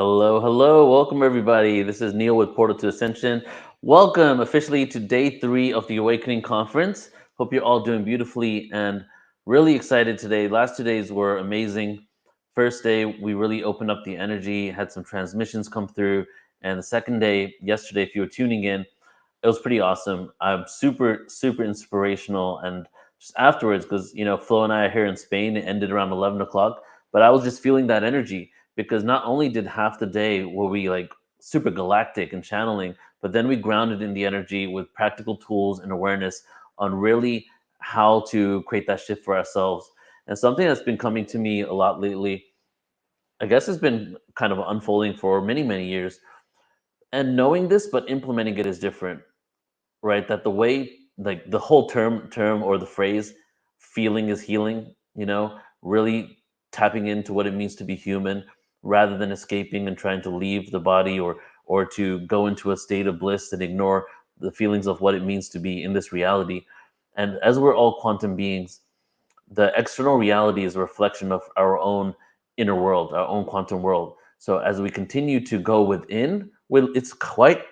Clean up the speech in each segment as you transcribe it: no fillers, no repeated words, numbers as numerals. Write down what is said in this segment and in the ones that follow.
Hello, hello. Welcome, everybody. This is Neil with Portal to Ascension. Welcome officially to day 3 of the Awakening Conference. Hope you're all doing beautifully and really excited today. Last 2 days were amazing. First day, we really opened up the energy, had some transmissions come through. And the second day, yesterday, if you were tuning in, it was pretty awesome. I'm super inspirational. And just afterwards, because, Flo and I are here in Spain, it ended around 11 o'clock, but I was just feeling that energy because not only did half the day were we like super galactic and channeling, but then we grounded in the energy with practical tools and awareness on really how to create that shift for ourselves. And something that's been coming to me a lot lately, I guess it's been kind of unfolding for many years. And knowing this, but implementing it is different, right? That the way, like the whole term or the phrase, feeling is healing, really tapping into what it means to be human rather than escaping and trying to leave the body or to go into a state of bliss and ignore the feelings of what it means to be in this reality. And as we're all quantum beings, the external reality is a reflection of our own inner world, our own quantum world. So as we continue to go within, it's quite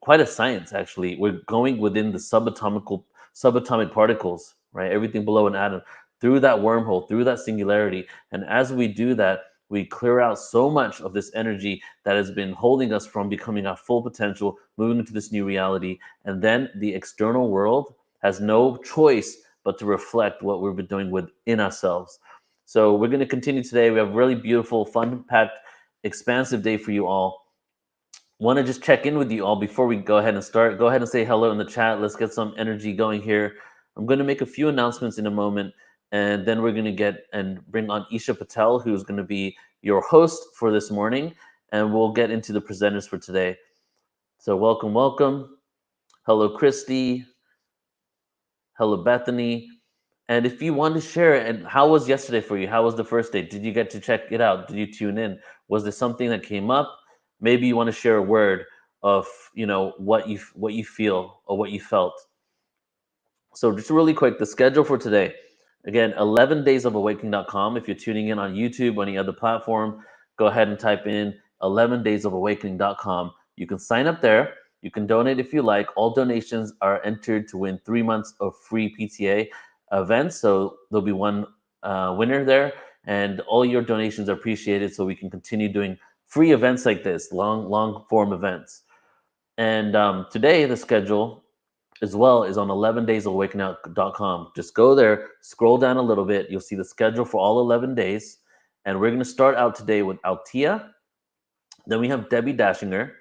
a science actually. We're going within the subatomic particles, right? Everything below an atom, through that wormhole, through that singularity. And as we do that, we clear out so much of this energy that has been holding us from becoming our full potential, moving into this new reality. And then the external world has no choice but to reflect what we've been doing within ourselves. So we're going to continue today. We have a really beautiful, fun-packed, expansive day for you all. Want to just check in with you all before we go ahead and start. Go ahead and say hello in the chat. Let's get some energy going here. I'm going to make a few announcements in a moment, and then we're going to get and bring on Isha Patel, who's going to be your host for this morning, and we'll get into the presenters for today. So welcome. Hello, Christy. Hello, Bethany. And if you want to share, and how was yesterday for you? How was the first day? Did you get to check it out? Did you tune in? Was there something that came up? Maybe you want to share a word of what you feel or what you felt. So just really quick, the schedule for today. Again, 11 days of awakening.com. If you're tuning in on YouTube or any other platform, go ahead and type in 11 days of awakening.com. You can sign up there. You can donate if you like. All donations are entered to win 3 months of free PTA events. So there'll be one winner there, and all your donations are appreciated so we can continue doing free events like this, long form events. And today, the schedule as well is on 11daysofawakening.com. Just go there, scroll down a little bit. You'll see the schedule for all 11 days. And we're going to start out today with Althea. Then we have Debbi Dachinger.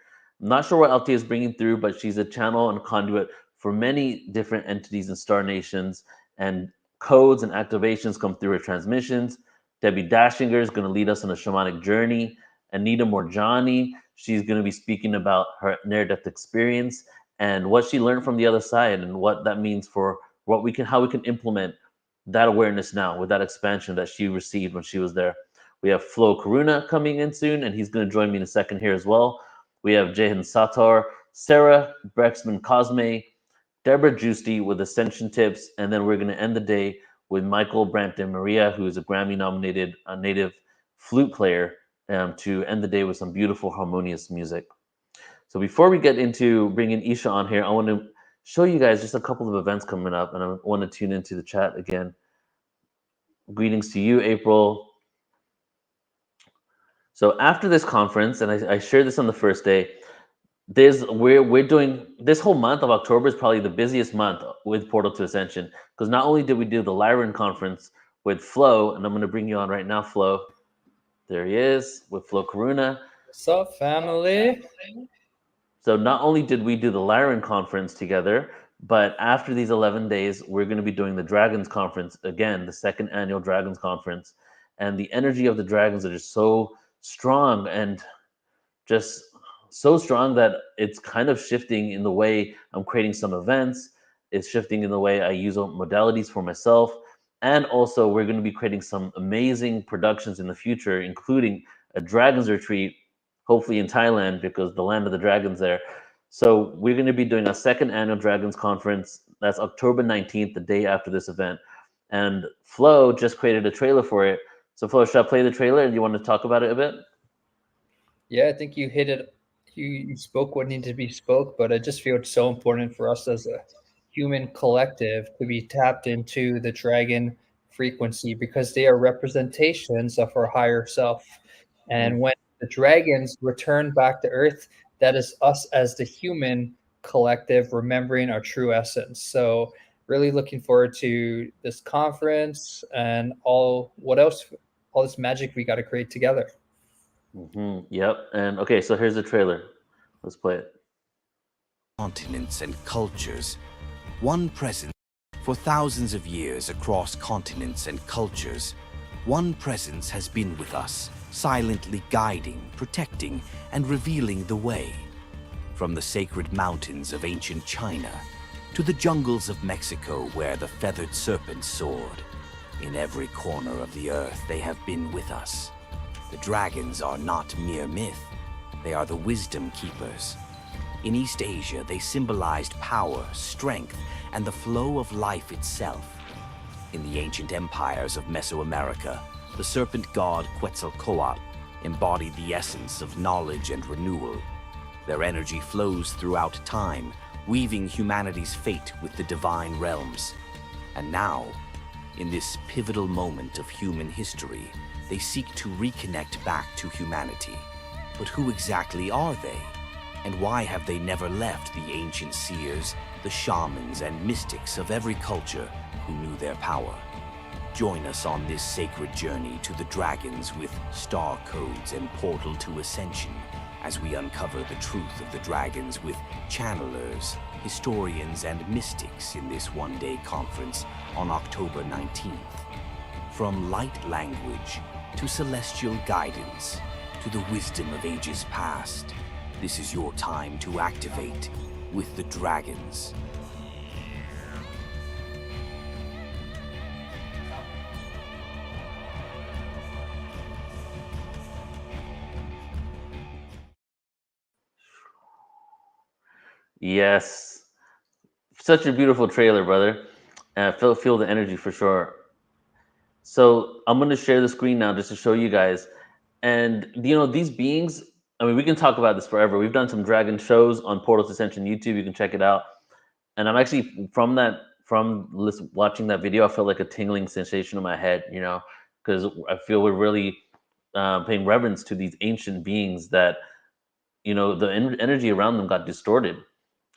I'm not sure what Althea is bringing through, but she's a channel and conduit for many different entities and star nations. And codes and activations come through her transmissions. Debbi Dachinger is going to lead us on a shamanic journey. Anita Moorjani, she's going to be speaking about her near-death experience and what she learned from the other side and what that means for how we can implement that awareness now with that expansion that she received when she was there. We have Flo Karuna coming in soon, and he's going to join me in a second here as well. We have Jehan Sattaur, Sarah Brexman Cosme, Debra Giusti with Ascension tips, and then we're going to end the day with Michael Brampton Maria, who is a Grammy-nominated native flute player, to end the day with some beautiful harmonious music. So before we get into bringing Isha on here, I want to show you guys just a couple of events coming up, and I want to tune into the chat again. Greetings to you, April. So after this conference, and I shared this on the first day, we're doing this whole month of October is probably the busiest month with Portal to Ascension, because not only did we do the Lyran conference with Flo, and I'm going to bring you on right now, Flo. There he is with Flo Karuna. What's up, family? So not only did we do the Lyran conference together, but after these 11 days, we're going to be doing the Dragons conference again, the second annual Dragons conference. And the energy of the dragons are just so strong and just so strong that it's kind of shifting in the way I'm creating some events. It's shifting in the way I use modalities for myself. And also, we're going to be creating some amazing productions in the future, including a Dragons retreat, hopefully in Thailand, because the land of the dragons there. So we're going to be doing a second annual Dragons conference. That's October 19th, the day after this event. And Flo just created a trailer for it. So Flo, should I play the trailer? Do you want to talk about it a bit? Yeah, I think you hit it. You spoke what needed to be spoke, but I just feel it's so important for us as a human collective to be tapped into the dragon frequency because they are representations of our higher self. And when the dragons return back to Earth, that is us as the human collective remembering our true essence. So, really looking forward to this conference and all this magic we got to create together. Yep. And okay, so here's the trailer. Let's play it. Continents and cultures, one presence. For thousands of years across continents and cultures, one presence has been with us, silently guiding, protecting, and revealing the way. From the sacred mountains of ancient China to the jungles of Mexico where the feathered serpent soared, in every corner of the earth they have been with us. The dragons are not mere myth, they are the wisdom keepers. In East Asia, they symbolized power, strength, and the flow of life itself. In the ancient empires of Mesoamerica, the serpent god Quetzalcoatl embodied the essence of knowledge and renewal. Their energy flows throughout time, weaving humanity's fate with the divine realms. And now, in this pivotal moment of human history, they seek to reconnect back to humanity. But who exactly are they? And why have they never left the ancient seers, the shamans and mystics of every culture who knew their power? Join us on this sacred journey to the dragons with star codes and portal to Ascension as we uncover the truth of the dragons with channelers, historians and mystics in this one-day conference on October 19th. From light language to celestial guidance to the wisdom of ages past, this is your time to activate with the dragons. Yes. Such a beautiful trailer, brother. And I feel the energy for sure. So I'm going to share the screen now just to show you guys. And these beings. I mean, we can talk about this forever. We've done some dragon shows on Portal Ascension YouTube. You can check it out. And I'm actually watching that video, I felt like a tingling sensation in my head. Because I feel we're really paying reverence to these ancient beings that the energy around them got distorted,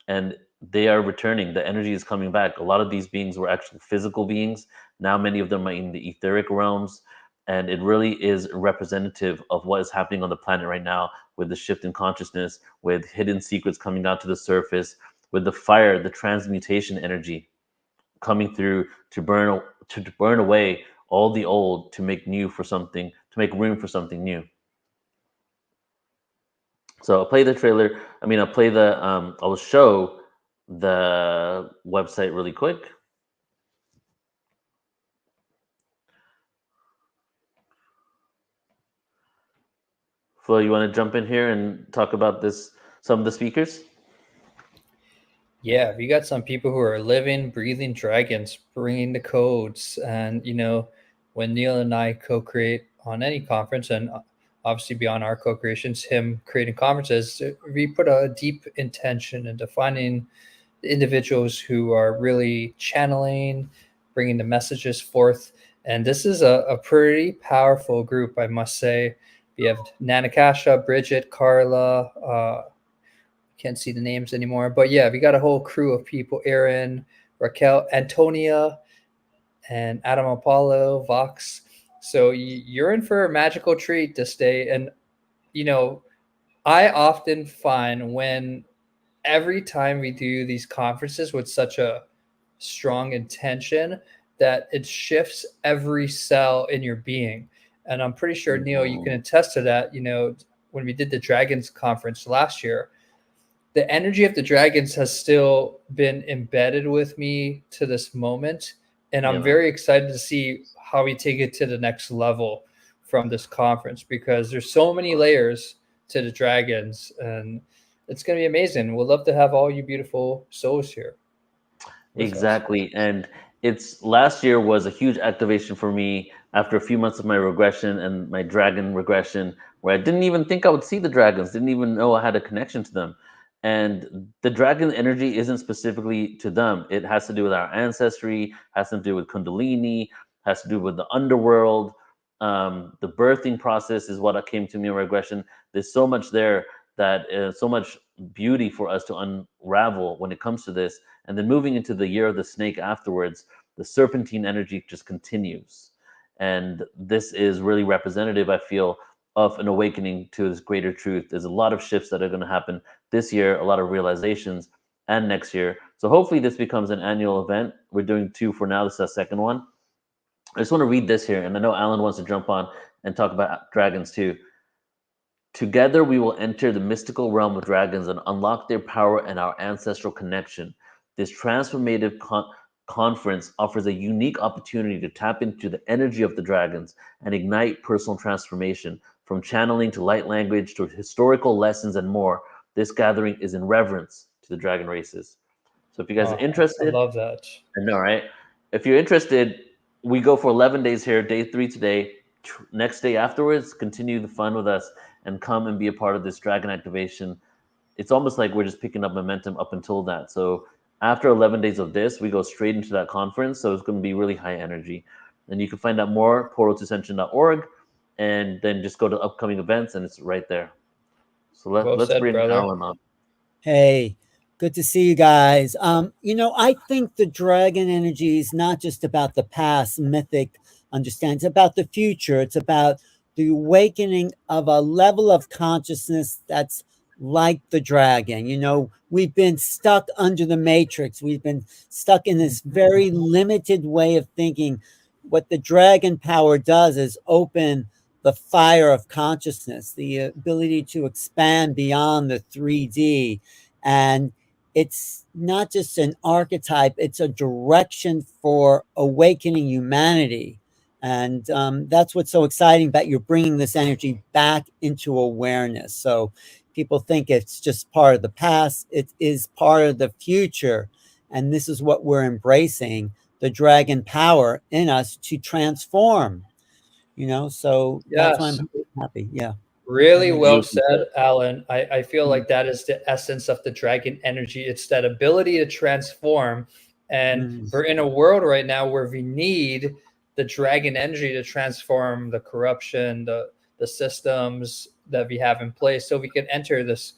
and they are returning. The energy is coming back. A lot of these beings were actually physical beings. Now many of them are in the etheric realms, and it really is representative of what is happening on the planet right now, with the shift in consciousness, with hidden secrets coming out to the surface, with the fire, the transmutation energy coming through to burn away all the old, to make make room for something new. So I'll play the trailer. I mean, I will show the website really quick. Flo, you want to jump in here and talk about some of the speakers? Yeah, we got some people who are living, breathing dragons, bringing the codes. And, when Neil and I co create on any conference, and obviously beyond our co creations, him creating conferences, we put a deep intention into finding the individuals who are really channeling, bringing the messages forth. And this is a pretty powerful group, I must say. We have Nanakasha, Bridget, Carla, can't see the names anymore, but yeah, we got a whole crew of people: Aaron, Raquel, Antonia, and Adam Apollo, Vox. So you're in for a magical treat this day. And you know I often find when every time we do these conferences with such a strong intention that it shifts every cell in your being. And I'm pretty sure, Neil, you can attest to that. When we did the dragons conference last year, the energy of the dragons has still been embedded with me to this moment, and Yeah, I'm man. very excited to see how we take it to the next level from this conference, because there's so many layers to the dragons, and it's going to be amazing. We'd love to have all you beautiful souls here with us. Exactly. And it's last year was a huge activation for me after a few months of my regression and my dragon regression, where I didn't even think I would see the dragons, didn't even know I had a connection to them. And the dragon energy isn't specifically to them. It has to do with our ancestry, has to do with Kundalini, has to do with the underworld. The birthing process is what came to me in regression. There's so much there that so much beauty for us to unravel when it comes to this. And then moving into the year of the snake afterwards, the serpentine energy just continues. And this is really representative, I feel, of an awakening to this greater truth. There's a lot of shifts that are going to happen this year, a lot of realizations, and next year. So hopefully this becomes an annual event. We're doing two for now. This is our second one. I just want to read this here, and I know Alan wants to jump on and talk about dragons too. Together, we will enter the mystical realm of dragons and unlock their power and our ancestral connection. This transformative conference offers a unique opportunity to tap into the energy of the dragons and ignite personal transformation. From channeling to light language to historical lessons and more, this gathering is in reverence to the dragon races. So if you guys are Oh, I interested, love that. I know, right? If you're interested, we go for 11 days here, day 3 today. Next day afterwards, continue the fun with us and come and be a part of this dragon activation. It's almost like we're just picking up momentum up until that. So after 11 days of this, we go straight into that conference. So it's going to be really high energy. And you can find out more, portaltoascension.org, and then just go to upcoming events, and it's right there. So Well let's said, bring brother. Alan on. Hey, good to see you guys. I think the dragon energy is not just about the past mythic understanding, it's about the future. It's about the awakening of a level of consciousness that's like the dragon. We've been stuck under the matrix, we've been stuck in this very limited way of thinking. What the dragon power does is open the fire of consciousness, the ability to expand beyond the 3D. And it's not just an archetype, it's a direction for awakening humanity. And that's what's so exciting about you're bringing this energy back into awareness. So people think it's just part of the past, it is part of the future. And this is what we're embracing, the dragon power in us to transform. So that's why Yes. I'm happy. Yeah. Really well Beautiful. said, Alan. I feel Mm. like that is the essence of the dragon energy. It's that ability to transform. And Mm. we're in a world right now where we need the dragon energy to transform the corruption, the systems that we have in place, so we can enter this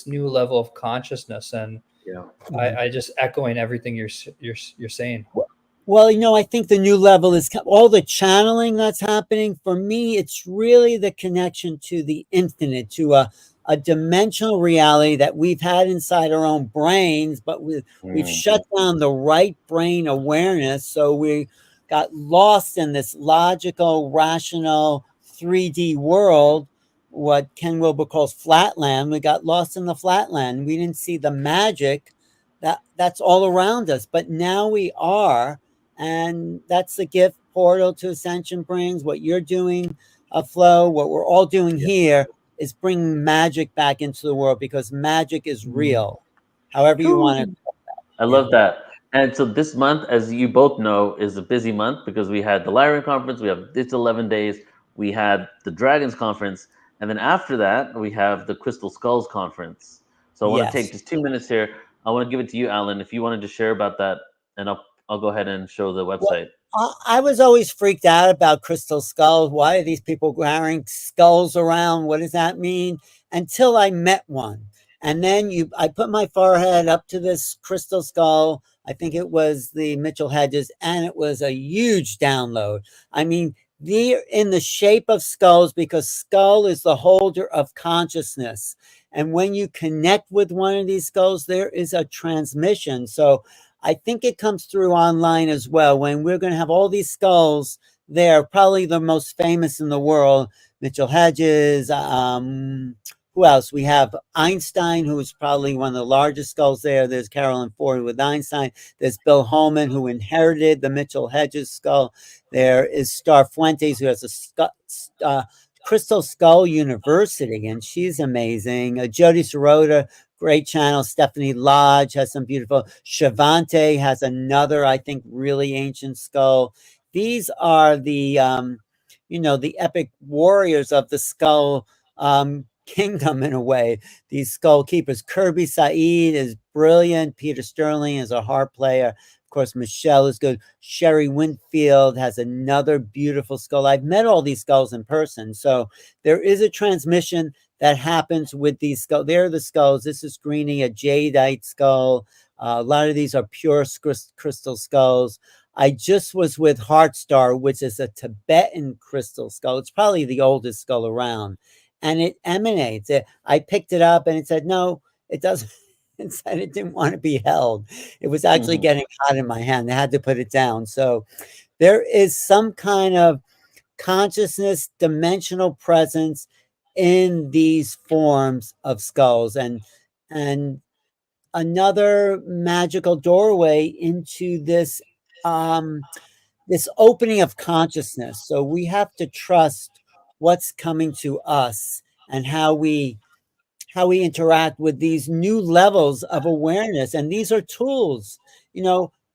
new level of consciousness. And Yeah. I just echoing everything you're saying. Well, I think the new level is all the channeling that's happening. For me, it's really the connection to the infinite, to a dimensional reality that we've had inside our own brains, but we've shut down the right brain awareness. So we got lost in this logical, rational 3D world, what Ken Wilber calls flatland. We got lost in the flatland. We didn't see the magic that's all around us. But now we are. And that's the gift Portal to Ascension brings. What you're doing, Flow, what we're all doing here is bringing magic back into the world, because magic is real. However you want to. I love that. And so this month, as you both know, is a busy month because we had the Lyran conference, we have this 11 days, we had the Dragons conference, and then after that, we have the Crystal Skulls conference. So I want to take Yes. just 2 minutes here. I want to give it to you, Alan, if you wanted to share about that, and I'll go ahead and show the Well, website. I was always freaked out about crystal skulls. Why are these people wearing skulls around? What does that mean? Until I met one. And then I put my forehead up to this crystal skull. I think it was the Mitchell Hedges, and it was a huge download. I mean, they're in the shape of skulls because skull is the holder of consciousness. And when you connect with one of these skulls, there is a transmission. So I think it comes through online as well, when we're going to have all these skulls there, probably the most famous in the world, Mitchell Hedges. Who else? We have Einstein, who is probably one of the largest skulls there. There's Carolyn Ford with Einstein. There's Bill Holman, who inherited the Mitchell Hedges skull. There is Star Fuentes, who has a Crystal Skull University, and she's amazing. Jody Sirota, great channel. Stephanie Lodge has some beautiful. Shavante has another, I think, really ancient skull. These are the, the epic warriors of the skull kingdom in a way. These skull keepers. Kirby Said is brilliant. Peter Sterling is a harp player. Of course, Michelle is good. Sherry Winfield has another beautiful skull. I've met all these skulls in person. So there is a transmission that happens with these skulls. They're the skulls. This is Greenie, a jadeite skull. A lot of these are pure crystal skulls. I just was with Heartstar, which is a Tibetan crystal skull. It's probably the oldest skull around. And it emanates. I picked it up and it said, no, it doesn't. It said it didn't want to be held. It was actually getting hot in my hand. I had to put it down. So there is some kind of consciousness, dimensional presence in these forms of skulls, and another magical doorway into this this opening of consciousness. So we have to trust what's coming to us and how we interact with these new levels of awareness. And these are tools.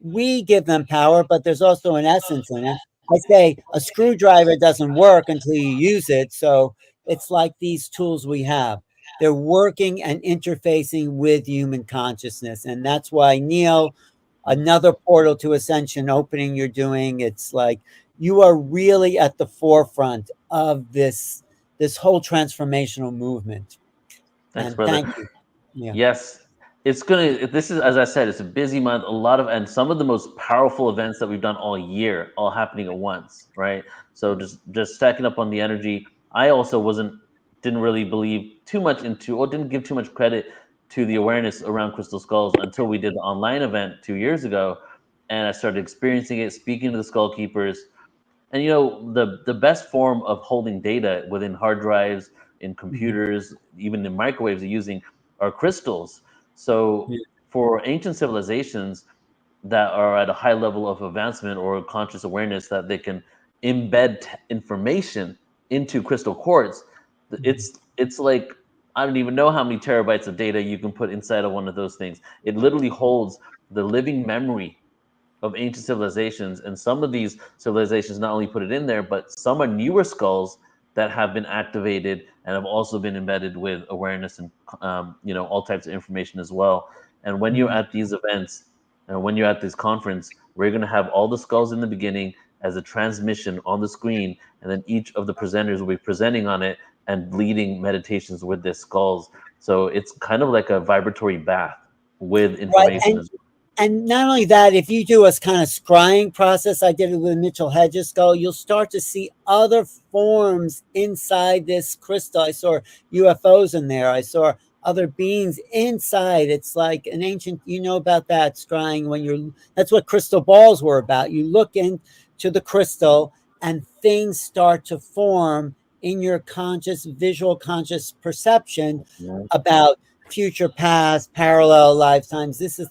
We give them power, but there's also an essence in it. I say a screwdriver doesn't work until you use it. So it's like these tools we have. They're working and interfacing with human consciousness. And that's why, Neil, another portal to ascension opening you're doing, it's like you are really at the forefront of this whole transformational movement. Thanks, And brother. thank you. Yeah. Yes, this is, as I said, it's a busy month, and some of the most powerful events that we've done all year, all happening at once, right? So just stacking up on the energy. I also didn't really believe too much into, or didn't give too much credit to the awareness around crystal skulls until we did the online event 2 years ago, and I started experiencing it, speaking to the skull keepers. And the best form of holding data within hard drives, in computers, even in microwaves, are crystals. So for ancient civilizations that are at a high level of advancement or conscious awareness, that they can embed information into crystal quartz, it's like, I don't even know how many terabytes of data you can put inside of one of those things. It literally holds the living memory of ancient civilizations, and some of these civilizations not only put it in there, but some are newer skulls that have been activated and have also been embedded with awareness and all types of information as well. And when you're at these events and when you're at this conference, we're going to have all the skulls in the beginning as a transmission on the screen, and then each of the presenters will be presenting on it and leading meditations with their skulls. So it's kind of like a vibratory bath with information. Right. And not only that, if you do a kind of scrying process, I did it with Mitchell Hedges' skull, you'll start to see other forms inside this crystal. I saw UFOs in there. I saw other beings inside. It's like an ancient, about that scrying, that's what crystal balls were about. You look into the crystal and things start to form in your visual conscious perception about future, past, parallel lifetimes. This is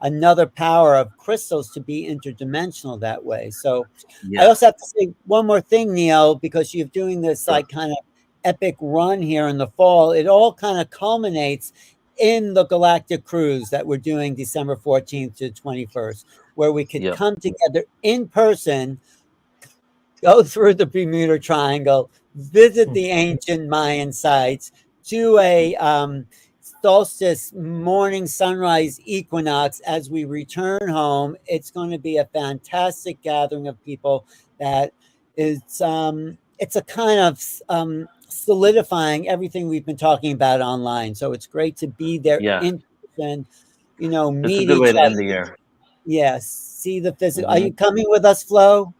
another power of crystals to be interdimensional that way. So I also have to say one more thing, Neil, because you're doing this like kind of epic run here in the fall. It all kind of culminates in the Galactic Cruise that we're doing December 14th to 21st, where we could come together in person, go through the Bermuda Triangle, visit the ancient Mayan sites, do a solstice morning sunrise equinox as we return home. It's going to be a fantastic gathering of people that it's a kind of solidifying everything we've been talking about online. So it's great to be there in person, meet a good way each to other. end the year. Yes, see the physical. Are you coming with us, Flo?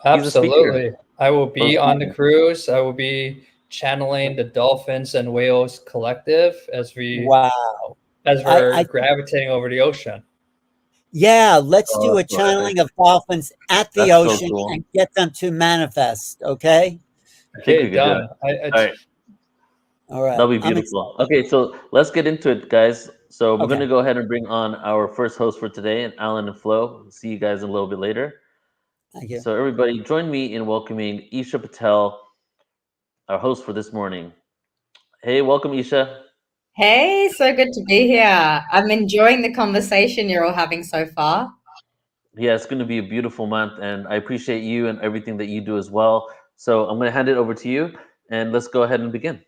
Absolutely. I will be on the cruise. I will be channeling the Dolphins and Whales Collective as we're gravitating over the ocean. Yeah, let's do a channeling of dolphins at the ocean and get them to manifest. Okay. Okay, done. All right. That'll be beautiful. Okay, so let's get into it, guys. So we're going to go ahead and bring on our first host for today, and Alan and Flo. See you guys a little bit later. Thank you. So everybody, join me in welcoming Isha Patel, our host for this morning. Hey, welcome, Isha. Hey, so good to be here. I'm enjoying the conversation you're all having so far. Yeah, it's going to be a beautiful month, and I appreciate you and everything that you do as well. So I'm going to hand it over to you, and let's go ahead and begin.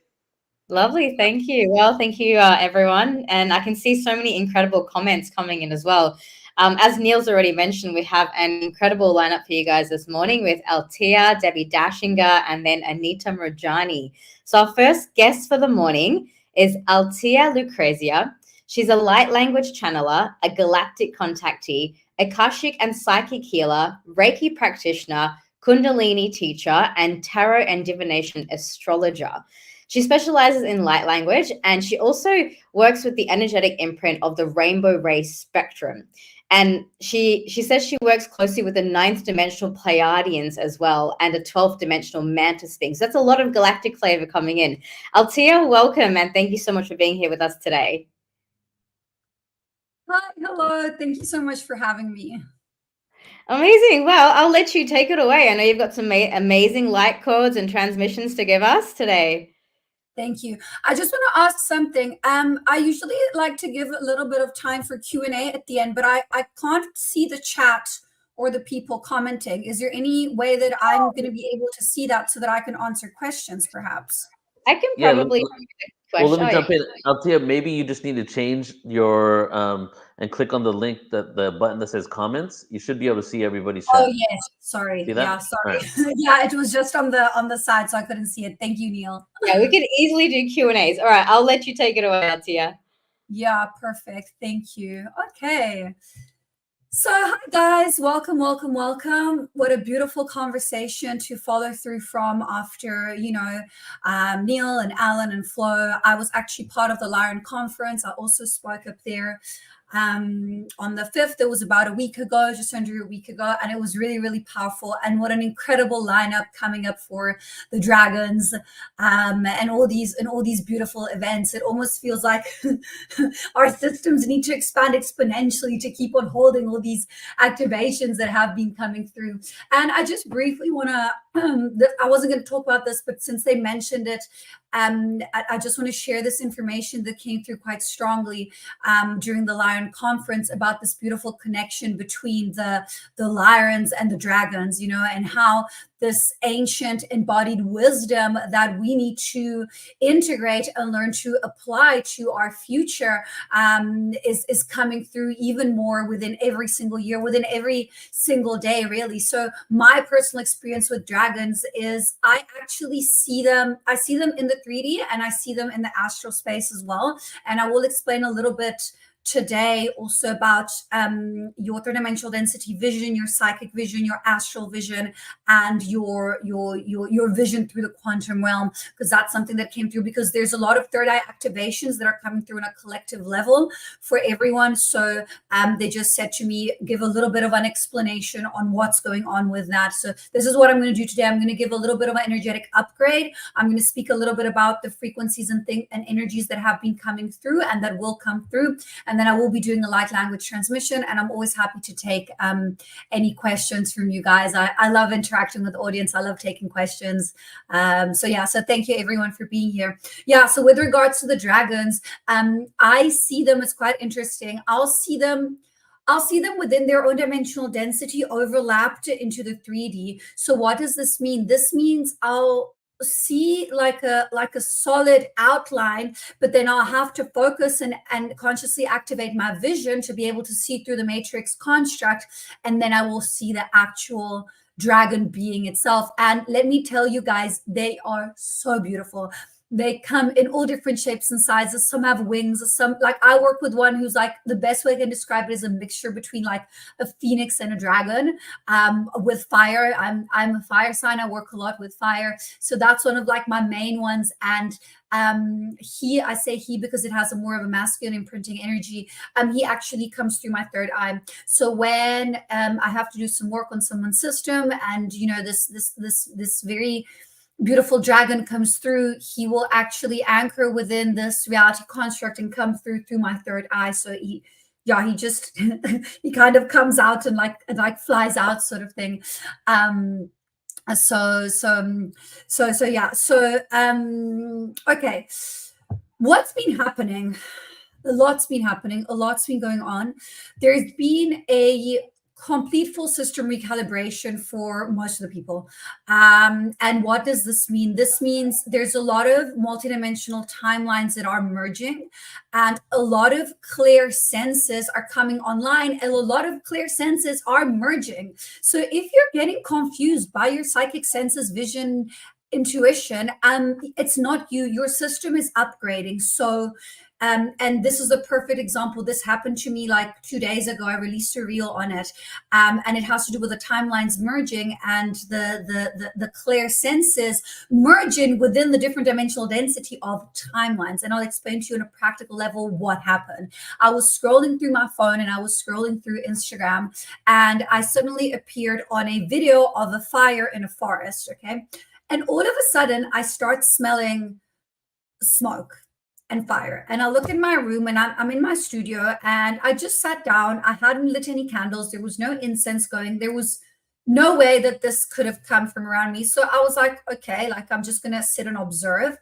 Lovely, thank you. Well, thank you, everyone. And I can see so many incredible comments coming in as well. As Neil's already mentioned, we have an incredible lineup for you guys this morning with Althea, Debbi Dachinger, and then Anita Moorjani. So our first guest for the morning is Althea Lucrezia. She's a light language channeler, a galactic contactee, Akashic and psychic healer, Reiki practitioner, Kundalini teacher, and tarot and divination astrologer. She specializes in light language, and she also works with the energetic imprint of the rainbow ray spectrum. And she says she works closely with the 9th dimensional Pleiadians as well, and a 12th dimensional mantis thing. So that's a lot of galactic flavor coming in. Althea, welcome, and thank you so much for being here with us today. Hi, hello. Thank you so much for having me. Amazing. Well, I'll let you take it away. I know you've got some amazing light codes and transmissions to give us today. Thank you. I just want to ask something. I usually like to give a little bit of time for Q&A at the end, but I can't see the chat or the people commenting. Is there any way that I'm going to be able to see that so that I can answer questions, perhaps? I can probably. Well, let me jump in. Althea, maybe you just need to change your and click on the link, the button that says comments. You should be able to see everybody's chat. Oh yes, sorry. Yeah, sorry. Right. Yeah, it was just on the side, so I couldn't see it. Thank you, Neil. Yeah, we could easily do Q&As. All right, I'll let you take it away, Althea. Yeah, perfect. Thank you. Okay. So, hi guys, welcome. What a beautiful conversation to follow through from after, Neil and Alan and Flo. I was actually part of the Lion conference. I also spoke up there on the 5th. It was about a week ago, just under a week ago, and it was really, really powerful. And what an incredible lineup coming up for the dragons and all these beautiful events. It almost feels like our systems need to expand exponentially to keep on holding all these activations that have been coming through. And I just briefly want to, I wasn't going to talk about this, but since they mentioned it, I just want to share this information that came through quite strongly during the Lion conference about this beautiful connection between the lions and the dragons, and how this ancient embodied wisdom that we need to integrate and learn to apply to our future is coming through even more within every single year, within every single day, really. So my personal experience with dragons is I actually see them. I see them in the 3D and I see them in the astral space as well. And I will explain a little bit today also about your third dimensional density vision, your psychic vision, your astral vision, and your vision through the quantum realm, because that's something that came through, because there's a lot of third eye activations that are coming through on a collective level for everyone. So they just said to me, give a little bit of an explanation on what's going on with that. So this is what I'm going to do today. I'm going to give a little bit of an energetic upgrade. I'm going to speak a little bit about the frequencies and energies that have been coming through and that will come through. And then I will be doing a light language transmission, and I'm always happy to take any questions from you guys. I love interacting with the audience. I love taking questions. So thank you everyone for being here. Yeah, so with regards to the dragons, I see them as quite interesting. I'll see them within their own dimensional density overlapped into the 3D. So what does this mean? This means I'll see like a solid outline, but then I'll have to focus and consciously activate my vision to be able to see through the matrix construct, and then I will see the actual dragon being itself. And let me tell you guys, they are so beautiful. They come in all different shapes and sizes. Some have wings, some, like I work with one who's like, the best way I can describe it is a mixture between like a phoenix and a dragon with fire. I'm a fire sign. I work a lot with fire. So that's one of like my main ones. And I say he because it has a more of a masculine imprinting energy. He actually comes through my third eye. So when I have to do some work on someone's system, and this very beautiful dragon comes through, he will actually anchor within this reality construct and come through my third eye. So he just he kind of comes out and like flies out, sort of thing. Okay. what's been happening? A lot's been happening. A lot's been going on. There's been a complete full system recalibration for most of the people. And what does this mean? This means there's a lot of multidimensional timelines that are merging, and a lot of clear senses are coming online, and a lot of clear senses are merging. So if you're getting confused by your psychic senses, vision, intuition, it's not you. Your system is upgrading. So and this is a perfect example. This happened to me like 2 days ago. I released a reel on it, and it has to do with the timelines merging and the clear senses merging within the different dimensional density of timelines. And I'll explain to you on a practical level what happened. I was scrolling through my phone and I was scrolling through Instagram, and I suddenly appeared on a video of a fire in a forest. Okay, and all of a sudden I start smelling smoke and fire. And I look in my room, and I'm in my studio, and I just sat down. I hadn't lit any candles. There was no incense going. There was no way that this could have come from around me. So I was like, okay, like I'm just going to sit and observe.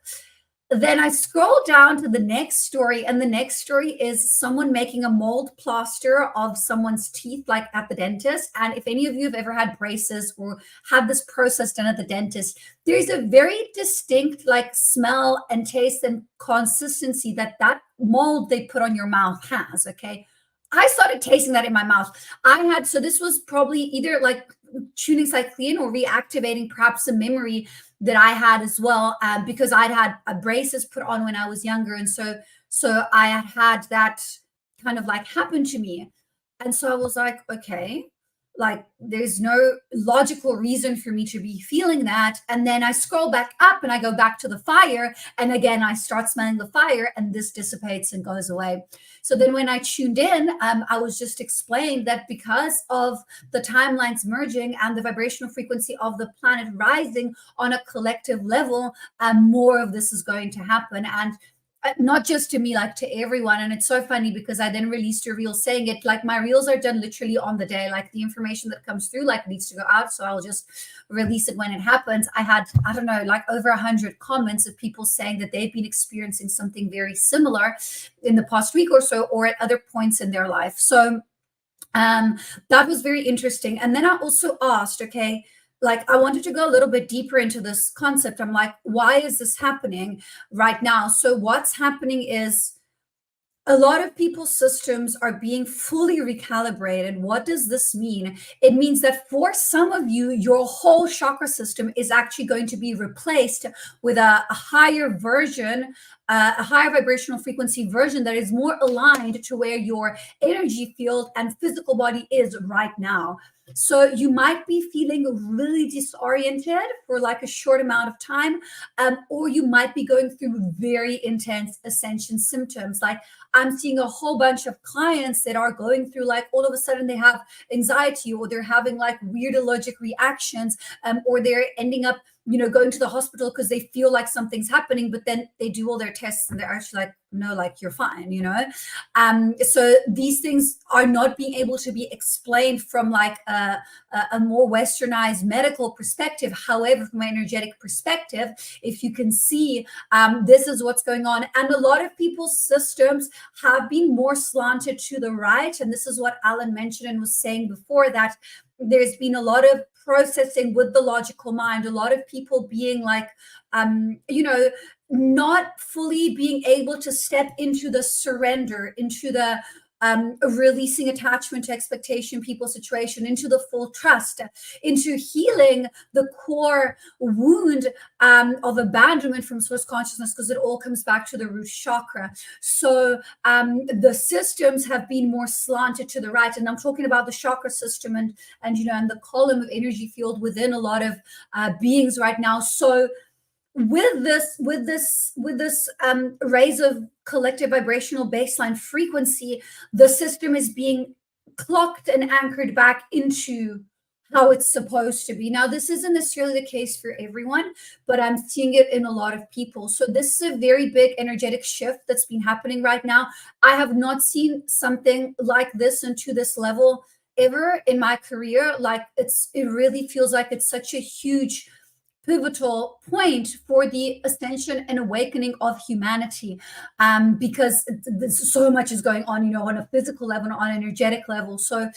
Then I scroll down to the next story, and the next story is someone making a mold plaster of someone's teeth, like at the dentist. And if any of you have ever had braces or had this process done at the dentist, there's a very distinct like smell and taste and consistency that mold they put on your mouth has. Okay. I started tasting that in my mouth. So this was probably either like tuning cyclean or reactivating perhaps a memory that I had as well, because I'd had braces put on when I was younger. And so I had that kind of like happen to me. And so I was like, okay, like there's no logical reason for me to be feeling that. And then I scroll back up and I go back to the fire, and again I start smelling the fire, and this dissipates and goes away. So then when I tuned in, I was just explained that because of the timelines merging and the vibrational frequency of the planet rising on a collective level, more of this is going to happen. And not just to me, like to everyone. And it's so funny because I then released a reel saying it, like my reels are done literally on the day, like the information that comes through like needs to go out, so I'll just release it when it happens. I had, I don't know, like over 100 comments of people saying that they've been experiencing something very similar in the past week or so, or at other points in their life. So that was very interesting. And then I also asked, okay, like I wanted to go a little bit deeper into this concept. I'm like, why is this happening right now? So what's happening is a lot of people's systems are being fully recalibrated. What does this mean? It means that for some of you, your whole chakra system is actually going to be replaced with a higher version, a higher vibrational frequency version that is more aligned to where your energy field and physical body is right now. So you might be feeling really disoriented for like a short amount of time, or you might be going through very intense ascension symptoms. Like I'm seeing a whole bunch of clients that are going through like all of a sudden they have anxiety, or they're having like weird allergic reactions, or they're ending up, going to the hospital because they feel like something's happening, but then they do all their tests and they're actually like, no, like you're fine, So these things are not being able to be explained from like a more westernized medical perspective. However, from an energetic perspective, if you can see, this is what's going on. And a lot of people's systems have been more slanted to the right. And this is what Alan mentioned and was saying before, that there's been a lot of processing with the logical mind, a lot of people being like, not fully being able to step into the surrender, into the releasing attachment to expectation, people, situation, into the full trust, into healing the core wound of abandonment from source consciousness, because it all comes back to the root chakra. So the systems have been more slanted to the right, and I'm talking about the chakra system and the column of energy field within a lot of beings right now. So with this raise of collective vibrational baseline frequency, the system is being clocked and anchored back into how it's supposed to be. Now, this isn't necessarily the case for everyone, but I'm seeing it in a lot of people. So this is a very big energetic shift that's been happening right now. I have not seen something like this and to this level ever in my career. Like it really feels like it's such a huge pivotal point for the ascension and awakening of humanity, because there's so much is going on, on a physical level, on an energetic level. So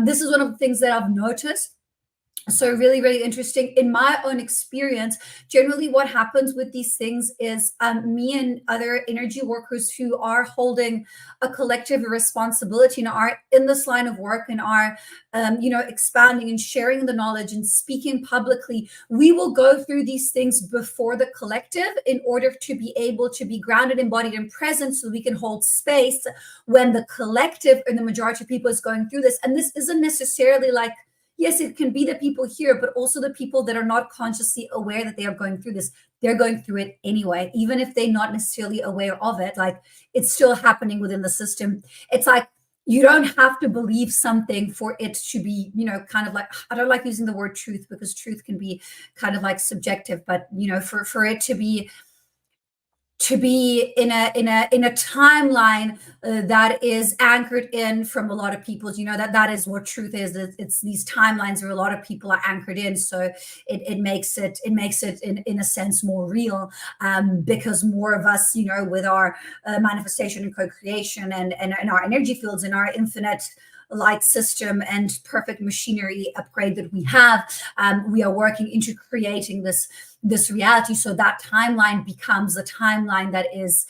this is one of the things that I've noticed. So really, really interesting. In my own experience, generally what happens with these things is me and other energy workers who are holding a collective responsibility and are in this line of work and are, expanding and sharing the knowledge and speaking publicly, we will go through these things before the collective in order to be able to be grounded, embodied, and present, so we can hold space when the collective and the majority of people is going through this. And this isn't necessarily like, yes, it can be the people here, but also the people that are not consciously aware that they are going through this. They're going through it anyway, even if they're not necessarily aware of it. Like, it's still happening within the system. It's like, you don't have to believe something for it to be, kind of like, I don't like using the word truth, because truth can be kind of like subjective, but, for it to be in a timeline that is anchored in from a lot of people, that is what truth is. It's these timelines where a lot of people are anchored in, so it makes it in a sense more real, because more of us, with our manifestation and co-creation and our energy fields and our infinite light system and perfect machinery upgrade that we have, we are working into creating this reality. So that timeline becomes a timeline that is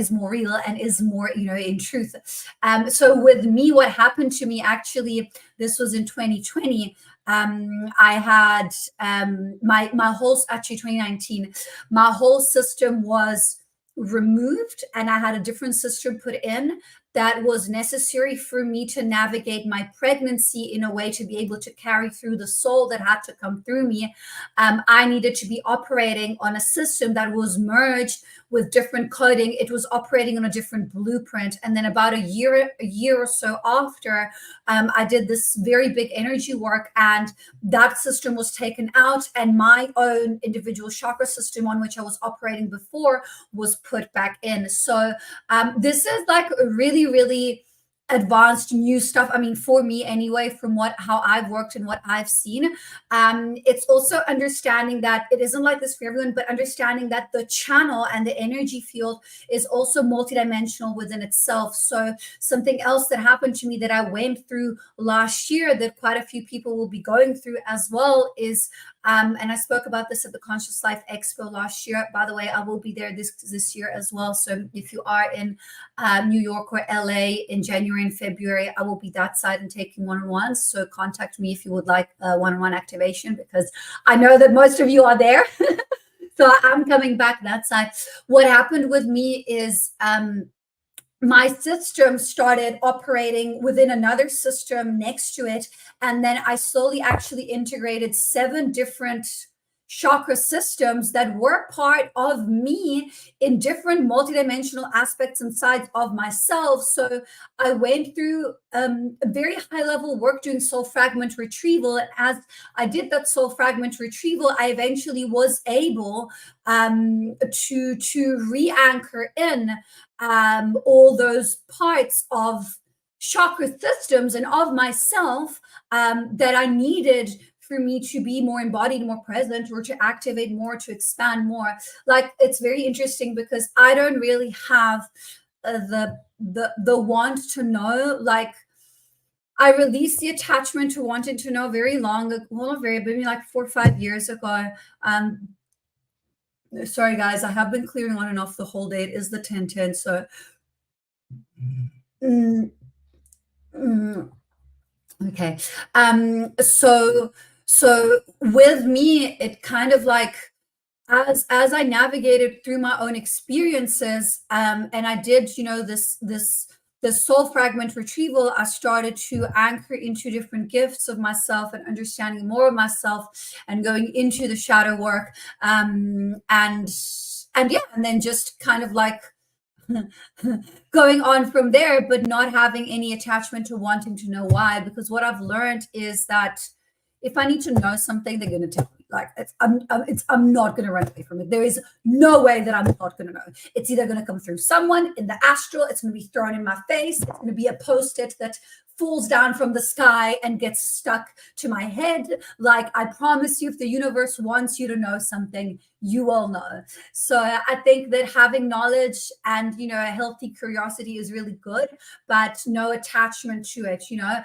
more real and is more, in truth. So with me, what happened to me, actually, this was in 2020. I had my whole, actually 2019, my whole system was removed, and I had a different system put in that was necessary for me to navigate my pregnancy in a way to be able to carry through the soul that had to come through me. I needed to be operating on a system that was merged with different coding. It was operating on a different blueprint. And then about a year or so after, I did this very big energy work, and that system was taken out, and my own individual chakra system on which I was operating before was put back in. So this is like really, really advanced new stuff. I mean, for me anyway, from how I've worked and what I've seen. It's also understanding that it isn't like this for everyone, but understanding that the channel and the energy field is also multidimensional within itself. So something else that happened to me that I went through last year that quite a few people will be going through as well is, and I spoke about this at the Conscious Life Expo last year. By the way, I will be there this year as well. So if you are in New York or LA in January and February, I will be that side and taking one-on-ones. So contact me if you would like one-on-one activation, because I know that most of you are there. So I'm coming back that side. What happened with me is my system started operating within another system next to it. And then I slowly actually integrated 7 different chakra systems that were part of me in different multidimensional aspects and sides of myself. So I went through a very high level work doing soul fragment retrieval. And as I did that soul fragment retrieval, I eventually was able to re-anchor in all those parts of chakra systems and of myself that I needed for me to be more embodied, more present, or to activate more, to expand more. Like, it's very interesting because I don't really have the want to know. Like, I released the attachment to wanting to know very long ago, well, not very, maybe like 4 or 5 years ago. Sorry guys, I have been clearing on and off the whole day. It is the 10:10, so okay. So with me, it kind of like, as I navigated through my own experiences, and I did, this soul fragment retrieval, I started to anchor into different gifts of myself and understanding more of myself and going into the shadow work, and then just kind of like going on from there, but not having any attachment to wanting to know why. Because what I've learned is that if I need to know something, they're going to tell me. Like, I'm not going to run away from it. There is no way that I'm not going to know. It's either going to come through someone in the astral. It's going to be thrown in my face. It's going to be a post-it that falls down from the sky and gets stuck to my head. Like, I promise you, if the universe wants you to know something, you will know. So I think that having knowledge and, you know, a healthy curiosity is really good, but no attachment to it, you know.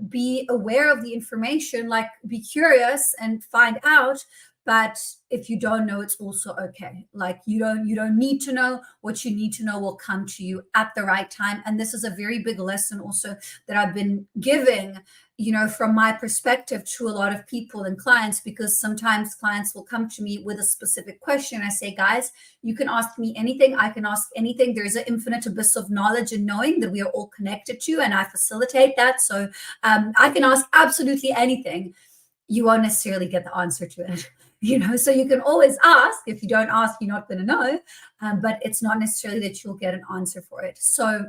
Be aware of the information, like be curious and find out. But if you don't know, it's also okay. Like, you don't need to know. What you need to know will come to you at the right time. And this is a very big lesson also that I've been giving, you know, from my perspective to a lot of people and clients, because sometimes clients will come to me with a specific question. I say, guys, you can ask me anything. I can ask anything. There's an infinite abyss of knowledge and knowing that we are all connected to, and I facilitate that. So I can ask absolutely anything. You won't necessarily get the answer to it. You know, so you can always ask. If you don't ask, you're not going to know, but it's not necessarily that you'll get an answer for it. So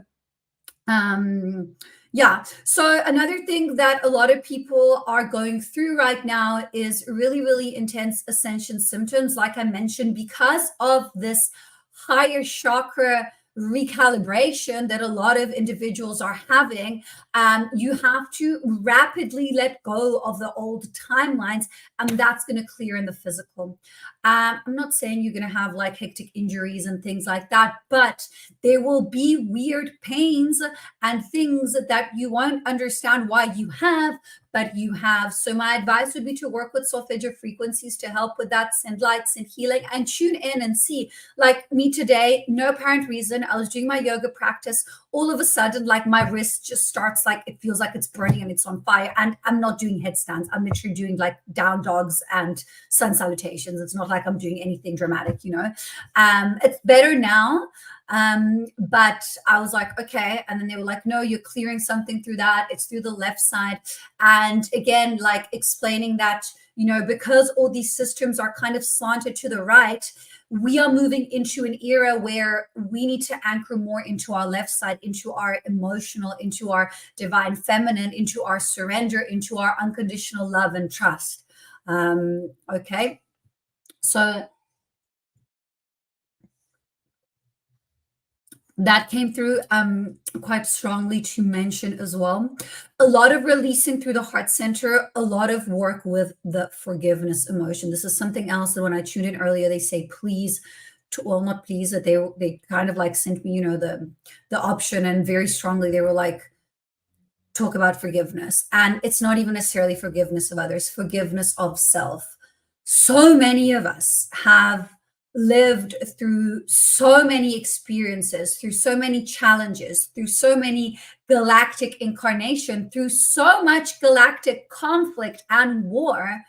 yeah. So another thing that a lot of people are going through right now is really, really intense ascension symptoms, like I mentioned, because of this higher chakra recalibration that a lot of individuals are having. You have to rapidly let go of the old timelines, and that's going to clear in the physical. I'm not saying you're going to have like hectic injuries and things like that, but there will be weird pains and things that you won't understand why you have, but you have. So my advice would be to work with solfeggio frequencies to help with that, send lights and healing, and tune in and see. Like me today, no apparent reason, I was doing my yoga practice. All of a sudden, like my wrist just starts, like it feels like it's burning and it's on fire. And I'm not doing headstands. I'm literally doing like down dogs and sun salutations. It's not like I'm doing anything dramatic, you know. It's better now. But I was like, okay. And then they were like, no, you're clearing something through that. It's through the left side. And again, like explaining that, you know, because all these systems are kind of slanted to the right, we are moving into an era where we need to anchor more into our left side, into our emotional, into our divine feminine, into our surrender, into our unconditional love and trust. Okay. So that came through quite strongly to mention as well. A lot of releasing through the heart center, a lot of work with the forgiveness emotion. This is something else that when I tuned in earlier, they say, please, well, not please, that they kind of like sent me, you know, the option, and very strongly they were like, talk about forgiveness. And it's not even necessarily forgiveness of others, forgiveness of self. So many of us have lived through so many experiences, through so many challenges, through so many galactic incarnation, through so much galactic conflict and war,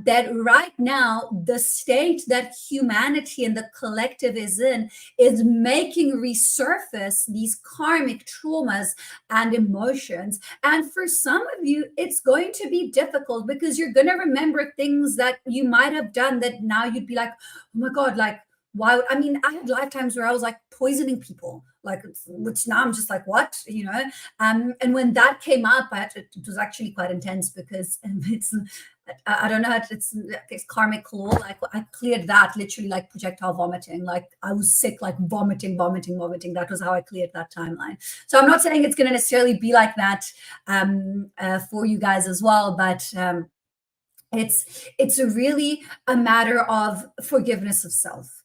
that right now the state that humanity and the collective is in is making resurface these karmic traumas and emotions. And for some of you, it's going to be difficult because you're going to remember things that you might have done that now you'd be like, oh my God, like, why? I mean, I had lifetimes where I was like poisoning people, like, which now I'm just like, what, you know? And when that came up, it was actually quite intense because it's, I don't know, it's karmic law. Like I cleared that literally like projectile vomiting. Like I was sick, like vomiting. That was how I cleared that timeline. So I'm not saying it's going to necessarily be like that for you guys as well, but it's really a matter of forgiveness of self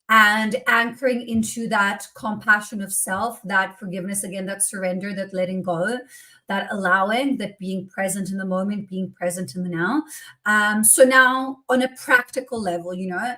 and anchoring into that compassion of self, that forgiveness, again, that surrender, that letting go, that allowing, that being present in the moment, being present in the now. So now on a practical level, you know,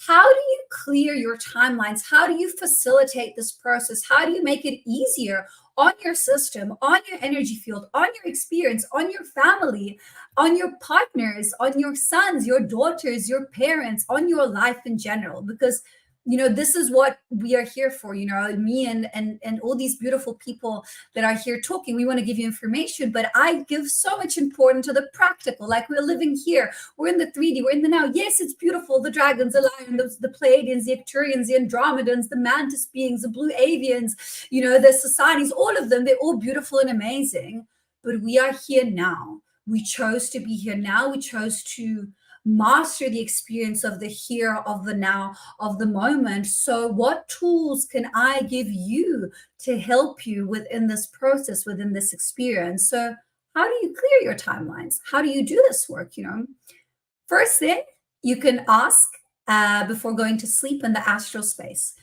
how do you clear your timelines? How do you facilitate this process? How do you make it easier on your system, on your energy field, on your experience, on your family, on your partners, on your sons, your daughters, your parents, on your life in general? Because, you know, this is what we are here for, you know, me and all these beautiful people that are here talking. We want to give you information, but I give so much importance to the practical. Like we're living here, we're in the 3D, we're in the now. Yes, it's beautiful. The dragons, the lion, the Pleiadians, the Arcturians, the Andromedans, the mantis beings, the blue avians, you know, the societies, all of them, they're all beautiful and amazing. But we are here now. We chose to be here now. We chose to master the experience of the here, of the now, of the moment. So what tools can I give you to help you within this process, within this experience? So how do you clear your timelines? How do you do this work? First thing, you can ask before going to sleep in the astral space.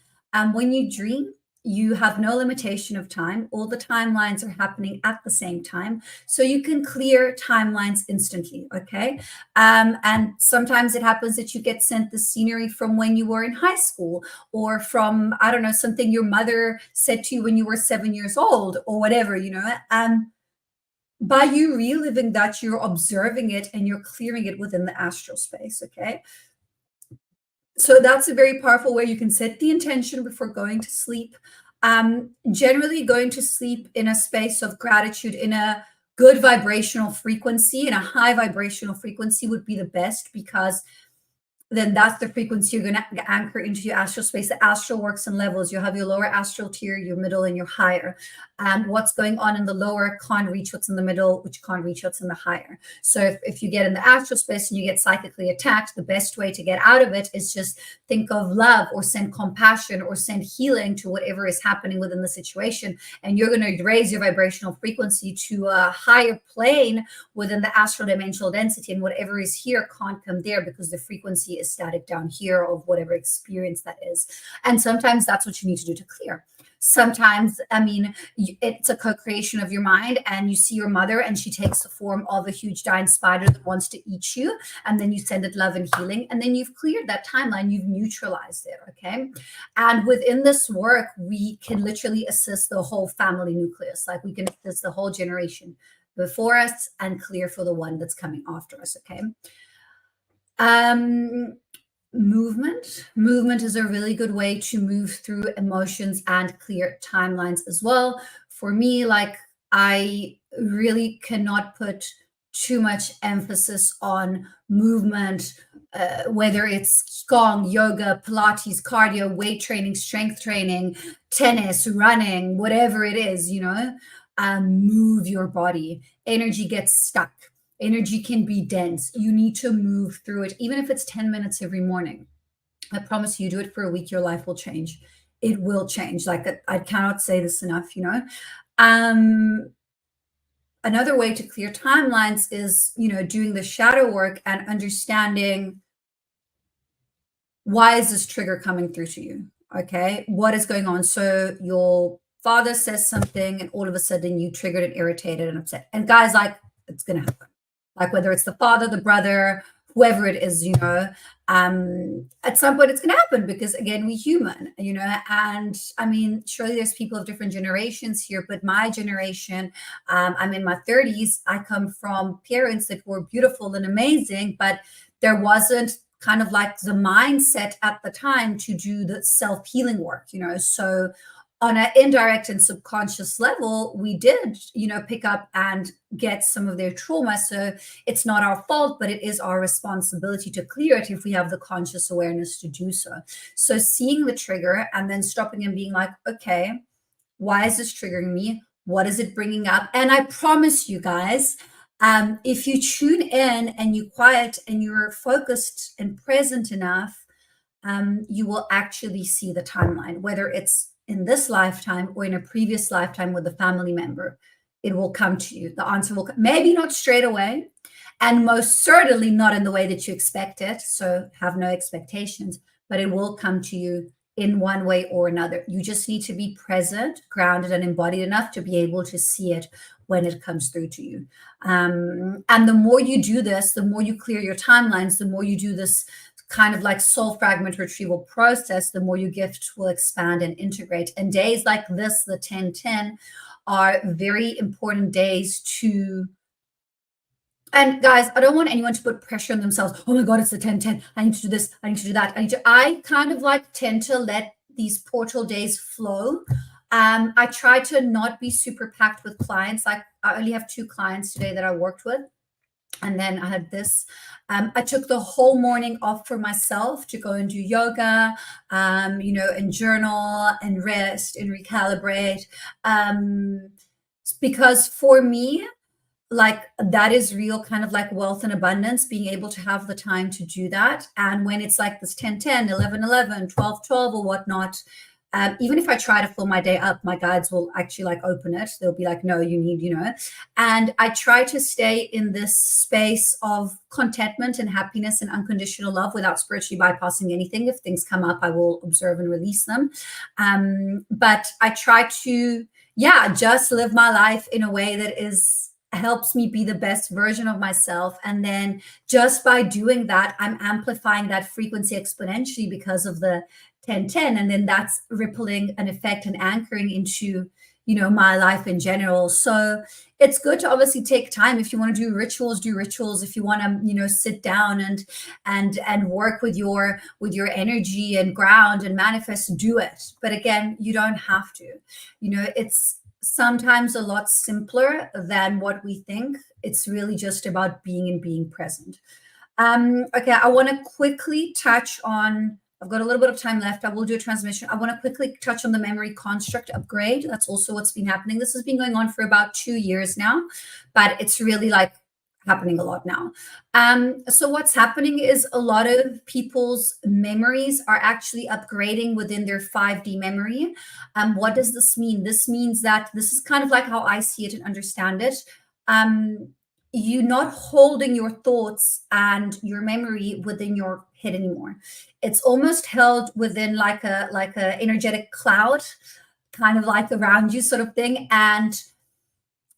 When you dream, you have no limitation of time. All the timelines are happening at the same time. So you can clear timelines instantly, okay? And sometimes it happens that you get sent the scenery from when you were in high school, or from, I don't know, something your mother said to you when you were 7 years old, or whatever, by you reliving that, you're observing it and you're clearing it within the astral space, okay? So that's a very powerful way. You can set the intention before going to sleep. Generally, going to sleep in a space of gratitude, in a good vibrational frequency, in a high vibrational frequency would be the best, because then that's the frequency you're going to anchor into your astral space. The astral works in levels. You have your lower astral tier, your middle, and your higher. What's going on in the lower can't reach what's in the middle, which can't reach what's in the higher. So if you get in the astral space and you get psychically attacked, the best way to get out of it is just think of love, or send compassion, or send healing to whatever is happening within the situation. And you're going to raise your vibrational frequency to a higher plane within the astral dimensional density. And whatever is here can't come there, because the frequency is static down here of whatever experience that is. And sometimes that's what you need to do to clear. Sometimes, it's a co-creation of your mind, and you see your mother and she takes the form of a huge giant spider that wants to eat you, and then you send it love and healing, and then you've cleared that timeline, you've neutralized it, okay? And within this work, we can literally assist the whole family nucleus. Like, we can assist the whole generation before us and clear for the one that's coming after us, okay? Movement is a really good way to move through emotions and clear timelines as well. For me, like, I really cannot put too much emphasis on movement, whether it's Qigong, yoga, Pilates, cardio, weight training, strength training, tennis, running, whatever it is, move your body. Energy gets stuck. Energy can be dense. You need to move through it, even if it's 10 minutes every morning. I promise you, do it for a week, your life will change. It will change. Like, I cannot say this enough, Another way to clear timelines is, doing the shadow work and understanding, why is this trigger coming through to you? Okay, what is going on? So your father says something and all of a sudden you triggered and irritated and upset. And guys, like, it's going to happen. Like, whether it's the father, the brother, whoever it is, at some point it's going to happen, because again, we're human, and surely there's people of different generations here, but my generation, I'm in my 30s. I come from parents that were beautiful and amazing, but there wasn't kind of like the mindset at the time to do the self-healing work, so on an indirect and subconscious level, we did, pick up and get some of their trauma. So it's not our fault, but it is our responsibility to clear it if we have the conscious awareness to do so. So seeing the trigger and then stopping and being like, okay, why is this triggering me? What is it bringing up? And I promise you guys, if you tune in and you quiet and you're focused and present enough, you will actually see the timeline, whether it's in this lifetime or in a previous lifetime with a family member. It will come to you. The answer will come, maybe not straight away, and most certainly not in the way that you expect it. So have no expectations, but it will come to you in one way or another. You just need to be present, grounded, and embodied enough to be able to see it when it comes through to you. And the more you do this, the more you clear your timelines, the more you do this kind of like soul fragment retrieval process, the more your gift will expand and integrate. And days like this, the 10-10, are very important days to, and guys, I don't want anyone to put pressure on themselves. Oh my God, it's the 10-10. I need to do this. I need to do that. I kind of like tend to let these portal days flow. I try to not be super packed with clients. Like, I only have 2 clients today that I worked with. And then I had this, I took the whole morning off for myself to go and do yoga, and journal and rest and recalibrate. Because for me, like that is real kind of like wealth and abundance, being able to have the time to do that. And when it's like this 10-10, 11-11, 12-12 or whatnot, even if I try to fill my day up, my guides will actually like open it. They'll be like, no, you need, and I try to stay in this space of contentment and happiness and unconditional love without spiritually bypassing anything. If things come up, I will observe and release them. But I try to, just live my life in a way that helps me be the best version of myself. And then just by doing that, I'm amplifying that frequency exponentially because of the 10-10, and then that's rippling an effect and anchoring into my life in general. So it's good to obviously take time. If you want to do rituals. If you want to sit down and work with your energy and ground and manifest, do it. But again, you don't have to. It's sometimes a lot simpler than what we think. It's really just about being and being present. Okay, I want to quickly touch on, I've got a little bit of time left. I will do a transmission. I want to quickly touch on the memory construct upgrade. That's also what's been happening. This has been going on for about 2 years now, but it's really like happening a lot now. So what's happening is a lot of people's memories are actually upgrading within their 5D memory. What does this mean? This means that this is kind of like how I see it and understand it. You're not holding your thoughts and your memory within your head anymore. It's almost held within like a energetic cloud, kind of like around you sort of thing. And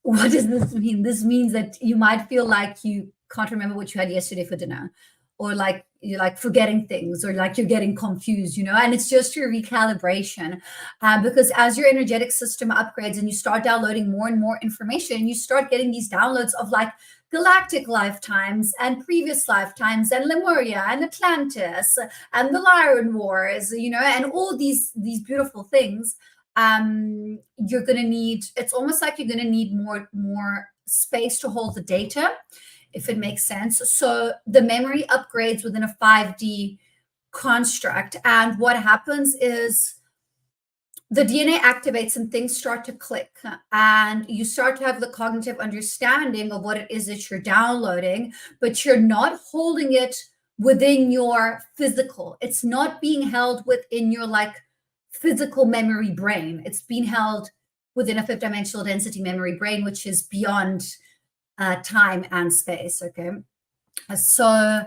what does this mean? This means that you might feel like you can't remember what you had yesterday for dinner, or like you're like forgetting things, or like you're getting confused, and it's just your recalibration. Because as your energetic system upgrades and you start downloading more and more information, you start getting these downloads of like galactic lifetimes and previous lifetimes and Lemuria and Atlantis and the Lyran Wars, and all these beautiful things. You're going to need, it's almost like you're going to need more space to hold the data, if it makes sense. So the memory upgrades within a 5D construct. And what happens is the DNA activates and things start to click, and you start to have the cognitive understanding of what it is that you're downloading, but you're not holding it within your physical. It's not being held within your like physical memory brain. It's being held within a fifth dimensional density memory brain, which is beyond time and space. Okay, so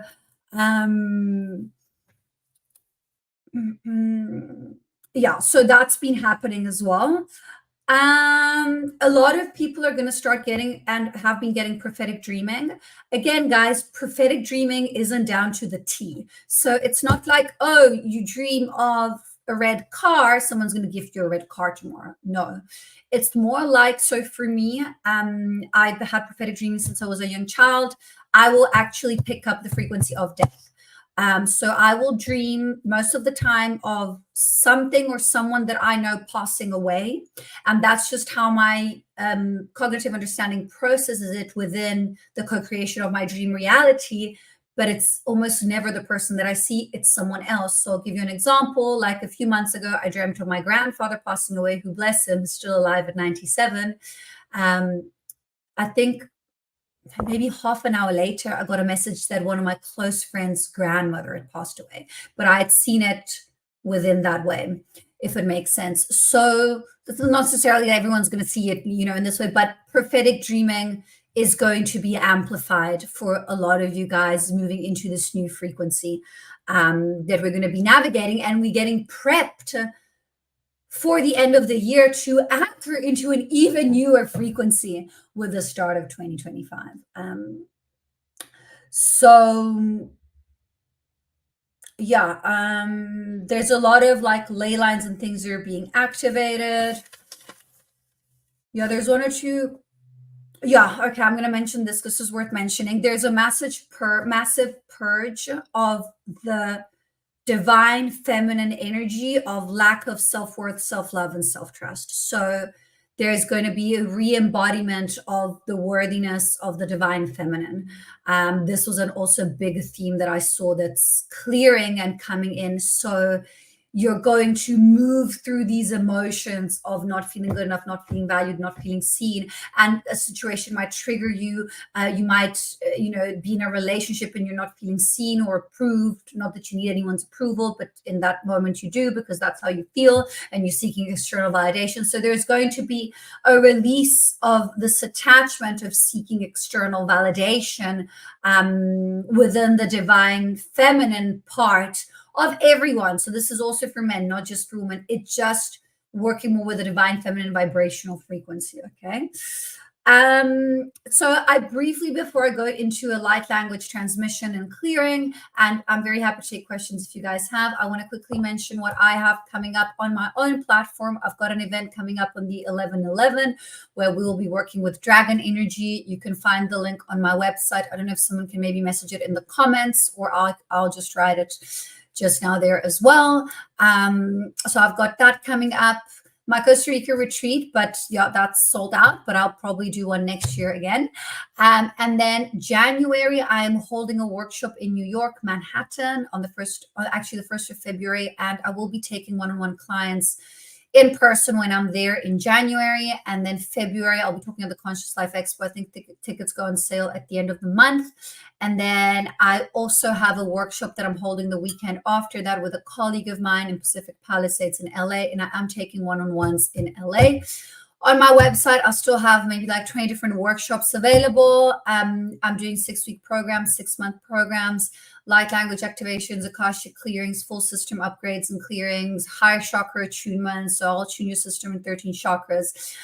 so that's been happening as well. A lot of people are going to start getting and have been getting prophetic dreaming. Again, guys, prophetic dreaming isn't down to the T. So it's not like, oh, you dream of a red car, someone's going to gift you a red car tomorrow. No, it's more like, so for me, I've had prophetic dreaming since I was a young child. I will actually pick up the frequency of death. So I will dream most of the time of something or someone that I know passing away. And that's just how my cognitive understanding processes it within the co-creation of my dream reality. But it's almost never the person that I see, it's someone else. So I'll give you an example. Like a few months ago, I dreamt of my grandfather passing away, who, bless him, is still alive at 97. I think maybe half an hour later, I got a message that one of my close friends' grandmother had passed away, but I had seen it within that way, if it makes sense. So this is not necessarily that everyone's going to see it, in this way, but prophetic dreaming is going to be amplified for a lot of you guys moving into this new frequency that we're going to be navigating, and we're getting prepped for the end of the year to enter into an even newer frequency with the start of 2025. There's a lot of like ley lines and things that are being activated. There's one or two. Okay, I'm going to mention this because this is worth mentioning. There's a massive purge of the divine feminine energy of lack of self-worth, self-love, and self-trust. So there's going to be a re-embodiment of the worthiness of the divine feminine. This was also a big theme that I saw that's clearing and coming in. So you're going to move through these emotions of not feeling good enough, not feeling valued, not feeling seen, and a situation might trigger you. You might, be in a relationship and you're not feeling seen or approved. Not that you need anyone's approval, but in that moment you do, because that's how you feel, and you're seeking external validation. So there's going to be a release of this attachment of seeking external validation within the divine feminine part of everyone. So this is also for men, not just for women. It's just working more with the divine feminine vibrational frequency. Okay. So I briefly, before I go into a light language transmission and clearing, and I'm very happy to take questions if you guys have, I want to quickly mention what I have coming up on my own platform. I've got an event coming up on the 11/11 where we will be working with dragon energy. You can find the link on my website. I don't know if someone can maybe message it in the comments, or I'll just write it just now there as well. So I've got that coming up. My Costa Rica retreat, but yeah, that's sold out, but I'll probably do one next year again. And then January, I am holding a workshop in New York, Manhattan on the 1st of February. And I will be taking one-on-one clients in person when I'm there in January. And then February, I'll be talking at the Conscious Life Expo. I think tickets go on sale at the end of the month. And then I also have a workshop that I'm holding the weekend after that with a colleague of mine in Pacific Palisades in LA. And I am taking one-on-ones in LA. On my website, I still have maybe like 20 different workshops available. I'm doing 6-week programs, 6-month programs, light language activations, Akashic clearings, full system upgrades and clearings, higher chakra attunement. So I'll tune your system in 13 chakras,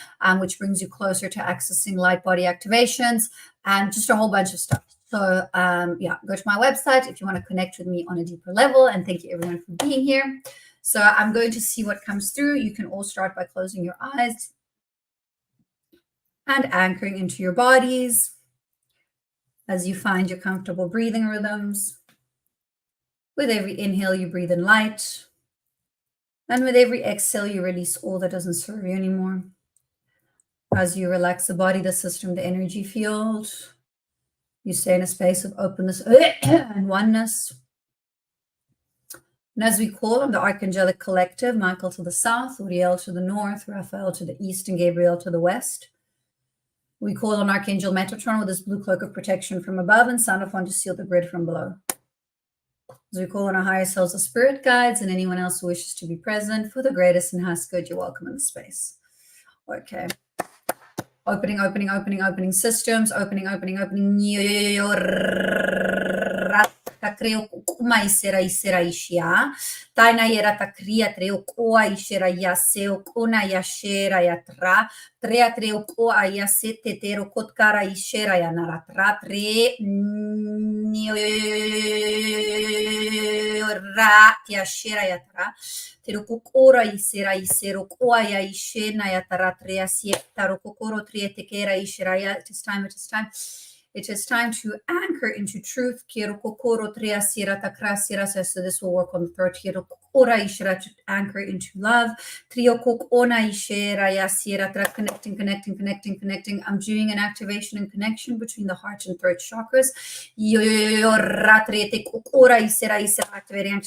which brings you closer to accessing light body activations and just a whole bunch of stuff. So go to my website if you want to connect with me on a deeper level. And thank you everyone for being here. So I'm going to see what comes through. You can all start by closing your eyes and anchoring into your bodies as you find your comfortable breathing rhythms. With every inhale, you breathe in light. And with every exhale, you release all that doesn't serve you anymore. As you relax the body, the system, the energy field, you stay in a space of openness and oneness. And as we call on the Archangelic Collective, Michael to the south, Uriel to the north, Raphael to the east, and Gabriel to the west, we call on Archangel Metatron with his blue cloak of protection from above and Son of One to seal the grid from below. As we call on our higher selves, the spirit guides, and anyone else who wishes to be present for the greatest and highest good, you're welcome in the space. Okay. Opening systems. Opening. Creo kuma isera ishia. Taina yera takria treo koa ishera yaseo kona yashera yatra. Trea treo koa yasete tero kotkara ishera yanaratra. Tre ra yashera yatra. Tero kokora isera isero koa ya ishena yatra trea sietaro kokoro trea tekera ishera ya. It is time. It is time to anchor into truth. So this will work on the third. To anchor into love. Connecting. I'm doing an activation and connection between the heart and third chakras. Activating.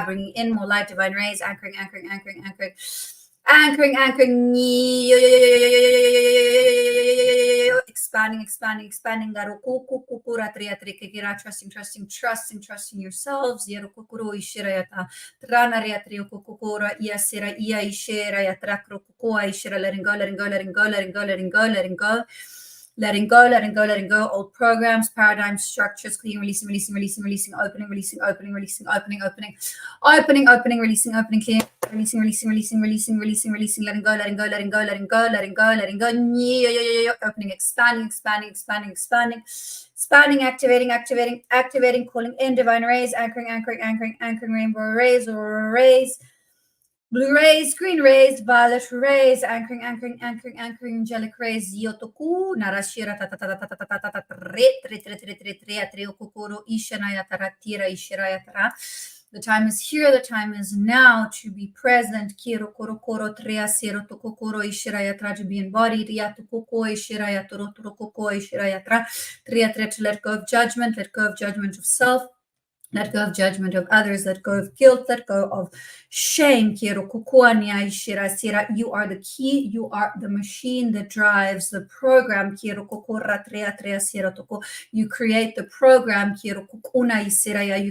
Bringing in more light, divine rays, anchoring. Expanding. Trusting yourselves. Letting go. Old programs, paradigms, structures, clean, releasing, opening, releasing, opening, releasing, opening, releasing, opening, clean, releasing, letting go, opening, expanding, activating, calling in divine rays, anchoring, rainbow rays, blue rays, green rays, violet rays, anchoring, angelic rays, yotoku, narashira, the time is here, the time is now to be present. To be embodied. To let go of judgment of self. Let go of judgment of others. Let go of guilt. Let go of shame. You are the key. You are the machine that drives the program. You create the program. You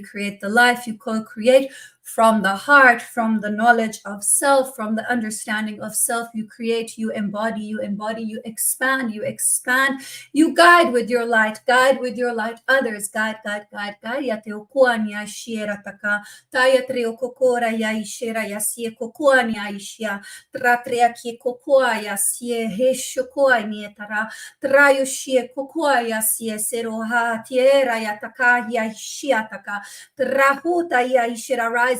create the life. You co-create from the heart, from the knowledge of self, from the understanding of self. You create, you embody, you expand, you guide with your light, others, guide. Yateo kuania shiera taka, tayatreo kokora ya ishera ya sie kokuania ishia, tratrea ki kokoa ya sie heshokoa nietara, trayo shie kokoa ya sie seroha tiera ya taka ya ishia taka, trahuta ya ishera. Rise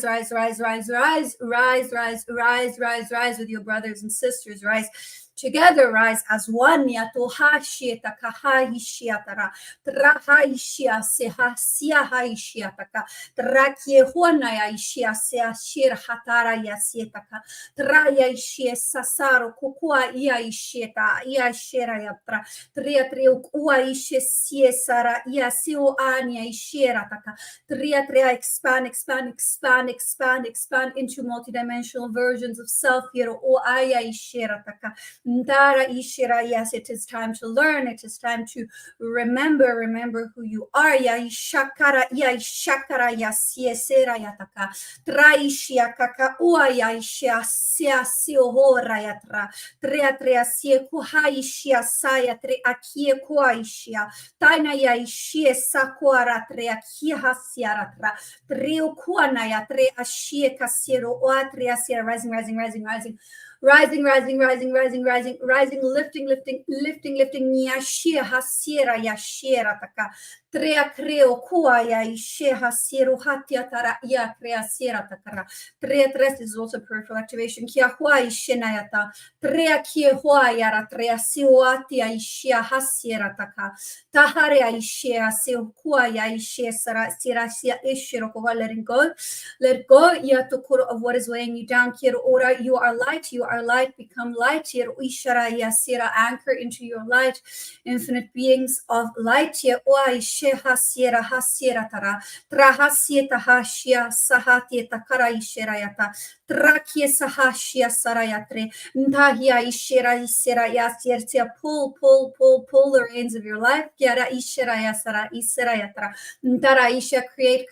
with your brothers and sisters, rise together, rise as one. Yatohashia kahaishiatara, trahaishia sehasia haishiataka, trakie huanaya ishia seashir hatara yasietaka, traya ishie sasaro kukua ia ishieta, ia shera yatra, tria ua ishe siesara, ia sio ania ishierataka, tria expand into multidimensional versions of self. Yero o aya ishirataka. Yes, it is time to learn. It is time to remember who you are. Ya ishakara ya siesera yataka. Traishia kaka ua ya ishia sia siohora yatra. Trea sie kuhaishia saya tre akie kuaishia. Taina ya ishie sakuara trea kia siaratra. Treo kuana ya tre ashie kasiero oa trea sia rising, lifting, yashia hasiera yashiera taka, trea creo kua ya ishe hasiero hatia tara ya trea siera takara, trea tres is also peripheral activation, kia hua ishena yata, trea kie hua yara trea siwatia ishia hasiera taka, tahare ya ishe hasio kua ya ishe sara sira sia ishiro kua, let go, ya tokuro of what is weighing you down, kiro ora, you are light, become light, anchor into your light, infinite beings of light, trahasieta hashia sahatieta karaisherayata, trakie sahashia sarayatre, ntahia ishera isera yasiertia, pull the reins of your life, kiara isheraya sara iserayatra, ntaraisha, create,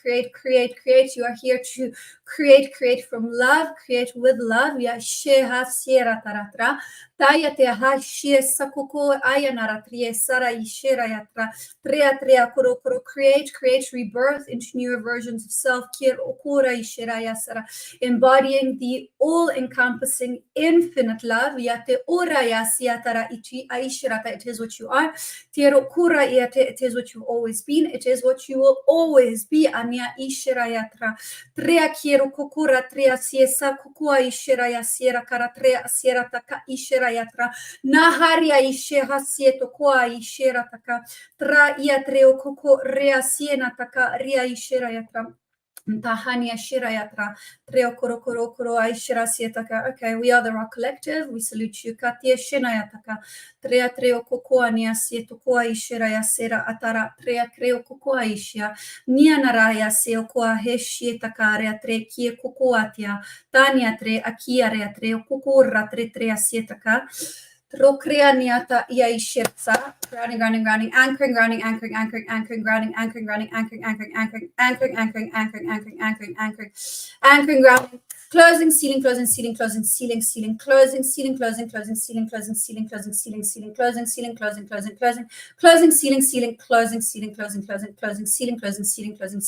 you are here to create from love, create with love, yasheha siera taratra, tayate hashie sakuko ayanaratrie sara ishera yatra, trea kuro create rebirth into newer versions of self, kir okura ishera yasara, embodying the all-encompassing infinite love, yate ora yasiatara ichi aishirata, it is what you are, tiro kura yate, it is what you've always been, it is what you will always be, anya ishera yatra, trea kiro kokura trea siesa kukua ishera yasiera kara trea siera taka ishera yatra, naharia isheha sieto kwa ishera taka, tra iatreo koko rea siena taka ria ishera yatra, Tahania Shirayatra, Treo Koro Aishira Sietaka. Okay, we are the Rock Collective. We salute you. Katia Shinayataka, Trea Treo Kokoania Sietukua Ishiraya Sera Atara, Trea Creo Kokoa Ishia, Nianaraya Seokoa Heshietaka, Rea Tre Kie Kokoatia, Tania Tre Akia Rea Treo Kokura Trea Sietaka. Rokreaniata yaishirsa, grounding, anchoring, grounding, closing, sealing, closing, sealing, closing, sealing, closing, sealing, closing, sealing, closing, sealing, closing, sealing, closing, sealing, closing, closing, sealing, closing, sealing, closing, sealing, closing,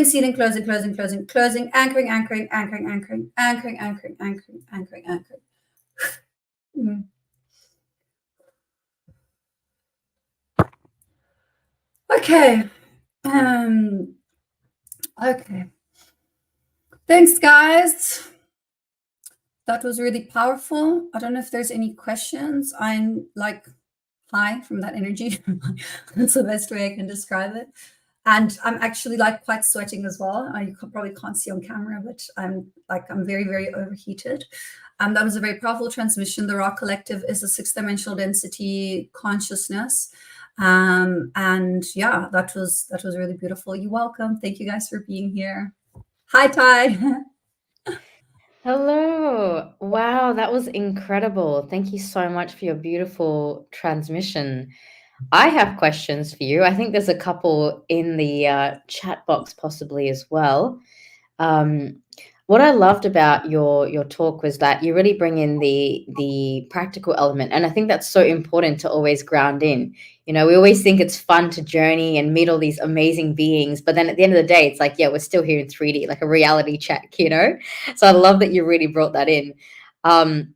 sealing, closing, sealing, closing, anchoring. Okay. Okay. Thanks, guys. That was really powerful. I don't know if there's any questions. I'm like high from that energy. That's the best way I can describe it. And I'm actually like quite sweating as well. You probably can't see on camera, but I'm very, very overheated. That was a very powerful transmission. The Rock Collective is a 6th dimensional density consciousness. And yeah, that was really beautiful. You're welcome. Thank you guys for being here. Hi, Ty. Hello. Wow, that was incredible. Thank you so much for your beautiful transmission. I have questions for you. I think there's a couple in the chat box possibly as well. Um, what I loved about your talk was that you really bring in the practical element, and I think that's so important to always ground in. You know, we always think it's fun to journey and meet all these amazing beings, but then at the end of the day, it's like, yeah, we're still here in 3D, like a reality check, you know? So I love that you really brought that in.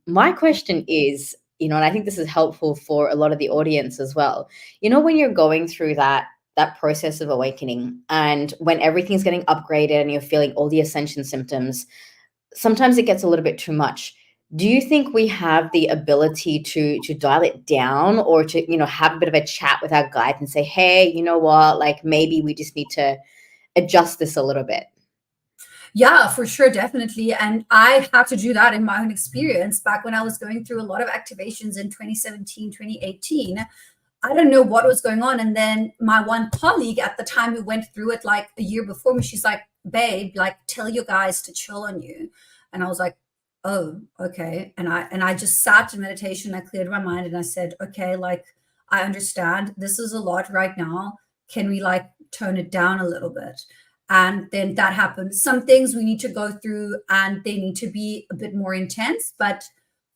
My question is, you know, and I think this is helpful for a lot of the audience as well. You know, when you're going through that process of awakening and when everything's getting upgraded and you're feeling all the ascension symptoms, sometimes it gets a little bit too much. Do you think we have the ability to dial it down, or to, you know, have a bit of a chat with our guide and say, hey, you know what, like maybe we just need to adjust this a little bit? Yeah, for sure, definitely. And I had to do that in my own experience back when I was going through a lot of activations in 2017, 2018. I don't know what was going on. And then my one colleague at the time who went through it like a year before me, she's like, babe, like tell your guys to chill on you. And I was like, oh, okay. And I just sat in meditation. I cleared my mind and I said, okay, like I understand this is a lot right now. Can we like tone it down a little bit? And then that happened. Some things we need to go through and they need to be a bit more intense, but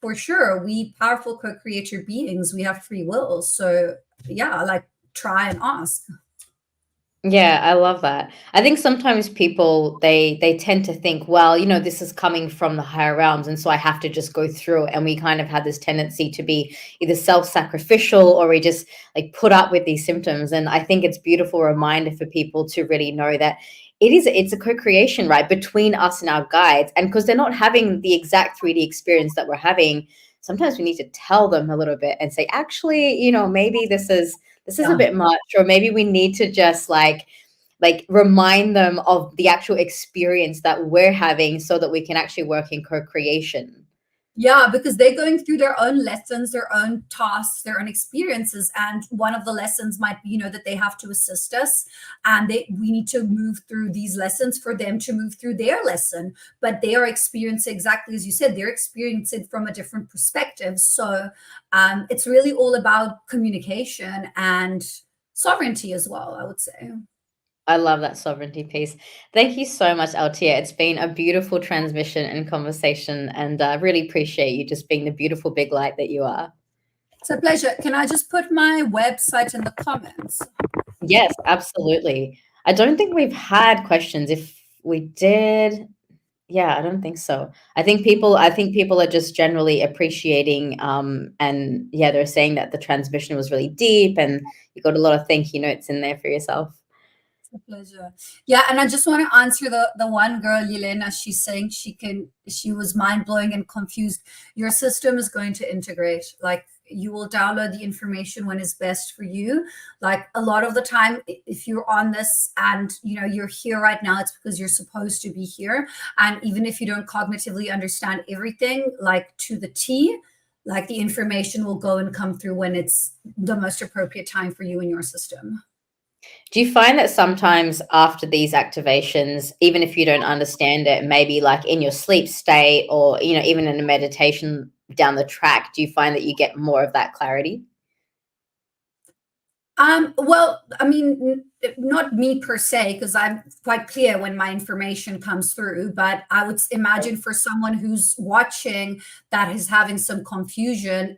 for sure, we powerful co-creator beings, we have free will. So yeah, like try and ask. Yeah, I love that. I think sometimes people they tend to think, well, you know, this is coming from the higher realms, and so I have to just go through it. And we kind of have this tendency to be either self-sacrificial, or we just like put up with these symptoms. And I think it's a beautiful reminder for people to really know that it's a co-creation, right, between us and our guides. And because they're not having the exact 3D experience that we're having, sometimes we need to tell them a little bit and say, actually, you know, maybe this is a bit much, or maybe we need to just like remind them of the actual experience that we're having so that we can actually work in co-creation. Yeah, because they're going through their own lessons, their own tasks, their own experiences. And one of the lessons might be, you know, that they have to assist us, and we need to move through these lessons for them to move through their lesson. But they are experiencing, exactly as you said, they're experiencing from a different perspective. So it's really all about communication and sovereignty as well, I would say. I love that sovereignty piece. Thank you so much, Althea. It's been a beautiful transmission and conversation, and I really appreciate you just being the beautiful big light that you are. It's a pleasure. Can I just put my website in the comments? Yes, absolutely. I don't think we've had questions. If we did, yeah, I don't think so. I think people are just generally appreciating, and yeah, they're saying that the transmission was really deep, and you got a lot of thank you notes in there for yourself. A pleasure. Yeah, and I just want to answer the one girl, Yelena. She's saying she was mind-blowing and confused. Your system is going to integrate. Like, you will download the information when it's best for you. Like, a lot of the time, if you're on this and you know you're here right now, it's because you're supposed to be here. And even if you don't cognitively understand everything like to the T, like the information will go and come through when it's the most appropriate time for you in your system. Do you find that sometimes after these activations, even if you don't understand it, maybe like in your sleep state, or, you know, even in a meditation down the track, do you find that you get more of that clarity? Well, I mean, not me per se, because I'm quite clear when my information comes through, but I would imagine for someone who's watching that is having some confusion,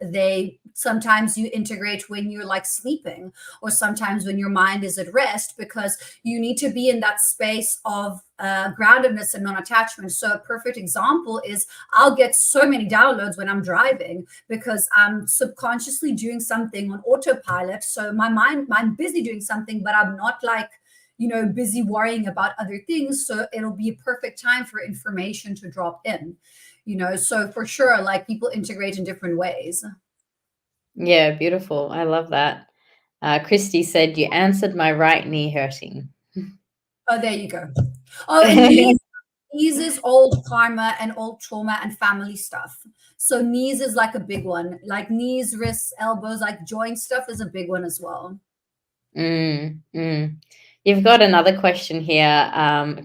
sometimes you integrate when you're like sleeping, or sometimes when your mind is at rest, because you need to be in that space of groundedness and non-attachment. So a perfect example is I'll get so many downloads when I'm driving because I'm subconsciously doing something on autopilot. So I'm busy doing something, but I'm not like, you know, busy worrying about other things. So it'll be a perfect time for information to drop in, you know. So for sure, like, people integrate in different ways. Yeah, beautiful. I love that. Christy said, you answered my right knee hurting. Oh, there you go. Oh, and knees is old karma and old trauma and family stuff. So knees is like a big one. Like knees, wrists, elbows, like joint stuff is a big one as well. Mm, mm. You've got another question here.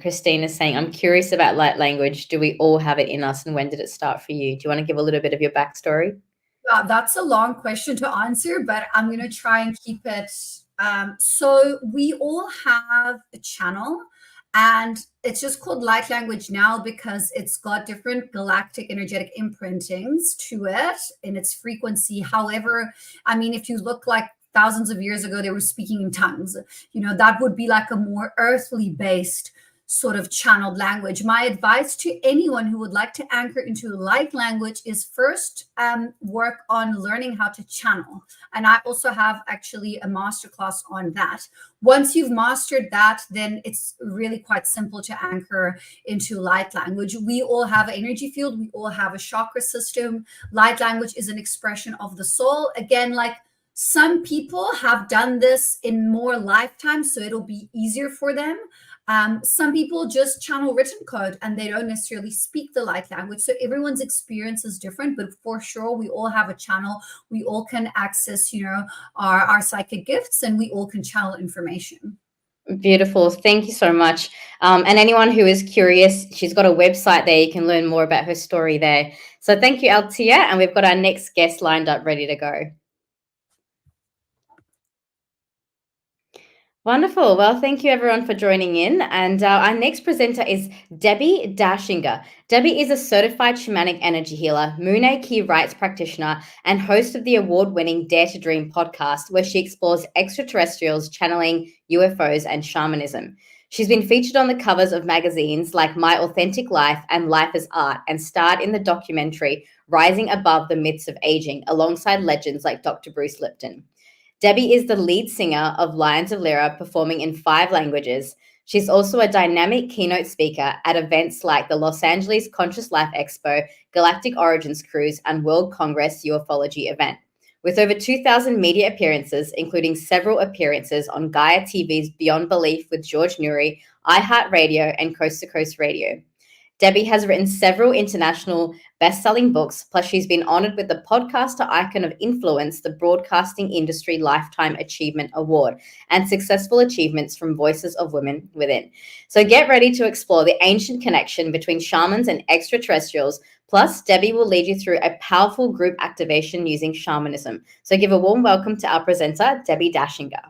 Christina's saying, I'm curious about light language. Do we all have it in us, and when did it start for you? Do you want to give a little bit of your backstory? Yeah, that's a long question to answer, but I'm going to try and keep it. So we all have a channel, and it's just called light language now because it's got different galactic energetic imprintings to it in its frequency. However, I mean, if you look like thousands of years ago, they were speaking in tongues. That would be like a more earthly based sort of channeled language. My advice to anyone who would like to anchor into light language is first work on learning how to channel. And I also have actually a masterclass on that. Once you've mastered that, then it's really quite simple to anchor into light language. We all have an energy field. We all have a chakra system. Light language is an expression of the soul. Again, like some people have done this in more lifetimes, so it'll be easier for them. Some people just channel written code and they don't necessarily speak the light language. So everyone's experience is different, but for sure, we all have a channel. We all can access, our psychic gifts, and we all can channel information. Beautiful. Thank you so much. And anyone who is curious, she's got a website there. You can learn more about her story there. So thank you, Althea. And we've got our next guest lined up, ready to go. Wonderful. Well, thank you everyone for joining in. And our next presenter is Debbi Dachinger. Debbi is a certified shamanic energy healer, Moon Key rights practitioner, and host of the award-winning Dare to Dream podcast, where she explores extraterrestrials, channeling, UFOs, and shamanism. She's been featured on the covers of magazines like My Authentic Life and Life as Art, and starred in the documentary Rising Above the Myths of Aging, alongside legends like Dr. Bruce Lipton. Debbi is the lead singer of Lions of Lyra, performing in 5 languages. She's also a dynamic keynote speaker at events like the Los Angeles Conscious Life Expo, Galactic Origins Cruise, and World Congress UFOlogy event. With over 2,000 media appearances, including several appearances on Gaia TV's Beyond Belief with George Newry, iHeartRadio, and Coast to Coast Radio. Debbi has written several international best-selling books, plus she's been honored with the Podcaster Icon of Influence, the Broadcasting Industry Lifetime Achievement Award, and successful achievements from Voices of Women Within. So get ready to explore the ancient connection between shamans and extraterrestrials. Plus, Debbi will lead you through a powerful group activation using shamanism. So give a warm welcome to our presenter, Debbi Dachinger.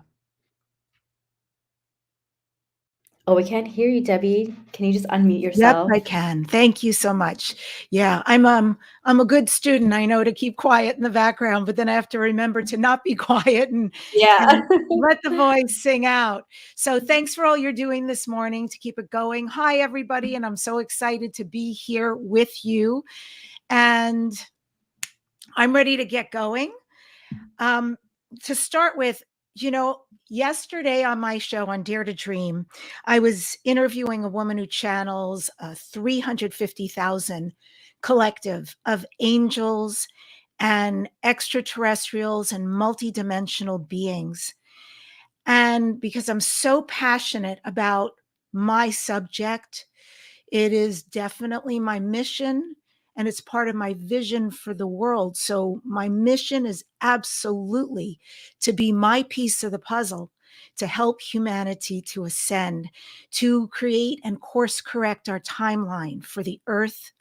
Oh, we can't hear you, Debbi. Can you just unmute yourself? Yep, I can. Thank you so much. Yeah, I'm a good student. I know to keep quiet in the background, but then I have to remember to not be quiet and let the voice sing out. So thanks for all you're doing this morning to keep it going. Hi, everybody, and I'm so excited to be here with you. And I'm ready to get going. To start with, yesterday on my show on Dare to Dream, I was interviewing a woman who channels a 350,000 collective of angels and extraterrestrials and multidimensional beings. And because I'm so passionate about my subject, it is definitely my mission and it's part of my vision for the world. So my mission is absolutely to be my piece of the puzzle, to help humanity to ascend, to create and course correct our timeline for the earth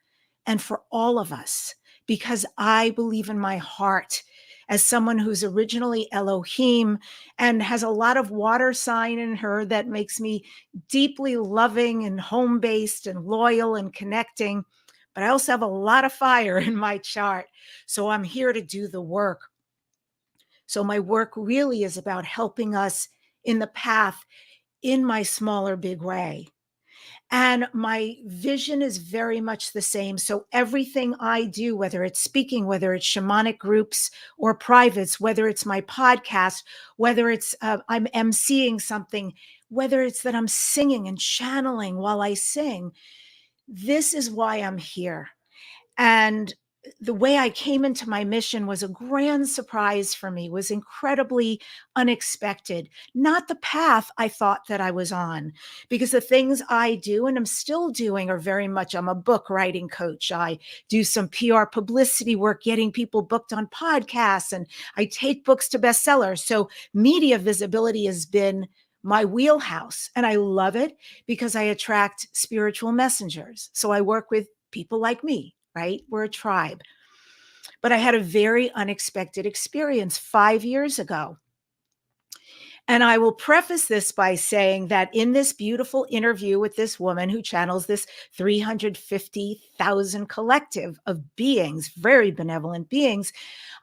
and for all of us, because I believe in my heart, as someone who's originally Elohim and has a lot of water sign in her that makes me deeply loving and home-based and loyal and connecting. But I also have a lot of fire in my chart. So I'm here to do the work. So my work really is about helping us in the path in my smaller, big way. And my vision is very much the same. So everything I do, whether it's speaking, whether it's shamanic groups or privates, whether it's my podcast, whether it's I'm emceeing something, whether it's that I'm singing and channeling while I sing, this is why I'm here. And the way I came into my mission was a grand surprise for me, was incredibly unexpected, not the path I thought that I was on, because the things I do and I'm still doing are very much, I'm a book writing coach. I do some PR publicity work, getting people booked on podcasts, and I take books to bestsellers. So media visibility has been my wheelhouse, and I love it because I attract spiritual messengers. So I work with people like me, right? We're a tribe. But I had a very unexpected experience 5 years ago. And I will preface this by saying that in this beautiful interview with this woman who channels this 350,000 collective of beings, very benevolent beings,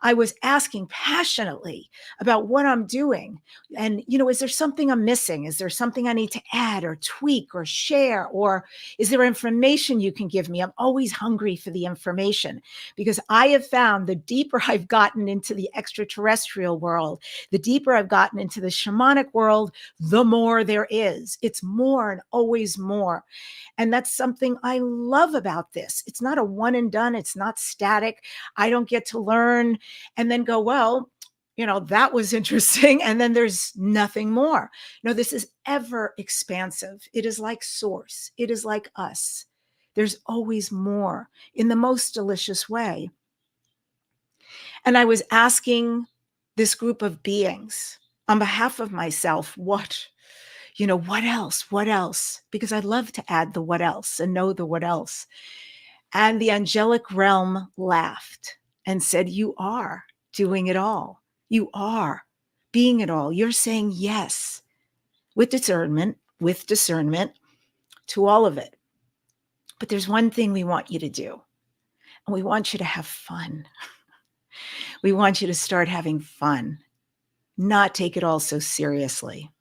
I was asking passionately about what I'm doing. And, is there something I'm missing? Is there something I need to add or tweak or share? Or is there information you can give me? I'm always hungry for the information, because I have found the deeper I've gotten into the extraterrestrial world, the deeper I've gotten into the shamanic world, the more there is. It's more and always more. And that's something I love about this. It's not a one and done. It's not static. I don't get to learn and then go, well, that was interesting. And then there's nothing more. No, this is ever expansive. It is like source. It is like us. There's always more in the most delicious way. And I was asking this group of beings on behalf of myself, what else? What else? Because I love to add the what else and know the what else. And the angelic realm laughed and said, you are doing it all. You are being it all. You're saying yes with discernment to all of it. But there's one thing we want you to do, and we want you to have fun. We want you to start having fun, not take it all so seriously.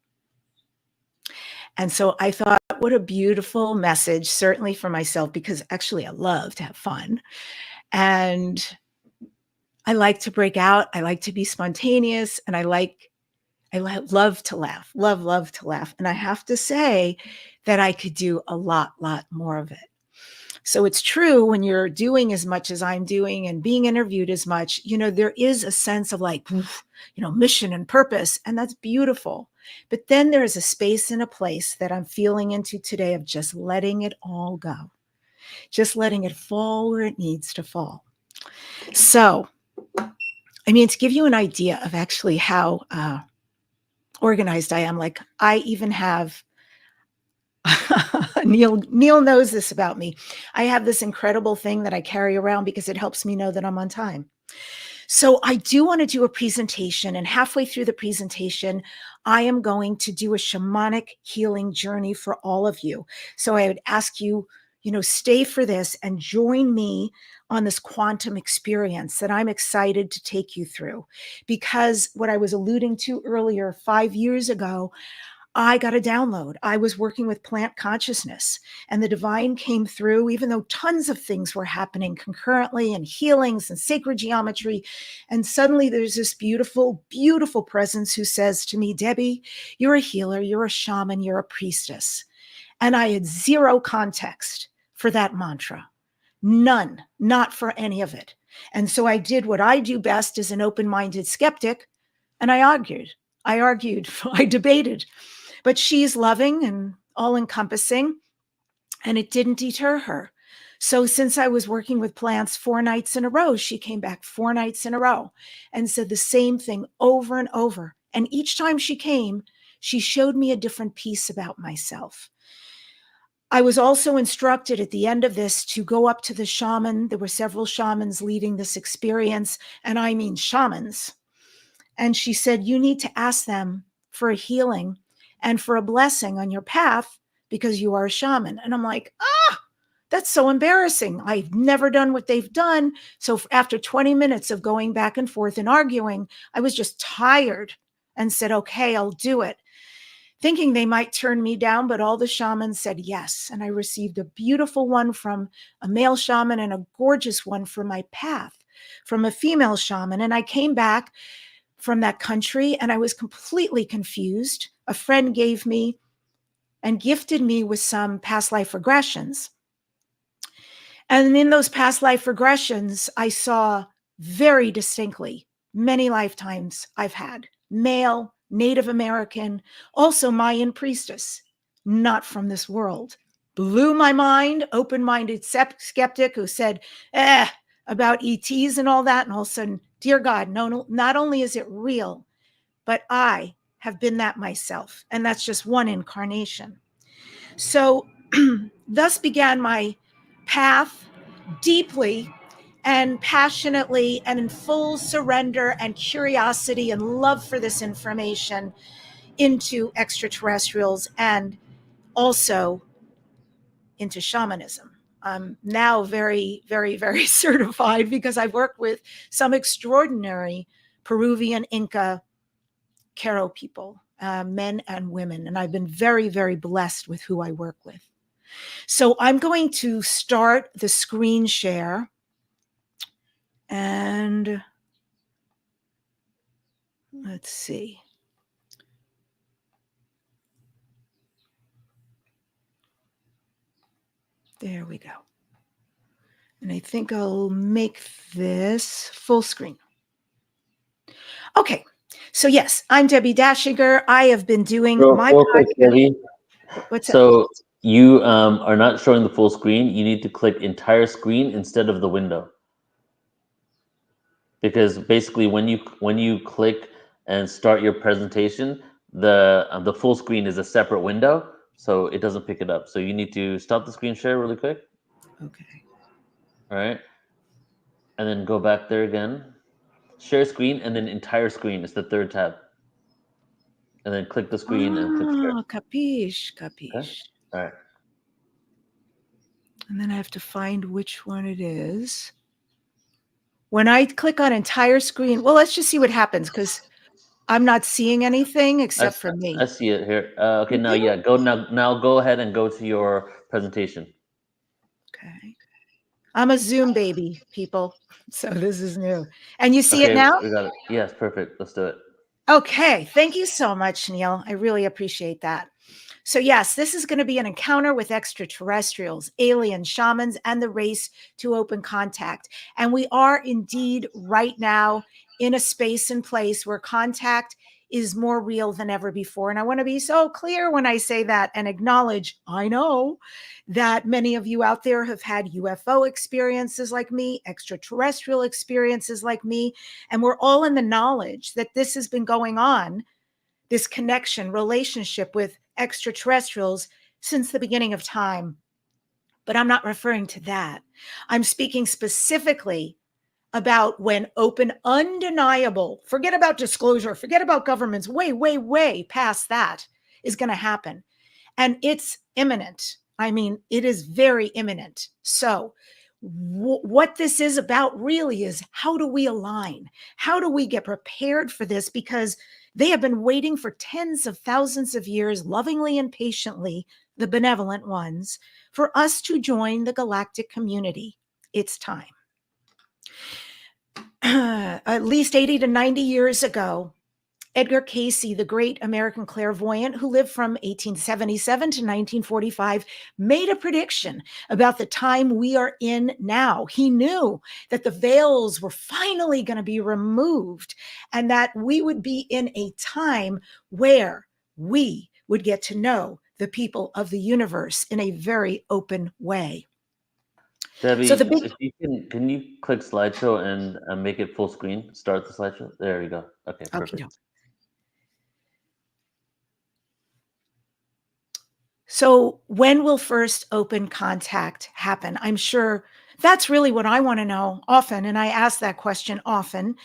And so I thought, what a beautiful message, certainly for myself, because actually I love to have fun. And I like to break out. I like to be spontaneous. And I love to laugh, love to laugh. And I have to say that I could do a lot more of it. So it's true, when you're doing as much as I'm doing and being interviewed as much, there is a sense of mission and purpose, and that's beautiful. But then there is a space and a place that I'm feeling into today of just letting it all go, just letting it fall where it needs to fall. So, to give you an idea of actually how organized I am, I even have Neil knows this about me. I have this incredible thing that I carry around because it helps me know that I'm on time. So I do want to do a presentation, and halfway through the presentation, I am going to do a shamanic healing journey for all of you. So I would ask you, stay for this and join me on this quantum experience that I'm excited to take you through. Because what I was alluding to earlier, 5 years ago, I got a download. I was working with plant consciousness, and the divine came through, even though tons of things were happening concurrently, and healings and sacred geometry. And suddenly there's this beautiful, beautiful presence who says to me, Debbi, you're a healer, you're a shaman, you're a priestess. And I had zero context for that mantra. None, not for any of it. And so I did what I do best as an open-minded skeptic, and I argued, I debated. But she's loving and all-encompassing, and it didn't deter her. So since I was working with plants 4 nights in a row, she came back 4 nights in a row and said the same thing over and over. And each time she came, she showed me a different piece about myself. I was also instructed at the end of this to go up to the shaman. There were several shamans leading this experience, and I mean shamans. And she said, you need to ask them for a healing and for a blessing on your path because you are a shaman. And I'm like, that's so embarrassing. I've never done what they've done. So after 20 minutes of going back and forth and arguing, I was just tired and said, okay, I'll do it, thinking they might turn me down, but all the shamans said yes. And I received a beautiful one from a male shaman and a gorgeous one for my path from a female shaman. And I came back from that country and I was completely confused. A friend gave me and gifted me with some past life regressions. And in those past life regressions, I saw very distinctly many lifetimes I've had. Male, Native American, also Mayan priestess, not from this world. Blew my mind, open-minded skeptic who said, about ETs and all that. And all of a sudden, dear God, no, not only is it real, but I have been that myself. And that's just one incarnation. So thus began my path deeply and passionately and in full surrender and curiosity and love for this information into extraterrestrials and also into shamanism. I'm now very, very, very certified because I've worked with some extraordinary Peruvian Inca Q'ero people, men and women, and I've been very, very blessed with who I work with. So I'm going to start the screen share, and let's see. There we go. And I think I'll make this full screen. Okay. So yes, I'm Debbi Dachinger. I have been doing my quick, Debbi. What's so up? You are not showing the full screen. You need to click entire screen instead of the window. Because basically when you click and start your presentation, the full screen is a separate window, so it doesn't pick it up. So you need to stop the screen share really quick. Okay. All right. And then go back there again. Share screen and then entire screen is the third tab. And then click the screen and click share. Capiche. Okay. All right. And then I have to find which one it is. When I click on entire screen, well, let's just see what happens because I'm not seeing anything except for me. I see it here. Okay, now now go ahead and go to your presentation. Okay. I'm a Zoom baby, people. So this is new. And you see it now? We got it. Yes, perfect. Let's do it. Okay. Thank you so much, Neil. I really appreciate that. So yes, this is going to be an encounter with extraterrestrials, alien shamans, and the race to open contact. And we are indeed right now in a space and place where contact is more real than ever before. And I want to be so clear when I say that and acknowledge, I know that many of you out there have had UFO experiences like me, extraterrestrial experiences like me, and we're all in the knowledge that this has been going on, this connection, relationship with extraterrestrials since the beginning of time. But I'm not referring to that. I'm speaking specifically about when open, undeniable, forget about disclosure, forget about governments, way past that is going to happen. And it's imminent. I mean, it is very imminent. So what this is about really is how do we align? How do we get prepared for this? Because they have been waiting for tens of thousands of years, lovingly and patiently, the benevolent ones, for us to join the galactic community. It's time. At least 80 to 90 years ago, Edgar Cayce, the great American clairvoyant who lived from 1877 to 1945, made a prediction about the time we are in now. He knew that the veils were finally going to be removed and that we would be in a time where we would get to know the people of the universe in a very open way. Debbi, so if you can you click slideshow and make it full screen? Start the slideshow. There you go. Okay, perfect. Okay. So when will first open contact happen? I'm sure that's really what I want to know often. And I ask that question often,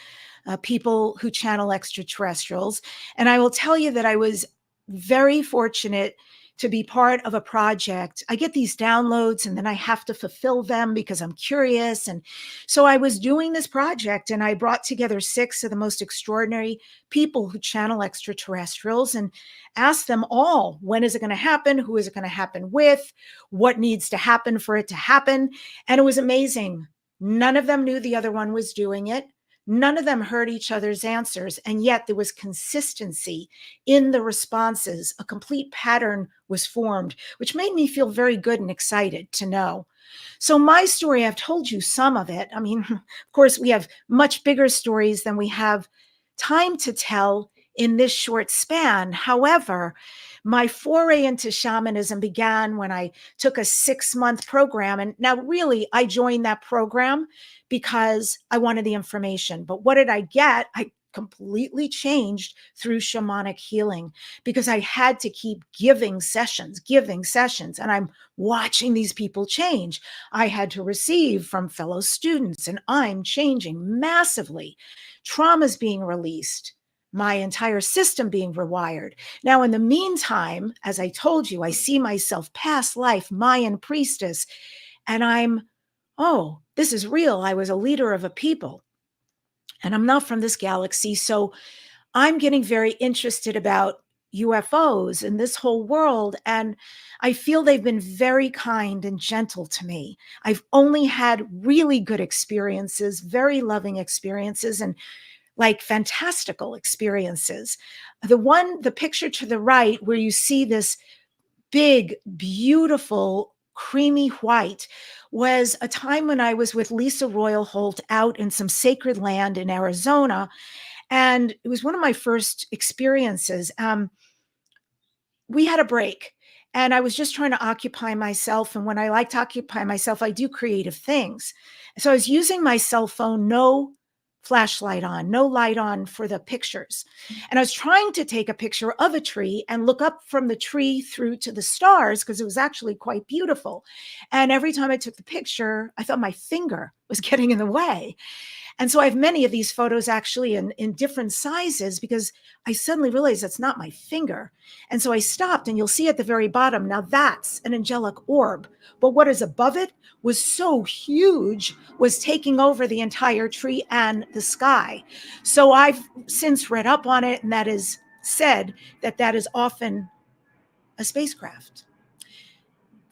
people who channel extraterrestrials. And I will tell you that I was very fortunate to be part of a project. I get these downloads and then I have to fulfill them because I'm curious. And so I was doing this project and I brought together 6 of the most extraordinary people who channel extraterrestrials and asked them all, when is it going to happen? Who is it going to happen with? What needs to happen for it to happen? And it was amazing. None of them knew the other one was doing it. None of them heard each other's answers, and yet there was consistency in the responses. A complete pattern was formed, which made me feel very good and excited to know So my story, I've told you some of it. I mean, of course, we have much bigger stories than we have time to tell in this short span. However, my foray into shamanism began when I took a 6-month program. And now really, I joined that program because I wanted the information. But what did I get? I completely changed through shamanic healing because I had to keep giving sessions. And I'm watching these people change. I had to receive from fellow students, and I'm changing massively. Trauma's being released, my entire system being rewired. Now, in the meantime, as I told you, I see myself past life, Mayan priestess, and oh, this is real. I was a leader of a people, and I'm not from this galaxy. So I'm getting very interested about UFOs and this whole world. And I feel they've been very kind and gentle to me. I've only had really good experiences, very loving experiences, and like fantastical experiences. The picture to the right where you see this big, beautiful, creamy white was a time when I was with Lisa Royal Holt out in some sacred land in Arizona. And it was one of my first experiences. We had a break and I was just trying to occupy myself. And when I like to occupy myself, I do creative things. So I was using my cell phone, no flashlight on, no light on for the pictures. And I was trying to take a picture of a tree and look up from the tree through to the stars because it was actually quite beautiful. And every time I took the picture, I thought my finger was getting in the way. And so I have many of these photos actually in different sizes because I suddenly realized that's not my finger. And so I stopped, and you'll see at the very bottom, now that's an angelic orb. But what is above it was so huge, was taking over the entire tree and the sky. So I've since read up on it, and that is said that that is often a spacecraft.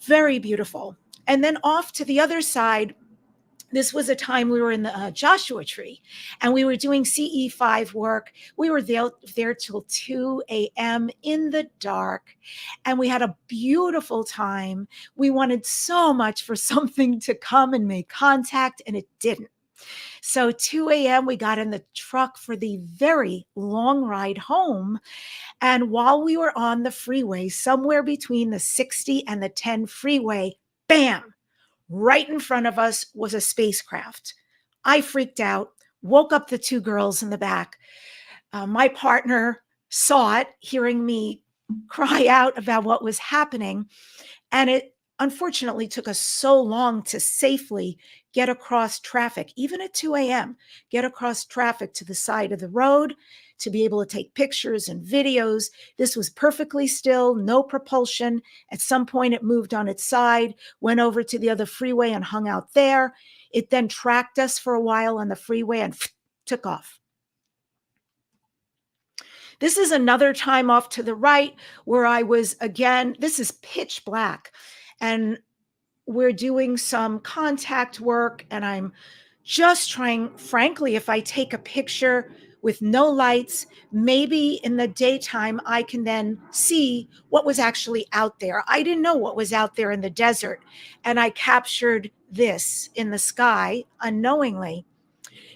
Very beautiful. And then off to the other side, this was a time we were in the Joshua Tree, and we were doing CE5 work. We were there till 2 a.m. in the dark, and we had a beautiful time. We wanted so much for something to come and make contact, and it didn't. So 2 a.m., we got in the truck for the very long ride home. And while we were on the freeway, somewhere between the 60 and the 10 freeway, bam! Right in front of us was a spacecraft. I freaked out, woke up the 2 girls in the back. My partner saw it, hearing me cry out about what was happening. And it unfortunately took us so long to safely get across traffic, even at 2 a.m., get across traffic to the side of the road to be able to take pictures and videos. This was perfectly still, no propulsion. At some point, it moved on its side, went over to the other freeway and hung out there. It then tracked us for a while on the freeway and took off. This is another time off to the right where I was, again, this is pitch black. And we're doing some contact work, and I'm just trying, frankly, if I take a picture with no lights, maybe in the daytime, I can then see what was actually out there. I didn't know what was out there in the desert, and I captured this in the sky unknowingly.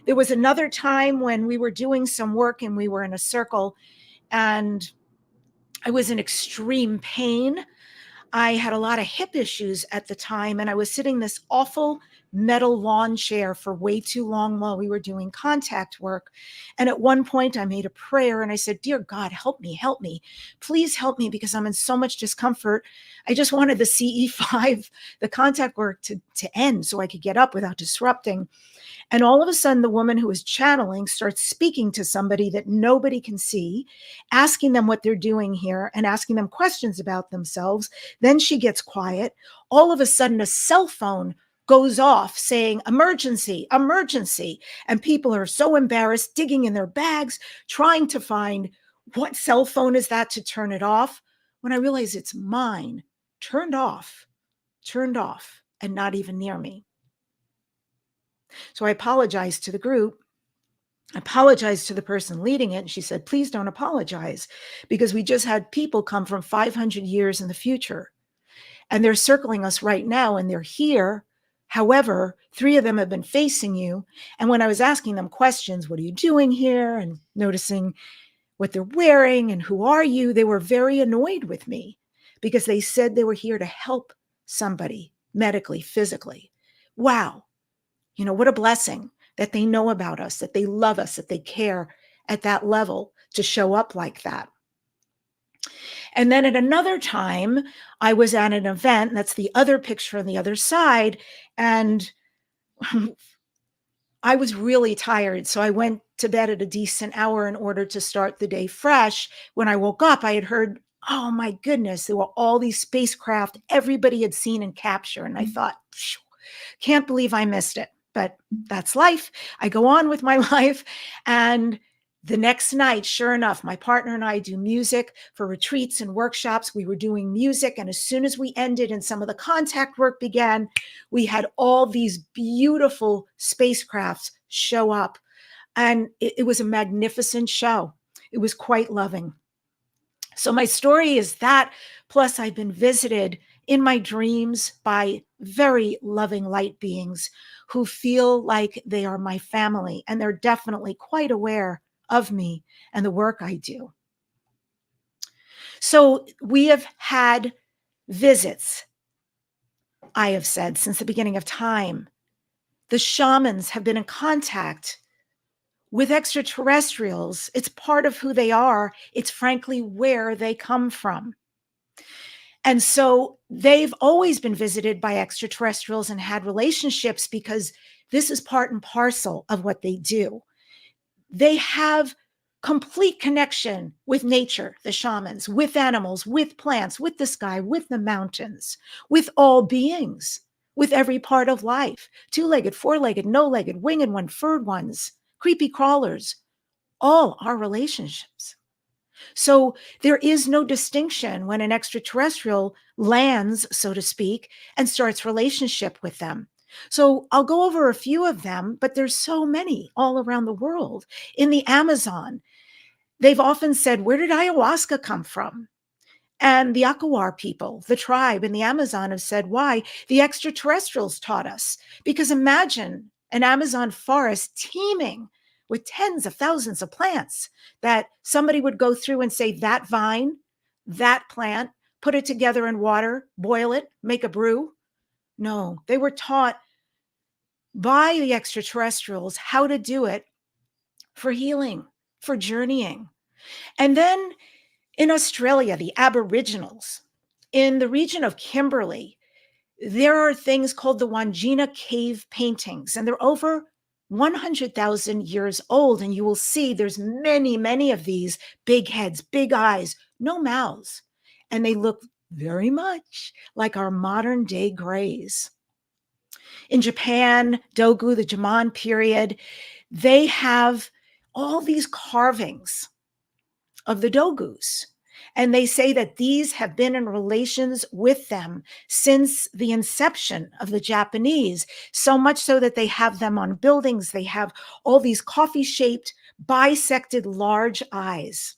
There was another time when we were doing some work and we were in a circle, and I was in extreme pain. I had a lot of hip issues at the time, and I was sitting in this awful metal lawn chair for way too long while we were doing contact work. And at one point I made a prayer and I said, "Dear God, help me, please help me, because I'm in so much discomfort. I just wanted the CE5, the contact work to end so I could get up without disrupting." And all of a sudden, the woman who was channeling starts speaking to somebody that nobody can see, asking them what they're doing here and asking them questions about themselves. Then she gets quiet. All of a sudden, a cell phone goes off saying, "Emergency, emergency." And people are so embarrassed, digging in their bags, trying to find what cell phone is that to turn it off. When I realize it's mine, turned off, and not even near me. So I apologized to the group. I apologized to the person leading it. And she said, "Please don't apologize, because we just had people come from 500 years in the future." And they're circling us right now, and they're here. However, 3 of them have been facing you. And when I was asking them questions, what are you doing here? And noticing what they're wearing and who are you, they were very annoyed with me because they said they were here to help somebody medically, physically. Wow. You know, what a blessing that they know about us, that they love us, that they care at that level to show up like that. And then at another time, I was at an event, that's the other picture on the other side, and I was really tired. So I went to bed at a decent hour in order to start the day fresh. When I woke up, I had heard, oh my goodness, there were all these spacecraft everybody had seen in capture. And I thought, can't believe I missed it. But that's life. I go on with my life. And the next night, sure enough, my partner and I do music for retreats and workshops. We were doing music. And as soon as we ended and some of the contact work began, we had all these beautiful spacecrafts show up. And it was a magnificent show. It was quite loving. So my story is that, plus I've been visited in my dreams by very loving light beings who feel like they are my family, and they're definitely quite aware of me and the work I do. So we have had visits, I have said, since the beginning of time. The shamans have been in contact with extraterrestrials. It's part of who they are. It's frankly where they come from. And so they've always been visited by extraterrestrials and had relationships because this is part and parcel of what they do. They have complete connection with nature, the shamans, with animals, with plants, with the sky, with the mountains, with all beings, with every part of life, 2-legged, 4-legged, no-legged, winged one, furred ones, creepy crawlers, all are relationships. So there is no distinction when an extraterrestrial lands, so to speak, and starts relationship with them. So I'll go over a few of them, but there's so many all around the world. In the Amazon, they've often said, where did ayahuasca come from? And the Akawar people, the tribe in the Amazon, have said, why? The extraterrestrials taught us. Because imagine an Amazon forest teeming with tens of thousands of plants that somebody would go through and say, that vine, that plant, put it together in water, boil it, make a brew. No, they were taught by the extraterrestrials how to do it for healing, for journeying. And then in Australia, the Aboriginals, in the region of Kimberley, there are things called the Wandjina cave paintings, and they're over 100,000 years old. And you will see there's many, many of these big heads, big eyes, no mouths. And they look very much like our modern day grays. In Japan, Dogu, the Jomon period, they have all these carvings of the Dogus. And they say that these have been in relations with them since the inception of the Japanese, so much so that they have them on buildings. They have all these coffee-shaped, bisected large eyes.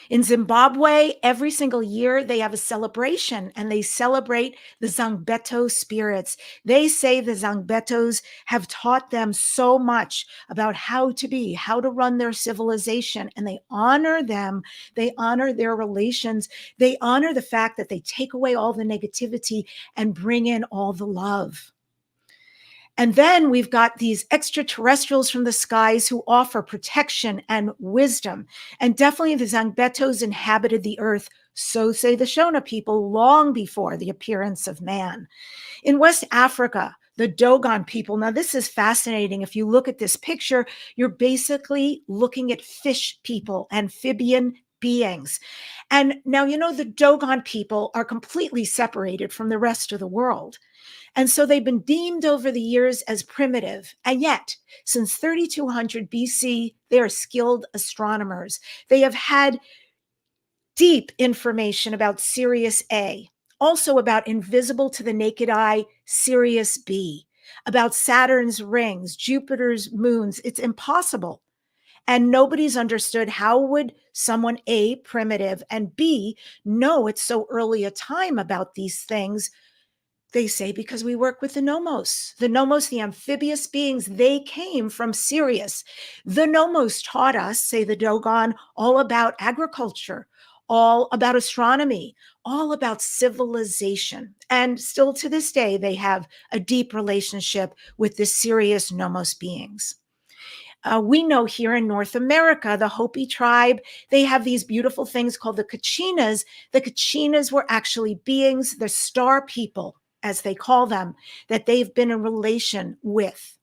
In Zimbabwe, every single year they have a celebration, and they celebrate the Zangbeto spirits. They say the Zangbetos have taught them so much about how to be, how to run their civilization, and they honor them. They honor their relations. They honor the fact that they take away all the negativity and bring in all the love. And then we've got these extraterrestrials from the skies who offer protection and wisdom. And definitely the Zangbetos inhabited the earth, so say the Shona people, long before the appearance of man. In West Africa, the Dogon people, now this is fascinating. If you look at this picture, you're basically looking at fish people, amphibian beings. And now, you know, the Dogon people are completely separated from the rest of the world. And so they've been deemed over the years as primitive. And yet, since 3200 BC, they are skilled astronomers. They have had deep information about Sirius A, also about invisible to the naked eye, Sirius B, about Saturn's rings, Jupiter's moons. It's impossible. And nobody's understood how would someone, A, primitive, and B, know at so early a time about these things. They say because we work with the nomos. The nomos, the amphibious beings, they came from Sirius. The nomos taught us, say the Dogon, all about agriculture, all about astronomy, all about civilization. And still to this day, they have a deep relationship with the Sirius nomos beings. We know here in North America, the Hopi tribe, they have these beautiful things called the Kachinas. The Kachinas were actually beings, the star people, as they call them, that they've been in relation with.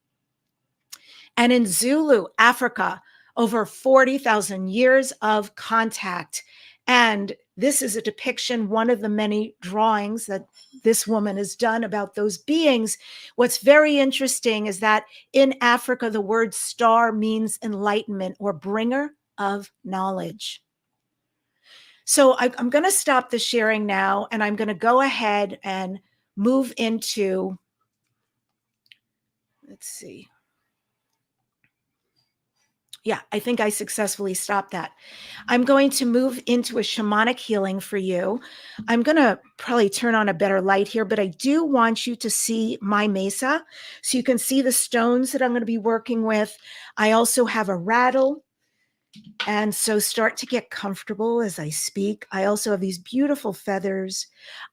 And in Zulu, Africa, over 40,000 years of contact. And this is a depiction, one of the many drawings that this woman has done about those beings. What's very interesting is that in Africa, the word star means enlightenment or bringer of knowledge. So I'm going to stop the sharing now, and I'm going to go ahead and move into, let's see. Yeah, I think I successfully stopped that. I'm going to move into a shamanic healing for you. I'm going to probably turn on a better light here, but I do want you to see my mesa so you can see the stones that I'm going to be working with. I also have a rattle. And so start to get comfortable as I speak. I also have these beautiful feathers.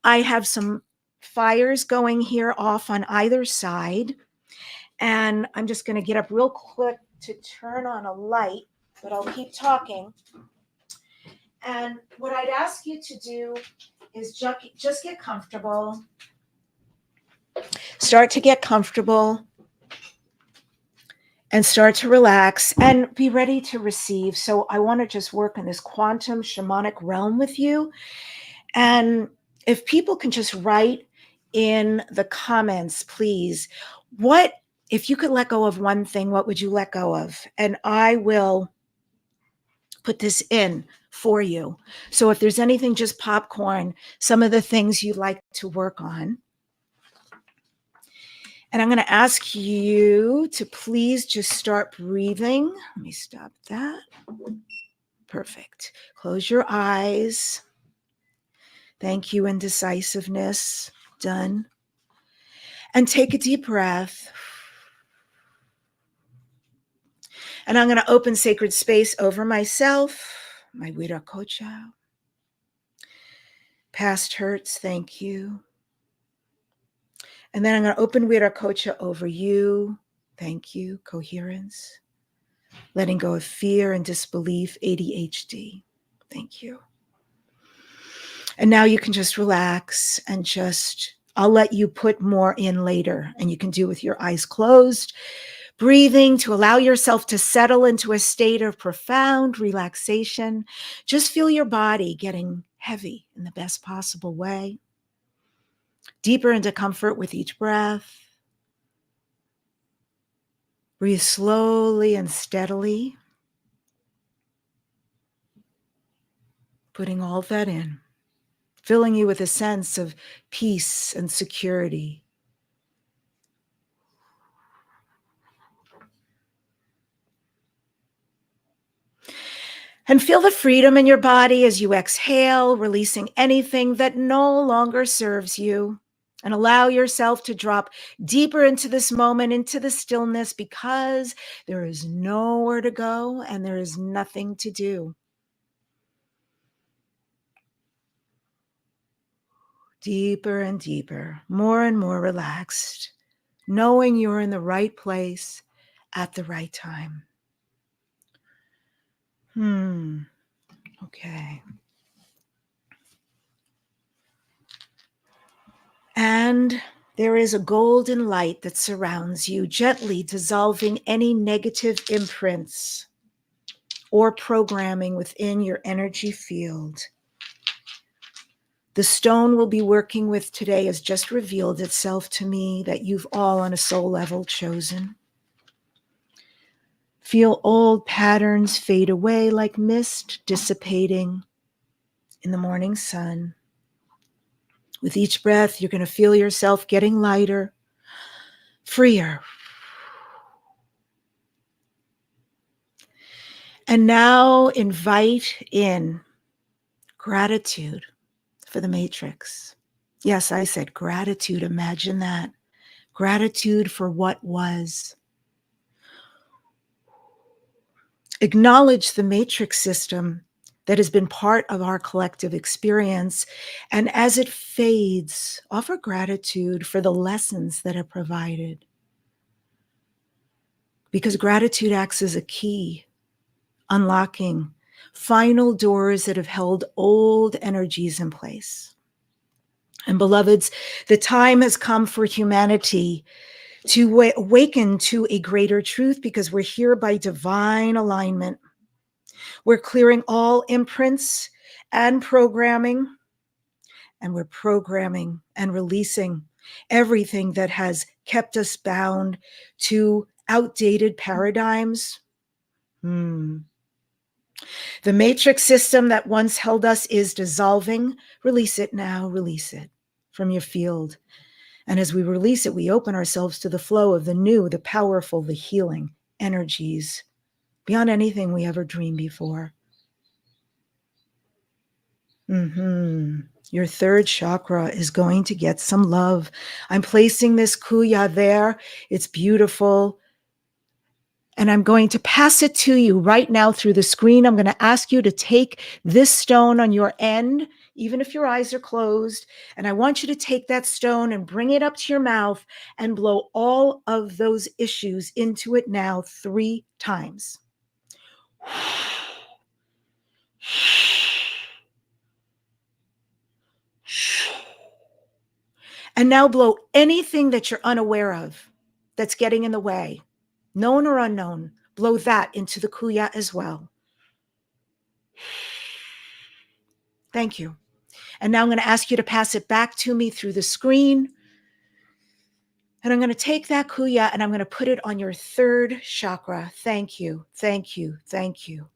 I have some fires going here off on either side. And I'm just going to get up real quick to turn on a light, but I'll keep talking. And what I'd ask you to do is just get comfortable. Start to get comfortable and start to relax and be ready to receive. So I want to just work in this quantum shamanic realm with you. And if people can just write in the comments, please, if you could let go of one thing, what would you let go of? And I will put this in for you. So if there's anything just popcorn, some of the things you'd like to work on. And I'm going to ask you to please just start breathing. Let me stop that. Perfect. Close your eyes. Thank you, indecisiveness. Done. And take a deep breath. And I'm going to open sacred space over myself, my Viracocha. Past hurts, thank you. And then I'm going to open Viracocha over you. Thank you, coherence. Letting go of fear and disbelief, ADHD. Thank you. And now you can just relax and I'll let you put more in later, and you can do it with your eyes closed. Breathing to allow yourself to settle into a state of profound relaxation. Just feel your body getting heavy in the best possible way. Deeper into comfort with each breath. Breathe slowly and steadily. Putting all of that in. Filling you with a sense of peace and security. And feel the freedom in your body as you exhale, releasing anything that no longer serves you. And allow yourself to drop deeper into this moment, into the stillness, because there is nowhere to go and there is nothing to do. Deeper and deeper, more and more relaxed, knowing you're in the right place at the right time. Okay. And there is a golden light that surrounds you, gently dissolving any negative imprints or programming within your energy field. The stone we'll be working with today has just revealed itself to me that you've all on a soul level chosen. Feel old patterns fade away like mist dissipating in the morning sun. With each breath, you're going to feel yourself getting lighter, freer. And now invite in gratitude for the matrix. Yes, I said gratitude. Imagine that. Gratitude for what was. Acknowledge the matrix system that has been part of our collective experience. And as it fades, offer gratitude for the lessons that are provided. Because gratitude acts as a key, unlocking final doors that have held old energies in place. And beloveds, the time has come for humanity to awaken to a greater truth, because we're here by divine alignment. We're clearing all imprints and programming, and we're programming and releasing everything that has kept us bound to outdated paradigms. The matrix system that once held us is dissolving. Release it now, release it from your field. And as we release it, we open ourselves to the flow of the new, the powerful, the healing energies beyond anything we ever dreamed before. Your third chakra is going to get some love. I'm placing this kuya there. It's beautiful. And I'm going to pass it to you right now through the screen. I'm going to ask you to take this stone on your end, even if your eyes are closed. And I want you to take that stone and bring it up to your mouth and blow all of those issues into it now 3 times. And now blow anything that you're unaware of that's getting in the way, known or unknown. Blow that into the kuya as well. Thank you. And now I'm going to ask you to pass it back to me through the screen. And I'm going to take that kuya and I'm going to put it on your third chakra. Thank you, thank you, thank you.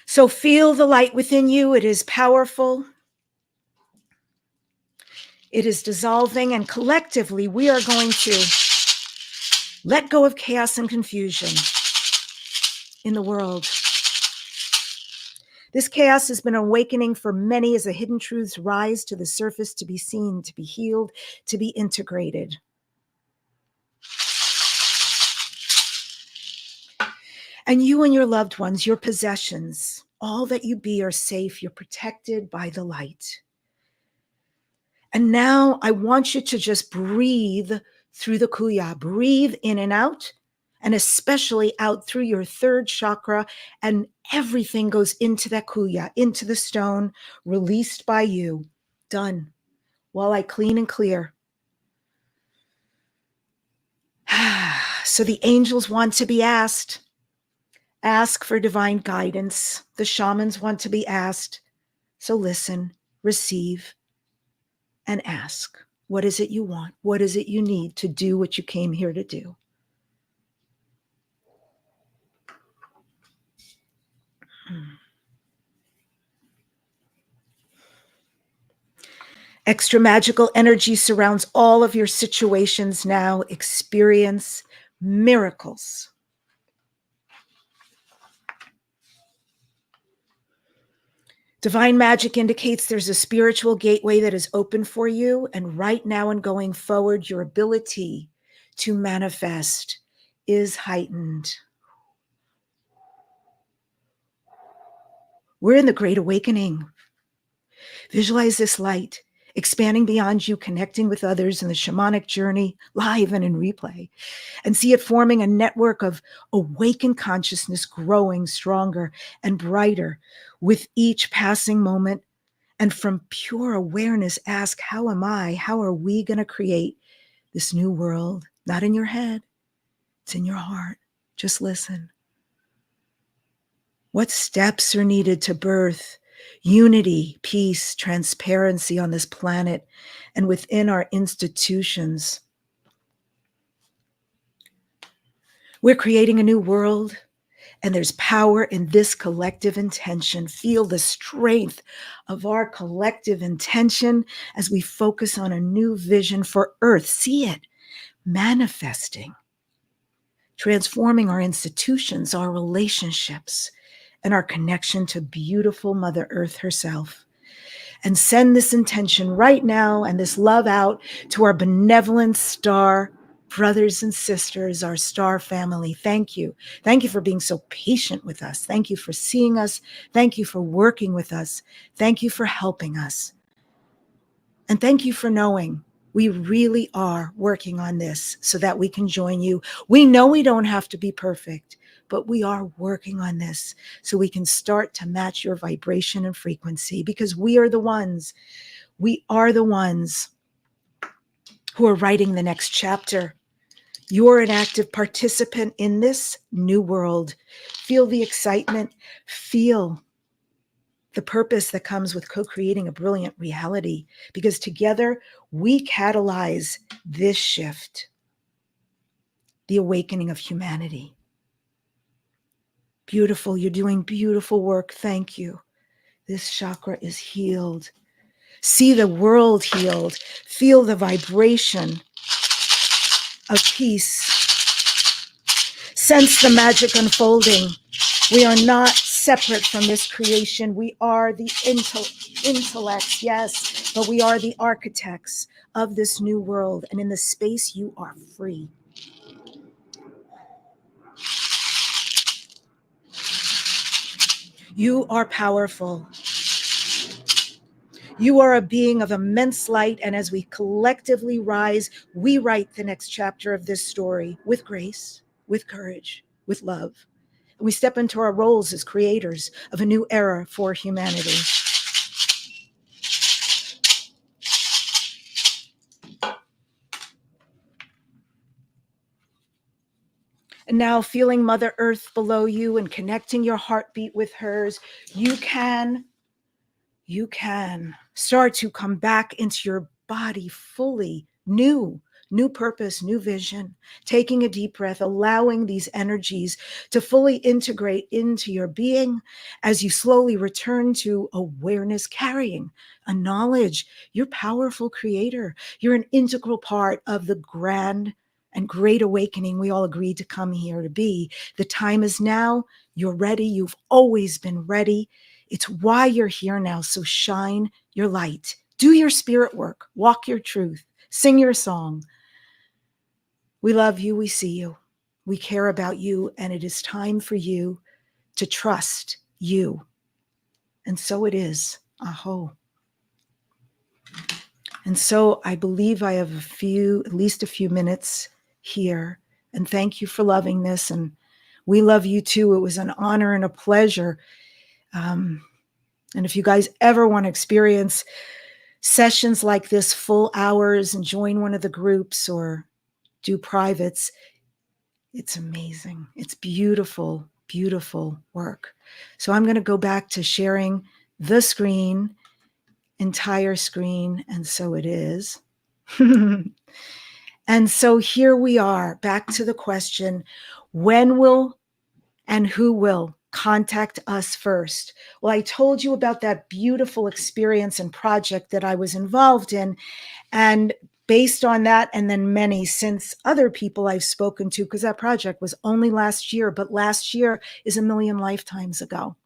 So feel the light within you. It is powerful. It is dissolving, and collectively we are going to let go of chaos and confusion in the world. This chaos has been awakening for many as the hidden truths rise to the surface, to be seen, to be healed, to be integrated. And you and your loved ones, your possessions, all that you be are safe. You're protected by the light. And now I want you to just breathe through the kuya. Breathe in and out, and especially out through your third chakra. And everything goes into that kuya, into the stone, released by you. Done. While I clean and clear. So the angels want to be asked. Ask for divine guidance. The shamans want to be asked. So listen, receive, and ask. What is it you want? What is it you need to do what you came here to do? Extra magical energy surrounds all of your situations now. Experience miracles. Divine magic indicates there's a spiritual gateway that is open for you, and right now and going forward, your ability to manifest is heightened. We're in the Great Awakening. Visualize this light expanding beyond you, connecting with others in the shamanic journey, live and in replay, and see it forming a network of awakened consciousness growing stronger and brighter with each passing moment. And from pure awareness, ask, how am I? How are we going to create this new world? Not in your head, it's in your heart. Just listen. What steps are needed to birth unity, peace, transparency on this planet and within our institutions? We're creating a new world, and there's power in this collective intention. Feel the strength of our collective intention as we focus on a new vision for Earth. See it manifesting, transforming our institutions, our relationships, and our connection to beautiful Mother Earth herself. And send this intention right now and this love out to our benevolent star brothers and sisters, our star family. Thank you. Thank you for being so patient with us. Thank you for seeing us. Thank you for working with us. Thank you for helping us. And thank you for knowing we really are working on this so that we can join you. We know we don't have to be perfect, but we are working on this so we can start to match your vibration and frequency, because we are the ones who are writing the next chapter. You're an active participant in this new world. Feel the excitement, feel the purpose that comes with co-creating a brilliant reality, because together we catalyze this shift, the awakening of humanity. Beautiful. You're doing beautiful work. Thank you. This chakra is healed. See the world healed. Feel the vibration of peace. Sense the magic unfolding. We are not separate from this creation. We are the intellects, yes, but we are the architects of this new world. And in the space, you are free. You are powerful. You are a being of immense light, and as we collectively rise, we write the next chapter of this story with grace, with courage, with love. And we step into our roles as creators of a new era for humanity. And now, feeling Mother Earth below you and connecting your heartbeat with hers, you can start to come back into your body fully, new purpose, new vision, taking a deep breath, allowing these energies to fully integrate into your being as you slowly return to awareness, carrying a knowledge. You're a powerful creator. You're an integral part of the grand and great awakening we all agreed to come here to be. The time is now. You're ready. You've always been ready. It's why you're here now. So shine your light. Do your spirit work. Walk your truth. Sing your song. We love you. We see you. We care about you. And it is time for you to trust you. And so it is. Aho. And so I believe I have at least a few minutes here. And thank you for loving this. And we love you too. It was an honor and a pleasure. And if you guys ever want to experience sessions like this, full hours, and join one of the groups or do privates, it's amazing. It's beautiful, beautiful work. So I'm going to go back to sharing the screen, entire screen. And so it is. And so here we are, back to the question, when will and who will contact us first? Well, I told you about that beautiful experience and project that I was involved in. And based on that, and then many since other people I've spoken to, because that project was only last year, but last year is a million lifetimes ago.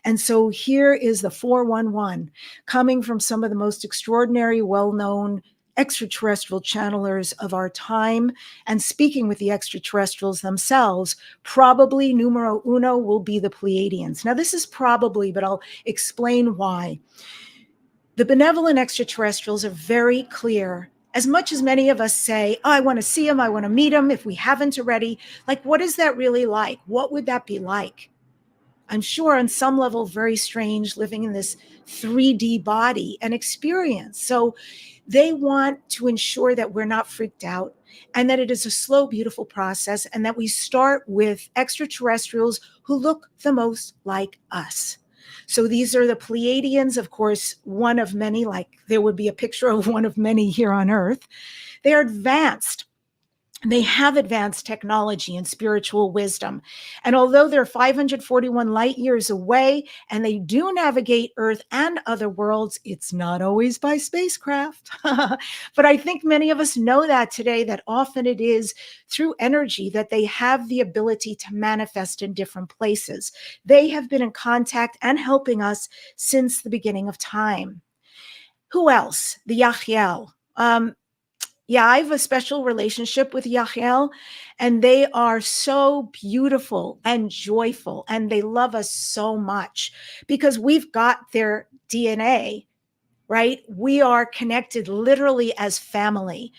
And so here is the 411 coming from some of the most extraordinary, well-known extraterrestrial channelers of our time, and speaking with the extraterrestrials themselves. Probably numero uno will be the Pleiadians. Now, this is probably, but I'll explain why. The benevolent extraterrestrials are very clear. As much as many of us say, oh, I want to see them, I want to meet them, if we haven't already, like, what is that really like? What would that be like? I'm sure on some level, very strange, living in this 3D body and experience. So they want to ensure that we're not freaked out and that it is a slow, beautiful process, and that we start with extraterrestrials who look the most like us. So these are the Pleiadians, of course, one of many, like there would be a picture of one of many here on Earth. They are advanced They have advanced technology and spiritual wisdom. And although they're 541 light years away and they do navigate Earth and other worlds, it's not always by spacecraft. But I think many of us know that today, that often it is through energy that they have the ability to manifest in different places. They have been in contact and helping us since the beginning of time. Who else? The Yachiel. Yeah, I have a special relationship with Yachiel, and they are so beautiful and joyful, and they love us so much because we've got their DNA, right? We are connected literally as family.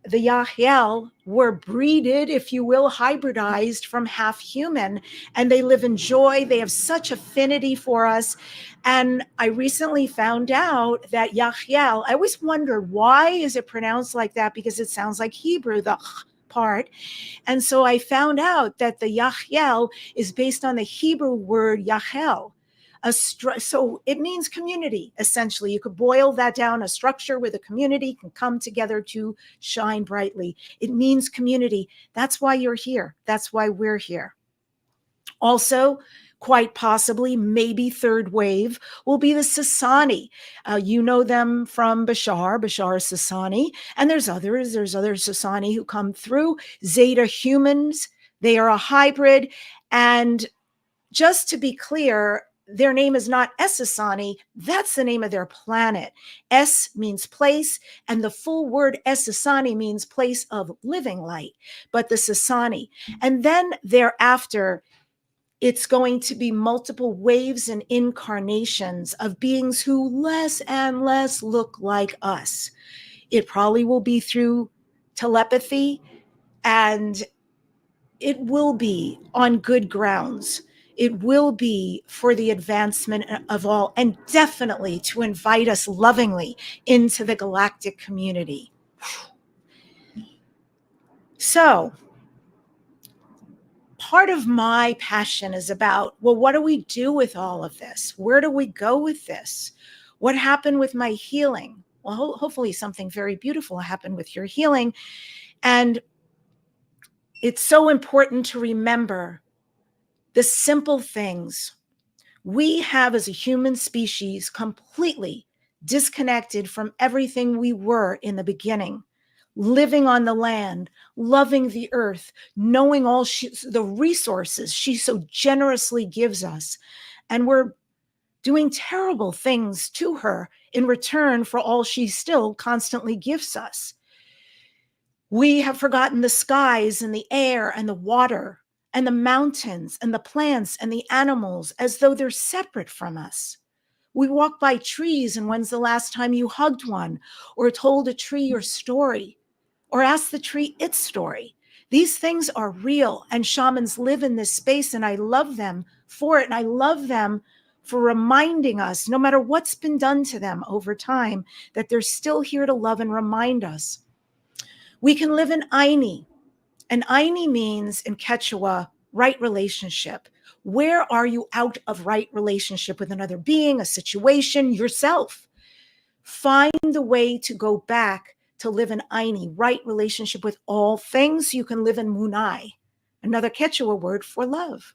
The Yachiel were breeded, if you will, hybridized from half human, and they live in joy. They have such affinity for us. And I recently found out that Yachiel, I always wondered, why is it pronounced like that? Because it sounds like Hebrew, the part. And so I found out that the Yachiel is based on the Hebrew word Yachel. So it means community, essentially. You could boil that down, a structure where the community can come together to shine brightly. It means community. That's why you're here. That's why we're here. Also, quite possibly, maybe third wave will be the Sasani. You know them from Bashar Sasani, and there's other Sasani who come through. Zeta humans, they are a hybrid. And just to be clear, their name is not Esasani. That's the name of their planet. Es means place, and the full word Esasani means place of living light, but the Sasani. And then thereafter, it's going to be multiple waves and incarnations of beings who less and less look like us. It probably will be through telepathy, and it will be on good grounds. It will be for the advancement of all, and definitely to invite us lovingly into the galactic community. So, part of my passion is about, well, what do we do with all of this? Where do we go with this? What happened with my healing? Well, hopefully something very beautiful happened with your healing. And it's so important to remember the simple things. We have, as a human species, completely disconnected from everything we were in the beginning, living on the land, loving the earth, knowing all the resources she so generously gives us. And we're doing terrible things to her in return for all she still constantly gives us. We have forgotten the skies and the air and the water and the mountains and the plants and the animals as though they're separate from us. We walk by trees, and when's the last time you hugged one or told a tree your story or asked the tree its story? These things are real, and shamans live in this space, and I love them for it. And I love them for reminding us, no matter what's been done to them over time, that they're still here to love and remind us. We can live in Aini, and Aini means in Quechua, right relationship. Where are you out of right relationship with another being, a situation, yourself? Find the way to go back to live in Aini, right relationship with all things. You can live in Munai, another Quechua word for love.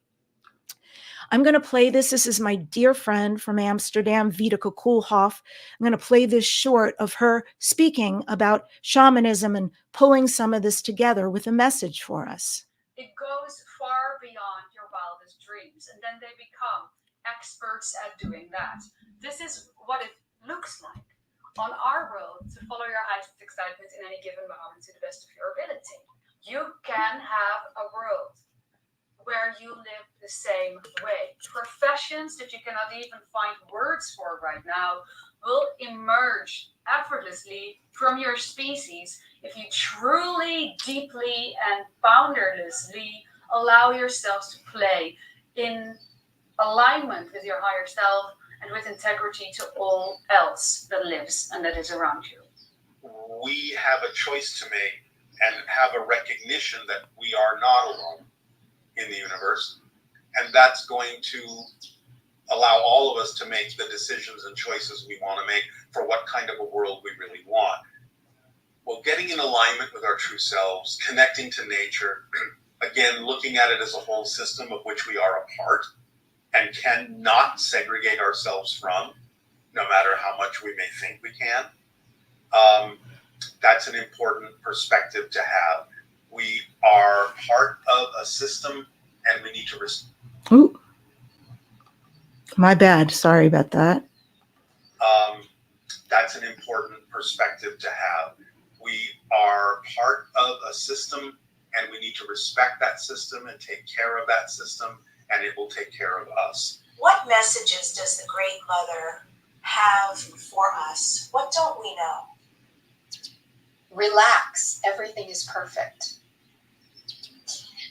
I'm going to play this. This is my dear friend from Amsterdam, Vita Koolhof. I'm going to play this short of her speaking about shamanism and pulling some of this together with a message for us. It goes far beyond your wildest dreams, and then they become experts at doing that. This is what it looks like on our road to follow your heightened excitement in any given moment to the best of your ability. You can have a world where you live the same way. Professions that you cannot even find words for right now will emerge effortlessly from your species if you truly, deeply, and boundarylessly allow yourselves to play in alignment with your higher self and with integrity to all else that lives and that is around you. We have a choice to make and have a recognition that we are not alone in the universe, and that's going to allow all of us to make the decisions and choices we want to make for what kind of a world we really want. Well, getting in alignment with our true selves, connecting to nature, again, looking at it as a whole system of which we are a part and cannot segregate ourselves from, no matter how much we may think we can. That's an important perspective to have. We are part of a system and we need to respect. Ooh. My bad. Sorry about that. That's an important perspective to have. We are part of a system and we need to respect that system and take care of that system, and it will take care of us. What messages does the Great Mother have for us? What don't we know? Relax, everything is perfect.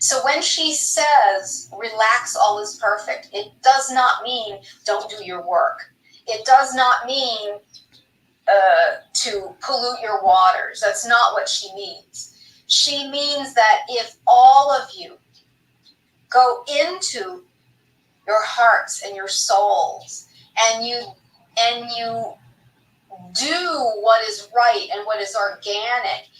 So when she says, relax, all is perfect, it does not mean don't do your work. It does not mean to pollute your waters. That's not what she means. She means that if all of you go into your hearts and your souls and you do what is right and what is organic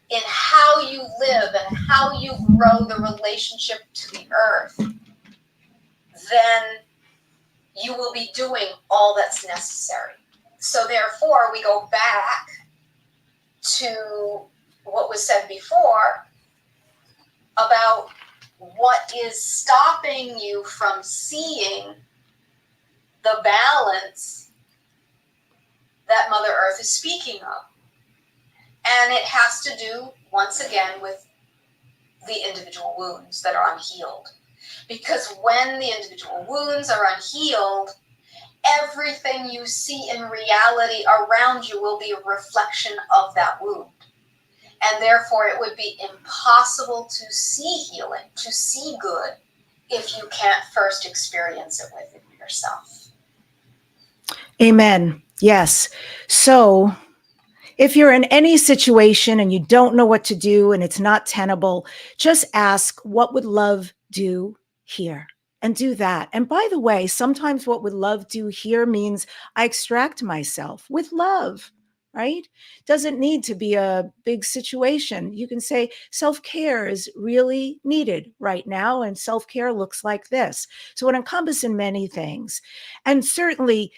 in how you live and how you grow the relationship to the earth, then you will be doing all that's necessary. So therefore, we go back to what was said before about what is stopping you from seeing the balance that Mother Earth is speaking of. And it has to do, once again, with the individual wounds that are unhealed. Because when the individual wounds are unhealed, everything you see in reality around you will be a reflection of that wound. And therefore, it would be impossible to see healing, to see good, if you can't first experience it within yourself. Amen. Yes. So if you're in any situation and you don't know what to do and it's not tenable, just ask, what would love do here? And do that. And by the way, sometimes what would love do here means I extract myself with love, right? Doesn't need to be a big situation. You can say self-care is really needed right now, and self-care looks like this. So it encompasses many things. And certainly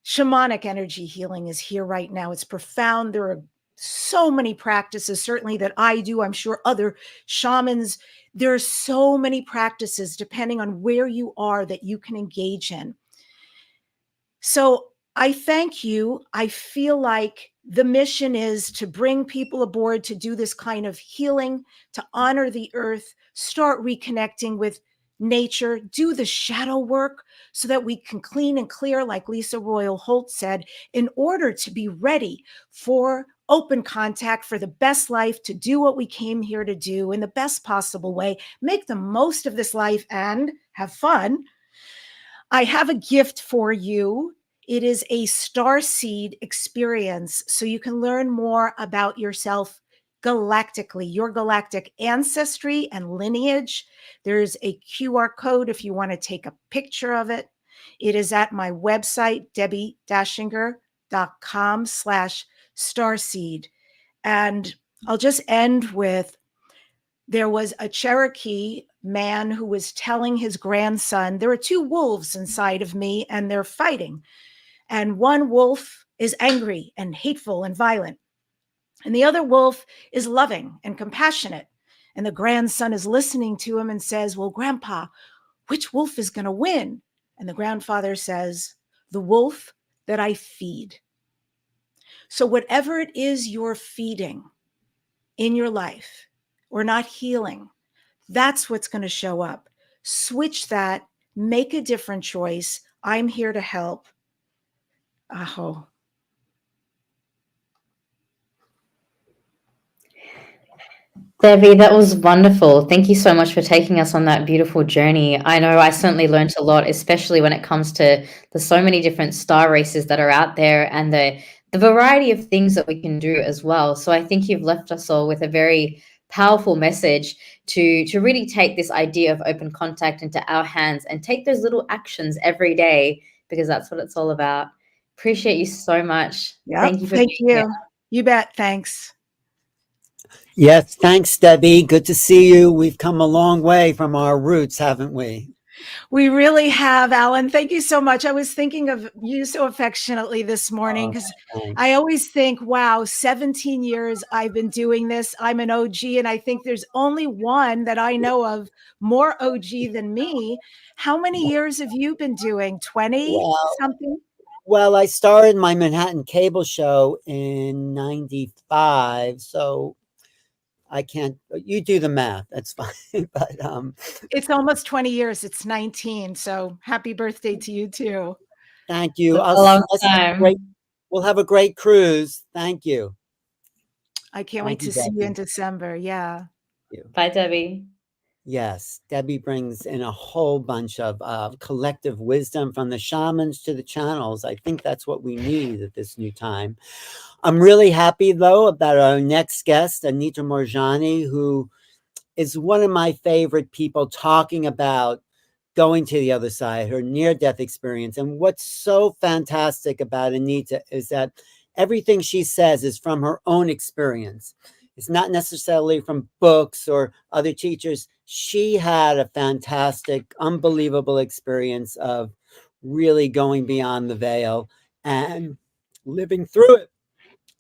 shamanic energy healing is here right now. It's profound. There are so many practices, certainly that I do. I'm sure other shamans. There are so many practices depending on where you are that you can engage in. So I thank you. I feel like the mission is to bring people aboard to do this kind of healing, to honor the earth, start reconnecting with nature, do the shadow work so that we can clean and clear, like Lisa Royal Holt said, in order to be ready for open contact, for the best life, to do what we came here to do in the best possible way, make the most of this life and have fun. I have a gift for you. It is a starseed experience, so you can learn more about yourself galactically, your galactic ancestry and lineage. There's a QR code if you want to take a picture of it. It is at my website, debbidachinger.com/starseed. And I'll just end with, there was a Cherokee man who was telling his grandson, there are two wolves inside of me and they're fighting. And one wolf is angry and hateful and violent. And the other wolf is loving and compassionate. And the grandson is listening to him and says, well, Grandpa, which wolf is going to win? And the grandfather says, the wolf that I feed. So whatever it is you're feeding in your life or not healing, that's what's going to show up. Switch that, make a different choice. I'm here to help. Aho. Debbi, that was wonderful. Thank you so much for taking us on that beautiful journey. I know I certainly learned a lot, especially when it comes to the so many different star races that are out there and the variety of things that we can do as well. So I think you've left us all with a very powerful message to really take this idea of open contact into our hands and take those little actions every day, because that's what it's all about. Appreciate you so much. Yep, Thank you for thank being you. here. You bet. Thanks. Yes, thanks, Debbi. Good to see you. We've come a long way from our roots, haven't we? We really have, Alan. Thank you so much. I was thinking of you so affectionately this morning because I always think, wow, 17 years I've been doing this. I'm an OG, and I think there's only one that I know of more OG than me. How many years have you been doing? 20 something? Well, I started my Manhattan cable show in 95, so I can't, you do the math, that's fine. But it's almost 20 years. It's 19. So happy birthday to you too. Thank you. That's a long time. We'll have a great cruise. Thank you. I can't wait to see you in December. Yeah. Bye, Debbi. Yes, Debbi brings in a whole bunch of collective wisdom from the shamans to the channels. I think that's what we need at this new time. I'm really happy, though, about our next guest, Anita Moorjani, who is one of my favorite people talking about going to the other side, her near-death experience. And what's so fantastic about Anita is that everything she says is from her own experience. It's not necessarily from books or other teachers. She had a fantastic, unbelievable experience of really going beyond the veil and living through it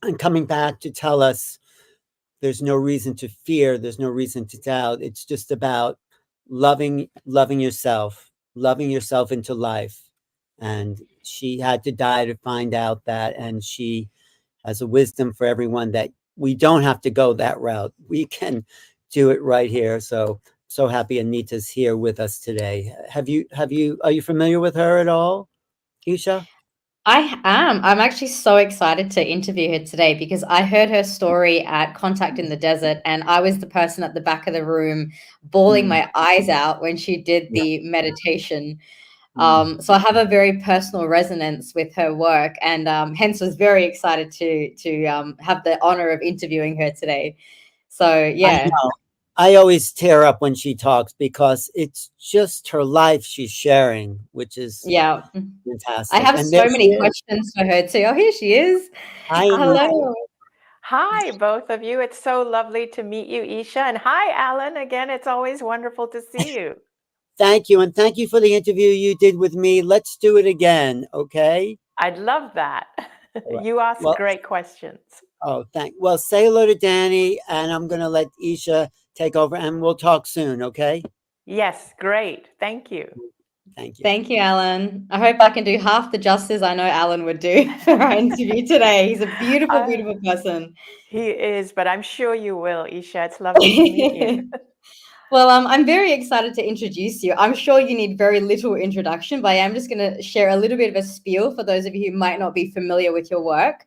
and coming back to tell us there's no reason to fear. There's no reason to doubt. It's just about loving yourself into life. And she had to die to find out that. And she has a wisdom for everyone that we don't have to go that route. We can do it right here. So happy Anita's here with us today. Are you familiar with her at all, Isha? I am. I'm actually so excited to interview her today because I heard her story at Contact in the Desert, and I was the person at the back of the room bawling my eyes out when she did the meditation. So I have a very personal resonance with her work, and hence was very excited to have the honor of interviewing her today. So yeah. I always tear up when she talks because it's just her life she's sharing, which is fantastic. I have so many questions for her too. Oh, here she is. Hello. Hi, both of you. It's so lovely to meet you, Isha. And hi, Alan. Again, it's always wonderful to see you. Thank you. And thank you for the interview you did with me. Let's do it again, okay? I'd love that. Right. You ask great questions. Oh, well, say hello to Danny, and I'm going to let Isha take over, and we'll talk soon, okay? Yes, great. Thank you. Thank you. Thank you, Alan. I hope I can do half the justice I know Alan would do for our interview today. He's a beautiful, beautiful person. He is, but I'm sure you will, Isha. It's lovely to meet you. Well, I'm very excited to introduce you. I'm sure you need very little introduction, but I am just going to share a little bit of a spiel for those of you who might not be familiar with your work.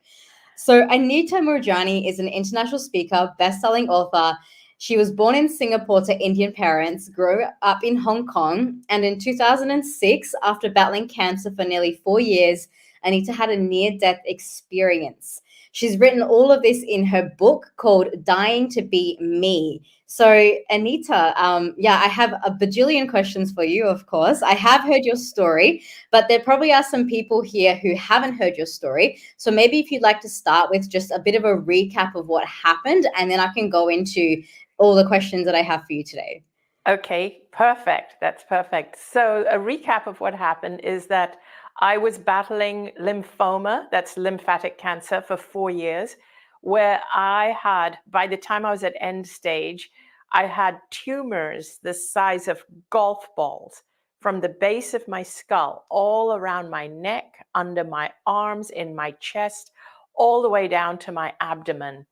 So Anita Moorjani is an international speaker, best-selling author. She was born in Singapore to Indian parents, grew up in Hong Kong, and in 2006, after battling cancer for nearly 4 years, Anita had a near-death experience. She's written all of this in her book called Dying to Be Me. So Anita, I have a bajillion questions for you, of course. I have heard your story, but there probably are some people here who haven't heard your story. So maybe if you'd like to start with just a bit of a recap of what happened, and then I can go into all the questions that I have for you today. Okay, perfect. That's perfect. So a recap of what happened is that I was battling lymphoma, that's lymphatic cancer, for 4 years, where I had, by the time I was at end stage, I had tumors the size of golf balls from the base of my skull, all around my neck, under my arms, in my chest, all the way down to my abdomen.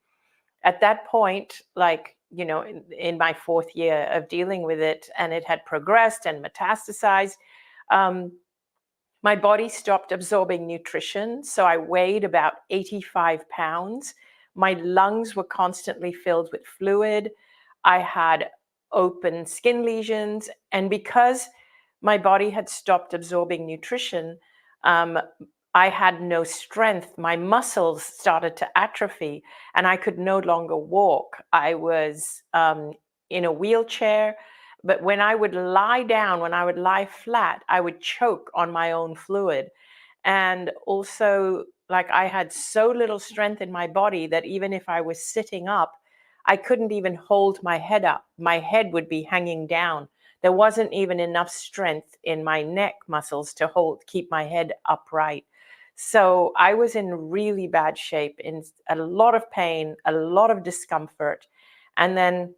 At that point, in my 4th year of dealing with it, and it had progressed and metastasized, my body stopped absorbing nutrition. So I weighed about 85 pounds. My lungs were constantly filled with fluid. I had open skin lesions. And because my body had stopped absorbing nutrition, I had no strength. My muscles started to atrophy and I could no longer walk. I was in a wheelchair. But when I would lie down, when I would lie flat, I would choke on my own fluid. And also, I had so little strength in my body that even if I was sitting up, I couldn't even hold my head up. My head would be hanging down. There wasn't even enough strength in my neck muscles to keep my head upright. So I was in really bad shape, in a lot of pain, a lot of discomfort. And then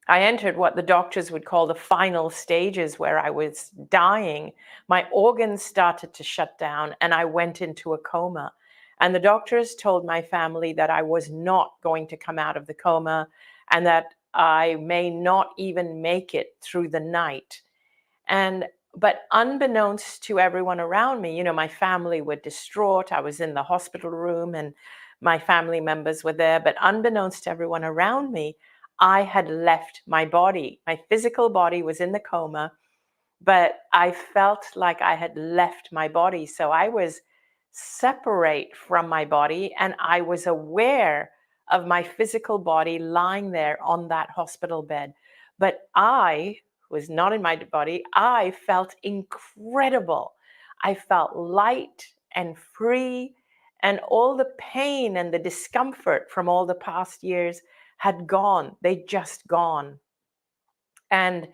I entered what the doctors would call the final stages, where I was dying. My organs started to shut down and I went into a coma. And the doctors told my family that I was not going to come out of the coma and that I may not even make it through the night. But unbeknownst to everyone around me, my family were distraught. I was in the hospital room and my family members were there. But unbeknownst to everyone around me, I had left my body. My physical body was in the coma, but I felt like I had left my body. So I was separate from my body and I was aware of my physical body lying there on that hospital bed. But I was not in my body. I felt incredible. I felt light and free, and all the pain and the discomfort from all the past years had gone. They'd just gone. And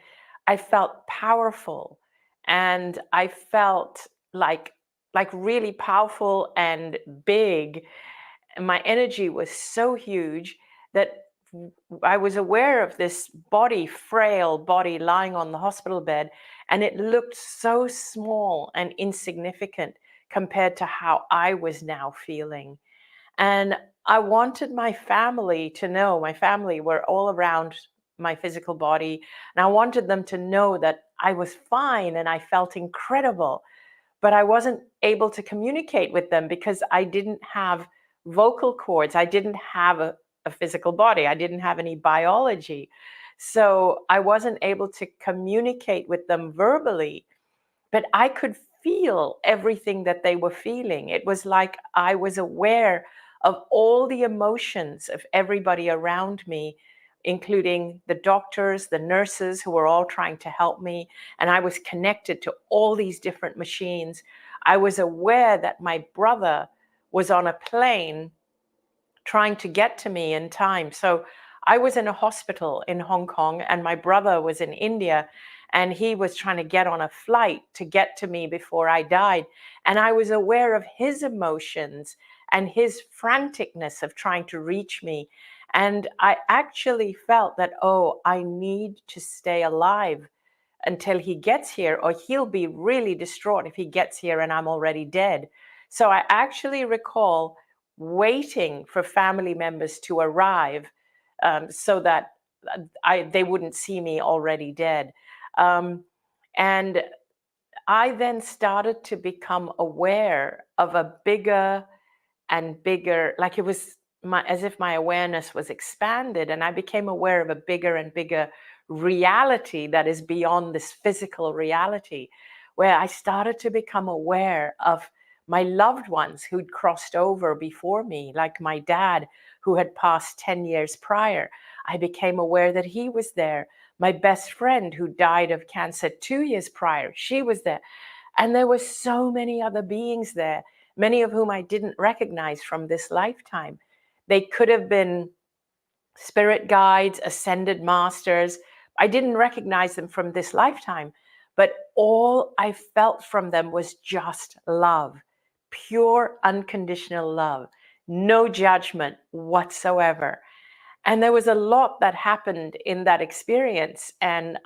I felt powerful, and I felt like really powerful and big. And my energy was so huge that I was aware of this body, frail body lying on the hospital bed, and it looked so small and insignificant compared to how I was now feeling. And I wanted my family to know, my family were all around my physical body, and I wanted them to know that I was fine and I felt incredible. But I wasn't able to communicate with them because I didn't have vocal cords. I didn't have a physical body. I didn't have any biology. So I wasn't able to communicate with them verbally, but I could feel everything that they were feeling. It was like I was aware of all the emotions of everybody around me, including the doctors, the nurses who were all trying to help me. And I was connected to all these different machines. I was aware that my brother was on a plane trying to get to me in time. So I was in a hospital in Hong Kong and my brother was in India, and he was trying to get on a flight to get to me before I died. And I was aware of his emotions and his franticness of trying to reach me. And I actually felt that, oh, I need to stay alive until he gets here, or he'll be really distraught if he gets here and I'm already dead. So I actually recall waiting for family members to arrive so that they wouldn't see me already dead. And I then started to become aware of a bigger and bigger, like it was as if my awareness was expanded, and I became aware of a bigger and bigger reality that is beyond this physical reality, where I started to become aware of my loved ones who'd crossed over before me, like my dad, who had passed 10 years prior. I became aware that he was there. My best friend, who died of cancer 2 years prior, she was there. And there were so many other beings there, many of whom I didn't recognize from this lifetime. They could have been spirit guides, ascended masters. I didn't recognize them from this lifetime, but all I felt from them was just love, pure, unconditional love, no judgment whatsoever. And there was a lot that happened in that experience, and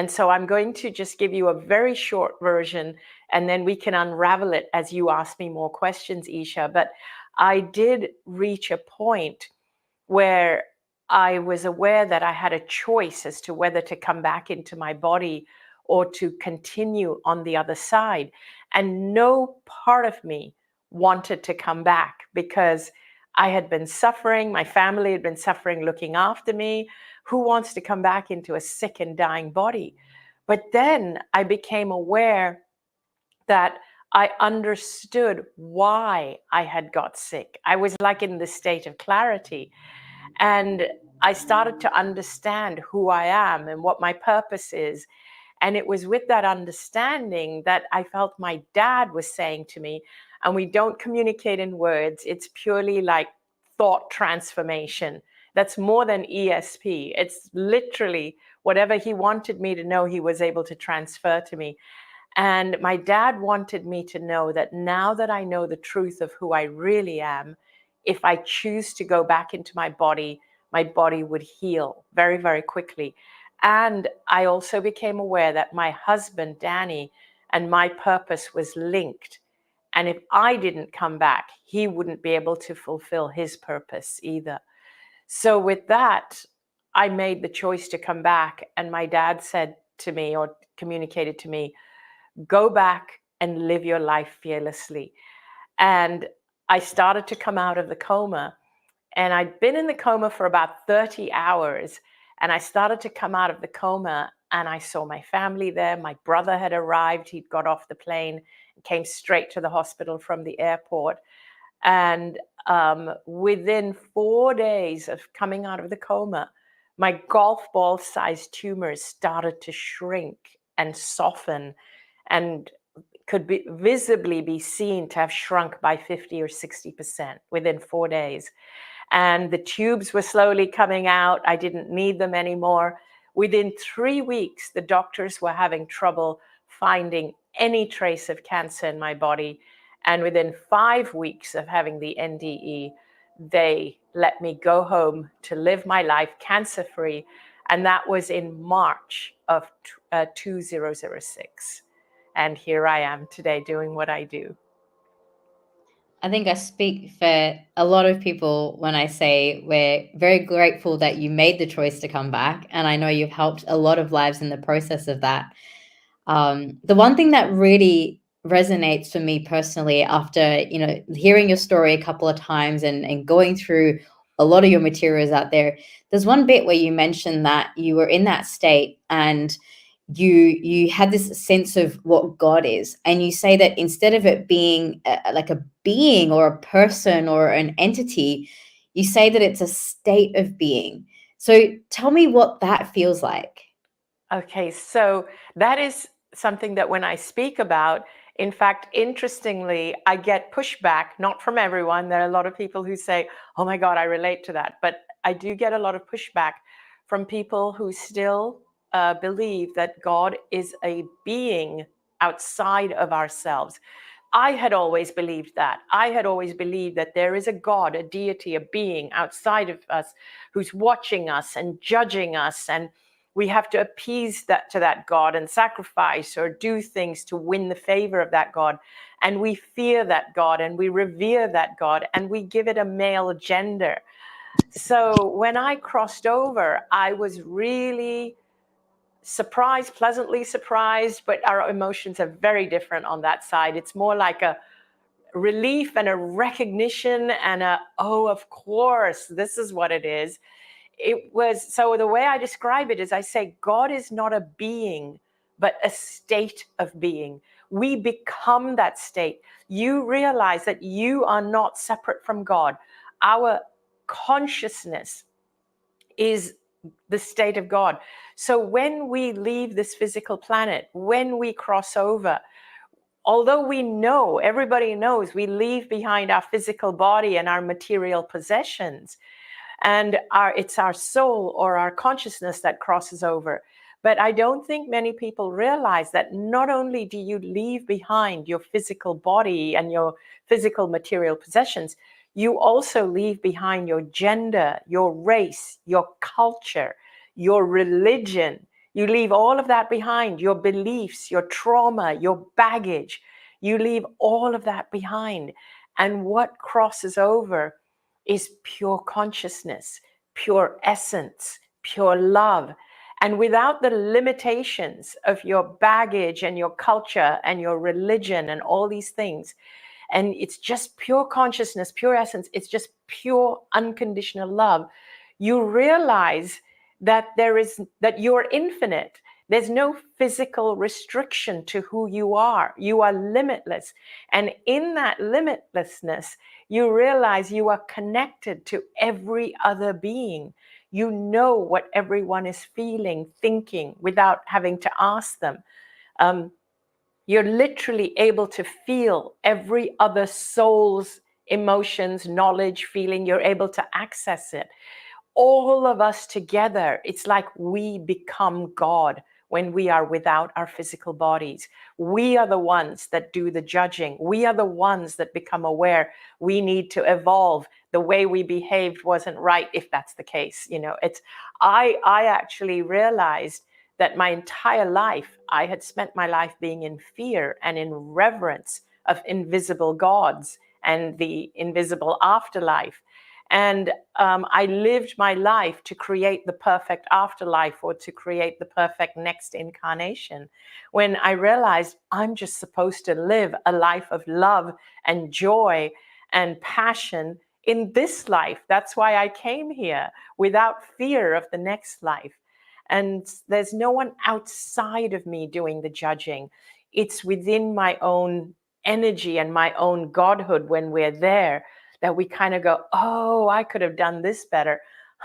so I'm going to just give you a very short version, and then we can unravel it as you ask me more questions, Isha. But I did reach a point where I was aware that I had a choice as to whether to come back into my body or to continue on the other side. And no part of me wanted to come back because I had been suffering. My family had been suffering looking after me. Who wants to come back into a sick and dying body? But then I became aware that I understood why I had got sick. I was like in this state of clarity. And I started to understand who I am and what my purpose is. And it was with that understanding that I felt my dad was saying to me, and we don't communicate in words, it's purely like thought transformation. That's more than ESP. It's literally whatever he wanted me to know, he was able to transfer to me. And my dad wanted me to know that now that I know the truth of who I really am, if I choose to go back into my body would heal very, very quickly. And I also became aware that my husband, Danny, and my purpose was linked. And if I didn't come back, he wouldn't be able to fulfill his purpose either. So with that, I made the choice to come back. And my dad said to me, or communicated to me, go back and live your life fearlessly. And I started to come out of the coma. And I'd been in the coma for about 30 hours. And I started to come out of the coma, and I saw my family there. My brother had arrived. He'd got off the plane and came straight to the hospital from the airport. And within 4 days of coming out of the coma, my golf ball sized tumors started to shrink and soften, and could be visibly be seen to have shrunk by 50 or 60% within 4 days. And the tubes were slowly coming out. I didn't need them anymore. Within 3 weeks, the doctors were having trouble finding any trace of cancer in my body. And within 5 weeks of having the NDE, they let me go home to live my life cancer-free. And that was in March of 2006. And here I am today doing what I do. I think I speak for a lot of people when I say we're very grateful that you made the choice to come back. And I know you've helped a lot of lives in the process of that. The one thing that really resonates for me personally after, hearing your story a couple of times and going through a lot of your materials out there, there's one bit where you mentioned that you were in that state and you had this sense of what God is, and you say that instead of it being like a being or a person or an entity, you say that it's a state of being. So tell me what that feels like. Okay, so that is something that when I speak about, in fact, interestingly, I get pushback, not from everyone. There are a lot of people who say, oh my God, I relate to that. But I do get a lot of pushback from people who still believe that God is a being outside of ourselves. I had always believed that. I had always believed that there is a God, a deity, a being outside of us who's watching us and judging us, and we have to appease that to that God and sacrifice or do things to win the favor of that God. And we fear that God and we revere that God and we give it a male gender. So when I crossed over, I was really surprised, pleasantly surprised, but our emotions are very different on that side. It's more like a relief and a recognition and oh, of course, this is what it is. It was, so the way I describe it is I say, God is not a being, but a state of being. We become that state. You realize that you are not separate from God. Our consciousness is the state of God. So when we leave this physical planet, when we cross over, although we know, everybody knows, we leave behind our physical body and our material possessions, and it's our soul or our consciousness that crosses over. But I don't think many people realize that not only do you leave behind your physical body and your physical material possessions, you also leave behind your gender, your race, your culture, your religion. You leave all of that behind, your beliefs, your trauma, your baggage. You leave all of that behind. And what crosses over is pure consciousness, pure essence, pure love. And without the limitations of your baggage and your culture and your religion and all these things, and it's just pure consciousness, pure essence, it's just pure unconditional love, you realize that that you're infinite. There's no physical restriction to who you are. You are limitless. And in that limitlessness, you realize you are connected to every other being. You know what everyone is feeling, thinking, without having to ask them. You're literally able to feel every other soul's emotions, knowledge, feeling, you're able to access it. All of us together, it's like we become God when we are without our physical bodies. We are the ones that do the judging. We are the ones that become aware we need to evolve. The way we behaved wasn't right, if that's the case. You know, I actually realized that my entire life, I had spent my life being in fear and in reverence of invisible gods and the invisible afterlife. And I lived my life to create the perfect afterlife or to create the perfect next incarnation, when I realized I'm just supposed to live a life of love and joy and passion in this life. That's why I came here, without fear of the next life. And there's no one outside of me doing the judging. It's within my own energy and my own godhood when we're there, that we kind of go, oh, I could have done this better.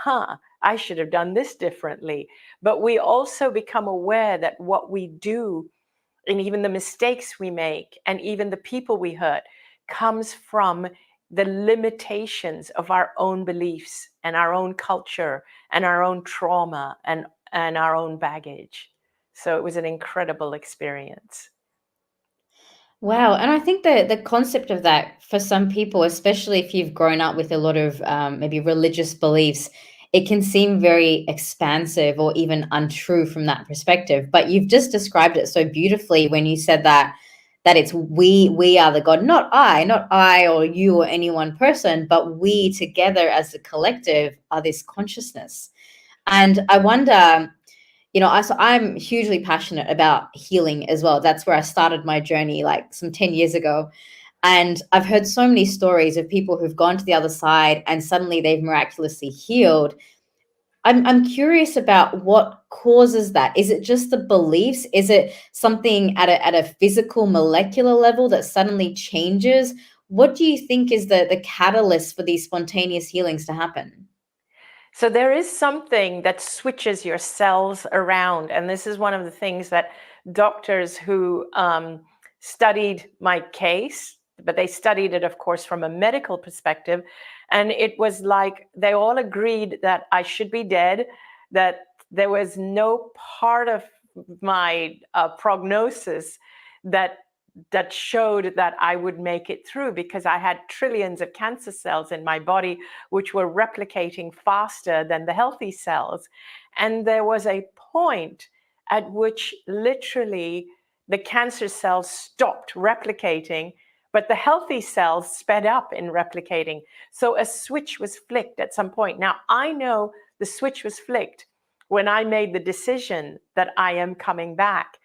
I should have done this differently. But we also become aware that what we do, and even the mistakes we make, and even the people we hurt, comes from the limitations of our own beliefs and our own culture and our own trauma and our own baggage. So it was an incredible experience. Wow. And I think the concept of that, for some people, especially if you've grown up with a lot of maybe religious beliefs, it can seem very expansive or even untrue from that perspective. But you've just described it so beautifully when you said that it's we are the God, not I or you or any one person, but we together as a collective are this consciousness. And I wonder, you know, I'm hugely passionate about healing as well. That's where I started my journey, like some 10 years ago. And I've heard so many stories of people who've gone to the other side and suddenly they've miraculously healed. I'm curious about what causes that. Is it just the beliefs? Is it something at a physical molecular level that suddenly changes? What do you think is the catalyst for these spontaneous healings to happen? So there is something that switches your cells around. And this is one of the things that doctors who studied my case, but they studied it, of course, from a medical perspective. And it was like they all agreed that I should be dead, that there was no part of my prognosis that showed that I would make it through, because I had trillions of cancer cells in my body, which were replicating faster than the healthy cells. And there was a point at which literally the cancer cells stopped replicating, but the healthy cells sped up in replicating. So a switch was flicked at some point. Now, I know the switch was flicked when I made the decision that I am coming back.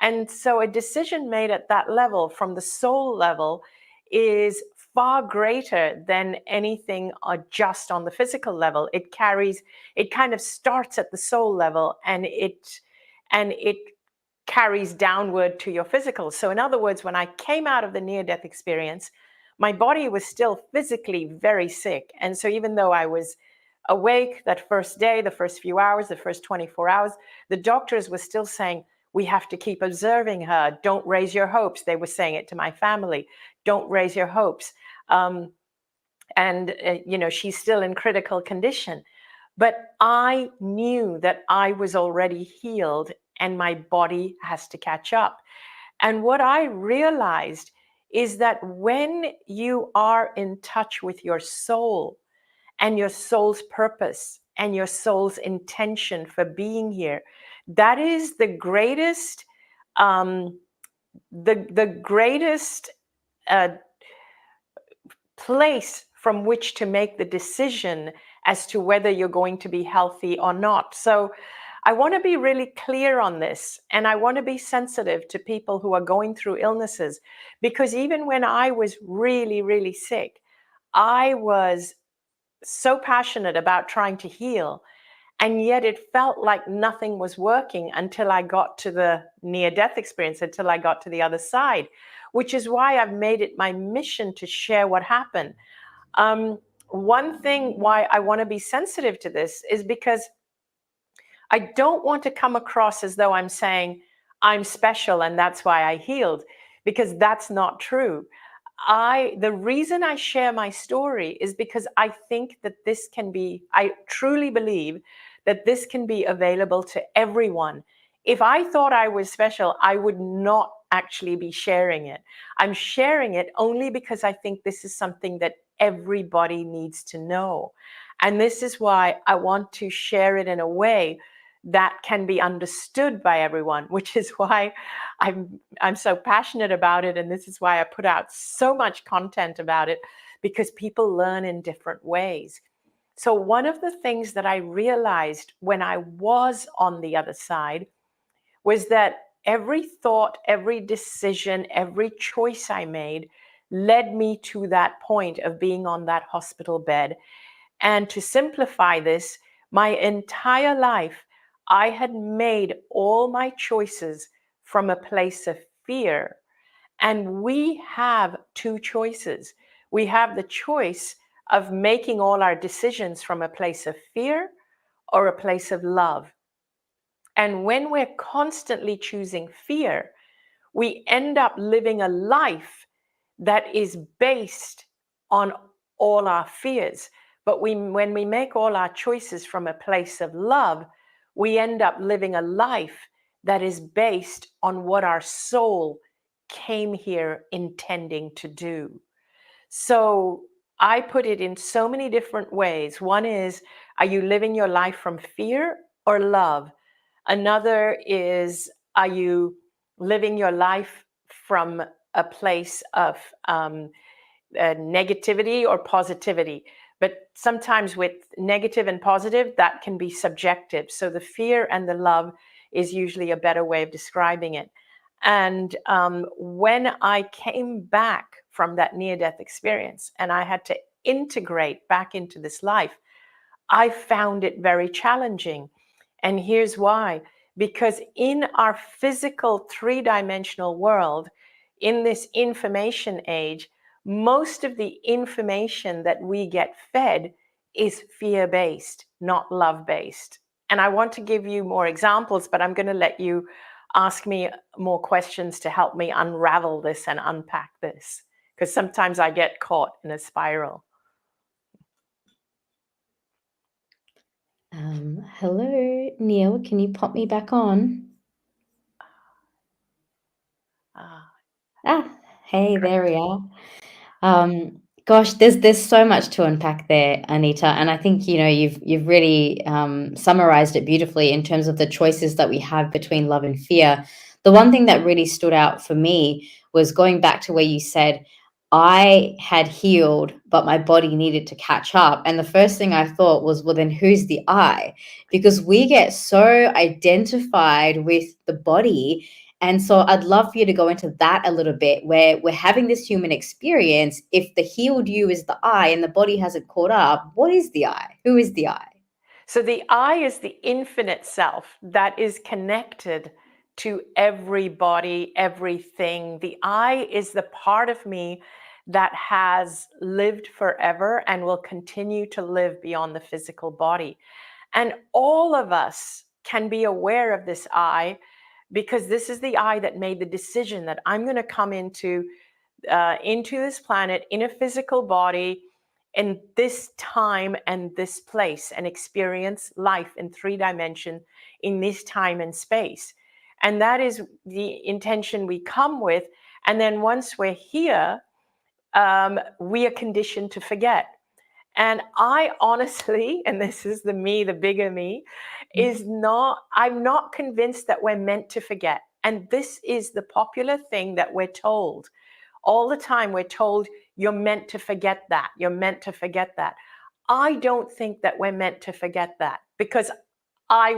And so a decision made at that level, from the soul level, is far greater than anything just on the physical level. It kind of starts at the soul level, and it carries downward to your physical. So in other words, when I came out of the near-death experience, my body was still physically very sick. And so even though I was awake that first day, the first few hours, the first 24 hours, the doctors were still saying, we have to keep observing her. Don't raise your hopes. They were saying it to my family. Don't raise your hopes. She's still in critical condition. But I knew that I was already healed and my body has to catch up. And what I realized is that when you are in touch with your soul and your soul's purpose and your soul's intention for being here, that is the greatest, place from which to make the decision as to whether you're going to be healthy or not. So I want to be really clear on this, and I want to be sensitive to people who are going through illnesses, because even when I was really, really sick, I was so passionate about trying to heal. And yet it felt like nothing was working until I got to the near-death experience, until I got to the other side, which is why I've made it my mission to share what happened. One thing why I want to be sensitive to this is because I don't want to come across as though I'm saying I'm special and that's why I healed, because that's not true. the reason I share my story is because I think that this can be, I truly believe that this can be available to everyone. If I thought I was special, I would not actually be sharing it. I'm sharing it only because I think this is something that everybody needs to know. And this is why I want to share it in a way that can be understood by everyone, which is why I'm so passionate about it. And this is why I put out so much content about it, because people learn in different ways. So one of the things that I realized when I was on the other side was that every thought, every decision, every choice I made led me to that point of being on that hospital bed. And to simplify this, my entire life, I had made all my choices from a place of fear. And we have two choices. We have the choice of making all our decisions from a place of fear or a place of love. And when we're constantly choosing fear, we end up living a life that is based on all our fears. But when we make all our choices from a place of love, we end up living a life that is based on what our soul came here intending to do. So I put it in so many different ways. One is, are you living your life from fear or love? Another is, are you living your life from a place of negativity or positivity? But sometimes with negative and positive, that can be subjective. So the fear and the love is usually a better way of describing it. And when I came back from that near-death experience and I had to integrate back into this life, I found it very challenging. And here's why. Because in our physical three-dimensional world, in this information age, most of the information that we get fed is fear-based, not love-based. And I want to give you more examples, but I'm going to let you ask me more questions to help me unravel this and unpack this, because sometimes I get caught in a spiral. Hello, Neil. Can you pop me back on? Hey, there we are. Gosh, there's so much to unpack there, Anita, and I think you've really summarized it beautifully in terms of the choices that we have between love and fear. The one thing that really stood out for me was going back to where you said, I had healed, but my body needed to catch up. And the first thing I thought was, well, then who's the I? Because we get so identified with the body. And so I'd love for you to go into that a little bit, where we're having this human experience. If the healed you is the I and the body hasn't caught up, what is the I? Who is the I? So the I is the infinite self that is connected to everybody, everything. The I is the part of me that has lived forever and will continue to live beyond the physical body. And all of us can be aware of this I, because this is the I that made the decision that I'm going to come into this planet in a physical body in this time and this place, and experience life in 3 dimensions in this time and space. And that is the intention we come with. And then once we're here, we are conditioned to forget. And I honestly, and this is the me, the bigger me, I'm not convinced that we're meant to forget. And this is the popular thing that we're told. All the time we're told, you're meant to forget that. You're meant to forget that. I don't think that we're meant to forget that, because I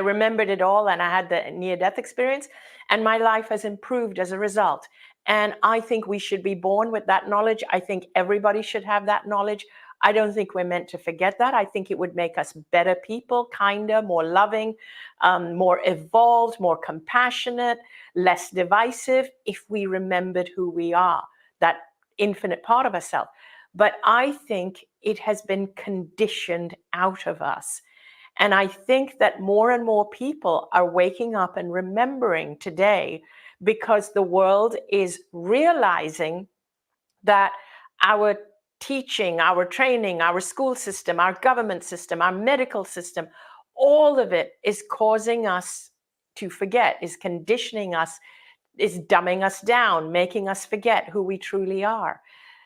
remembered it all, and I had the near-death experience, and my life has improved as a result. And I think we should be born with that knowledge. I think everybody should have that knowledge. I don't think we're meant to forget that. I think it would make us better people, kinder, more loving, more evolved, more compassionate, less divisive, if we remembered who we are, that infinite part of ourselves. But I think it has been conditioned out of us. And I think that more and more people are waking up and remembering today, because the world is realizing that our teaching, our training, our school system, our government system, our medical system, all of it is causing us to forget, is conditioning us, is dumbing us down, making us forget who we truly are.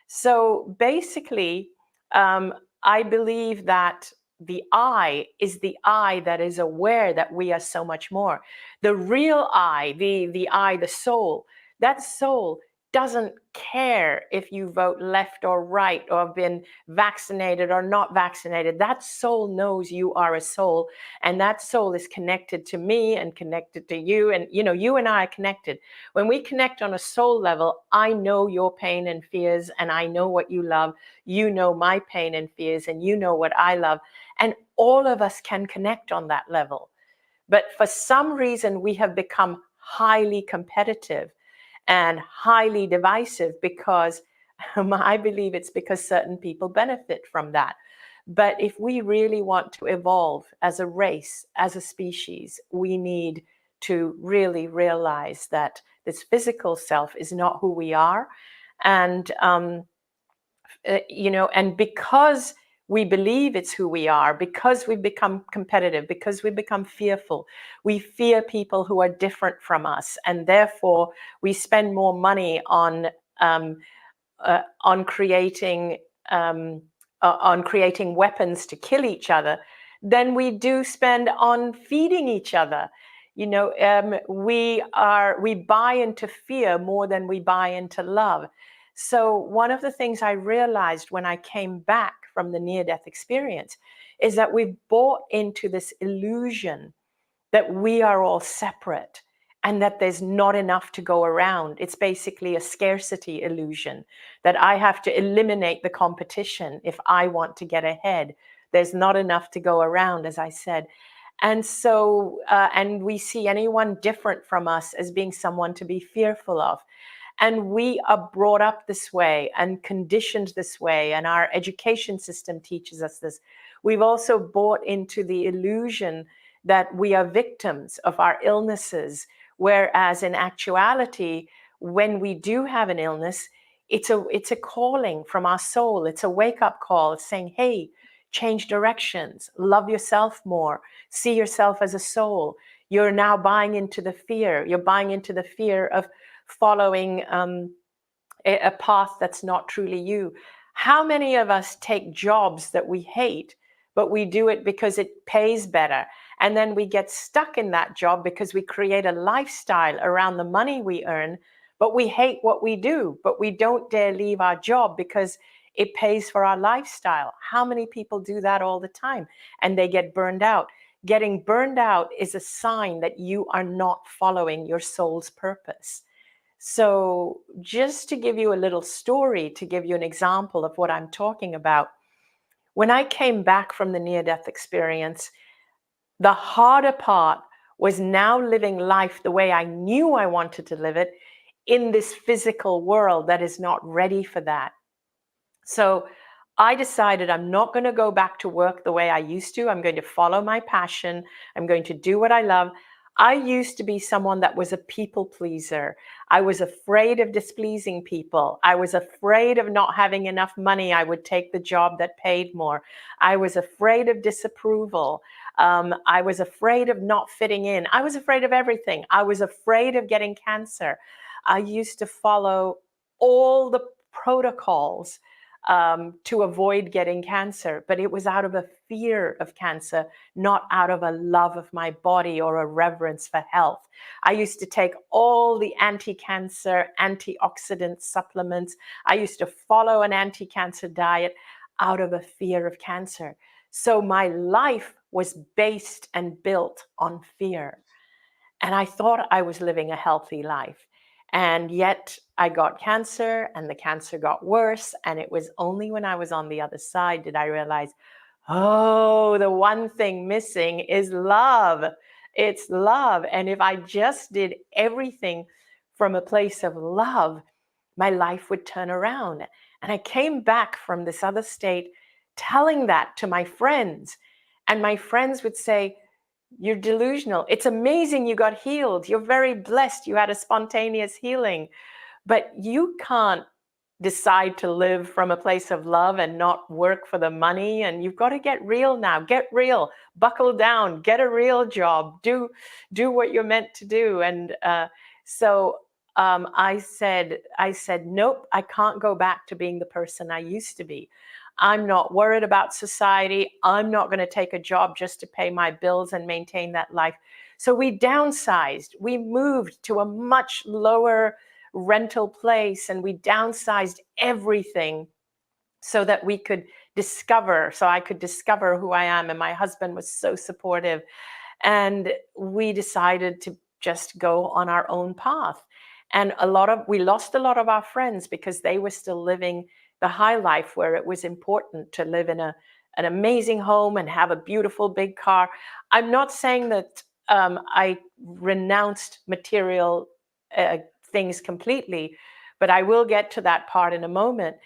So basically, I believe that the I is the I that is aware that we are so much more. The real I, the I, the soul, that soul doesn't care if you vote left or right or have been vaccinated or not vaccinated. That soul knows you are a soul, and that soul is connected to me and connected to you. And, you know, you and I are connected. When we connect on a soul level, I know your pain and fears, and I know what you love. You know my pain and fears, and you know what I love. And all of us can connect on that level. But for some reason, we have become highly competitive and highly divisive because I believe it's because certain people benefit from that. But if we really want to evolve as a race, as a species, we need to really realize that this physical self is not who we are. And, you know, and because we believe it's who we are, because we've become competitive, because we've become fearful, we fear people who are different from us, and therefore we spend more money on creating weapons to kill each other than we do spend on feeding each other. You know, we buy into fear more than we buy into love. So one of the things I realized when I came back from the near-death experience is that we've bought into this illusion that we are all separate and that there's not enough to go around. It's basically a scarcity illusion, that I have to eliminate the competition if I want to get ahead. There's not enough to go around, as I said. And so, and we see anyone different from us as being someone to be fearful of. And we are brought up this way and conditioned this way, and our education system teaches us this. We've also bought into the illusion that we are victims of our illnesses, whereas in actuality, when we do have an illness, it's a calling from our soul. It's a wake-up call. It's saying, hey, change directions, love yourself more, see yourself as a soul. You're now buying into the fear. You're buying into the fear of following a path that's not truly you. How many of us take jobs that we hate, but we do it because it pays better? And then we get stuck in that job because we create a lifestyle around the money we earn, but we hate what we do, but we don't dare leave our job because it pays for our lifestyle. How many people do that all the time? And they get burned out. Getting burned out is a sign that you are not following your soul's purpose. So just to give you a little story, to give you an example of what I'm talking about, when I came back from the near-death experience, the harder part was now living life the way I knew I wanted to live it in this physical world that is not ready for that. So I decided I'm not going to go back to work the way I used to. I'm going to follow my passion. I'm going to do what I love. I used to be someone that was a people pleaser. I was afraid of displeasing people. I was afraid of not having enough money. I would take the job that paid more. I was afraid of disapproval. I was afraid of not fitting in. I was afraid of everything. I was afraid of getting cancer. I used to follow all the protocols to avoid getting cancer, but it was out of a fear of cancer, not out of a love of my body or a reverence for health. I used to take all the anti-cancer, antioxidant supplements. I used to follow an anti-cancer diet out of a fear of cancer. So my life was based and built on fear. And I thought I was living a healthy life. And yet I got cancer, and the cancer got worse. And it was only when I was on the other side did I realize, oh, the one thing missing is love. It's love. And if I just did everything from a place of love, my life would turn around. And I came back from this other state telling that to my friends. And my friends would say, you're delusional. It's amazing you got healed. You're very blessed. You had a spontaneous healing. But you can't decide to live from a place of love and not work for the money. And you've got to get real now. Get real. Buckle down. Get a real job. Do what you're meant to do. And so I said, nope, I can't go back to being the person I used to be. I'm not worried about society. I'm not going to take a job just to pay my bills and maintain that life. So we downsized. We moved to a much lower rental place, and we downsized everything so that we could discover, so I could discover who I am. And my husband was so supportive. And we decided to just go on our own path. And we lost a lot of our friends because they were still living the high life where it was important to live in an amazing home and have a beautiful big car. I'm not saying that I renounced material things completely, but I will get to that part in a moment.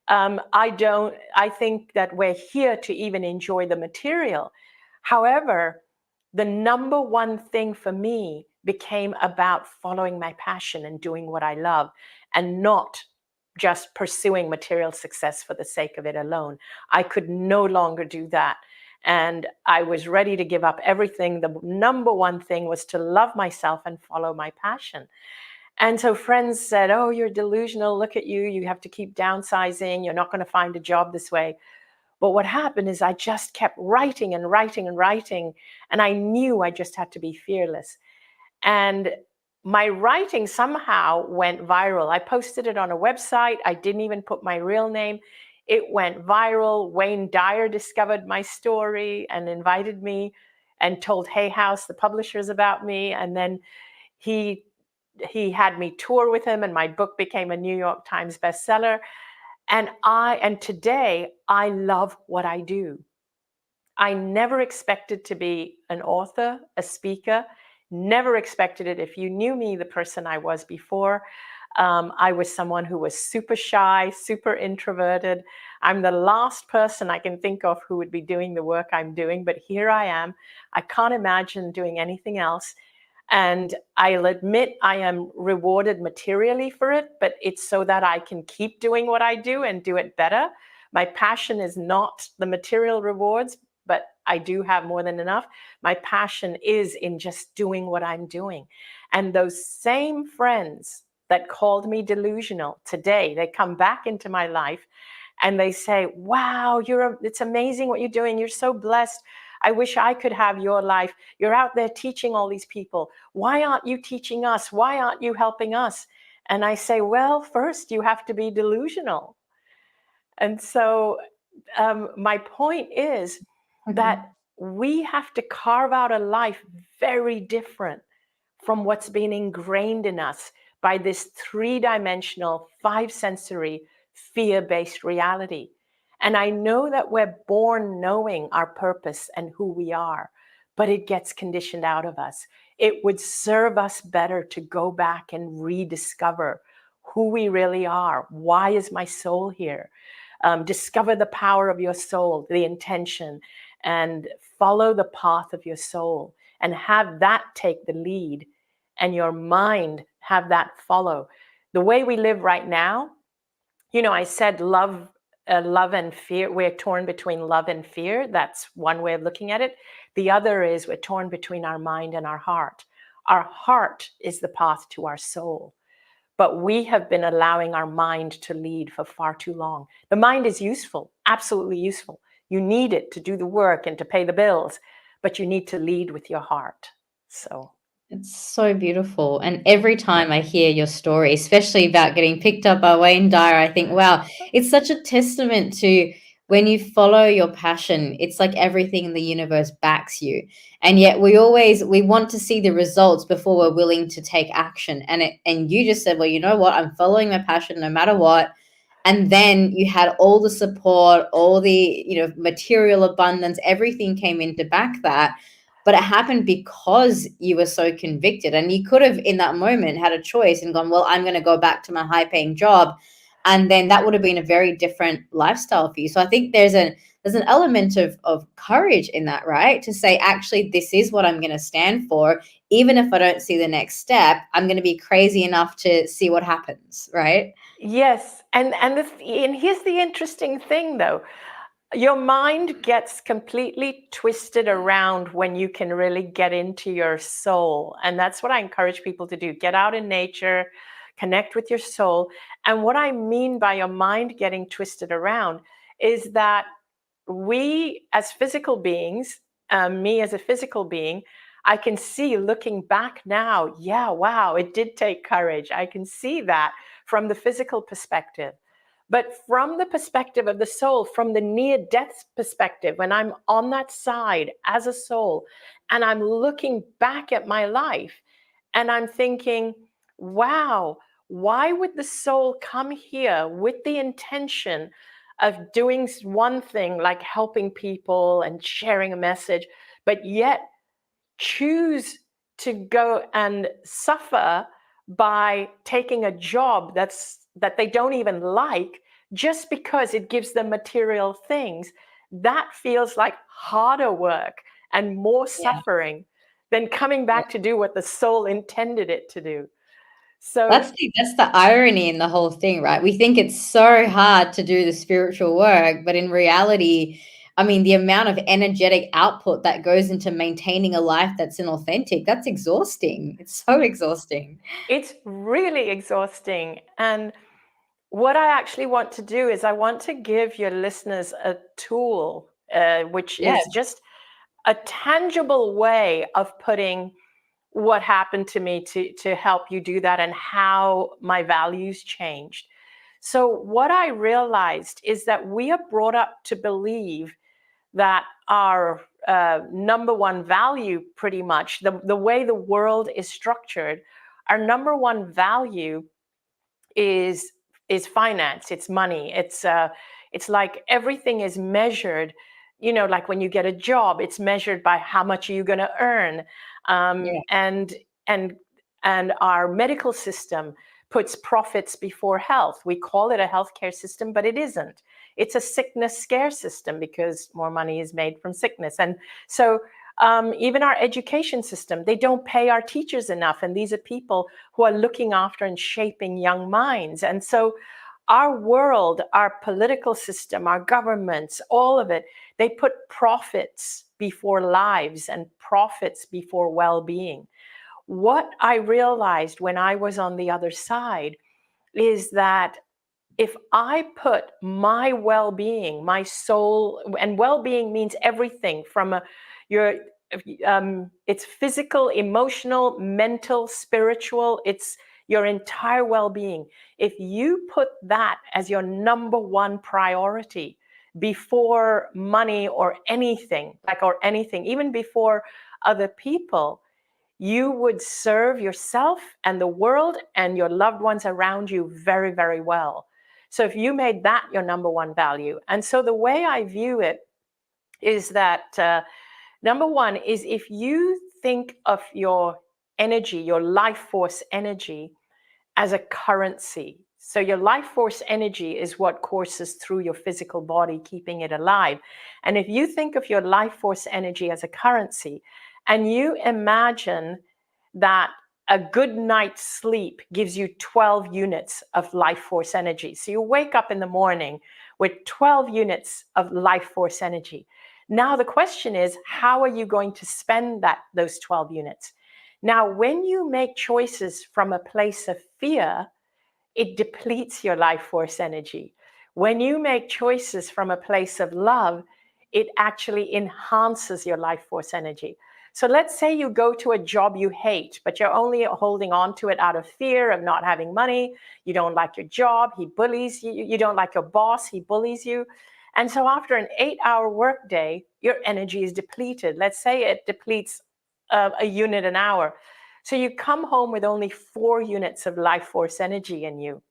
I think that we're here to even enjoy the material. However, the number one thing for me became about following my passion and doing what I love, and not just pursuing material success for the sake of it alone. I could no longer do that. And I was ready to give up everything. The number one thing was to love myself and follow my passion. And so friends said, oh, you're delusional. Look at you. You have to keep downsizing. You're not going to find a job this way. But what happened is I just kept writing and writing and writing. And I knew I just had to be fearless. And my writing somehow went viral. I posted it on a website. I didn't even put my real name. It went viral. Wayne Dyer discovered my story and invited me and told Hay House, the publishers, about me. And then he had me tour with him, and my book became a New York Times bestseller. And today I love what I do. I never expected to be an author, a speaker, never expected it. If you knew me, the person I was before, I was someone who was super shy, super introverted. I'm the last person I can think of who would be doing the work I'm doing, but here I am. I can't imagine doing anything else. And I'll admit I am rewarded materially for it, but it's so that I can keep doing what I do and do it better. My passion is not the material rewards, but I do have more than enough. My passion is in just doing what I'm doing. And those same friends that called me delusional today, they come back into my life and they say, wow, it's amazing what you're doing. You're so blessed. I wish I could have your life. You're out there teaching all these people. Why aren't you teaching us? Why aren't you helping us? And I say, well, first you have to be delusional. And so my point is that we have to carve out a life very different from what's been ingrained in us by this 3-dimensional, 5-sensory, fear-based reality. And I know that we're born knowing our purpose and who we are, but it gets conditioned out of us. It would serve us better to go back and rediscover who we really are. Why is my soul here? Discover the power of your soul, the intention, and follow the path of your soul, and have that take the lead and your mind have that follow. The way we live right now, I said love and fear. We're torn between love and fear. That's one way of looking at it. The other is we're torn between our mind and our heart. Our heart is the path to our soul. But we have been allowing our mind to lead for far too long. The mind is useful, absolutely useful. You need it to do the work and to pay the bills, but you need to lead with your heart. So it's so beautiful. And every time I hear your story, especially about getting picked up by Wayne Dyer, I think, wow, it's such a testament to when you follow your passion, it's like everything in the universe backs you. And yet we want to see the results before we're willing to take action. And you just said, well, you know what? I'm following my passion no matter what. And then you had all the support, all the, material abundance, everything came in to back that. But it happened because you were so convicted. And you could have, in that moment, had a choice and gone, well, I'm going to go back to my high-paying job. And then that would have been a very different lifestyle for you. So I think there's an element of courage in that, right? To say, actually, this is what I'm going to stand for. Even if I don't see the next step, I'm going to be crazy enough to see what happens, right? Yes. And here's the interesting thing, though. Your mind gets completely twisted around when you can really get into your soul. And that's what I encourage people to do. Get out in nature, connect with your soul. And what I mean by your mind getting twisted around is that we as physical beings, me as a physical being, I can see looking back now, yeah, wow, it did take courage. I can see that from the physical perspective. But from the perspective of the soul, from the near-death perspective, when I'm on that side as a soul and I'm looking back at my life and I'm thinking, wow, why would the soul come here with the intention of doing one thing like helping people and sharing a message, but yet choose to go and suffer by taking a job that they don't even like just because it gives them material things? That feels like harder work and more suffering than coming back to do what the soul intended it to do. So that's the irony in the whole thing, right? We think it's so hard to do the spiritual work, but in reality, I mean, the amount of energetic output that goes into maintaining a life that's inauthentic, that's exhausting. It's so exhausting. It's really exhausting. And what I actually want to do is I want to give your listeners a tool, which is just a tangible way of putting what happened to me to help you do that and how my values changed. So what I realized is that we are brought up to believe that our number one value, pretty much, the way the world is structured, our number one value is finance. It's money. It's like everything is measured, you know, like when you get a job, it's measured by how much are you going to earn. And our medical system puts profits before health. We call it a healthcare system, but it isn't. It's a sickness scare system because more money is made from sickness. And so even our education system, they don't pay our teachers enough. And these are people who are looking after and shaping young minds. And so our world, our political system, our governments, all of it, they put profits before lives and profits before well-being. What I realized when I was on the other side is that if I put my well-being, my soul, and well-being means everything from it's physical, emotional, mental, spiritual, it's your entire well-being. If you put that as your number one priority before money or anything, even before other people, you would serve yourself and the world and your loved ones around you very, very well. So if you made that your number one value. And so the way I view it is that number one is if you think of your energy, your life force energy, as a currency. So your life force energy is what courses through your physical body, keeping it alive. And if you think of your life force energy as a currency, and you imagine that a good night's sleep gives you 12 units of life force energy. So you wake up in the morning with 12 units of life force energy. Now the question is, how are you going to spend those 12 units? Now, when you make choices from a place of fear, it depletes your life force energy. When you make choices from a place of love, it actually enhances your life force energy. So let's say you go to a job you hate, but you're only holding on to it out of fear of not having money. You don't like your job, he bullies you. You don't like your boss, he bullies you. And so after an 8-hour workday, your energy is depleted. Let's say it depletes a unit an hour. So you come home with only 4 units of life force energy in you.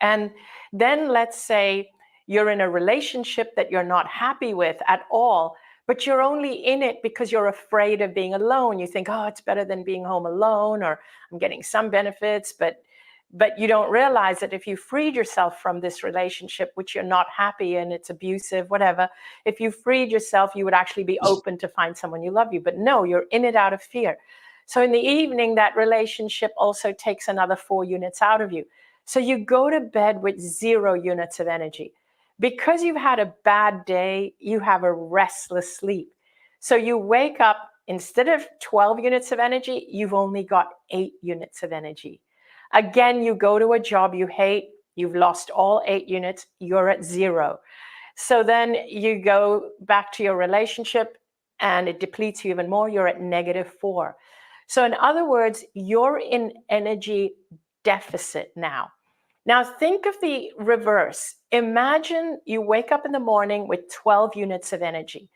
And then let's say you're in a relationship that you're not happy with at all, but you're only in it because you're afraid of being alone. You think, oh, it's better than being home alone, or I'm getting some benefits, but But you don't realize that if you freed yourself from this relationship, which you're not happy in, it's abusive, whatever, if you freed yourself, you would actually be open to find someone you love you. But no, you're in it out of fear. So in the evening, that relationship also takes another 4 units out of you. So you go to bed with 0 units of energy. Because you've had a bad day, you have a restless sleep. So you wake up, instead of 12 units of energy, you've only got 8 units of energy. Again, you go to a job you hate, you've lost all 8 units, you're at 0. So then you go back to your relationship and it depletes you even more, you're at -4. So in other words, you're in energy deficit now. Now think of the reverse. Imagine you wake up in the morning with 12 units of energy.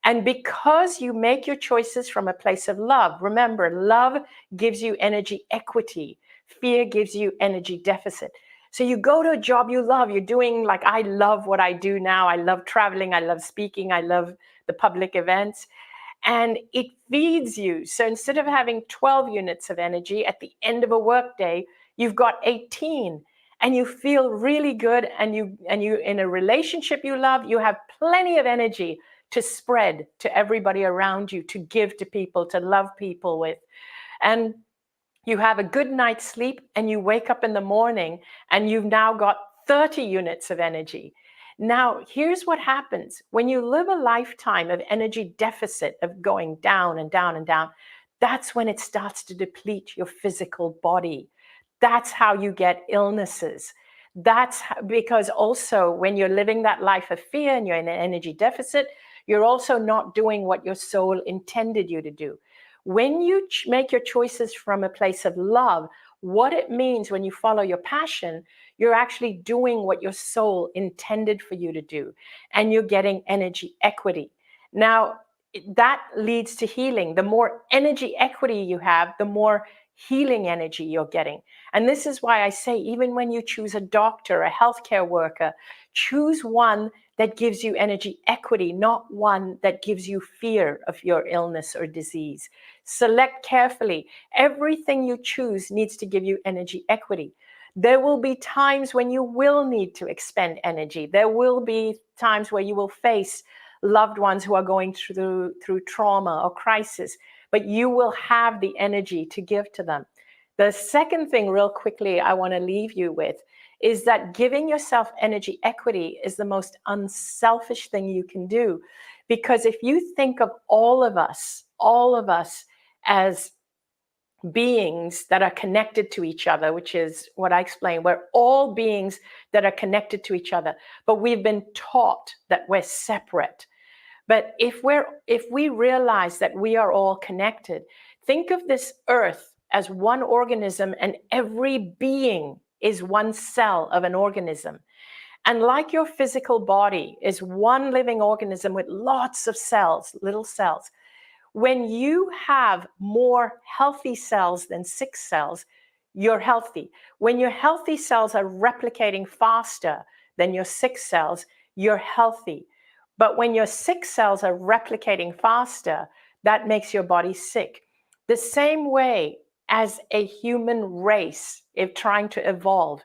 And because you make your choices from a place of love, remember, love gives you energy equity. Fear gives you energy deficit. So you go to a job you love. You're doing, like, I love what I do now. I love traveling. I love speaking. I love the public events. And it feeds you. So instead of having 12 units of energy at the end of a workday, you've got 18. And you feel really good. And you in a relationship you love, you have plenty of energy to spread to everybody around you, to give to people, to love people with. And you have a good night's sleep and you wake up in the morning and you've now got 30 units of energy. Now, here's what happens. When you live a lifetime of energy deficit, of going down and down and down, that's when it starts to deplete your physical body. That's how you get illnesses. That's because also when you're living that life of fear and you're in an energy deficit, you're also not doing what your soul intended you to do. When you make your choices from a place of love, what it means when you follow your passion, you're actually doing what your soul intended for you to do, and you're getting energy equity. Now, that leads to healing. The more energy equity you have, the more healing energy you're getting. And this is why I say, even when you choose a doctor, a healthcare worker, choose one that gives you energy equity, not one that gives you fear of your illness or disease. Select carefully. Everything you choose needs to give you energy equity. There will be times when you will need to expend energy. There will be times where you will face loved ones who are going through trauma or crisis, but you will have the energy to give to them. The second thing, real quickly, I want to leave you with is that giving yourself energy equity is the most unselfish thing you can do. Because if you think of all of us as beings that are connected to each other, which is what I explained, we're all beings that are connected to each other, but we've been taught that we're separate. But if we realize that we are all connected, think of this earth as one organism, and every being is one cell of an organism. And like your physical body is one living organism with lots of cells, little cells. When you have more healthy cells than sick cells, you're healthy. When your healthy cells are replicating faster than your sick cells, you're healthy. But when your sick cells are replicating faster, that makes your body sick. The same way as a human race, if trying to evolve,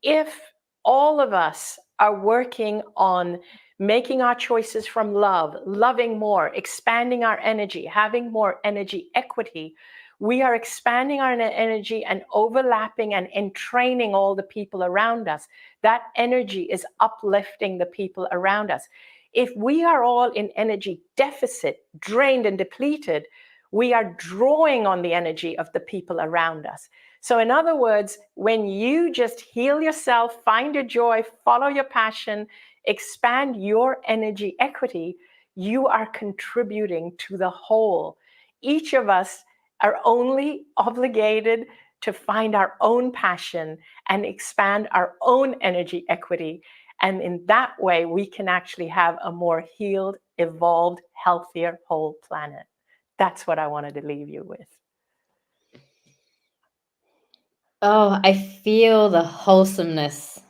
if all of us are working on making our choices from love, loving more, expanding our energy, having more energy equity, we are expanding our energy and overlapping and entraining all the people around us. That energy is uplifting the people around us. If we are all in energy deficit, drained and depleted, we are drawing on the energy of the people around us. So in other words, when you just heal yourself, find your joy, follow your passion, expand your energy equity, you are contributing to the whole. Each of us are only obligated to find our own passion and expand our own energy equity. And in that way, we can actually have a more healed, evolved, healthier whole planet. That's what I wanted to leave you with. Oh, I feel the wholesomeness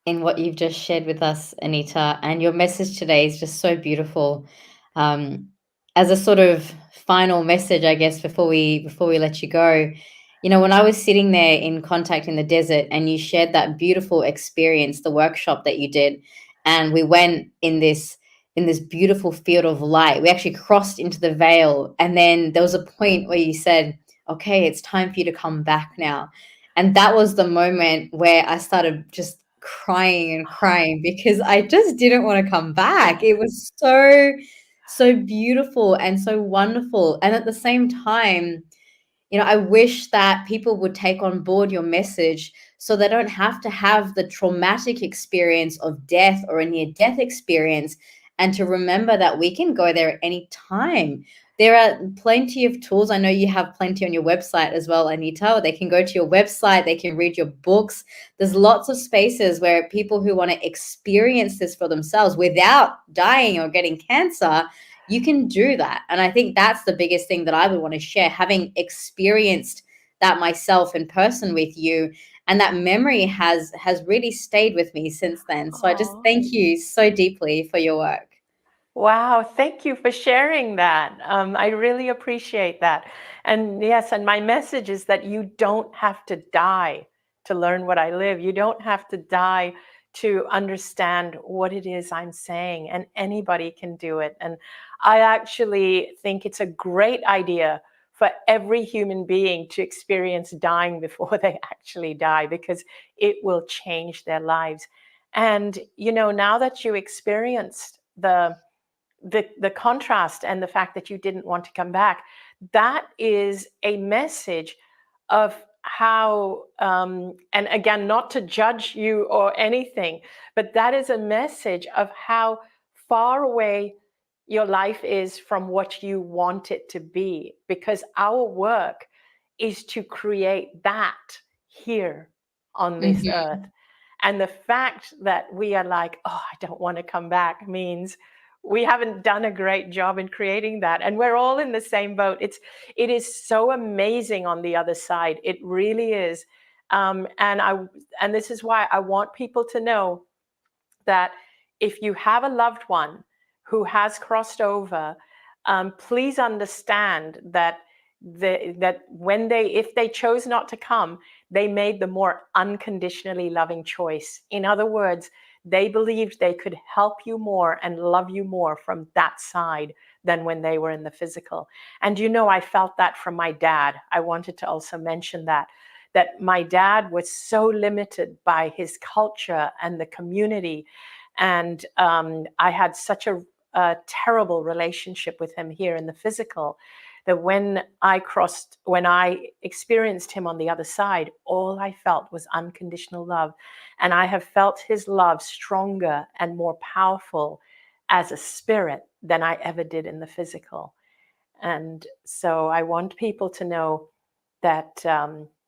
in what you've just shared with us, Anita, and your message today is just so beautiful. As a sort of final message, I guess, before we let you go, You know, when I was sitting there in contact in the desert and you shared that beautiful experience, the workshop that you did, and we went in this beautiful field of light. We actually crossed into the veil, and then there was a point where you said, "Okay, it's time for you to come back now." And that was the moment where I started just crying and crying because I just didn't want to come back. It was so beautiful and so wonderful. And at the same time, you know, I wish that people would take on board your message so they don't have to have the traumatic experience of death or a near death experience, and to remember that we can go there at any time. There are plenty of tools. I know you have plenty on your website as well, Anita. They can go to your website, they can read your books. There's lots of spaces where people who want to experience this for themselves without dying or getting cancer, you can do that. And I think that's the biggest thing that I would want to share, having experienced that myself in person with you. And that memory has really stayed with me since then. So I just thank you so deeply for your work. Wow, thank you for sharing that. I really appreciate that. And yes, and my message is that you don't have to die to learn what I live. You don't have to die to understand what it is I'm saying, and anybody can do it. And I actually think it's a great idea for every human being to experience dying before they actually die, because it will change their lives. And, you know, now that you experienced the contrast and the fact that you didn't want to come back, that is a message of how, and again, not to judge you or anything, but that is a message of how far away your life is from what you want it to be, because our work is to create that here on this earth. And the fact that we are like, oh, I don't want to come back, means we haven't done a great job in creating that. And we're all in the same boat. It is so amazing on the other side. It really is. And this is why I want people to know that if you have a loved one who has crossed over, please understand that if they chose not to come, they made the more unconditionally loving choice. In other words, they believed they could help you more and love you more from that side than when they were in the physical. And you know, I felt that from my dad. I wanted to also mention that my dad was so limited by his culture and the community. And I had such a terrible relationship with him here in the physical, that when I experienced him on the other side, all I felt was unconditional love. And I have felt his love stronger and more powerful as a spirit than I ever did in the physical. And so I want people to know that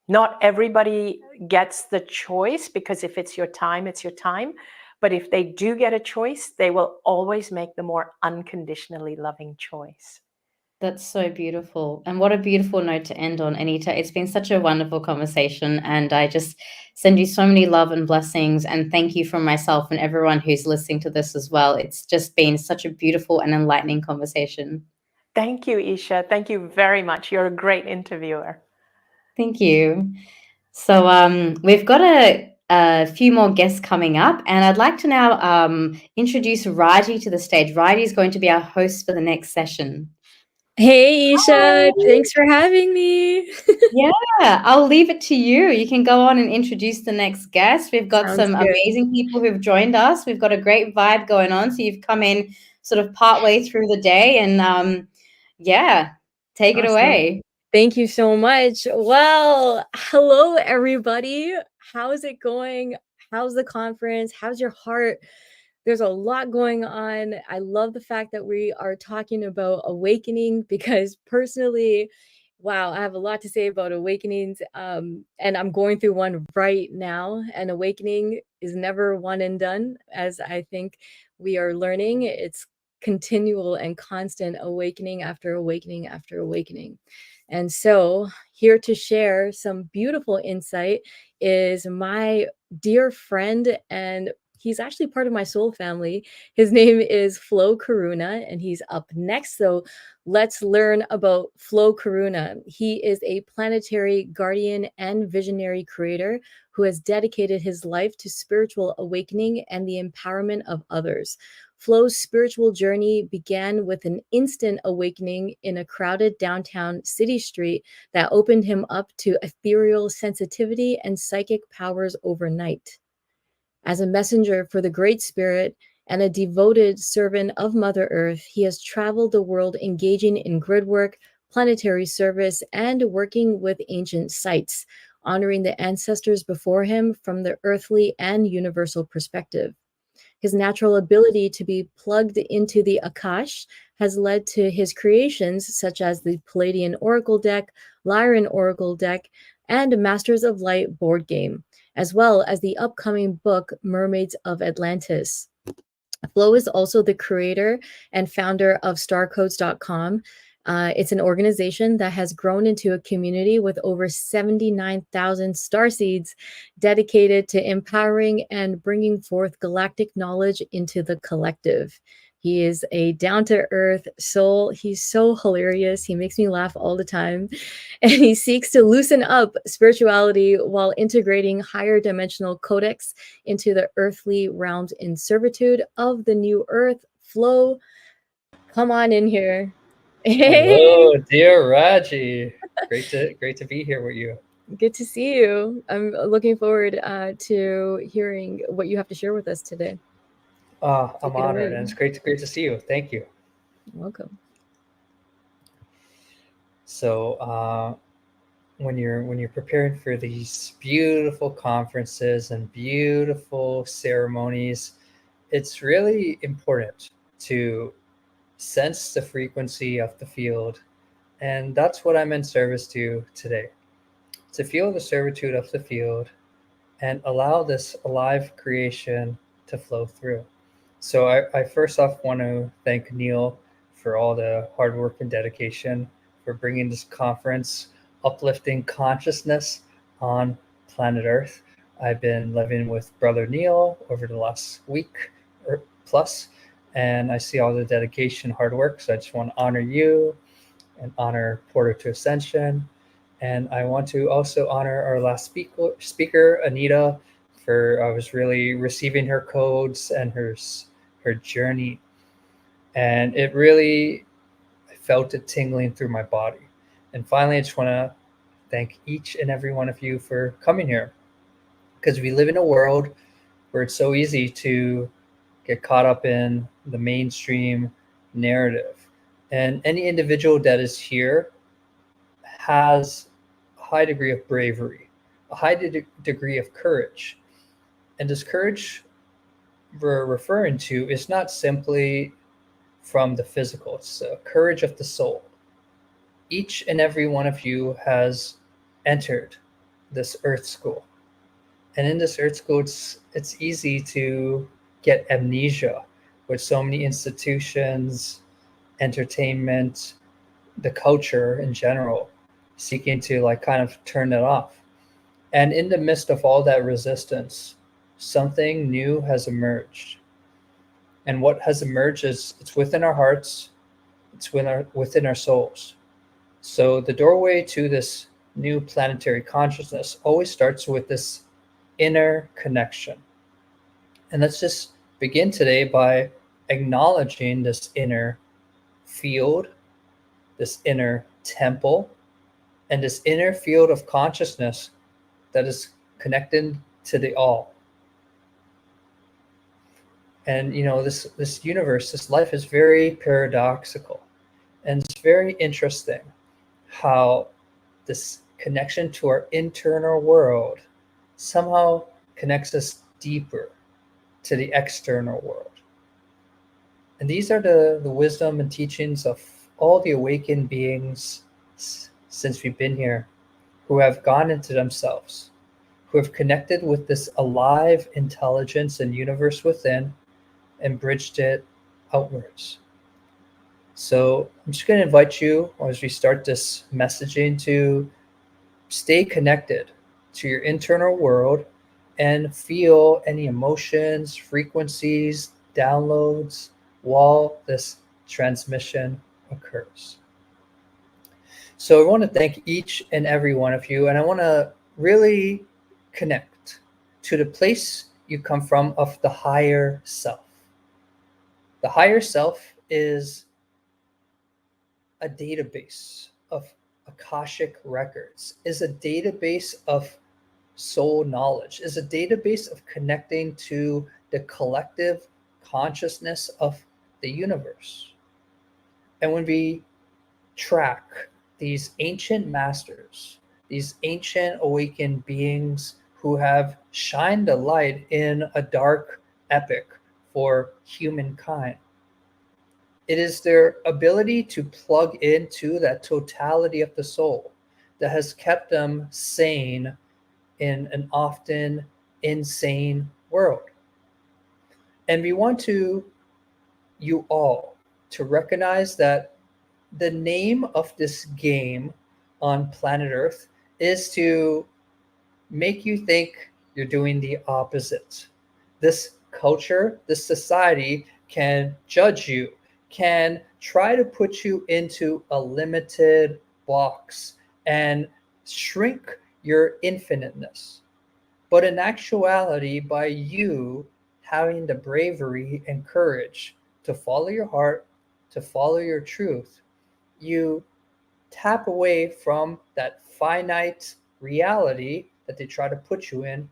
not everybody gets the choice, because if it's your time, it's your time. But if they do get a choice, they will always make the more unconditionally loving choice. That's so beautiful. And what a beautiful note to end on, Anita. It's been such a wonderful conversation. And I just send you so many love and blessings. And thank you from myself and everyone who's listening to this as well. It's just been such a beautiful and enlightening conversation. Thank you, Isha. Thank you very much. You're a great interviewer. Thank you. So we've got a few more guests coming up, and I'd like to now introduce Raji to the stage. Raji is going to be our host for the next session. Hey, Isha. Hi. Thanks for having me. Yeah, I'll leave it to you. You can go on and introduce the next guest. We've got some amazing people who've joined us. We've got a great vibe going on. So you've come in sort of partway through the day, and yeah, take it away. Thank you so much. Well, hello, everybody. How's it going? How's the conference? How's your heart? There's a lot going on. I love the fact that we are talking about awakening, because personally, wow, I have a lot to say about awakenings. And I'm going through one right now. And awakening is never one and done, as I think we are learning. It's continual and constant awakening after awakening after awakening. And so here to share some beautiful insight is my dear friend and He's actually part of my soul family. His name is Flo Karuna, and he's up next. So let's learn about Flo Karuna. He is a planetary guardian and visionary creator who has dedicated his life to spiritual awakening and the empowerment of others. Flo's spiritual journey began with an instant awakening in a crowded downtown city street that opened him up to ethereal sensitivity and psychic powers overnight. As a messenger for the Great Spirit and a devoted servant of Mother Earth, he has traveled the world engaging in grid work, planetary service, and working with ancient sites, honoring the ancestors before him from the earthly and universal perspective. His natural ability to be plugged into the Akash has led to his creations such as the Palladian Oracle deck, Lyran Oracle deck, and Masters of Light board game, as well as the upcoming book Mermaids of Atlantis. Flo is also the creator and founder of starcodes.com. It's an organization that has grown into a community with over 79,000 starseeds dedicated to empowering and bringing forth galactic knowledge into the collective. He is a down-to-earth soul. He's so hilarious. He makes me laugh all the time. And he seeks to loosen up spirituality while integrating higher dimensional codex into the earthly realms in servitude of the new earth. Flo, come on in here. Hey. Hello, dear Raji. Great to be here with you. Good to see you. I'm looking forward to hearing what you have to share with us today. I'm honored, and it's great to see you. Thank you. Welcome. So, when you're preparing for these beautiful conferences and beautiful ceremonies, it's really important to sense the frequency of the field, and that's what I'm in service to today. To feel the servitude of the field and allow this alive creation to flow through. So I first off want to thank Neil for all the hard work and dedication for bringing this conference, uplifting consciousness on planet Earth. I've been living with Brother Neil over the last week or plus, and I see all the dedication, hard work. So I just want to honor you and honor Portal to Ascension. And I want to also honor our last speaker, Anita, for I was really receiving her codes and her journey. And it really, I felt it tingling through my body. And finally, I just want to thank each and every one of you for coming here. Because we live in a world where it's so easy to get caught up in the mainstream narrative. And any individual that is here has a high degree of bravery, a high degree of courage. And this courage we're referring to is not simply from the physical, it's a courage of the soul. Each and every one of you has entered this earth school. And in this earth school, it's easy to get amnesia with so many institutions, entertainment, the culture in general, seeking to like kind of turn it off. And in the midst of all that resistance, something new has emerged. And what has emerged is it's within our hearts, it's within our souls. So the doorway to this new planetary consciousness always starts with this inner connection. And let's just begin today by acknowledging this inner field, this inner temple, and this inner field of consciousness that is connected to the all. And you know, this universe, this life is very paradoxical, and it's very interesting how this connection to our internal world somehow connects us deeper to the external world. And these are the wisdom and teachings of all the awakened beings since we've been here, who have gone into themselves, who have connected with this alive intelligence and universe within and bridged it outwards. So I'm just going to invite you, as we start this messaging, to stay connected to your internal world and feel any emotions, frequencies, downloads while this transmission occurs. So I want to thank each and every one of you, and I want to really connect to the place you come from of the higher self. The higher self is a database of Akashic records, is a database of soul knowledge, is a database of connecting to the collective consciousness of the universe. And when we track these ancient masters, these ancient awakened beings who have shined a light in a dark epoch for humankind, it is their ability to plug into that totality of the soul that has kept them sane in an often insane world. And we want you all to recognize that the name of this game on planet Earth is to make you think you're doing the opposite. This culture, this society can judge you, can try to put you into a limited box and shrink your infiniteness. But in actuality, by you having the bravery and courage to follow your heart, to follow your truth, you tap away from that finite reality that they try to put you in,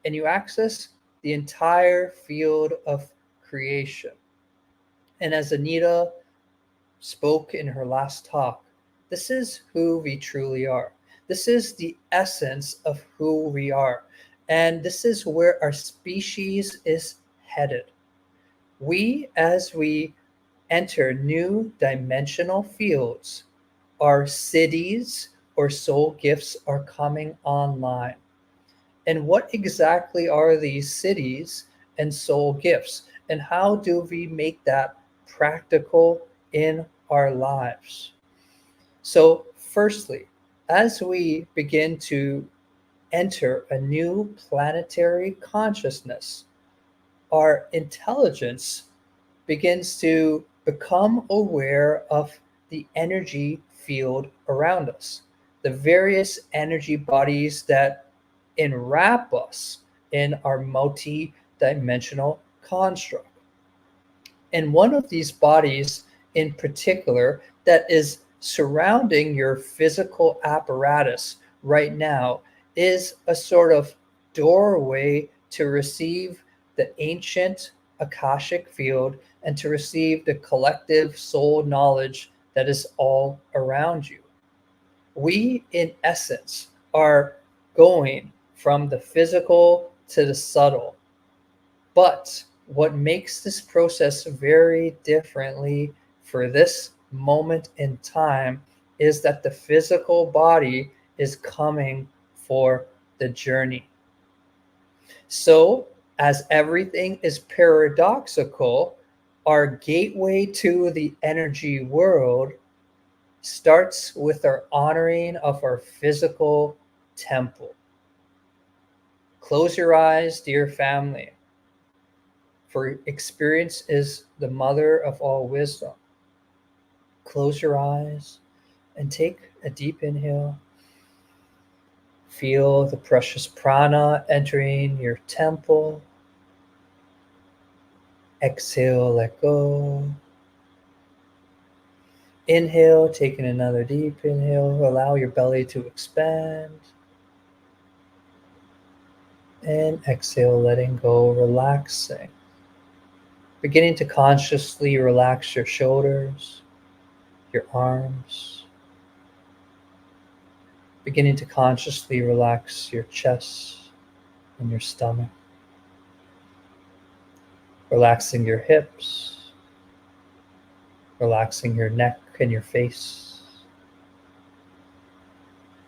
and you access the entire field of creation. And as Anita spoke in her last talk, this is who we truly are. This is the essence of who we are. And this is where our species is headed. We, as we enter new dimensional fields, our cities or soul gifts are coming online. And what exactly are these cities and soul gifts? And how do we make that practical in our lives? So, firstly, as we begin to enter a new planetary consciousness, our intelligence begins to become aware of the energy field around us, the various energy bodies that enwrap us in our multi-dimensional construct. And one of these bodies in particular that is surrounding your physical apparatus right now is a sort of doorway to receive the ancient Akashic field and to receive the collective soul knowledge that is all around you. We, in essence, are going from the physical to the subtle. But what makes this process very differently for this moment in time is that the physical body is coming for the journey. So, as everything is paradoxical, our gateway to the energy world starts with our honoring of our physical temple. Close your eyes, dear family, for experience is the mother of all wisdom. Close your eyes and take a deep inhale. Feel the precious prana entering your temple. Exhale, let go. Inhale, taking another deep inhale. Allow your belly to expand. And exhale, letting go, relaxing. Beginning to consciously relax your shoulders, your arms. Beginning to consciously relax your chest and your stomach. Relaxing your hips. Relaxing your neck and your face.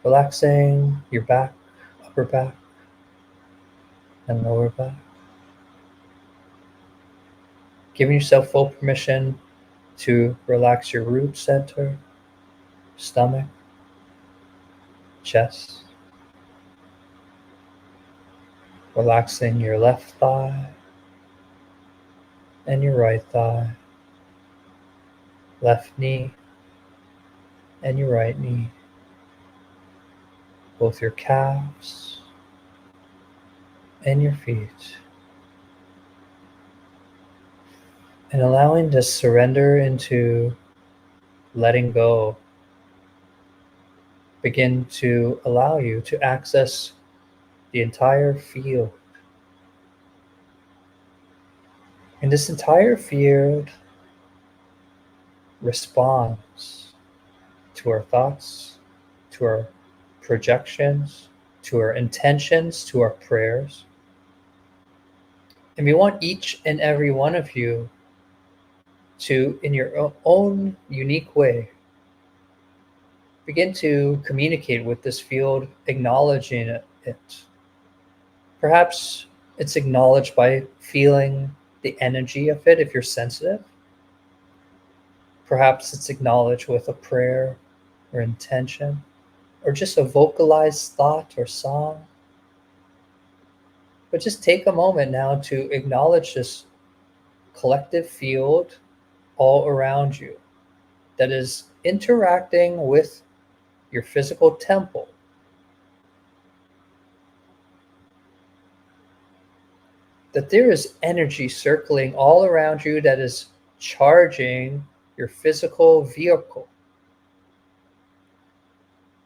Relaxing your back, upper back, and lower back. Giving yourself full permission to relax your root center, stomach, chest. relaxing your left thigh and your right thigh, left knee and your right knee, both your calves and your feet, and allowing to surrender into letting go begin to allow you to access the entire field. And this entire field responds to our thoughts, to our projections, to our intentions, to our prayers. And we want each and every one of you to, in your own unique way, begin to communicate with this field, acknowledging it. Perhaps it's acknowledged by feeling the energy of it if you're sensitive. Perhaps it's acknowledged with a prayer or intention, or just a vocalized thought or song. But just take a moment now to acknowledge this collective field all around you that is interacting with your physical temple. That there is energy circling all around you that is charging your physical vehicle.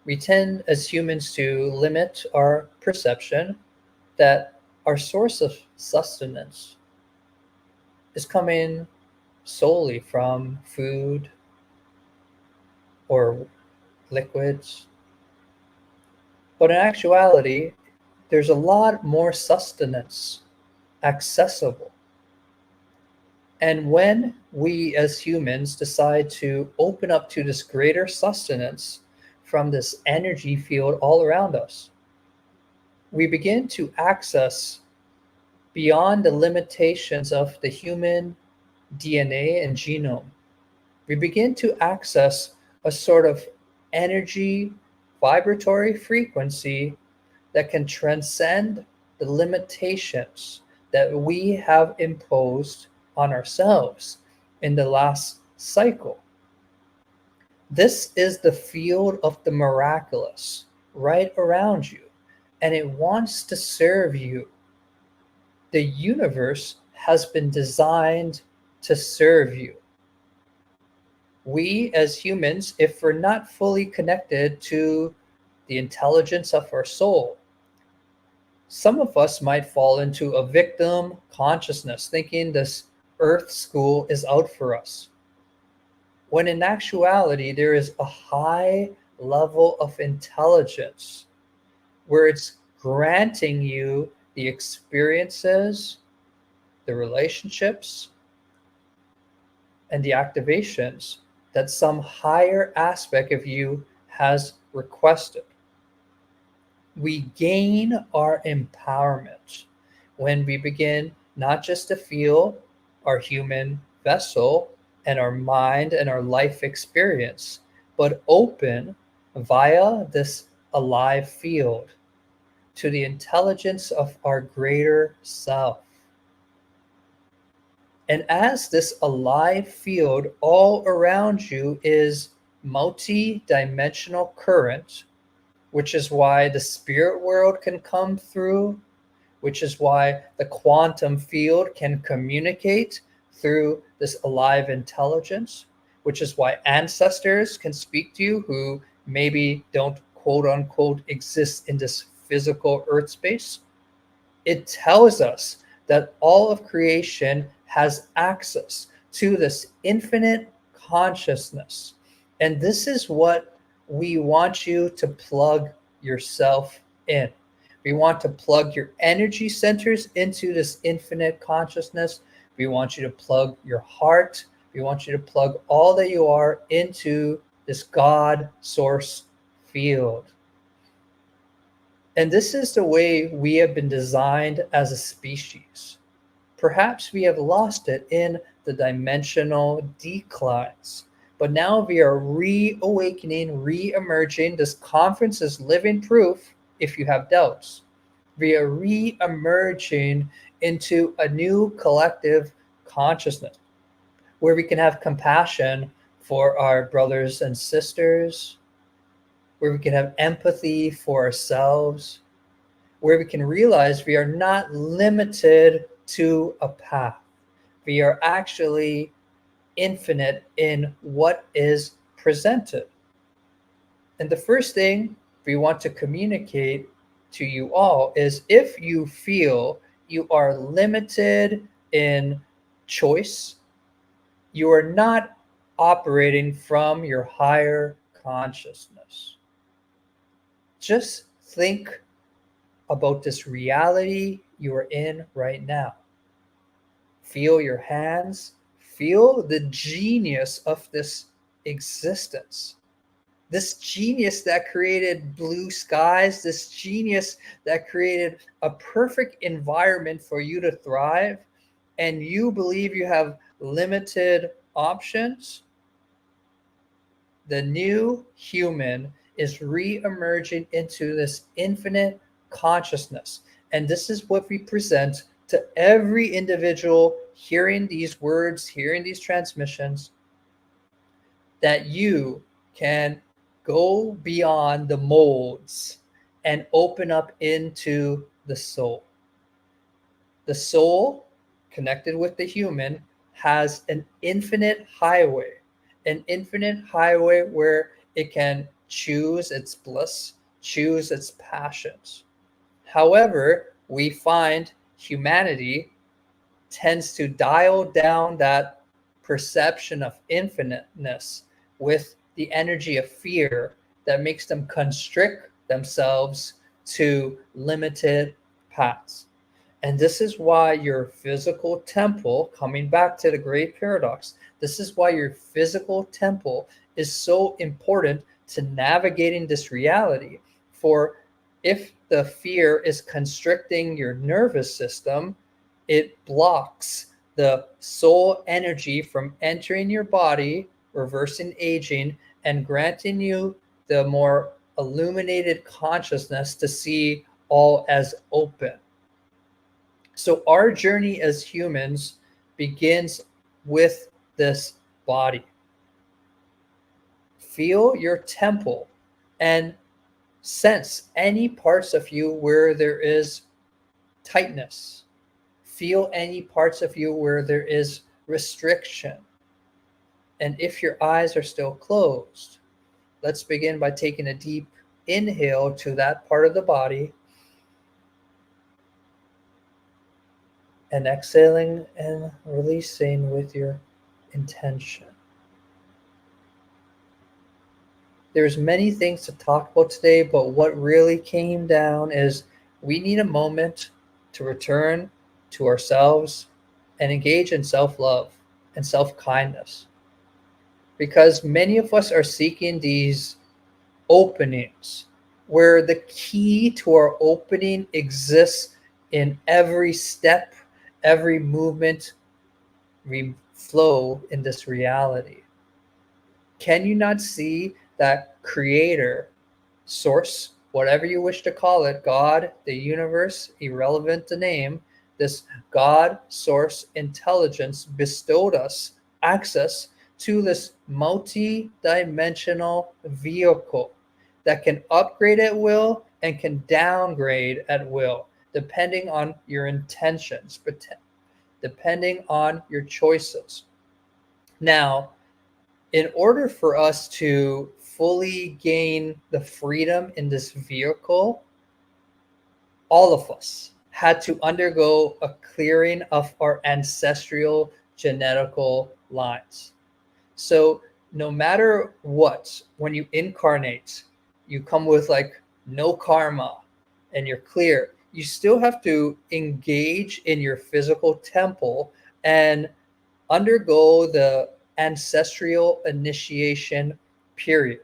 We tend as humans to limit our perception that our source of sustenance is coming solely from food or liquids. But in actuality, there's a lot more sustenance accessible. And when we as humans decide to open up to this greater sustenance from this energy field all around us, we begin to access beyond the limitations of the human DNA and genome. We begin to access a sort of energy vibratory frequency that can transcend the limitations that we have imposed on ourselves in the last cycle. This is the field of the miraculous right around you, and it wants to serve you. The universe has been designed to serve you. We as humans, if we're not fully connected to the intelligence of our soul, some of us might fall into a victim consciousness, thinking this earth school is out for us. When in actuality, there is a high level of intelligence where it's granting you the experiences, the relationships, and the activations that some higher aspect of you has requested. We gain our empowerment when we begin not just to feel our human vessel and our mind and our life experience, but open via this alive field to the intelligence of our greater self. And as this alive field all around you is multi-dimensional current, which is why the spirit world can come through, which is why the quantum field can communicate through this alive intelligence, which is why ancestors can speak to you who maybe don't quote unquote exist in this physical earth space. It tells us that all of creation has access to this infinite consciousness. And this is what we want you to plug yourself in. We want to plug your energy centers into this infinite consciousness. We want you to plug your heart. We want you to plug all that you are into this God source field. And this is the way we have been designed as a species. Perhaps we have lost it in the dimensional declines, but now we are reawakening, re-emerging. This conference is living proof if you have doubts. We are re-emerging into a new collective consciousness where we can have compassion for our brothers and sisters, where we can have empathy for ourselves, where we can realize we are not limited to a path. We are actually infinite in what is presented. And the first thing we want to communicate to you all is, if you feel you are limited in choice, you are not operating from your higher consciousness. Just think about this reality you are in right now. Feel your hands, feel the genius of this existence. This genius that created blue skies, this genius that created a perfect environment for you to thrive, and you believe you have limited options. The new human is re-emerging into this infinite consciousness. And this is what we present to every individual hearing these words, hearing these transmissions, that you can go beyond the molds and open up into the soul. The soul, connected with the human, has an infinite highway where it can choose its bliss, choose its passions. However, we find humanity tends to dial down that perception of infiniteness with the energy of fear that makes them constrict themselves to limited paths. And this is why your physical temple, coming back to the great paradox, this is why your physical temple is so important to navigating this reality. For if the fear is constricting your nervous system, it blocks the soul energy from entering your body, reversing aging, and granting you the more illuminated consciousness to see all as open. So our journey as humans begins with this body. Feel your temple and sense any parts of you where there is tightness. Feel any parts of you where there is restriction. And if your eyes are still closed, let's begin by taking a deep inhale to that part of the body and exhaling and releasing with your intention. There's many things to talk about today, but what really came down is we need a moment to return to ourselves and engage in self-love and self-kindness. Because many of us are seeking these openings where the key to our opening exists in every step, every movement we flow in this reality. Can you not see that creator, source, whatever you wish to call it, God, the universe, irrelevant the name, this God, source, intelligence bestowed us access to this multi-dimensional vehicle that can upgrade at will and can downgrade at will, depending on your intentions, depending on your choices. Now, in order for us to fully gain the freedom in this vehicle, all of us had to undergo a clearing of our ancestral genetical lines. So no matter what, when you incarnate, you come with like no karma and you're clear. You still have to engage in your physical temple and undergo the ancestral initiation period.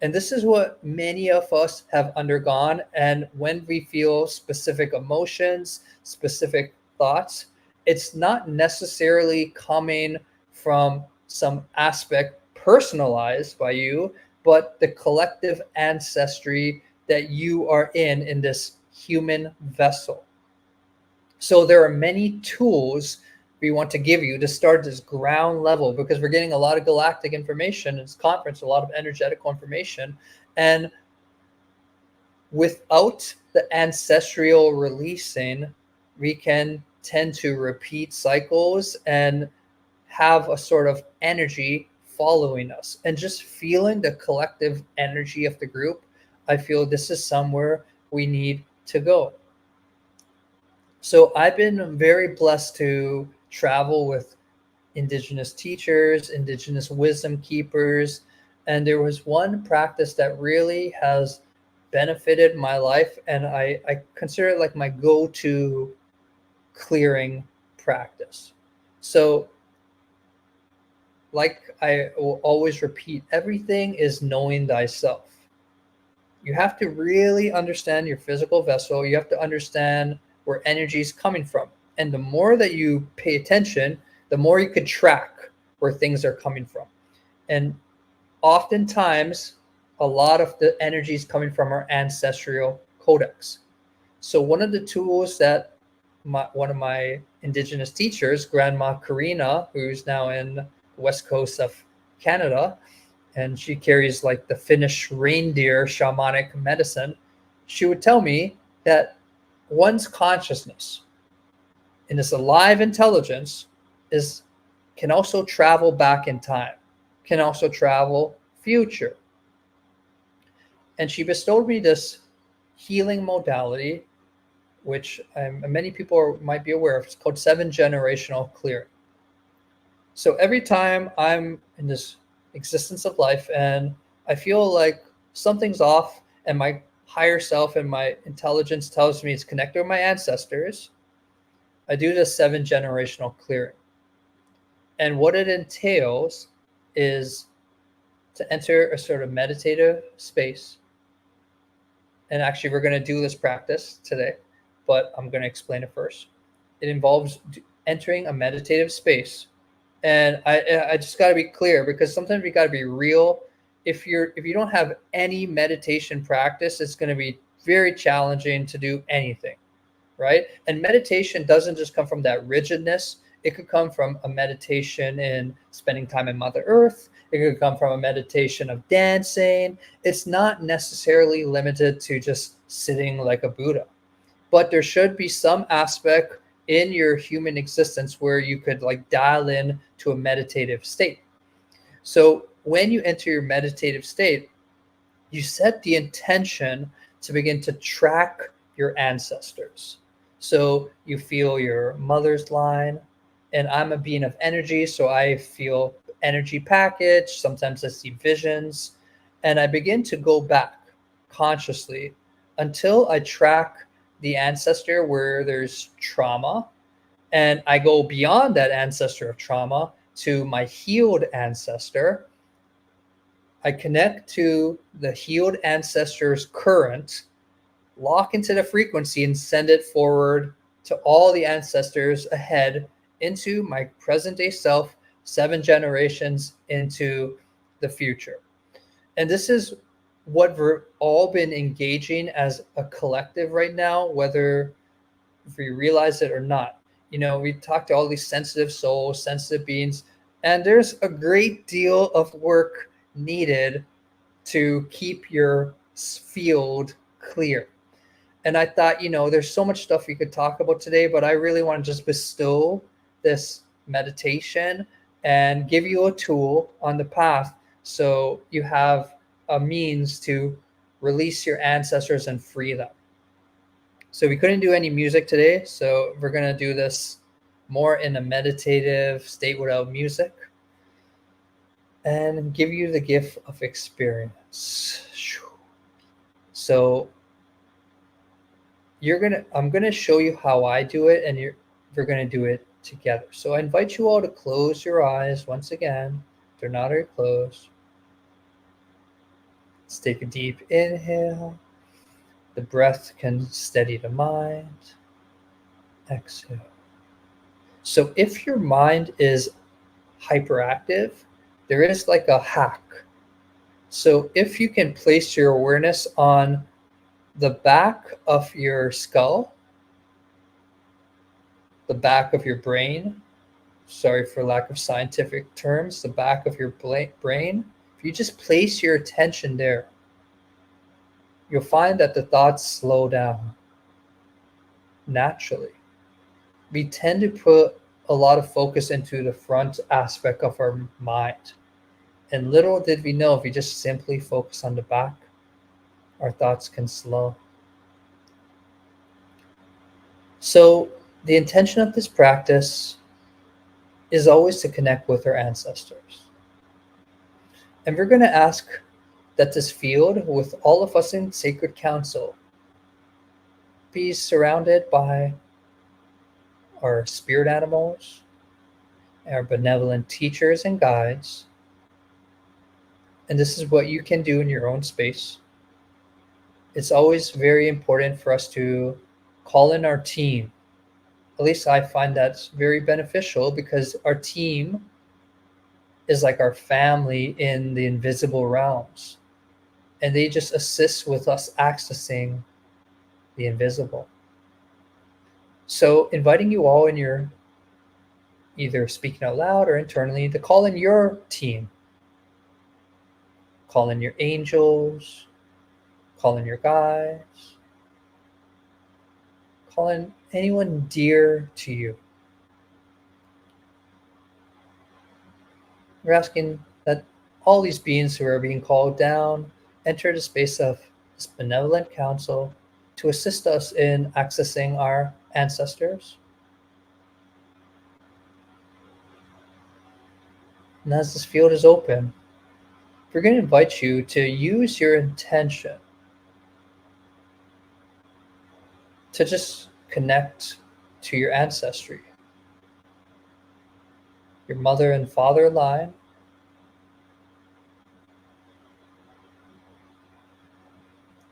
And this is what many of us have undergone. And when we feel specific emotions, specific thoughts, it's not necessarily coming from some aspect personalized by you, but the collective ancestry that you are in this human vessel. So there are many tools we want to give you to start this ground level, because we're getting a lot of galactic information in this conference, a lot of energetical information. And without the ancestral releasing, we can tend to repeat cycles and have a sort of energy following us. And just feeling the collective energy of the group, I feel this is somewhere we need to go. So I've been very blessed to travel with indigenous teachers, indigenous wisdom keepers, and there was one practice that really has benefited my life, and I consider it like my go-to clearing practice. So like I will always repeat, everything is knowing thyself. You have to really understand your physical vessel. You have to understand where energy is coming from. And the more that you pay attention, the more you could track where things are coming from. And oftentimes, a lot of the energy is coming from our ancestral codex. So one of the tools that one of my indigenous teachers, Grandma Karuna, who's now in the west coast of Canada, and she carries like the Finnish reindeer shamanic medicine, she would tell me that one's consciousness in this alive intelligence can also travel back in time, can also travel future. And she bestowed me this healing modality, which many people might be aware of. It's called 7-generational clearing. So every time I'm in this existence of life and I feel like something's off and my higher self and my intelligence tells me it's connected with my ancestors, I do this 7-generational clearing. And what it entails is to enter a sort of meditative space. And actually, we're going to do this practice today, but I'm going to explain it first. It involves entering a meditative space. And I just got to be clear, because sometimes we got to be real. If you don't have any meditation practice, it's going to be very challenging to do anything, right? And meditation doesn't just come from that rigidness. It could come from a meditation in spending time in Mother Earth. It could come from a meditation of dancing. It's not necessarily limited to just sitting like a Buddha, but there should be some aspect in your human existence where you could like dial in to a meditative state. So when you enter your meditative state, you set the intention to begin to track your ancestors. So you feel your mother's line, and I'm a being of energy, so I feel energy package. Sometimes I see visions, and I begin to go back consciously until I track the ancestor where there's trauma, and I go beyond that ancestor of trauma to my healed ancestor. I connect to the healed ancestor's current, lock into the frequency, and send it forward to all the ancestors ahead into my present day self, 7 generations into the future. And this is what we've all been engaging as a collective right now, whether we realize it or not. You know, we talk to all these sensitive souls, sensitive beings, and there's a great deal of work needed to keep your field clear. And I thought, you know, there's so much stuff we could talk about today, but I really want to just bestow this meditation and give you a tool on the path so you have a means to release your ancestors and free them. So we couldn't do any music today, so we're going to do this more in a meditative state without music and give you the gift of experience. So I'm going to show you how I do it, and we're going to do it together. So I invite you all to close your eyes once again. They're not already closed. Let's take a deep inhale. The breath can steady the mind. Exhale. So if your mind is hyperactive, there is like a hack. So if you can place your awareness on the back of your skull, the back of your brain, sorry for lack of scientific terms, the back of your brain, if you just place your attention there, you'll find that the thoughts slow down naturally. We tend to put a lot of focus into the front aspect of our mind. And little did we know, if we just simply focus on the back, our thoughts can slow. So the intention of this practice is always to connect with our ancestors. And we're going to ask that this field, with all of us in sacred council, be surrounded by our spirit animals, our benevolent teachers and guides. And this is what you can do in your own space. It's always very important for us to call in our team. At least I find that's very beneficial, because our team is like our family in the invisible realms. And they just assist with us accessing the invisible. So inviting you all in your, either speaking out loud or internally, to call in your team. Call in your angels, call in your guides, call in anyone dear to you. We're asking that all these beings who are being called down enter the space of this benevolent council to assist us in accessing our ancestors. And as this field is open, we're going to invite you to use your intention to just connect to your ancestry, your mother and father line,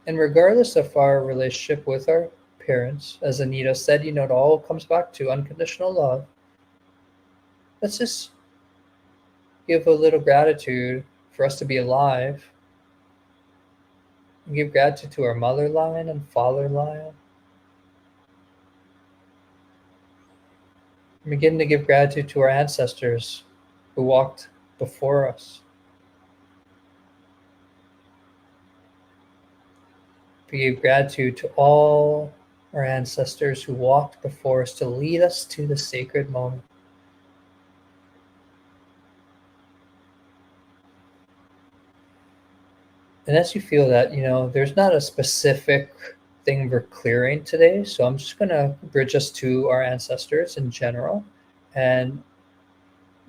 and regardless of our relationship with our parents, as Anita said, it all comes back to unconditional love. Let's just give a little gratitude for us to be alive, and give gratitude to our mother line and father line. And begin to give gratitude to our ancestors who walked before us. We give gratitude to all our ancestors who walked before us to lead us to the sacred moment. And as you feel that, there's not a specific thing we're clearing today, so I'm just going to bridge us to our ancestors in general. And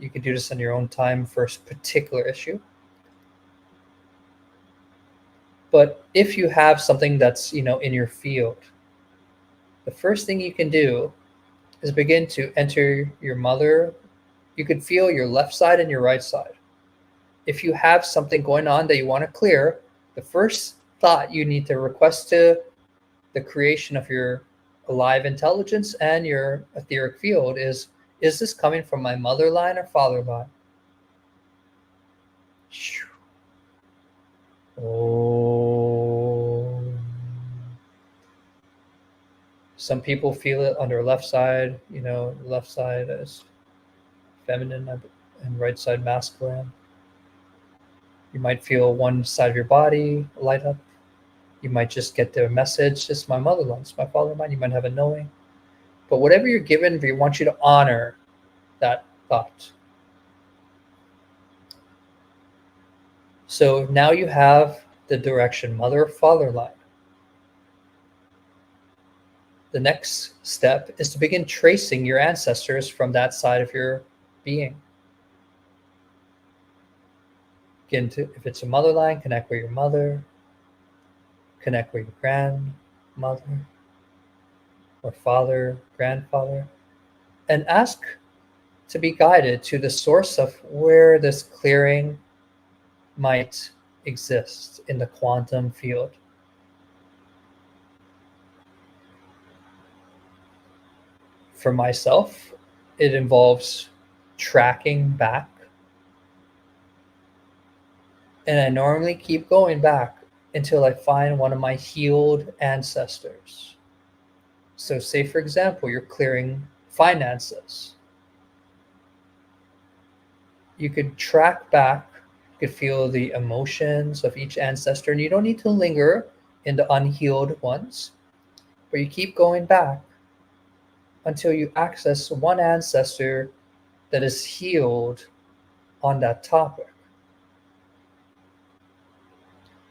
you can do this on your own time for a particular issue. But if you have something that's, in your field, the first thing you can do is begin to enter your mother. You could feel your left side and your right side. If you have something going on that you want to clear, the first thought you need to request to the creation of your alive intelligence and your etheric field is this coming from my mother line or father line? Oh. Some people feel it on their left side, left side is feminine and right side masculine. You might feel one side of your body light up. You might just get the message, it's my mother line, it's my father line. You might have a knowing. But whatever you're given, we want you to honor that thought. So now you have the direction, mother or father line. The next step is to begin tracing your ancestors from that side of your being. Again, if it's a mother line, connect with your mother, connect with your grandmother or father, grandfather, and ask to be guided to the source of where this clearing might exist in the quantum field. For myself, it involves tracking back. And I normally keep going back until I find one of my healed ancestors. So say, for example, you're clearing finances. You could track back, you could feel the emotions of each ancestor, and you don't need to linger in the unhealed ones, but you keep going back until you access one ancestor that is healed on that topic.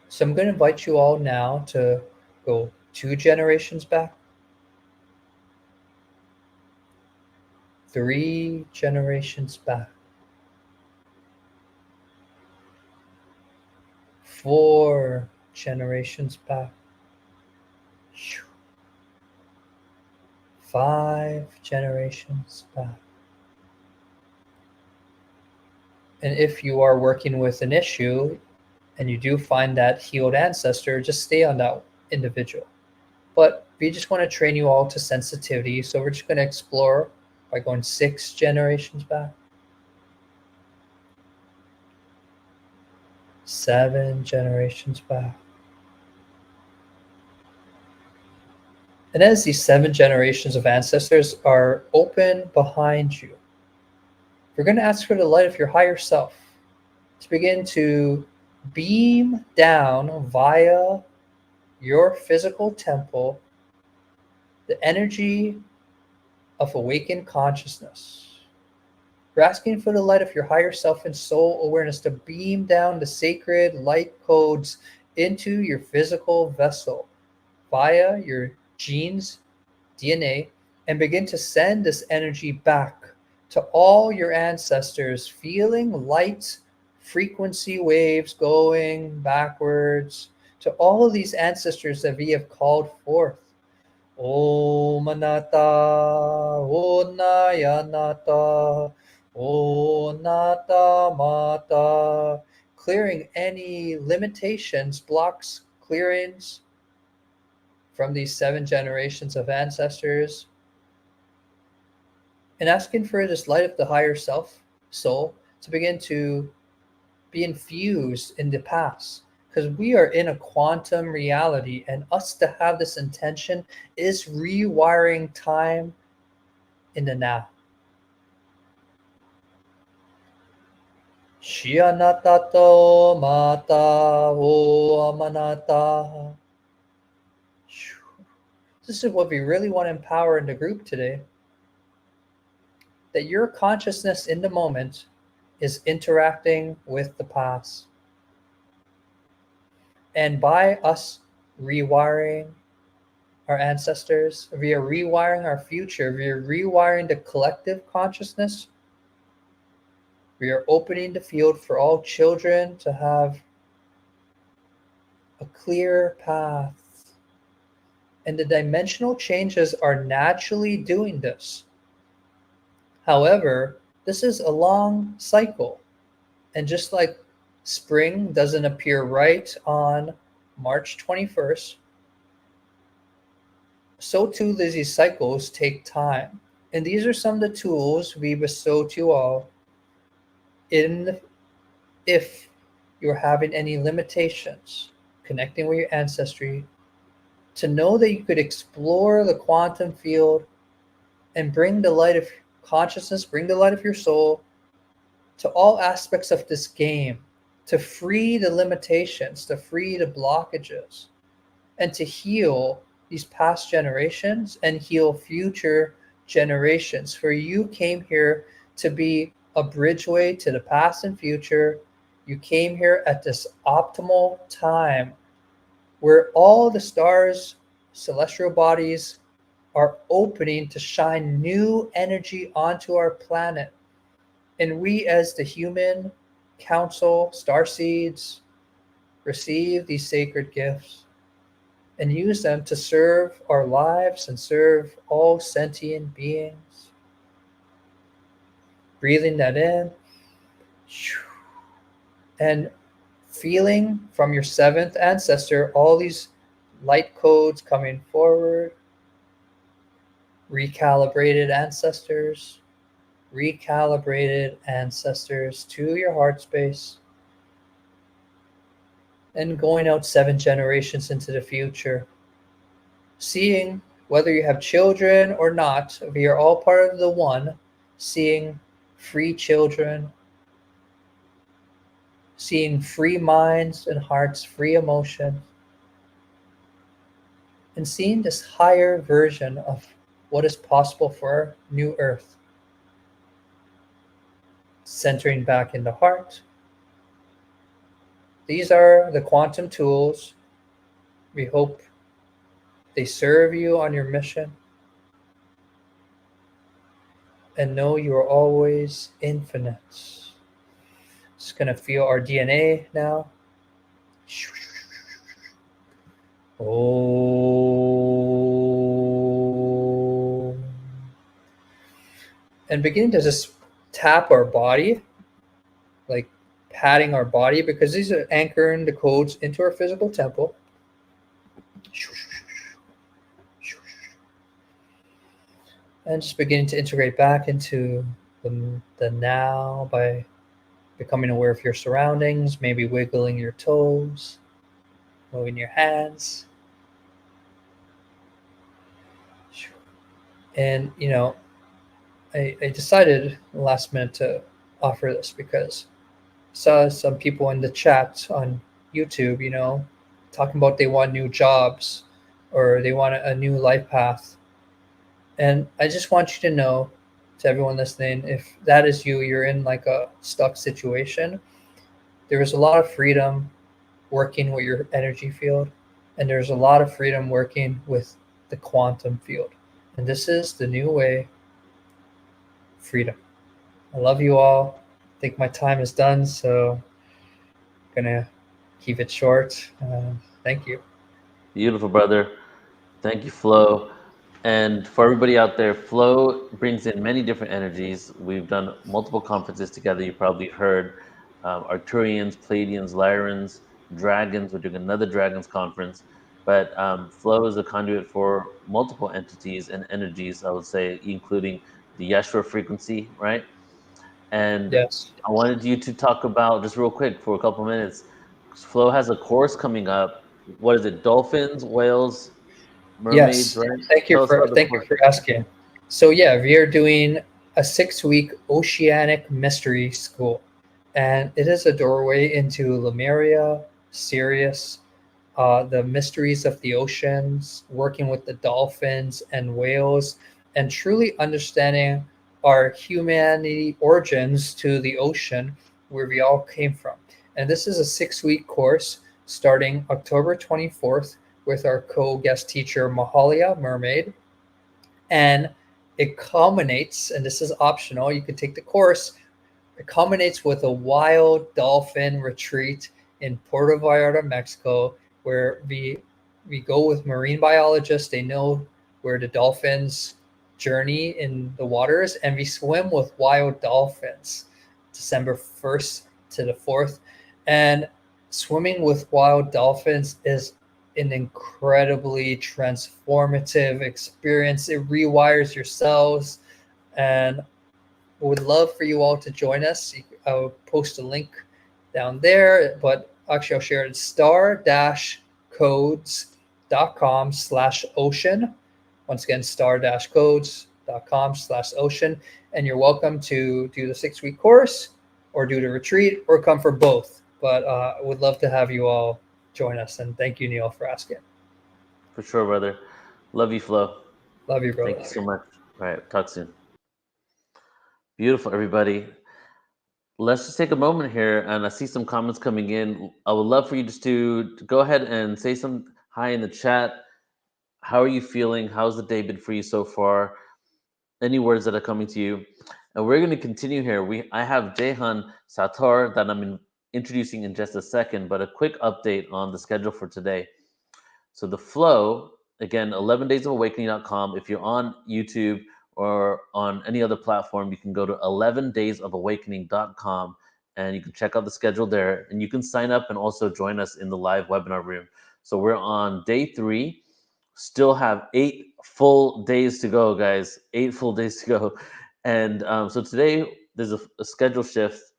So I'm going to invite you all now to go 2 generations back, 3 generations back, 4 generations back, 5 generations back. And if you are working with an issue and you do find that healed ancestor, just stay on that individual. But we just want to train you all to sensitivity. So we're just going to explore by going 6 generations back, 7 generations back. And as these 7 generations of ancestors are open behind you, we're going to ask for the light of your higher self to begin to beam down via your physical temple the energy of awakened consciousness. We're asking for the light of your higher self and soul awareness to beam down the sacred light codes into your physical vessel via your genes, DNA, and begin to send this energy back to all your ancestors, feeling light frequency waves going backwards to all of these ancestors that we have called forth. Om Anata, Om Nayanata, Om Nata Mata, clearing any limitations, blocks, clearings from these 7 generations of ancestors, and asking for this light of the higher self, soul, to begin to be infused in the past. Because we are in a quantum reality, and us to have this intention is rewiring time in the now. Shianatato mata o amanata. This is what we really want to empower in the group today. That your consciousness in the moment is interacting with the past. And by us rewiring our ancestors, we are rewiring our future, we are rewiring the collective consciousness. We are opening the field for all children to have a clear path. And the dimensional changes are naturally doing this. However, this is a long cycle. And just like spring doesn't appear right on March 21st, so too these cycles take time. And these are some of the tools we bestow to you all if you're having any limitations connecting with your ancestry, to know that you could explore the quantum field and bring the light of consciousness, bring the light of your soul to all aspects of this game, to free the limitations, to free the blockages, and to heal these past generations and heal future generations. For you came here to be a bridgeway to the past and future. You came here at this optimal time where all the stars, celestial bodies are opening to shine new energy onto our planet. And we, as the human council, starseeds, receive these sacred gifts and use them to serve our lives and serve all sentient beings. Breathing that in and feeling from your 7th ancestor all these light codes coming forward. Recalibrated ancestors to your heart space. and going out 7 generations into the future, seeing whether you have children or not, we are all part of the one, seeing free children, seeing free minds and hearts, free emotion, and seeing this higher version of what is possible for our new earth. Centering back in the heart. These are the quantum tools. We hope they serve you on your mission. And know you are always infinite. Just going to feel our DNA now. Oh. And begin to just tap our body, like patting our body, because these are anchoring the codes into our physical temple. And just beginning to integrate back into the now by becoming aware of your surroundings, maybe wiggling your toes, moving your hands. And, you know, I decided last minute to offer this because I saw some people in the chat on YouTube, you know, talking about they want new jobs or they want a new life path. And I just want you to know, to everyone listening, if that is you, you're in like a stuck situation, there is a lot of freedom working with your energy field, and there's a lot of freedom working with the quantum field. And this is the new way, freedom. I love you all. I think my time is done, so I'm gonna keep it short. Thank you. Beautiful, brother. Thank you, Flo. And for everybody out there, Flo brings in many different energies. We've done multiple conferences together. You probably heard Arcturians, Pleiadians, Lyrans, Dragons. We're doing another Dragons conference. But Flo is a conduit for multiple entities and energies, I would say, including the Yeshua frequency, right? And Yes. I wanted you to talk about, just real quick for a couple minutes, Flo has a course coming up. What is it? Dolphins, whales, mermaids, Yes. right? Thank you Tell us about the for course. asking. So yeah, we are doing a 6-week oceanic mystery school, and it is a doorway into Lemuria, Sirius, the mysteries of the oceans, working with the dolphins and whales, and truly understanding our humanity origins to the ocean, where we all came from. And this is a 6-week course starting October 24th with our co-guest teacher Mahalia Mermaid. And it culminates, and this is optional, you can take the course, it culminates with a wild dolphin retreat in Puerto Vallarta, Mexico, where we go with marine biologists. They know where the dolphins journey in the waters, and we swim with wild dolphins December 1st to the 4th. And swimming with wild dolphins is an incredibly transformative experience. It rewires your cells, and would love for you all to join us. I'll post a link down there, but actually I'll share it. star-codes.com/ocean. Once again, star-codes.com/ocean. And you're welcome to do the 6-week course or do the retreat or come for both. But I would love to have you all join us. And thank you, Neil, for asking. For sure, brother. Love you, Flo. Love you, brother. Thank you so much. All right, talk soon. Beautiful, everybody. Let's just take a moment here, and I see some comments coming in. I would love for you just to go ahead and say some hi in the chat. How are you feeling? How's the day been for you so far? Any words that are coming to you? And we're going to continue here. I have Jehan Sattaur that I'm introducing in just a second, but a quick update on the schedule for today. So the flow, again, 11daysofawakening.com. If you're on YouTube or on any other platform, you can go to 11daysofawakening.com and you can check out the schedule there. And you can sign up and also join us in the live webinar room. So we're on day 3. Still have 8 full days to go, guys. 8 full days to go. And so today there's a schedule shift.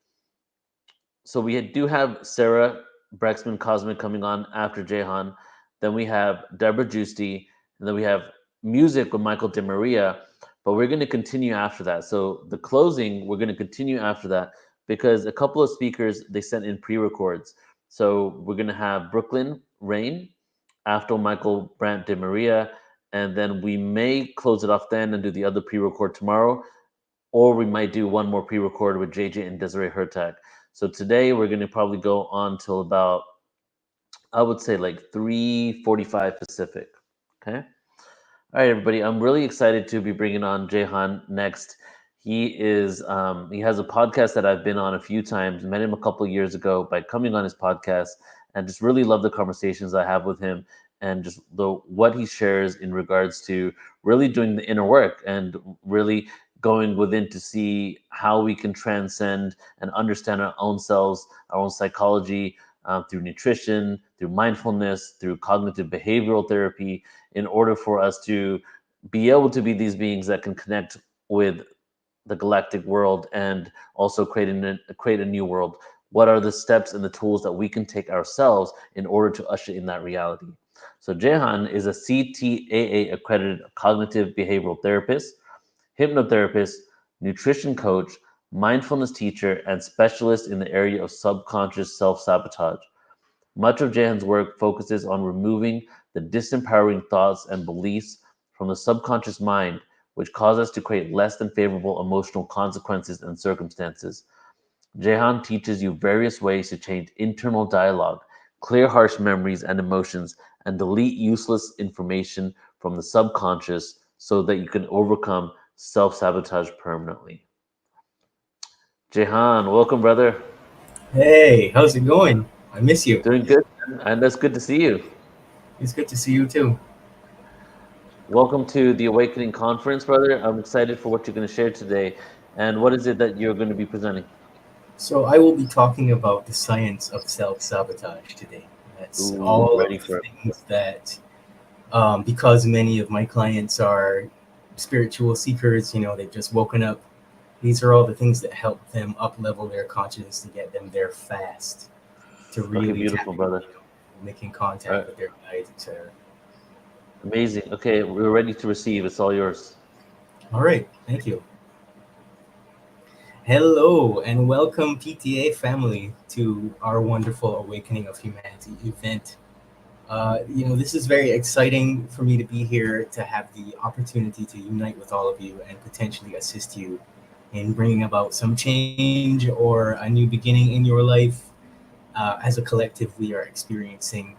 So we do have Sarah Brexman Cosme coming on after Jehan. Then we have Debra Giusti, and then we have music with Michael De Maria. But we're going to continue after that. So the closing, we're going to continue after that because a couple of speakers they sent in pre-records. So we're going to have Brooklyn Rain after Michael Brandt De Maria, and then we may close it off then and do the other pre-record tomorrow, or we might do one more pre-record with JJ and Desiree Hertag. So today we're going to probably go on till about, I would say like 3:45 Pacific. Okay. All right, everybody. I'm really excited to be bringing on Jehan next. He has a podcast that I've been on a few times. Met him a couple of years ago by coming on his podcast, and just really love the conversations I have with him, and just what he shares in regards to really doing the inner work and really going within to see how we can transcend and understand our own selves, our own psychology, through nutrition, through mindfulness, through cognitive behavioral therapy, in order for us to be able to be these beings that can connect with the galactic world and also create a new world. What are the steps and the tools that we can take ourselves in order to usher in that reality? So Jehan is a CTAA accredited cognitive behavioral therapist, hypnotherapist, nutrition coach, mindfulness teacher, and specialist in the area of subconscious self-sabotage. Much of Jehan's work focuses on removing the disempowering thoughts and beliefs from the subconscious mind, which cause us to create less than favorable emotional consequences and circumstances. Jehan teaches you various ways to change internal dialogue, clear harsh memories and emotions, and delete useless information from the subconscious so that you can overcome self-sabotage permanently. Jehan, welcome, brother. Hey, how's it going? I miss you. Doing good, and that's good to see you. It's good to see you too. Welcome to the Awakening Conference, brother. I'm excited for what you're going to share today. And what is it that you're going to be presenting? So I will be talking about the science of self-sabotage today. That's all Ready of the for it. things that, because many of my clients are spiritual seekers, they've just woken up. These are all the things that help them up-level their consciousness to get them there fast, to really Okay, beautiful, brother. Making contact with their guides, etc. Amazing. Okay, we're ready to receive. It's all yours. All right, thank you. Hello and welcome, PTA family, to our wonderful Awakening of Humanity event. This is very exciting for me to be here, to have the opportunity to unite with all of you and potentially assist you in bringing about some change or a new beginning in your life. As a collective, we are experiencing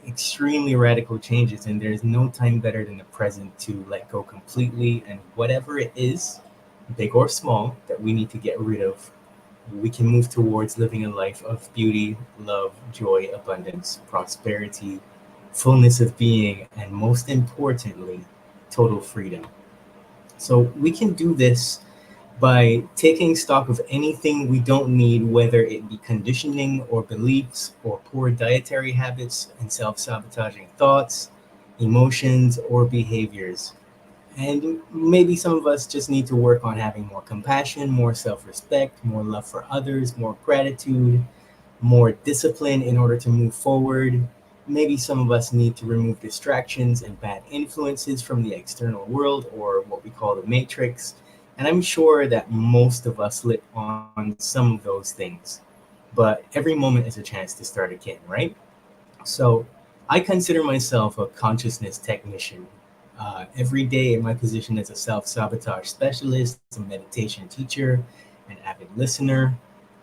extremely radical changes, and there's no time better than the present to let go completely, and whatever it is, big or small, that we need to get rid of, we can move towards living a life of beauty, love, joy, abundance, prosperity, fullness of being, and most importantly, total freedom. So we can do this by taking stock of anything we don't need, whether it be conditioning or beliefs or poor dietary habits and self-sabotaging thoughts, emotions, or behaviors. And maybe some of us just need to work on having more compassion, more self-respect, more love for others, more gratitude, more discipline in order to move forward. Maybe some of us need to remove distractions and bad influences from the external world, or what we call the matrix. And I'm sure that most of us slip on some of those things. But every moment is a chance to start again, right? So I consider myself a consciousness technician. Every day in my position as a self-sabotage specialist, a meditation teacher, an avid listener,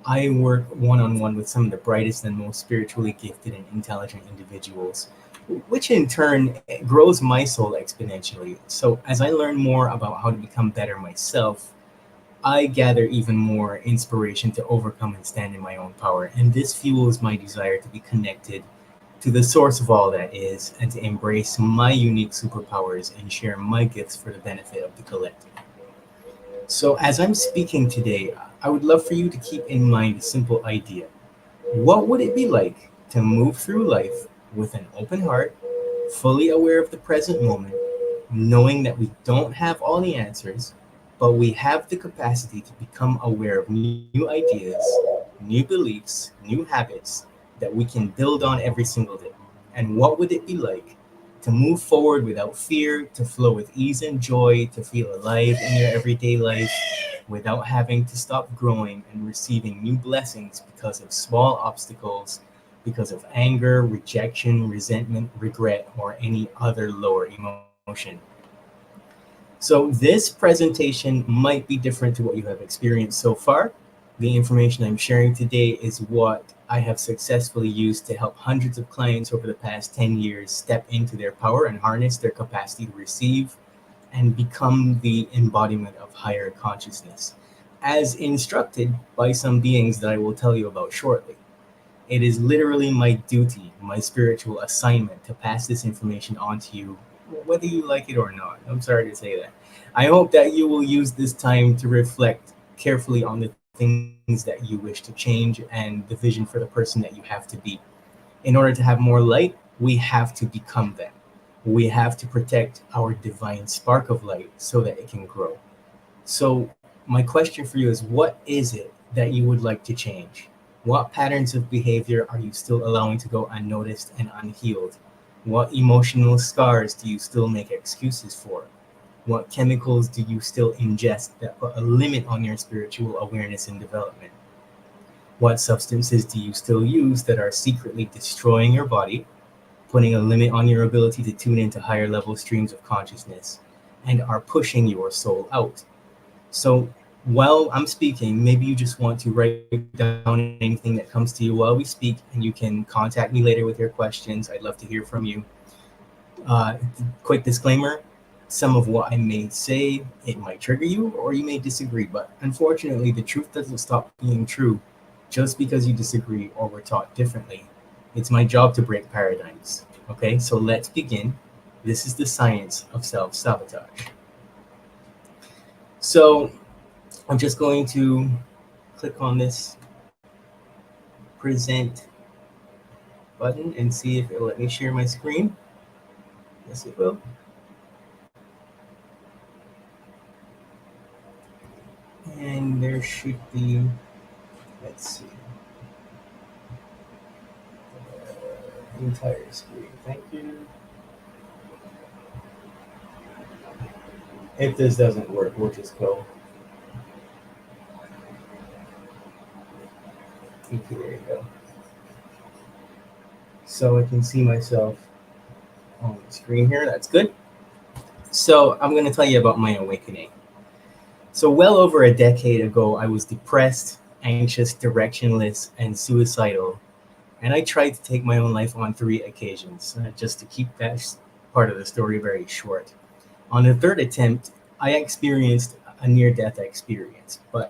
I work one-on-one with some of the brightest and most spiritually gifted and intelligent individuals, which in turn grows my soul exponentially. So as I learn more about how to become better myself, I gather even more inspiration to overcome and stand in my own power. And this fuels my desire to be connected to the source of all that is, and to embrace my unique superpowers and share my gifts for the benefit of the collective. So as I'm speaking today, I would love for you to keep in mind a simple idea. What would it be like to move through life with an open heart, fully aware of the present moment, knowing that we don't have all the answers, but we have the capacity to become aware of new ideas, new beliefs, new habits, that we can build on every single day. And what would it be like to move forward without fear, to flow with ease and joy, to feel alive in your everyday life without having to stop growing and receiving new blessings because of small obstacles, because of anger, rejection, resentment, regret, or any other lower emotion. So this presentation might be different to what you have experienced so far. The information I'm sharing today is what I have successfully used to help hundreds of clients over the past 10 years step into their power and harness their capacity to receive and become the embodiment of higher consciousness, as instructed by some beings that I will tell you about shortly. It is literally my duty, my spiritual assignment to pass this information on to you, whether you like it or not. I'm sorry to say that. I hope that you will use this time to reflect carefully on the things that you wish to change and the vision for the person that you have to be. In order to have more light, we have to become them. We have to protect our divine spark of light so that it can grow. So my question for you is, what is it that you would like to change? What patterns of behavior are you still allowing to go unnoticed and unhealed? What emotional scars do you still make excuses for? What chemicals do you still ingest that put a limit on your spiritual awareness and development? What substances do you still use that are secretly destroying your body, putting a limit on your ability to tune into higher level streams of consciousness, and are pushing your soul out? So while I'm speaking, maybe you just want to write down anything that comes to you while we speak, and you can contact me later with your questions. I'd love to hear from you. Quick disclaimer, some of what I may say, it might trigger you or you may disagree, but unfortunately the truth doesn't stop being true just because you disagree or were taught differently. It's my job to break paradigms. Okay, so let's begin. This is the science of self-sabotage. So I'm just going to click on this present button and see if it'll let me share my screen. Yes, it will. And there should be, let's see, entire screen. Thank you. If this doesn't work, we'll just go. Okay, there you go. So I can see myself on the screen here. That's good. So I'm going to tell you about my awakening. So well over a decade ago, I was depressed, anxious, directionless, and suicidal. And I tried to take my own life on 3 occasions, just to keep that part of the story very short. On the 3rd attempt, I experienced a near-death experience, but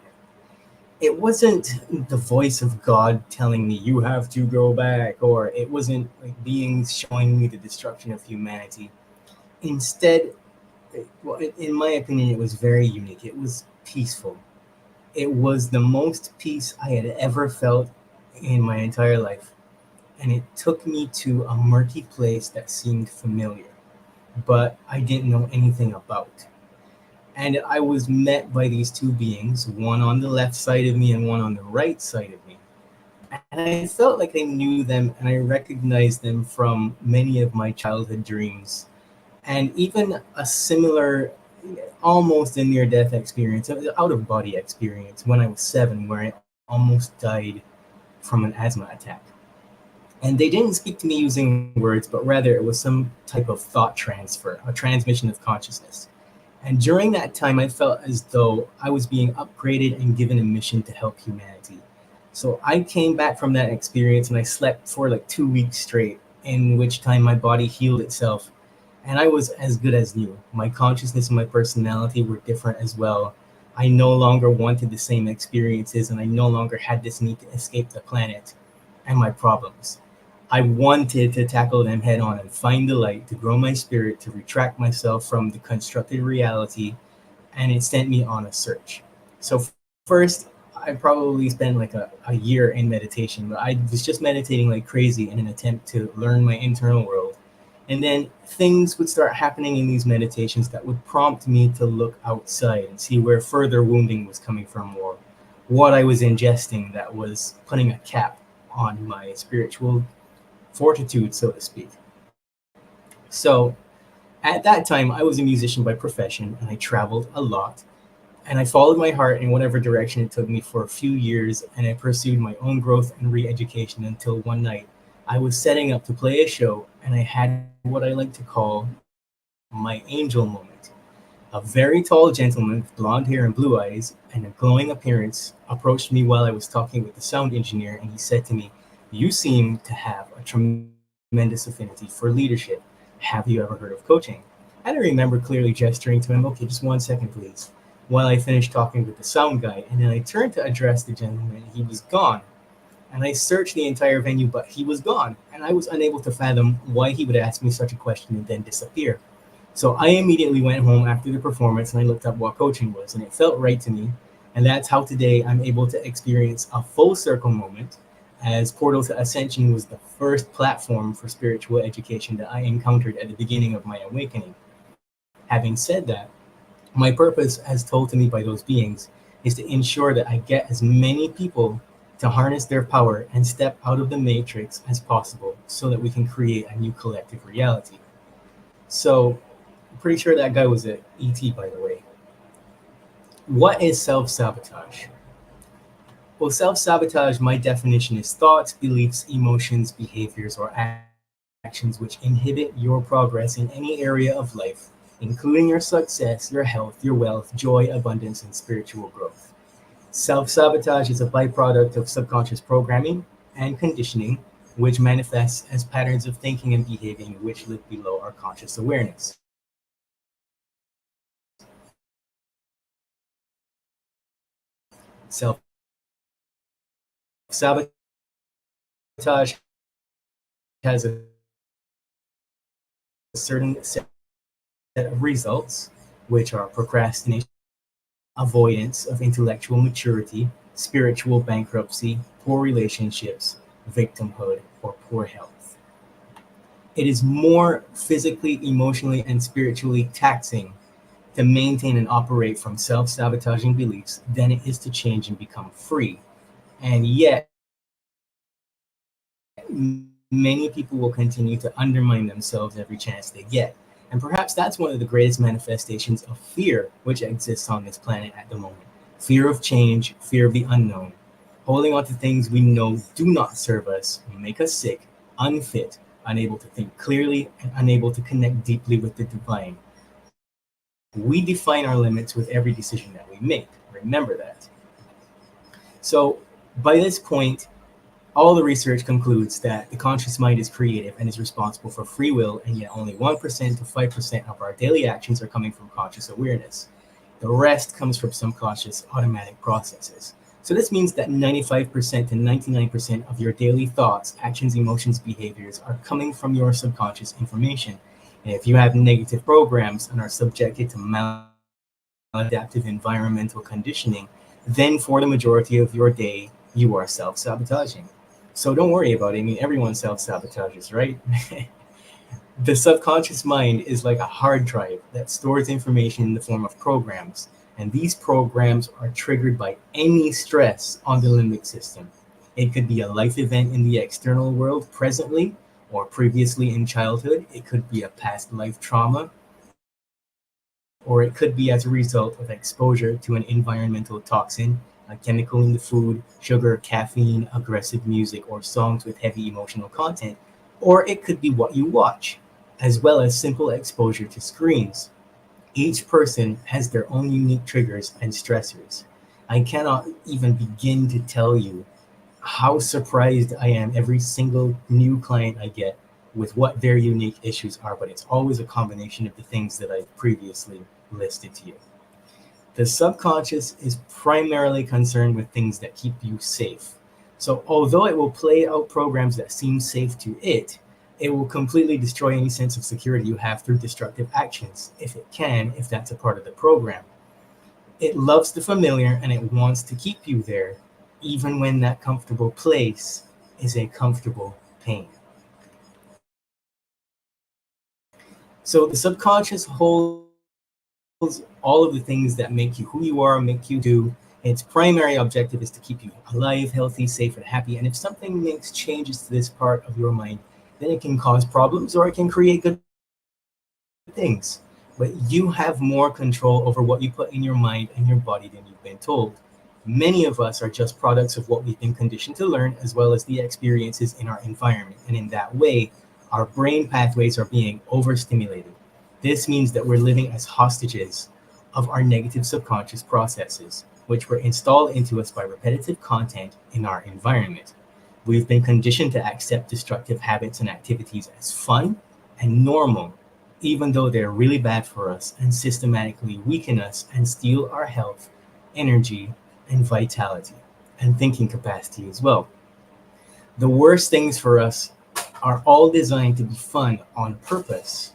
it wasn't the voice of God telling me, you have to go back, or it wasn't like beings showing me the destruction of humanity. Instead, in my opinion, it was very unique. It was peaceful. It was the most peace I had ever felt in my entire life. And it took me to a murky place that seemed familiar, but I didn't know anything about. And I was met by these 2 beings, one on the left side of me and one on the right side of me. And I felt like I knew them and I recognized them from many of my childhood dreams. And even a similar, almost a near-death experience, an out-of-body experience when I was 7, where I almost died from an asthma attack. And they didn't speak to me using words, but rather it was some type of thought transfer, a transmission of consciousness. And during that time, I felt as though I was being upgraded and given a mission to help humanity. So I came back from that experience and I slept for like 2 weeks straight, in which time my body healed itself. And I was as good as new. My consciousness and my personality were different as well. I no longer wanted the same experiences, and I no longer had this need to escape the planet and my problems. I wanted to tackle them head on and find the light, to grow my spirit, to retract myself from the constructed reality, and it sent me on a search. So first, I probably spent like a year in meditation, but I was just meditating like crazy in an attempt to learn my internal world. And then things would start happening in these meditations that would prompt me to look outside and see where further wounding was coming from, or what I was ingesting that was putting a cap on my spiritual fortitude, so to speak. So at that time, I was a musician by profession, and I traveled a lot. And I followed my heart in whatever direction it took me for a few years, and I pursued my own growth and re-education until one night I was setting up to play a show, and I had what I like to call my angel moment. A very tall gentleman with blonde hair and blue eyes and a glowing appearance approached me while I was talking with the sound engineer, and he said to me, "You seem to have a tremendous affinity for leadership. Have you ever heard of coaching?" And I remember clearly gesturing to him, "Okay, just 1 second, please," while I finished talking with the sound guy, and then I turned to address the gentleman. He was gone. And I searched the entire venue, but he was gone, and I was unable to fathom why he would ask me such a question and then disappear. So I immediately went home after the performance, and I looked up what coaching was, and it felt right to me. And that's how today I'm able to experience a full circle moment, as Portal to Ascension was the first platform for spiritual education that I encountered at the beginning of my awakening. Having said that, my purpose, as told to me by those beings, is to ensure that I get as many people to harness their power and step out of the matrix as possible so that we can create a new collective reality. So, I'm pretty sure that guy was at ET, by the way. What is self-sabotage? Well, self-sabotage, my definition, is thoughts, beliefs, emotions, behaviors, or actions which inhibit your progress in any area of life, including your success, your health, your wealth, joy, abundance, and spiritual growth. Self-sabotage is a byproduct of subconscious programming and conditioning, which manifests as patterns of thinking and behaving which live below our conscious awareness. Self-sabotage has a certain set of results, which are procrastination, avoidance of intellectual maturity, spiritual bankruptcy, poor relationships, victimhood, or poor health. It is more physically, emotionally, and spiritually taxing to maintain and operate from self-sabotaging beliefs than it is to change and become free. And yet, many people will continue to undermine themselves every chance they get. And perhaps that's one of the greatest manifestations of fear which exists on this planet at the moment. Fear of change, fear of the unknown. Holding on to things we know do not serve us, make us sick, unfit, unable to think clearly, and unable to connect deeply with the divine. We define our limits with every decision that we make. Remember that. So by this point, all the research concludes that the conscious mind is creative and is responsible for free will, and yet only 1% to 5% of our daily actions are coming from conscious awareness. The rest comes from subconscious automatic processes. So this means that 95% to 99% of your daily thoughts, actions, emotions, behaviors are coming from your subconscious information. And if you have negative programs and are subjected to maladaptive environmental conditioning, then for the majority of your day, you are self-sabotaging. So don't worry about it. I mean, everyone self-sabotages, right? The subconscious mind is like a hard drive that stores information in the form of programs. And these programs are triggered by any stress on the limbic system. It could be a life event in the external world presently or previously in childhood. It could be a past life trauma, or it could be as a result of exposure to an environmental toxin, a chemical in the food, sugar, caffeine, aggressive music, or songs with heavy emotional content, or it could be what you watch, as well as simple exposure to screens. Each person has their own unique triggers and stressors. I cannot even begin to tell you how surprised I am every single new client I get with what their unique issues are, but it's always a combination of the things that I've previously listed to you. The subconscious is primarily concerned with things that keep you safe. So although it will play out programs that seem safe to it, it will completely destroy any sense of security you have through destructive actions, if it can, if that's a part of the program. It loves the familiar and it wants to keep you there, even when that comfortable place is a comfortable pain. So the subconscious holds all of the things that make you who you are, make you do, Its primary objective is to keep you alive, healthy, safe, and happy. And if something makes changes to this part of your mind, then it can cause problems or it can create good things. But you have more control over what you put in your mind and your body than you've been told. Many of us are just products of what we've been conditioned to learn, as well as the experiences in our environment. And in that way, our brain pathways are being overstimulated. This means that we're living as hostages of our negative subconscious processes, which were installed into us by repetitive content in our environment. We've been conditioned to accept destructive habits and activities as fun and normal, even though they're really bad for us and systematically weaken us and steal our health, energy, and vitality, and thinking capacity as well. The worst things for us are all designed to be fun on purpose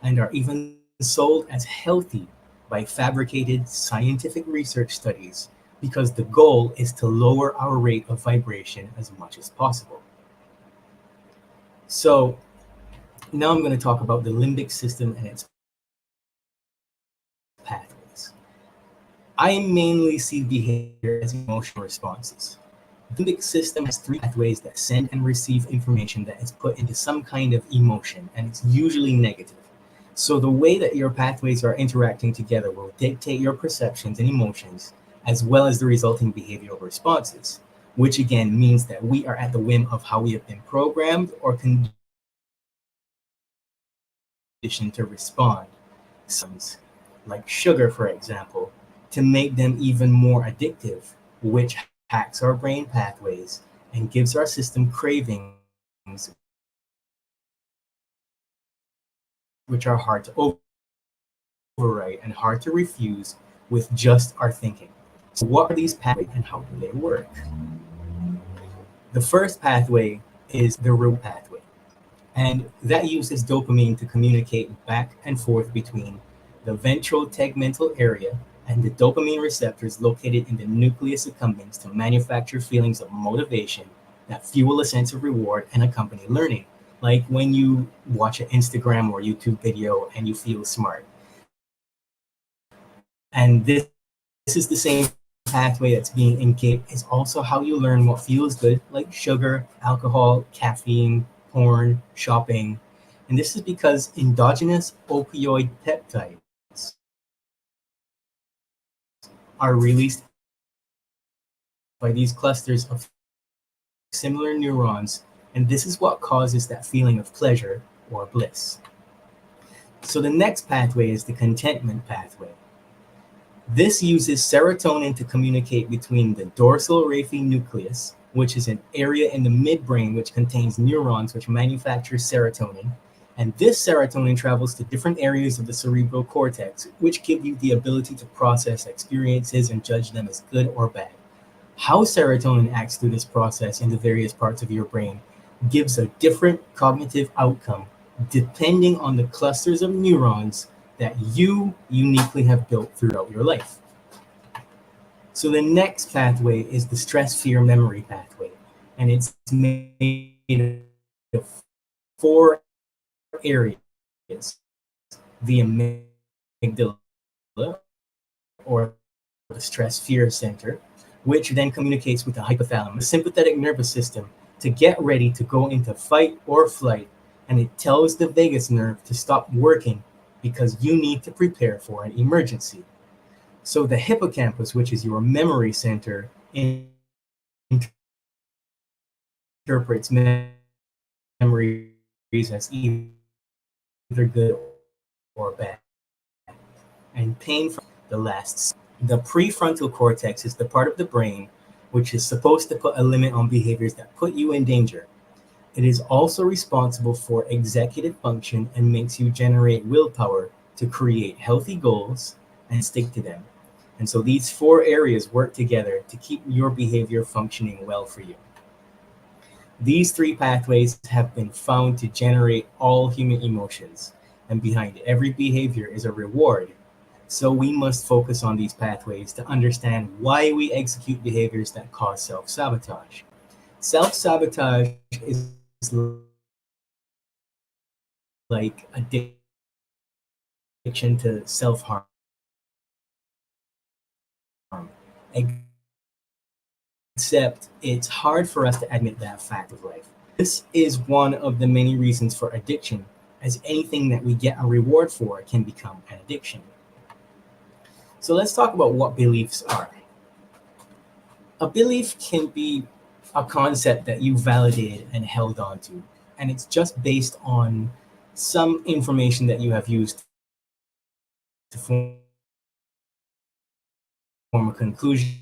and are even sold as healthy by fabricated scientific research studies because the goal is to lower our rate of vibration as much as possible. So now I'm going to talk about the limbic system and its pathways. I mainly see behavior as emotional responses. The limbic system has three pathways that send and receive information that is put into some kind of emotion, and it's usually negative. So the way that your pathways are interacting together will dictate your perceptions and emotions, as well as the resulting behavioral responses, which again means that we are at the whim of how we have been programmed or conditioned to respond. Substances, like sugar, for example, to make them even more addictive, which hacks our brain pathways and gives our system cravings which are hard to overwrite and hard to refuse with just our thinking. So what are these pathways and how do they work? The first pathway is the reward pathway, and that uses dopamine to communicate back and forth between the ventral tegmental area and the dopamine receptors located in the nucleus accumbens to manufacture feelings of motivation that fuel a sense of reward and accompany learning. Like when you watch an Instagram or YouTube video and you feel smart. And this is the same pathway that's being engaged. It's also how you learn what feels good, like sugar, alcohol, caffeine, porn, shopping. And this is because endogenous opioid peptides are released by these clusters of similar neurons, and this is what causes that feeling of pleasure or bliss. So the next pathway is the contentment pathway. This uses serotonin to communicate between the dorsal raphe nucleus, which is an area in the midbrain which contains neurons which manufacture serotonin, and this serotonin travels to different areas of the cerebral cortex, which give you the ability to process experiences and judge them as good or bad. How serotonin acts through this process in the various parts of your brain gives a different cognitive outcome depending on the clusters of neurons that you uniquely have built throughout your life. So the next pathway is the stress-fear memory pathway, and it's made of 4 areas: the amygdala, or the stress-fear center, which then communicates with the hypothalamus, the sympathetic nervous system, to get ready to go into fight or flight, and it tells the vagus nerve to stop working because you need to prepare for an emergency. So the hippocampus, which is your memory center, interprets memories as either good or bad. And pain from the last. The prefrontal cortex is the part of the brain which is supposed to put a limit on behaviors that put you in danger. It is also responsible for executive function and makes you generate willpower to create healthy goals and stick to them. And so these 4 areas work together to keep your behavior functioning well for you. These 3 pathways have been found to generate all human emotions, and behind every behavior is a reward. So we must focus on these pathways to understand why we execute behaviors that cause self-sabotage. Self-sabotage is like addiction to self-harm. except it's hard for us to admit that fact of life. This is one of the many reasons for addiction, as anything that we get a reward for can become an addiction. So let's talk about what beliefs are. A belief can be a concept that you validated and held on to, and it's just based on some information that you have used to form a conclusion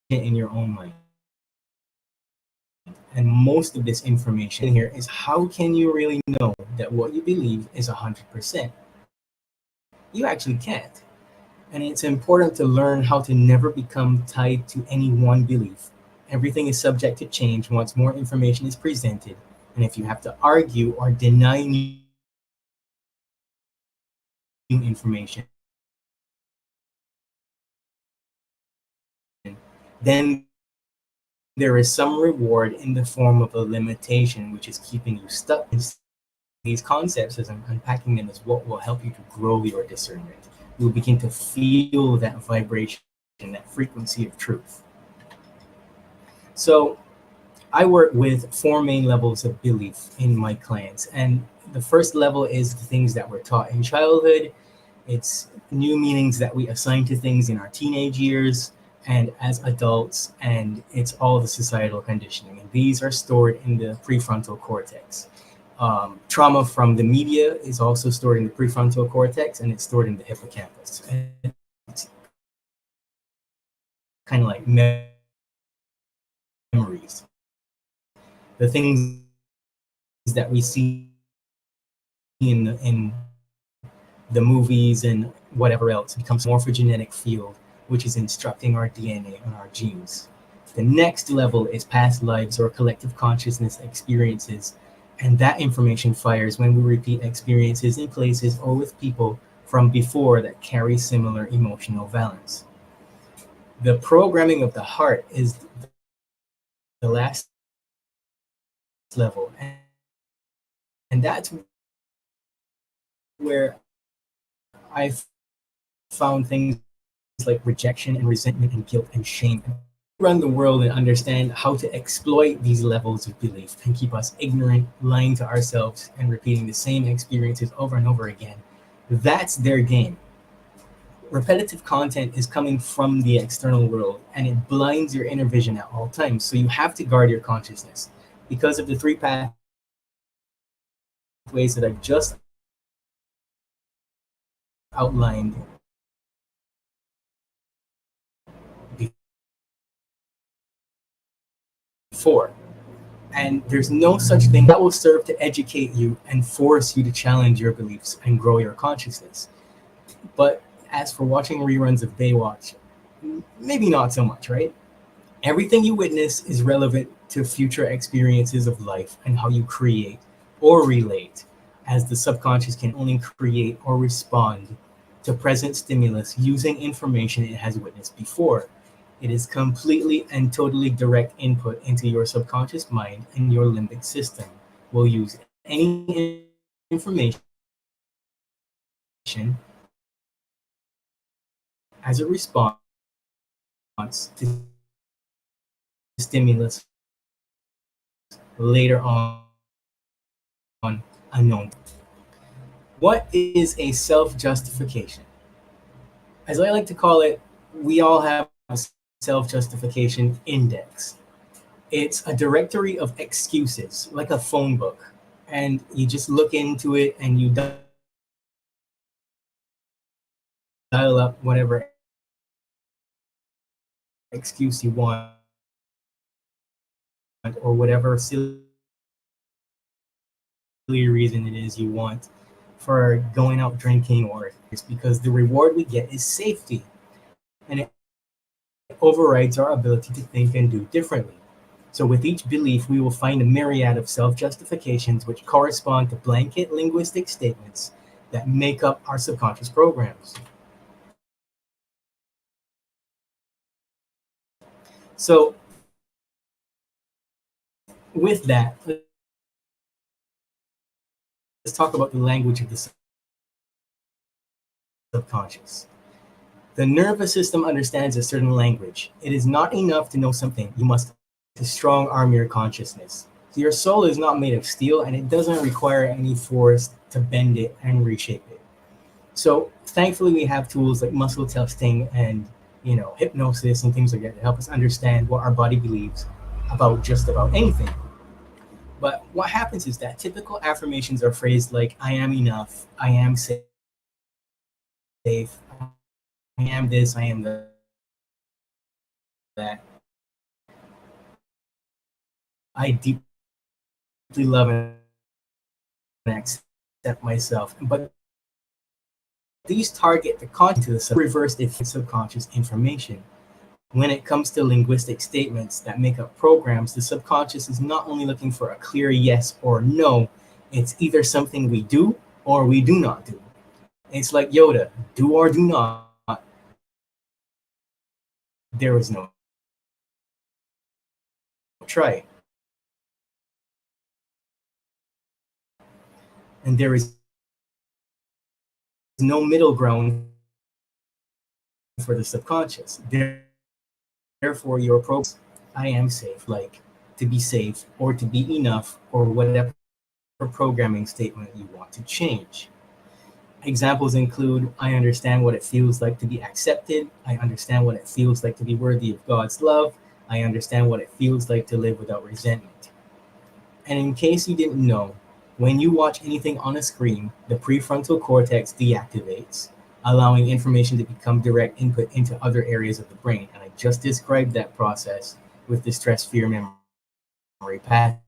in your own mind. And most of this information here is, how can you really know that what you believe is 100%? You actually can't. And it's important to learn how to never become tied to any one belief. Everything is subject to change once more information is presented. And if you have to argue or deny new information, then there is some reward in the form of a limitation, which is keeping you stuck in these concepts. As I'm unpacking them, is what will help you to grow your discernment. You will begin to feel that vibration, that frequency of truth. So I work with 4 main levels of belief in my clients. And the first level is the things that we're taught in childhood. It's new meanings that we assign to things in our teenage years and as adults, and it's all the societal conditioning. And these are stored in the prefrontal cortex. Trauma from the media is also stored in the prefrontal cortex, and it's stored in the hippocampus. And it's kind of like memories. The things that we see in the movies and whatever else becomes a morphogenetic field, which is instructing our DNA and our genes. The next level is past lives or collective consciousness experiences, and that information fires when we repeat experiences in places or with people from before that carry similar emotional valence. The programming of the heart is the last level, and that's where I've found things like rejection and resentment and guilt and shame run the world and understand how to exploit these levels of belief and keep us ignorant, lying to ourselves, and repeating the same experiences over and over again. That's their game. Repetitive content is coming from the external world, and it blinds your inner vision at all times. So you have to guard your consciousness because of the 3 pathways that I've just outlined before. And there's no such thing that will serve to educate you and force you to challenge your beliefs and grow your consciousness. But as for watching reruns of Baywatch, maybe not so much, right? Everything you witness is relevant to future experiences of life and how you create or relate, as the subconscious can only create or respond to present stimulus using information it has witnessed before. It is completely and totally direct input into your subconscious mind, and your limbic system will use any information as a response to stimulus later on unknown. What is a self-justification? As I like to call it, we all have a self-justification index. It's a directory of excuses, like a phone book, and you just look into it and you dial up whatever excuse you want, or whatever silly reason it is you want for going out drinking, or it's because the reward we get is safety, and it overrides our ability to think and do differently. So with each belief, we will find a myriad of self-justifications which correspond to blanket linguistic statements that make up our subconscious programs. So with that, let's talk about the language of the subconscious. The nervous system understands a certain language. It is not enough to know something. You must to strong arm your consciousness. So your soul is not made of steel, and it doesn't require any force to bend it and reshape it. So thankfully, we have tools like muscle testing and hypnosis and things like that to help us understand what our body believes about just about anything. But what happens is that typical affirmations are phrased like "I am enough," "I am safe," "I am this," "I am that." I deeply love and accept myself, but these target the content to the reverse subconscious information. When it comes to linguistic statements that make up programs, the subconscious is not only looking for a clear yes or no, it's either something we do or we do not do. It's like Yoda, do or do not. There is no try. And there is no middle ground for the subconscious. Therefore, your programs, I am safe, like to be safe or to be enough or whatever programming statement you want to change. Examples include, I understand what it feels like to be accepted. I understand what it feels like to be worthy of God's love. I understand what it feels like to live without resentment. And in case you didn't know, when you watch anything on a screen, the prefrontal cortex deactivates, allowing information to become direct input into other areas of the brain. And I just described that process with the stress fear memory pathway.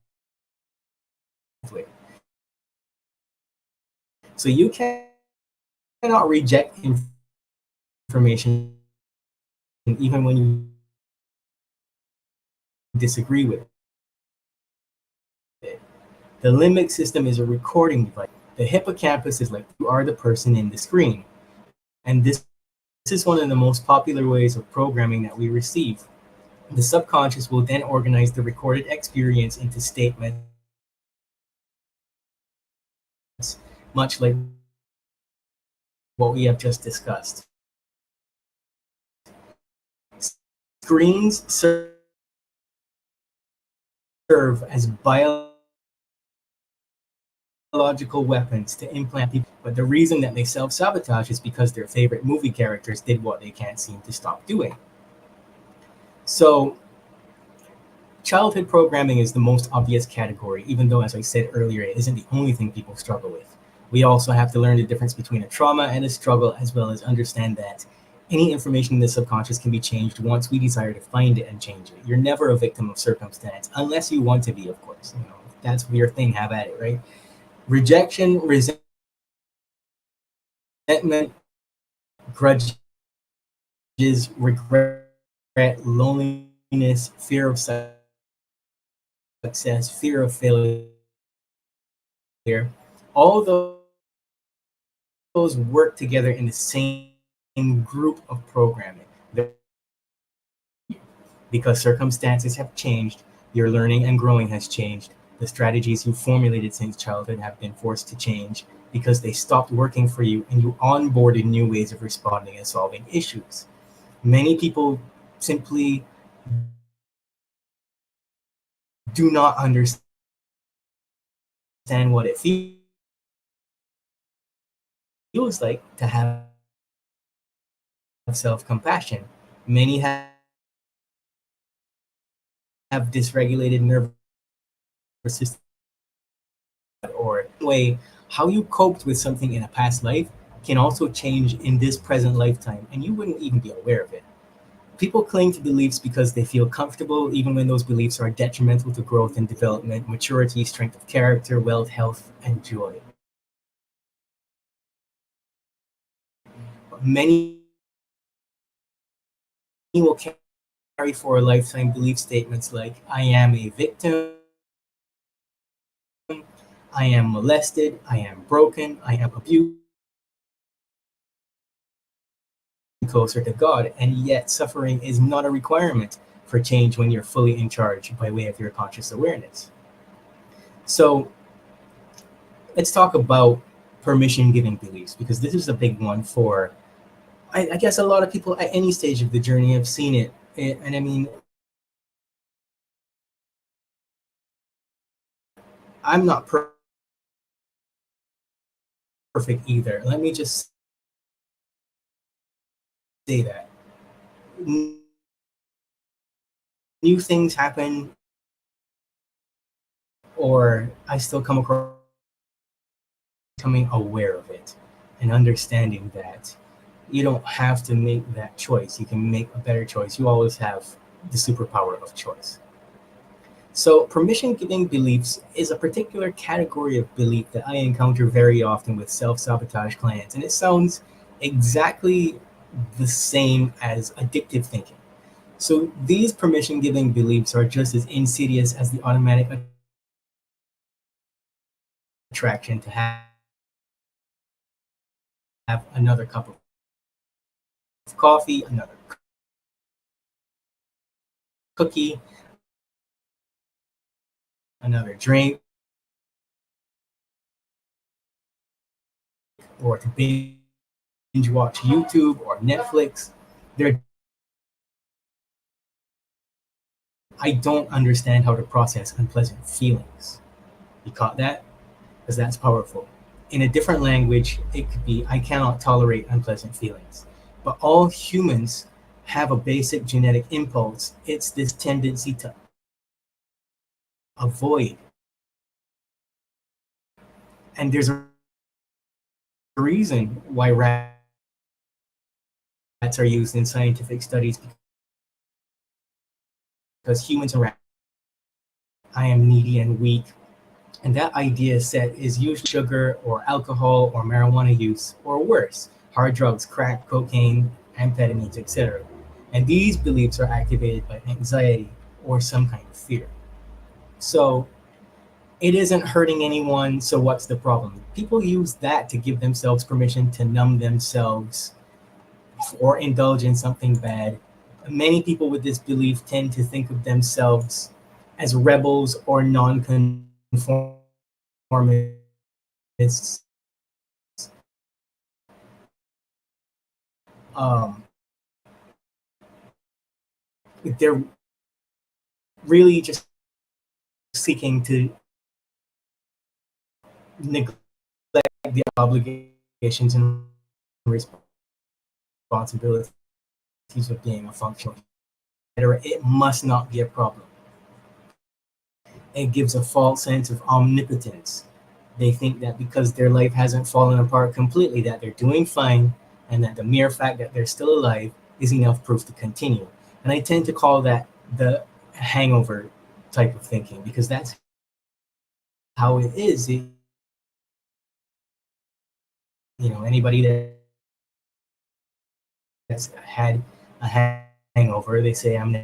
So you cannot reject information even when you disagree with it. The limbic system is a recording device. The hippocampus is like you are the person in the screen. And this is one of the most popular ways of programming that we receive. The subconscious will then organize the recorded experience into statements, much like what we have just discussed. Screens serve as biological weapons to implant people, but the reason that they self-sabotage is because their favorite movie characters did what they can't seem to stop doing. So childhood programming is the most obvious category, even though, as I said earlier, it isn't the only thing people struggle with. We also have to learn the difference between a trauma and a struggle, as well as understand that any information in the subconscious can be changed once we desire to find it and change it. You're never a victim of circumstance, unless you want to be, of course. If that's your thing, have at it, right? Rejection, resentment, grudges, regret, loneliness, fear of success, fear of failure, all those work together in the same group of programming. Because circumstances have changed, your learning and growing has changed. The strategies you formulated since childhood have been forced to change because they stopped working for you and you onboarded new ways of responding and solving issues. Many people simply do not understand what it feels like to have self-compassion. Many have dysregulated nervous system, or way how you coped with something in a past life can also change in this present lifetime, and you wouldn't even be aware of it. People cling to beliefs because they feel comfortable, even when those beliefs are detrimental to growth and development, maturity, strength of character, wealth, health, and joy. Many will carry for a lifetime belief statements like, I am a victim, I am molested, I am broken, I am abused, closer to God, and yet suffering is not a requirement for change when you're fully in charge by way of your conscious awareness. So let's talk about permission-giving beliefs, because this is a big one for I guess a lot of people at any stage of the journey have seen it. And I mean, I'm not perfect either. Let me just say that. New things happen, or I still come across becoming aware of it and understanding that you don't have to make that choice. You can make a better choice. You always have the superpower of choice. So, permission giving beliefs is a particular category of belief that I encounter very often with self sabotage clients. And it sounds exactly the same as addictive thinking. So, these permission giving beliefs are just as insidious as the automatic attraction to have another cup of coffee, another cookie, another drink, or to binge watch YouTube or Netflix. I don't understand how to process unpleasant feelings. You caught that? Because that's powerful. In a different language, it could be I cannot tolerate unpleasant feelings. But all humans have a basic genetic impulse. It's this tendency to avoid. And there's a reason why rats are used in scientific studies, because humans are rats. I am needy and weak. And that idea set is usually sugar or alcohol or marijuana use, or worse, hard drugs, crack, cocaine, amphetamines, etc. And these beliefs are activated by anxiety or some kind of fear. So it isn't hurting anyone, so what's the problem? People use that to give themselves permission to numb themselves or indulge in something bad. Many people with this belief tend to think of themselves as rebels or non-conformists. Um, they're really just seeking to neglect the obligations and responsibilities of being a functional. It must not be a problem. It gives a false sense of omnipotence. They think that because their life hasn't fallen apart completely, that they're doing fine, and that the mere fact that they're still alive is enough proof to continue. And I tend to call that the hangover type of thinking, because that's how it is. Anybody that's had a hangover, they say, I'm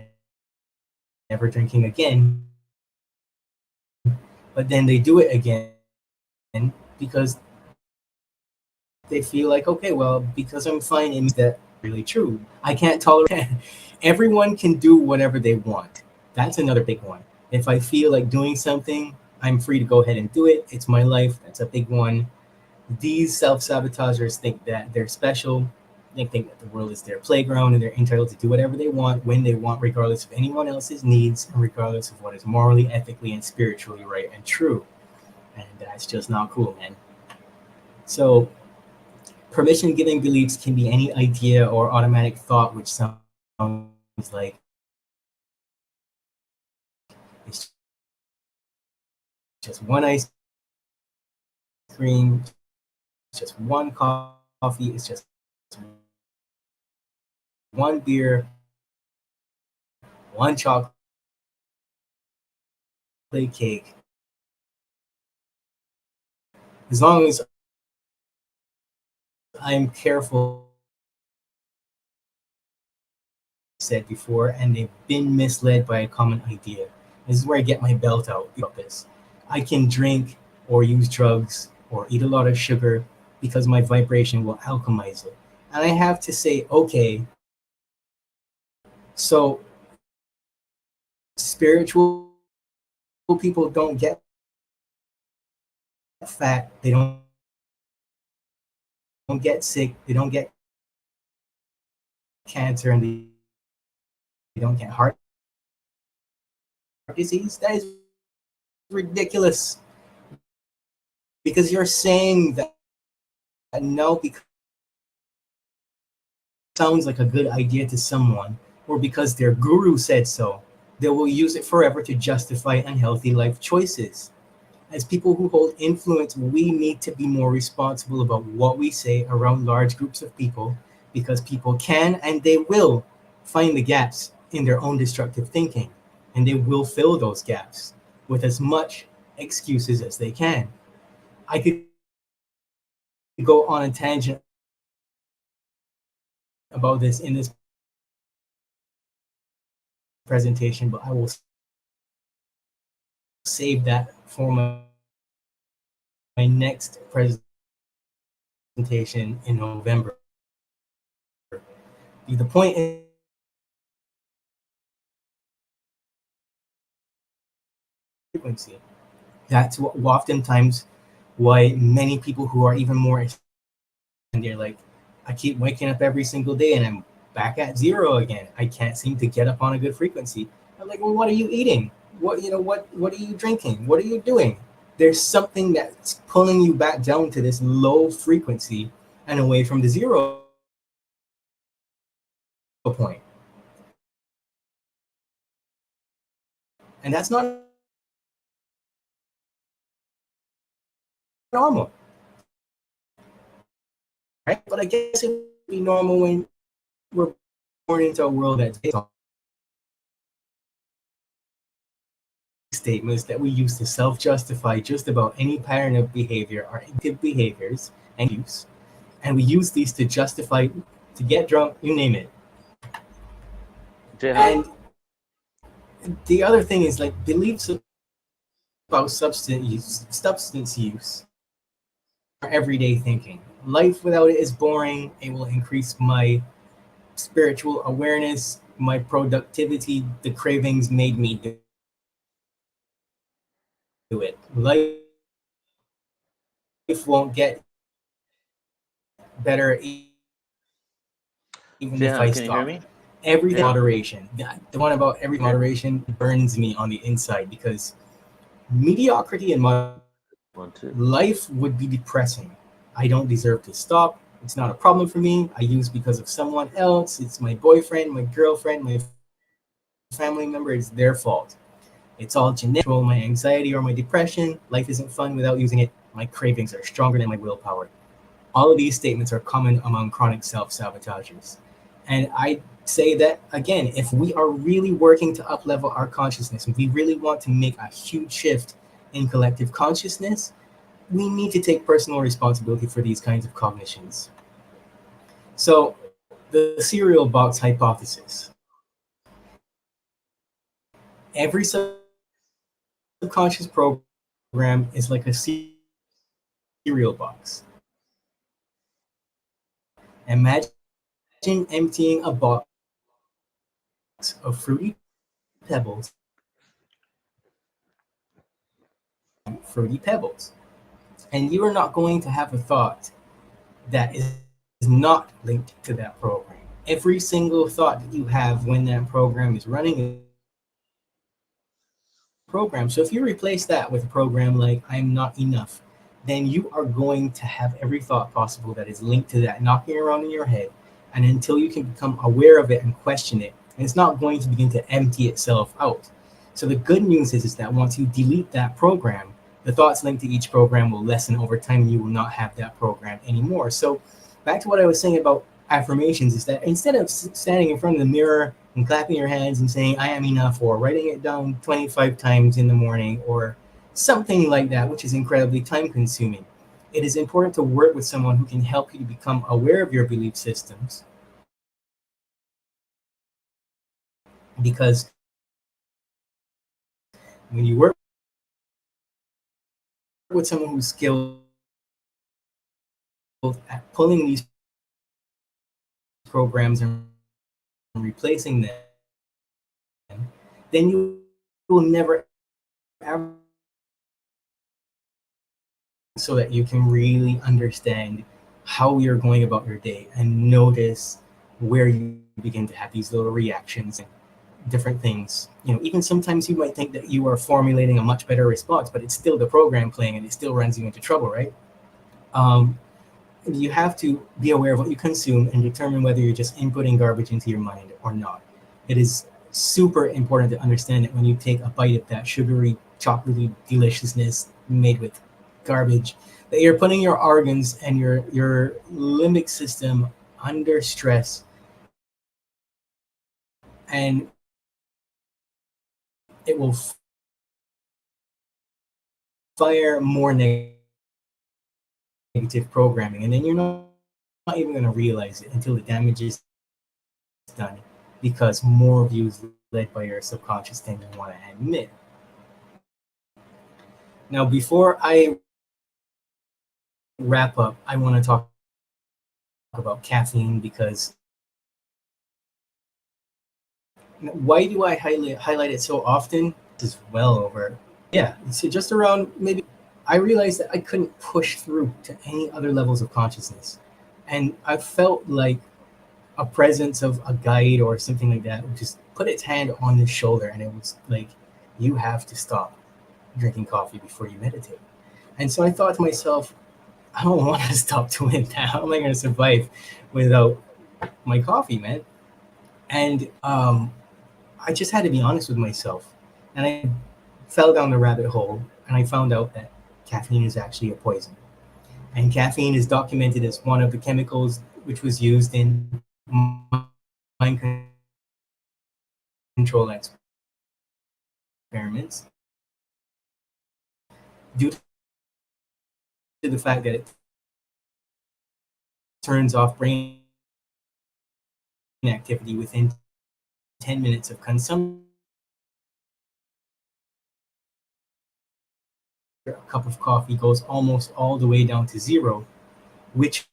never drinking again. But then they do it again because they feel like, okay, well, because I'm fine, it means that really true. I can't tolerate. Everyone can do whatever they want. That's another big one. If I feel like doing something, I'm free to go ahead and do it. It's my life. That's a big one. These self-sabotagers think that they're special. They think that the world is their playground and they're entitled to do whatever they want when they want, regardless of anyone else's needs and regardless of what is morally, ethically, and spiritually right and true. And that's just not cool, man. So permission-giving beliefs can be any idea or automatic thought which sounds like it's just one ice cream, it's just one coffee, it's just one beer, one chocolate cake. As long as I'm careful, said before, and they've been misled by a common idea. This is where I get my belt out about this. I can drink or use drugs or eat a lot of sugar because my vibration will alchemize it. And I have to say, okay, so spiritual people don't get fat, they don't get sick, they don't get cancer and they don't get heart disease, that is ridiculous. Because you're saying that no, because it sounds like a good idea to someone, or because their guru said so, they will use it forever to justify unhealthy life choices. As people who hold influence, we need to be more responsible about what we say around large groups of people, because people can and they will find the gaps in their own destructive thinking, and they will fill those gaps with as much excuses as they can. I could go on a tangent about this in this presentation, but I will save that for my next presentation in November. The point is frequency. That's what oftentimes why many people who are even more, and they're like, I keep waking up every single day and I'm back at zero again. I can't seem to get up on a good frequency. I'm like, well, what are you eating? What are you drinking? What are you doing? There's something that's pulling you back down to this low frequency and away from the zero point. And that's not normal. Right? But I guess it would be normal when we're born into a world that's based on statements that we use to self-justify just about any pattern of behavior or active behaviors and use. And we use these to justify, to get drunk, you name it. Jehan. And the other thing is like beliefs about substance use, our everyday thinking. Life without it is boring. It will increase my spiritual awareness, my productivity. The cravings made me do it. Life won't get better even if I Can you hear stop. me? Everything moderation. The one about every moderation burns me on the inside, because mediocrity and life would be depressing. I don't deserve to stop. It's not a problem for me. I use because of someone else. It's my boyfriend, my girlfriend, my family member. It's their fault. It's all genetic. My anxiety or my depression. Life isn't fun without using it. My cravings are stronger than my willpower. All of these statements are common among chronic self-sabotagers. And I say that, again, if we are really working to up-level our consciousness, if we really want to make a huge shift in collective consciousness, we need to take personal responsibility for these kinds of cognitions. So, the cereal box hypothesis. Every subconscious program is like a cereal box. Imagine emptying a box of fruity pebbles, and you are not going to have a thought that is not linked to that program. Every single thought that you have when that program is running is a program. So if you replace that with a program like I'm not enough, then you are going to have every thought possible that is linked to that knocking around in your head. And until you can become aware of it and question it, it's not going to begin to empty itself out. So the good news is that once you delete that program, the thoughts linked to each program will lessen over time and you will not have that program anymore. So back to what I was saying about affirmations is that instead of standing in front of the mirror and clapping your hands and saying, I am enough, or writing it down 25 times in the morning, or something like that, which is incredibly time consuming, it is important to work with someone who can help you to become aware of your belief systems. Because when you work with someone who's skilled at pulling these programs and replacing them, then you will never ever, so that you can really understand how you're going about your day and notice where you begin to have these little reactions and different things. Even sometimes you might think that you are formulating a much better response, but it's still the program playing and it still runs you into trouble, right? You have to be aware of what you consume and determine whether you're just inputting garbage into your mind or not. It is super important to understand that when you take a bite of that sugary, chocolatey deliciousness made with garbage, that you're putting your organs and your limbic system under stress, and it will fire more negative programming, and then you're not even going to realize it until the damage is done, because more of you is led by your subconscious than you want to admit. Now, before I wrap up, I want to talk about caffeine, because why do I highlight it so often? This is well over, so just around maybe, I realized that I couldn't push through to any other levels of consciousness, and I felt like a presence of a guide or something like that would just put its hand on the shoulder, and it was like, you have to stop drinking coffee before you meditate. And so I thought to myself, I don't want to stop doing that. How am I going to survive without my coffee, man? And I just had to be honest with myself, and I fell down the rabbit hole, and I found out that caffeine is actually a poison. And caffeine is documented as one of the chemicals which was used in mind control experiments, due to the fact that it turns off brain activity within 10 minutes of consumption. A cup of coffee goes almost all the way down to zero, which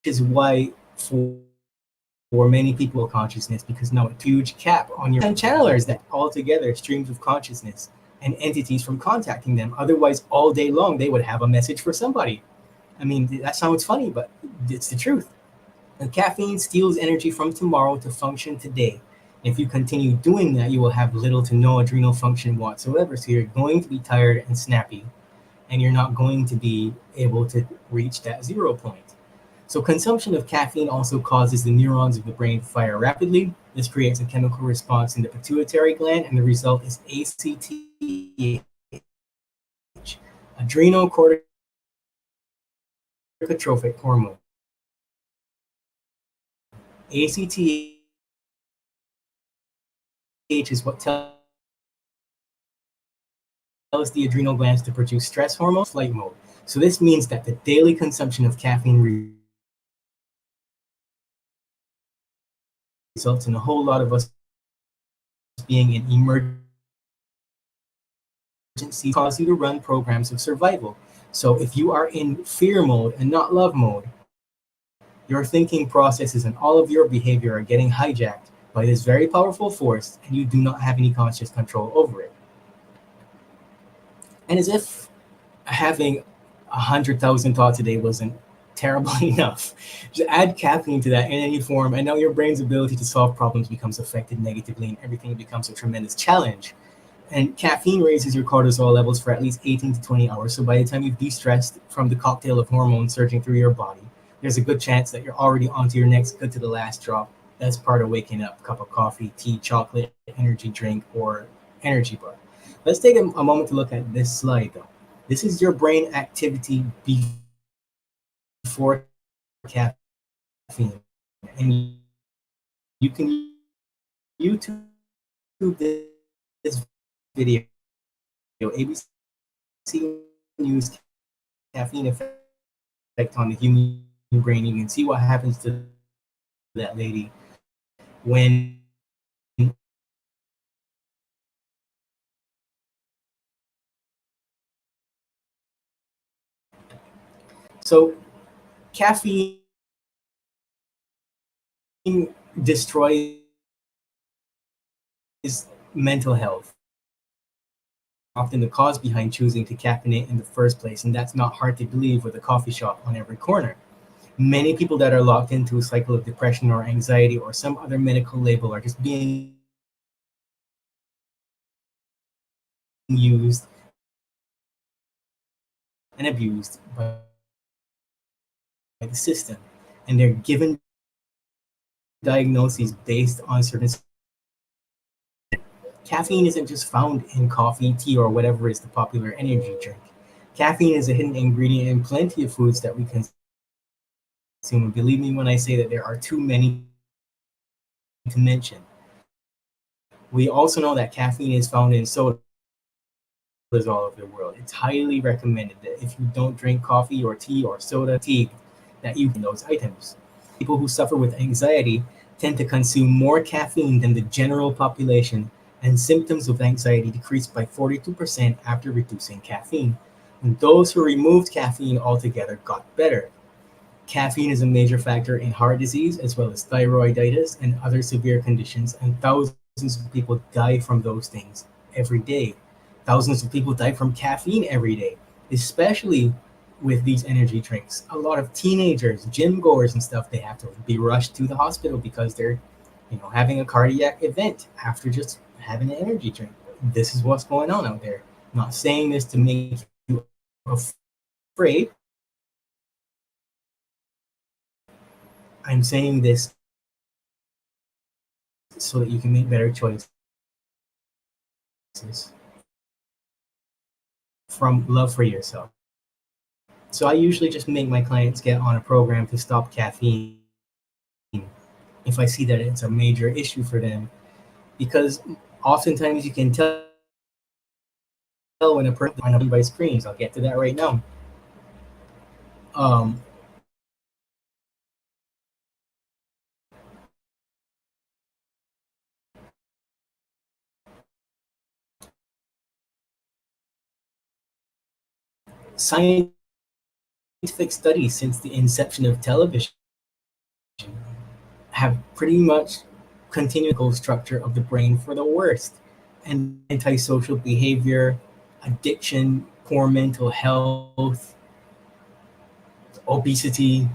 is why for many people consciousness, because now a huge cap on your channelers that altogether streams of consciousness and entities from contacting them. Otherwise, all day long they would have a message for somebody. I mean, that sounds funny, but it's the truth. And caffeine steals energy from tomorrow to function today. If you continue doing that, you will have little to no adrenal function whatsoever. So you're going to be tired and snappy, and you're not going to be able to reach that 0 point. So consumption of caffeine also causes the neurons of the brain to fire rapidly. This creates a chemical response in the pituitary gland, and the result is ACTH, adrenocorticotropic hormone. ACTH is what tells the adrenal glands to produce stress hormone, flight mode. So this means that the daily consumption of caffeine results in a whole lot of us being in emergency, cause you to run programs of survival. So if you are in fear mode and not love mode, your thinking processes and all of your behavior are getting hijacked by this very powerful force, and you do not have any conscious control over it. And as if having 100,000 thoughts a day wasn't terrible enough, just add caffeine to that in any form, and now your brain's ability to solve problems becomes affected negatively, and everything becomes a tremendous challenge. And caffeine raises your cortisol levels for at least 18 to 20 hours. So by the time you've de-stressed from the cocktail of hormones surging through your body, there's a good chance that you're already onto your next good to the last drop. That's part of waking up: cup of coffee, tea, chocolate, energy drink, or energy bar. Let's take a moment to look at this slide, though. This is your brain activity before caffeine. And you can YouTube this video, ABC News caffeine effect on the human brain. You can see what happens to that lady when so caffeine destroys mental health. Often the cause behind choosing to caffeinate in the first place, and that's not hard to believe with a coffee shop on every corner. Many people that are locked into a cycle of depression or anxiety or some other medical label are just being used and abused by the system. And they're given diagnoses based on certain. Caffeine isn't just found in coffee, tea, or whatever is the popular energy drink. Caffeine is a hidden ingredient in plenty of foods that we consume. And believe me when I say that there are too many to mention. We also know that caffeine is found in sodas all over the world. It's highly recommended that if you don't drink coffee or tea or soda, tea, that you can those items. People who suffer with anxiety tend to consume more caffeine than the general population, and symptoms of anxiety decreased by 42% after reducing caffeine. And those who removed caffeine altogether got better. Caffeine is a major factor in heart disease as well as thyroiditis and other severe conditions, and thousands of people die from those things every day. Thousands of people die from caffeine every day, especially with these energy drinks. A lot of teenagers, gym goers and stuff, they have to be rushed to the hospital because they're, having a cardiac event after just having an energy drink. This is what's going on out there. I'm not saying this to make you afraid. I'm saying this so that you can make better choices from love for yourself. So I usually just make my clients get on a program to stop caffeine if I see that it's a major issue for them, because oftentimes you can tell when a person is by screens. I'll get to that right now. Scientific studies since the inception of television have pretty much continued the structure of the brain for the worst, and antisocial behavior, addiction, poor mental health, obesity.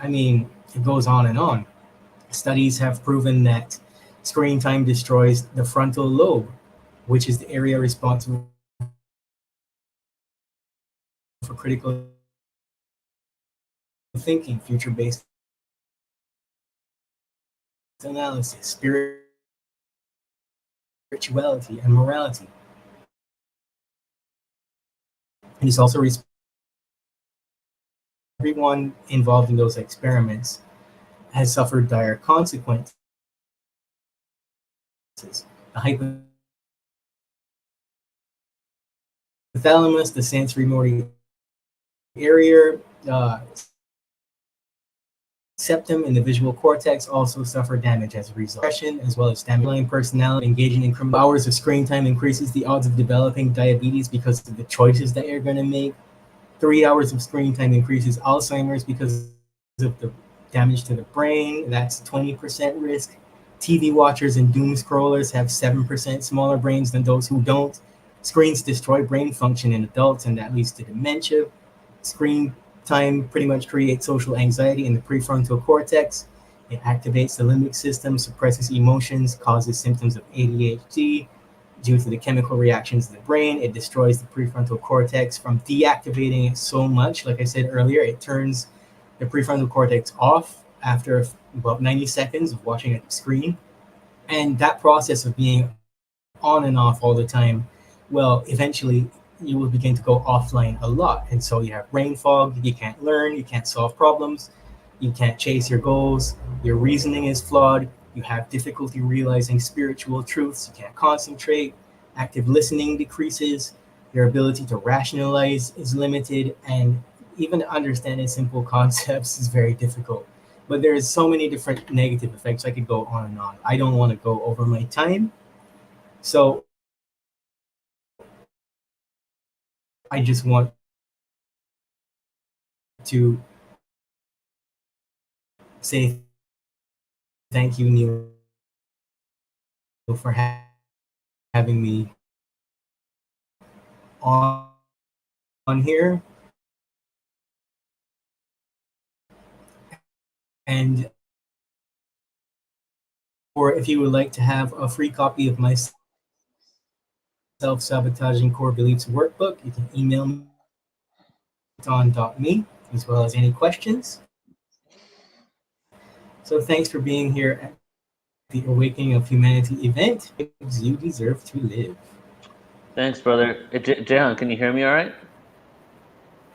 I mean, it goes on and on. Studies have proven that screen time destroys the frontal lobe, which is the area responsible for critical thinking, future-based analysis, spirituality, and morality. And it's also everyone involved in those experiments has suffered dire consequences. The hypothalamus, the sensory motor area, septum, and the visual cortex also suffer damage as a result. Depression, as well as damaging personality, engaging in criminal hours of screen time increases the odds of developing diabetes because of the choices that you're going to make. 3 hours of screen time increases Alzheimer's because of the damage to the brain. That's 20% risk. TV watchers and doom scrollers have 7% smaller brains than those who don't. Screens destroy brain function in adults, and that leads to dementia. Screen time pretty much creates social anxiety in the prefrontal cortex. It activates the limbic system, suppresses emotions, causes symptoms of ADHD. Due to the chemical reactions in the brain, it destroys the prefrontal cortex from deactivating it so much. Like I said earlier, it turns the prefrontal cortex off after about 90 seconds of watching a screen. And that process of being on and off all the time, well, eventually you will begin to go offline a lot. And so you have brain fog, you can't learn, you can't solve problems, you can't chase your goals, your reasoning is flawed, you have difficulty realizing spiritual truths, you can't concentrate, active listening decreases, your ability to rationalize is limited, and even understanding simple concepts is very difficult. But there's so many different negative effects. I could go on and on. I don't want to go over my time. So I just want to say thank you, Neil, for having me on here. And or if you would like to have a free copy of my self-sabotaging core beliefs workbook, you can email me on.me, as well as any questions. So thanks for being here at the Awakening of Humanity event. You deserve to live. Thanks, brother. Jehan, can you hear me all right?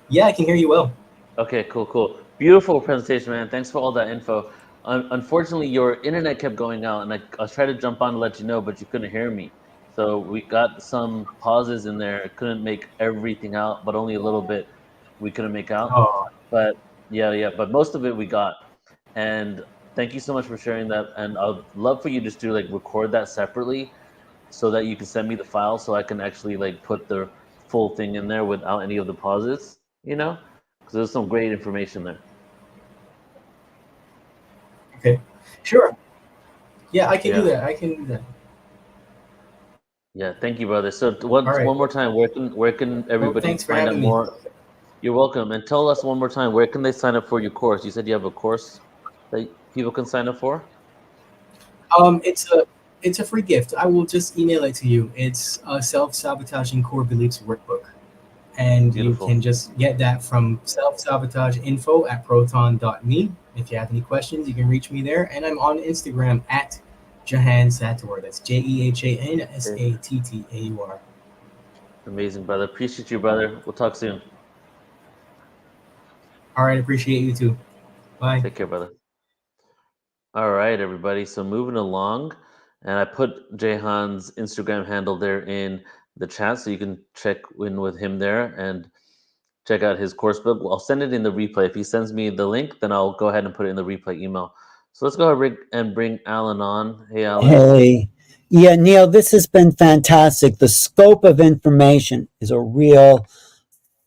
Yeah, I can hear you well. Okay, cool. Beautiful presentation, man. Thanks for all that info. Unfortunately, your internet kept going out, and I was trying to jump on to let you know, but you couldn't hear me. So we got some pauses in there. Couldn't make everything out, but only a little bit we couldn't make out. Oh. But yeah. But most of it we got. And thank you so much for sharing that. And I'd love for you just to like record that separately, so that you can send me the file, so I can actually like put the full thing in there without any of the pauses. Because there's some great information there. Okay, sure. Yeah, I can do that. I can do that. Yeah, thank you, brother. So one more time, where can everybody find out more? You're welcome. And tell us one more time, where can they sign up for your course? You said you have a course that people can sign up for? It's a free gift. I will just email it to you. It's a self-sabotaging core beliefs workbook. And Beautiful. You can just get that from selfsabotageinfo@proton.me. If you have any questions, you can reach me there. And I'm on Instagram at Jehan Sattaur. That's Jehan Sattaur. Amazing, brother. Appreciate you, brother. We'll talk soon. All right, appreciate you too. Bye. Take care, brother. All right, everybody. So moving along, and I put Jehan's Instagram handle there in the chat, so you can check in with him there and check out his course book. I'll send it in the replay. If he sends me the link, then I'll go ahead and put it in the replay email. So let's go ahead and bring Alan on. Hey, Alan. Hey. Yeah, Neil, this has been fantastic. The scope of information is a real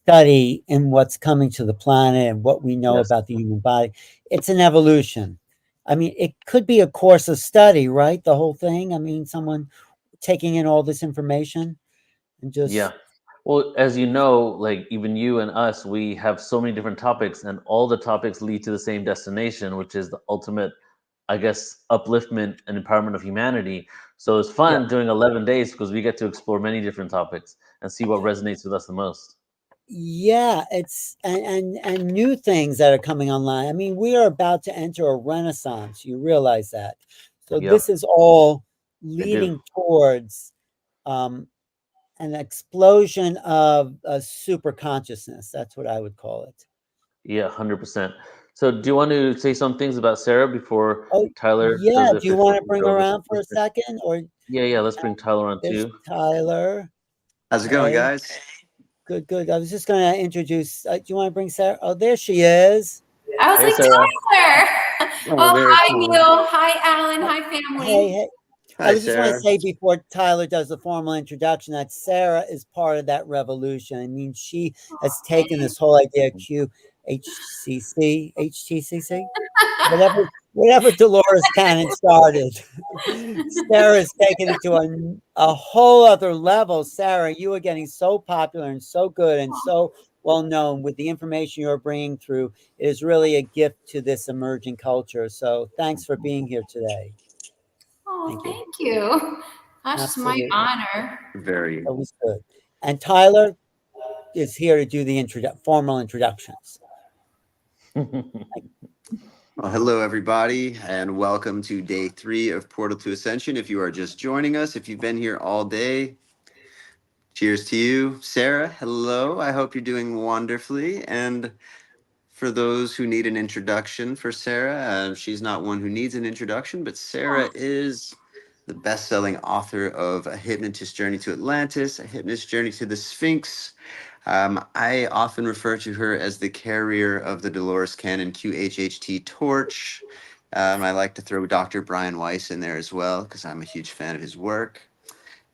study in what's coming to the planet and what we know about the human body. It's an evolution. I mean, it could be a course of study, right? The whole thing. I mean, someone taking in all this information and just... Yeah. Well, as you know, like even you and us, we have so many different topics, and all the topics lead to the same destination, which is the ultimate, I guess, upliftment and empowerment of humanity. So it's fun doing 11 days because we get to explore many different topics and see what resonates with us the most. Yeah, it's and new things that are coming online. I mean, we are about to enter a renaissance. You realize that. So this is all leading towards an explosion of a super consciousness. That's what I would call it. Yeah, 100%. So do you want to say some things about Sarah before Tyler does Yeah, the do you want to bring her around for a second? Or Yeah, let's bring Tyler on too. Tyler. How's it going, guys? Good. I was just going to introduce. Do you want to bring Sarah? Oh, there she is. I was like, Sarah. Tyler. Hi, Neil. Hi, Alan. Hi, family. Hey. Hi, I just want to Sarah. say before Tyler does the formal introduction that Sarah is part of that revolution. I mean, she has taken this whole idea HTCC, whatever Dolores Cannon started. Sarah's taken it to a whole other level. Sarah, you are getting so popular and so good and so well known with the information you're bringing through. It is really a gift to this emerging culture. So thanks for being here today. Oh, thank you. Gosh, it's my honor. Very. That was good. And Tyler is here to do the formal introductions. Well, hello, everybody, and welcome to day 3 of Portal to Ascension. If you are just joining us, if you've been here all day, cheers to you. Sarah, hello. I hope you're doing wonderfully. And for those who need an introduction for Sarah, she's not one who needs an introduction, but Sarah is the best-selling author of A Hypnotist's Journey to Atlantis, A Hypnotist's Journey to the Sphinx. I often refer to her as the carrier of the Dolores Cannon QHHT torch. I like to throw Dr. Brian Weiss in there as well because I'm a huge fan of his work.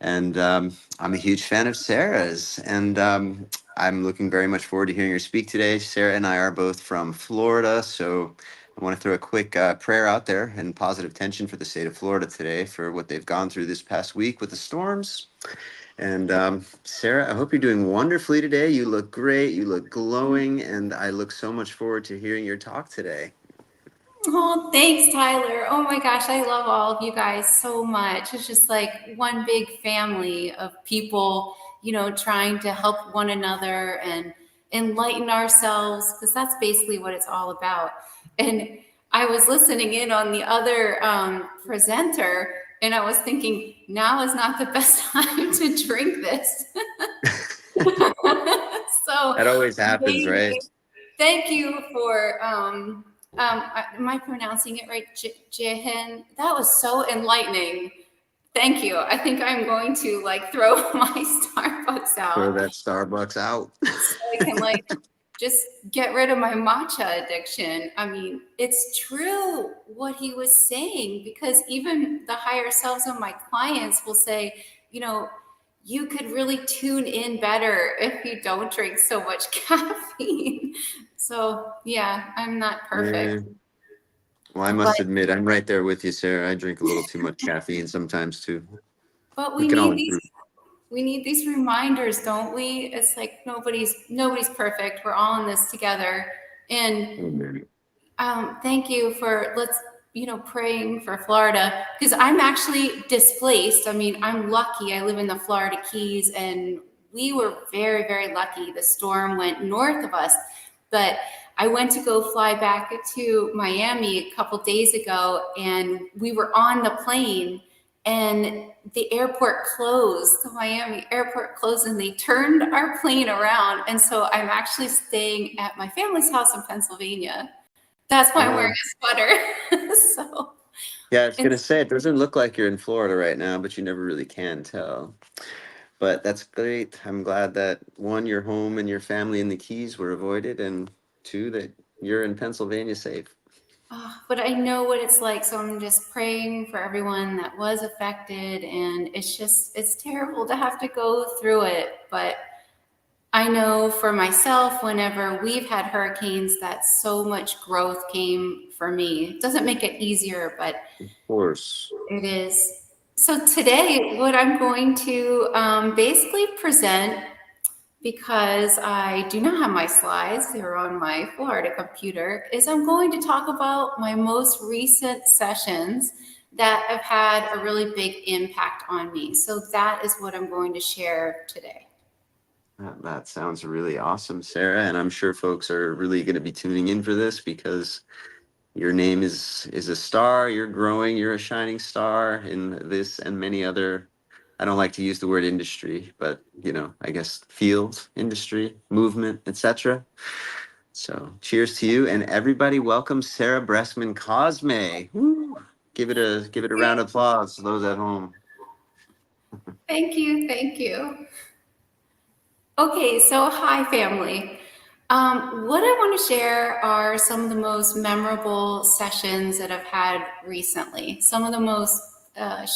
And I'm a huge fan of Sarah's. And I'm looking very much forward to hearing her speak today. Sarah and I are both from Florida, so I want to throw a quick prayer out there and positive tension for the state of Florida today for what they've gone through this past week with the storms. And Sarah, I hope you're doing wonderfully today. You look great. You look glowing. And I look so much forward to hearing your talk today. Oh, thanks, Tyler. Oh my gosh, I love all of you guys so much. It's just like one big family of people, you know, trying to help one another and enlighten ourselves, because that's basically what it's all about. And I was listening in on the other presenter, and I was thinking, now is not the best time to drink this. So That always happens, right? thank you for, am I pronouncing it right? Jehan? That was so enlightening. Thank you. I think I'm going to like throw my Starbucks out. Throw that Starbucks out. So I can like just get rid of my matcha addiction. I mean, it's true what he was saying, because even the higher selves of my clients will say, you know, you could really tune in better if you don't drink so much caffeine. So yeah, I'm not perfect. Well, I must admit, I'm right there with you, Sarah. I drink a little too much caffeine sometimes too. But we need these reminders, don't we? It's like nobody's perfect. We're all in this together. And thank you for praying for Florida, because I'm actually displaced. I mean, I'm lucky. I live in the Florida Keys, and we were very, very lucky. The storm went north of us, but I went to go fly back to Miami a couple days ago, and we were on the plane, and the airport closed. The Miami airport closed, and they turned our plane around. And so I'm actually staying at my family's house in Pennsylvania. That's why I'm wearing a sweater. So yeah, I was gonna say, it doesn't look like you're in Florida right now, but you never really can tell. But that's great. I'm glad that one, your home and your family in the Keys were avoided, and two, that you're in Pennsylvania safe. But I know what it's like, so I'm just praying for everyone that was affected, and it's terrible to have to go through it. But I know for myself, whenever we've had hurricanes, that so much growth came for me. It doesn't make it easier, but of course it is. So today, what I'm going to basically present, because I do not have my slides, they're on my Florida computer, is I'm going to talk about my most recent sessions that have had a really big impact on me. So that is what I'm going to share today. That sounds really awesome, Sarah. And I'm sure folks are really going to be tuning in for this, because your name is a star. You're growing. You're a shining star in this and many other, I don't like to use the word industry, but I guess field, industry, movement, etc. So cheers to you, and everybody welcome Sarah Bressman Cosme. Woo. Give it a round of applause to those at home. Thank you. Thank you. Okay, so hi family. What I want to share are some of the most memorable sessions that I've had recently, some of the most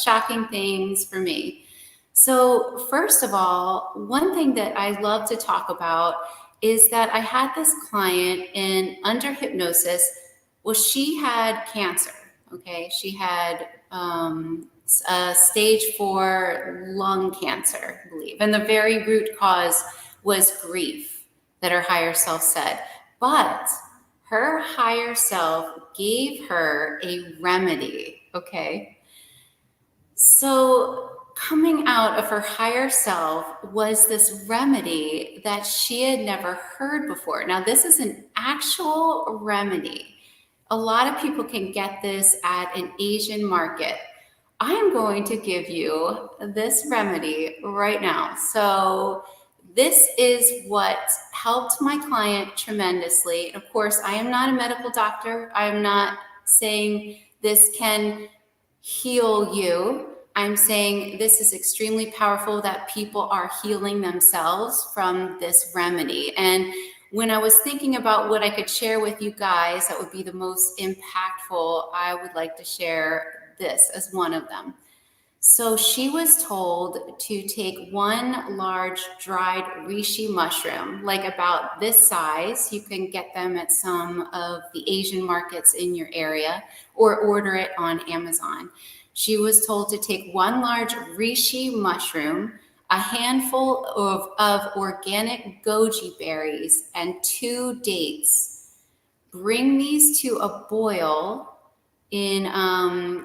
shocking things for me. So first of all, one thing that I love to talk about is that I had this client under hypnosis. Well, she had cancer, okay? She had stage 4 lung cancer, I believe. And the very root cause was grief, that her higher self said. But her higher self gave her a remedy, okay? So coming out of her higher self was this remedy that she had never heard before. Now, this is an actual remedy. A lot of people can get this at an Asian market. I'm going to give you this remedy right now. So this is what helped my client tremendously. Of course, I am not a medical doctor. I'm not saying this can heal you. I'm saying this is extremely powerful, that people are healing themselves from this remedy. And when I was thinking about what I could share with you guys that would be the most impactful, I would like to share this as one of them. So she was told to take one large dried reishi mushroom, like about this size. You can get them at some of the Asian markets in your area, or order it on Amazon. She was told to take one large reishi mushroom, a handful of organic goji berries, and 2 dates. bring these to a boil in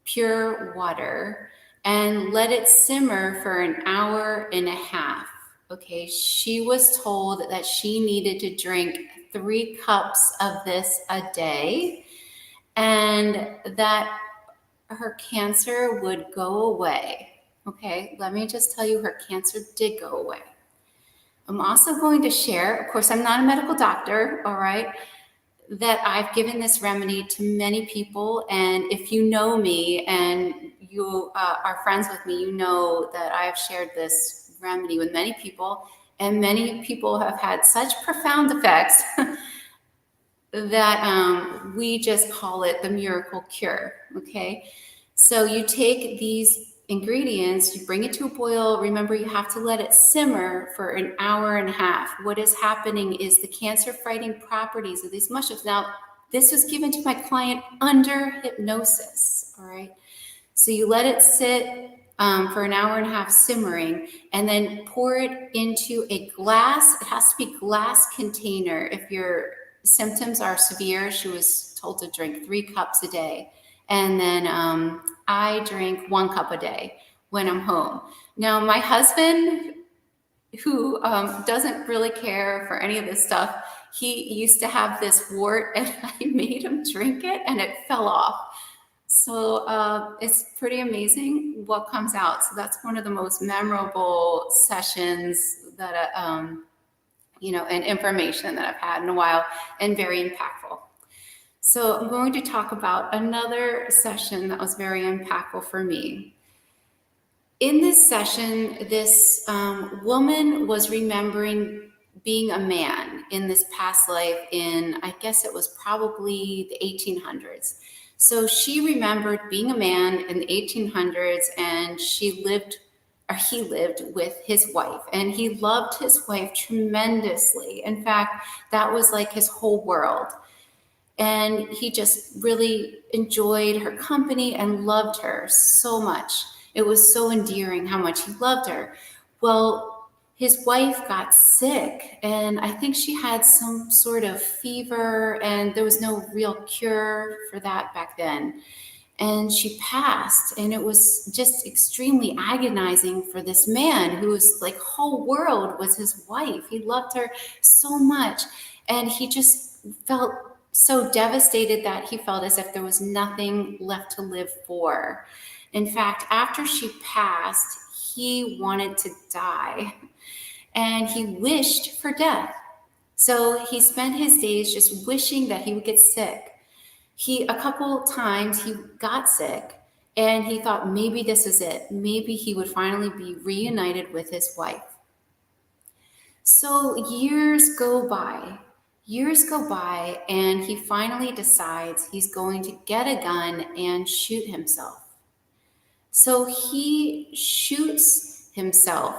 pure water and let it simmer for an hour and a half. Okay, she was told that she needed to drink 3 cups of this a day and that her cancer would go away. Okay, let me just tell you, her cancer did go away. I'm also going to share, of course, I'm not a medical doctor, all right, that I've given this remedy to many people. And if you know me and you are friends with me, you know that I've shared this remedy with many people, and many people have had such profound effects that we just call it the miracle cure, okay? So you take these ingredients, you bring it to a boil. Remember, you have to let it simmer for an hour and a half. What is happening is the cancer-fighting properties of these mushrooms. Now, this was given to my client under hypnosis, all right? So you let it sit for an hour and a half simmering, and then pour it into a glass. It has to be glass container. If your symptoms are severe, she was told to drink 3 cups a day. And then I drink 1 cup a day when I'm home. Now, my husband, who doesn't really care for any of this stuff, he used to have this wart and I made him drink it and it fell off. So it's pretty amazing what comes out. So that's one of the most memorable sessions that, you know, and information that I've had in a while, and very impactful. So I'm going to talk about another session that was very impactful for me. In this session, this woman was remembering being a man in this past life in, I guess it was probably the 1800s. So she remembered being a man in the 1800s, and he lived with his wife, and he loved his wife tremendously. In fact, that was like his whole world. And he just really enjoyed her company and loved her so much. It was so endearing how much he loved her. Well, his wife got sick, and I think she had some sort of fever, and there was no real cure for that back then. And she passed, and it was just extremely agonizing for this man whose like whole world was his wife. He loved her so much, and he just felt so devastated that he felt as if there was nothing left to live for. In fact, after she passed, he wanted to die, and he wished for death. So he spent his days just wishing that he would get sick. A couple times he got sick, and he thought maybe this is it. Maybe he would finally be reunited with his wife. So years go by, and he finally decides he's going to get a gun and shoot himself. So he shoots himself,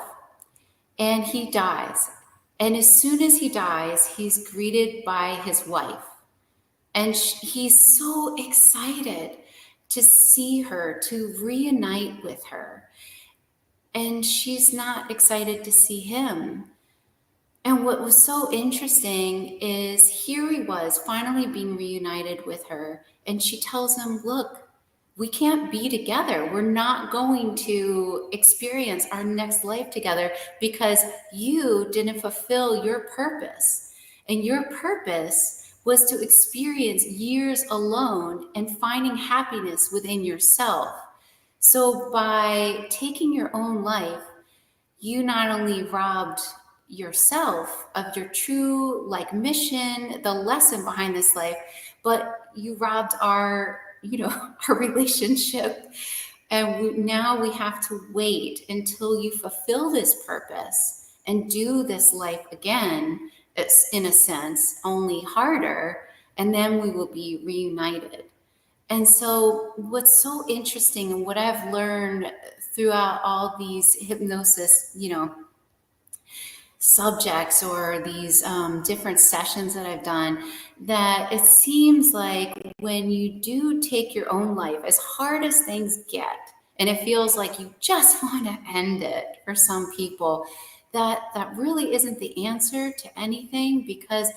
and he dies. And as soon as he dies, he's greeted by his wife. And he's so excited to see her, to reunite with her. And she's not excited to see him. And what was so interesting is here he was finally being reunited with her. And she tells him, look, we can't be together. We're not going to experience our next life together because you didn't fulfill your purpose. And your purpose was to experience years alone and finding happiness within yourself. So by taking your own life, you not only robbed yourself of your true mission, the lesson behind this life, but you robbed our relationship. And now we have to wait until you fulfill this purpose and do this life again. It's in a sense only harder, and then we will be reunited. And so what's so interesting and what I've learned throughout all these hypnosis, subjects or these different sessions that I've done, that it seems like when you do take your own life, as hard as things get, and it feels like you just want to end it for some people, that really isn't the answer to anything, because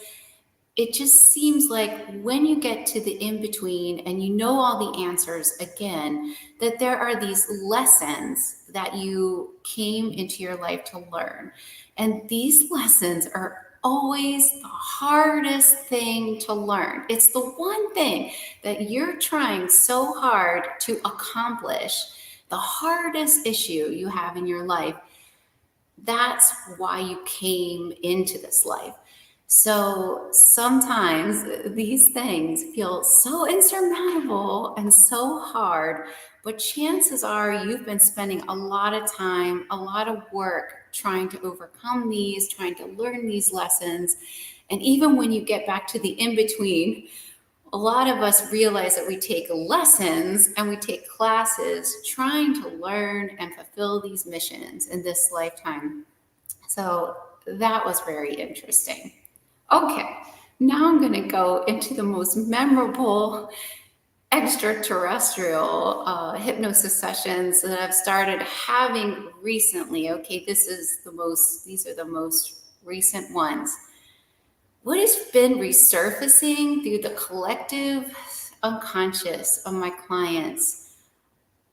it just seems like when you get to the in-between and you know all the answers again, that there are these lessons that you came into your life to learn. And these lessons are always the hardest thing to learn. It's the one thing that you're trying so hard to accomplish, the hardest issue you have in your life. That's why you came into this life. So sometimes these things feel so insurmountable and so hard, but chances are you've been spending a lot of time, a lot of work trying to overcome these, trying to learn these lessons. And even when you get back to the in-between, a lot of us realize that we take lessons and we take classes trying to learn and fulfill these missions in this lifetime. So that was very interesting. Okay, now I'm going to go into the most memorable extraterrestrial hypnosis sessions that I've started having recently. Okay, these are the most recent ones. What has been resurfacing through the collective unconscious of my clients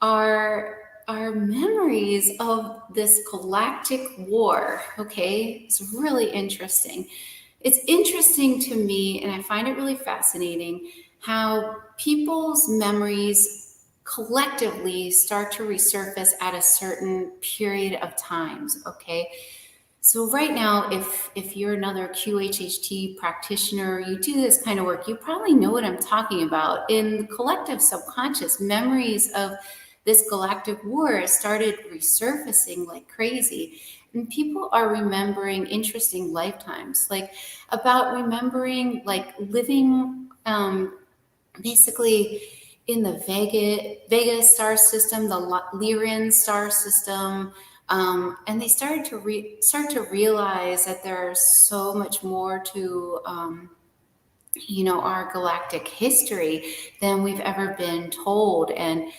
are memories of this galactic war. Okay, it's really interesting. It's interesting to me, and I find it really fascinating, how people's memories collectively start to resurface at a certain period of times, okay? So right now, if you're another QHHT practitioner, you do this kind of work, you probably know what I'm talking about. In the collective subconscious, memories of this galactic war started resurfacing like crazy. And people are remembering interesting lifetimes, like about remembering like living basically in the Vega star system, the Lyran star system, and they started to realize that there's so much more to our galactic history than we've ever been told. And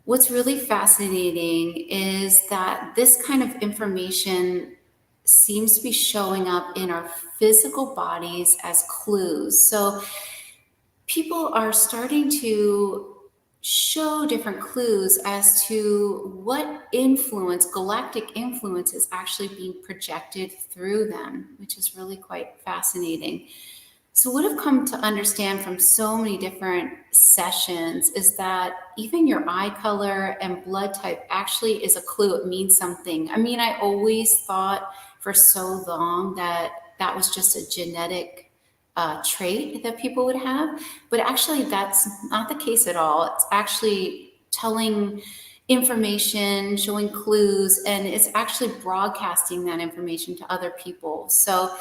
what's really fascinating is that this kind of information seems to be showing up in our physical bodies as clues. So people are starting to show different clues as to what influence, galactic influence, is actually being projected through them, which is really quite fascinating. So what I've come to understand from so many different sessions is that even your eye color and blood type actually is a clue. It means something. I mean, I always thought for so long that that was just a genetic trait that people would have, but actually that's not the case at all. It's actually telling information, showing clues, and it's actually broadcasting that information to other people. So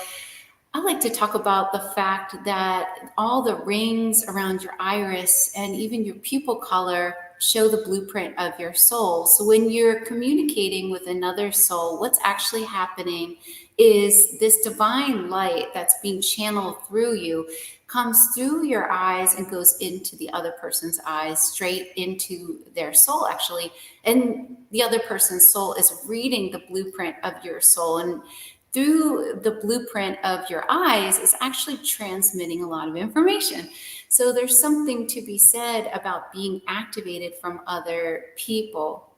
I like to talk about the fact that all the rings around your iris and even your pupil color show the blueprint of your soul. So when you're communicating with another soul, what's actually happening is this divine light that's being channeled through you comes through your eyes and goes into the other person's eyes, straight into their soul, actually. And the other person's soul is reading the blueprint of your soul. And through the blueprint of your eyes is actually transmitting a lot of information. So there's something to be said about being activated from other people.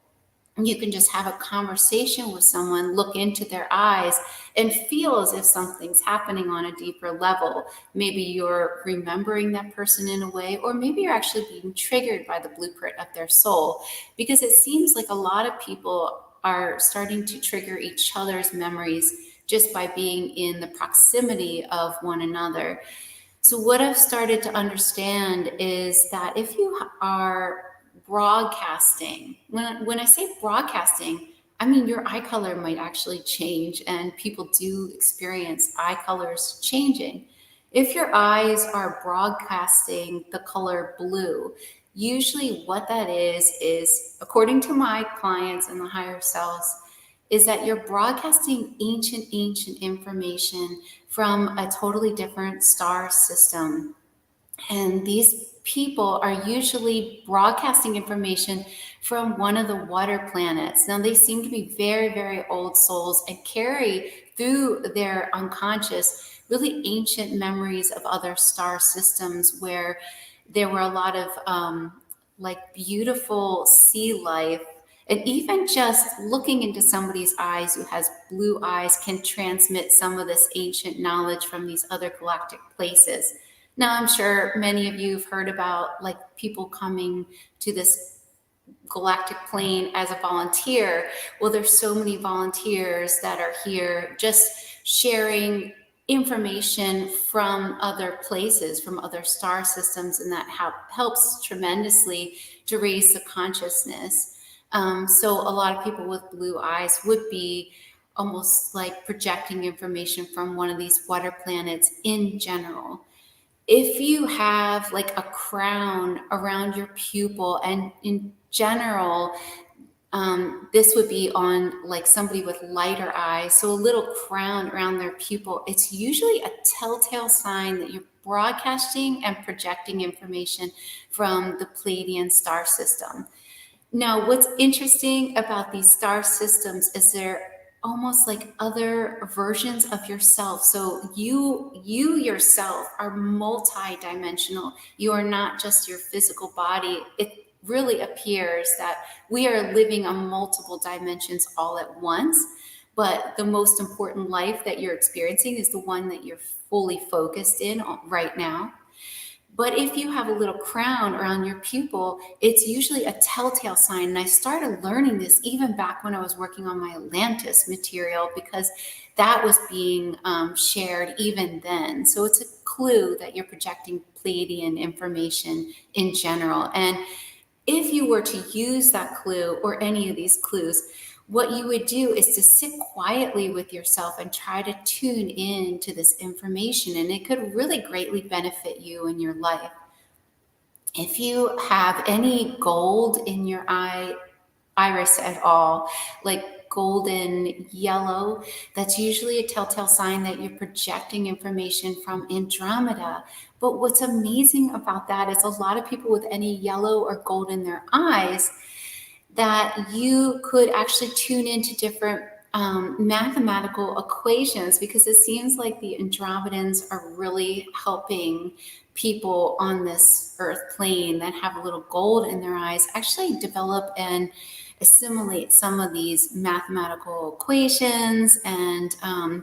You can just have a conversation with someone, look into their eyes, and feel as if something's happening on a deeper level. Maybe you're remembering that person in a way, or maybe you're actually being triggered by the blueprint of their soul, because it seems like a lot of people are starting to trigger each other's memories just by being in the proximity of one another. So what I've started to understand is that if you are broadcasting, when I say broadcasting, I mean your eye color might actually change, and people do experience eye colors changing. If your eyes are broadcasting the color blue, usually what that is, according to my clients and the higher selves, is that you're broadcasting ancient information from a totally different star system. And these people are usually broadcasting information from one of the water planets. Now, they seem to be very, very old souls and carry through their unconscious really ancient memories of other star systems where there were a lot of like beautiful sea life. And even just looking into somebody's eyes who has blue eyes can transmit some of this ancient knowledge from these other galactic places. Now, I'm sure many of you have heard about like people coming to this galactic plane as a volunteer. Well, there's so many volunteers that are here just sharing information from other places, from other star systems, and that helps tremendously to raise the consciousness. So a lot of people with blue eyes would be almost like projecting information from one of these water planets in general. If you have like a crown around your pupil, and in general, this would be on like somebody with lighter eyes, so a little crown around their pupil, it's usually a telltale sign that you're broadcasting and projecting information from the Pleiadian star system. Now, what's interesting about these star systems is they're almost like other versions of yourself. So you yourself are multi-dimensional. You are not just your physical body. It really appears that we are living on multiple dimensions all at once. But the most important life that you're experiencing is the one that you're fully focused in right now. But if you have a little crown around your pupil, it's usually a telltale sign. And I started learning this even back when I was working on my Atlantis material, because that was being shared even then. So it's a clue that you're projecting Pleiadian information in general. And if you were to use that clue or any of these clues, what you would do is to sit quietly with yourself and try to tune in to this information, and it could really greatly benefit you in your life. If you have any gold in your iris at all, like golden yellow, that's usually a telltale sign that you're projecting information from Andromeda. But what's amazing about that is a lot of people with any yellow or gold in their eyes, that you could actually tune into different mathematical equations, because it seems like the Andromedans are really helping people on this earth plane that have a little gold in their eyes actually develop and assimilate some of these mathematical equations and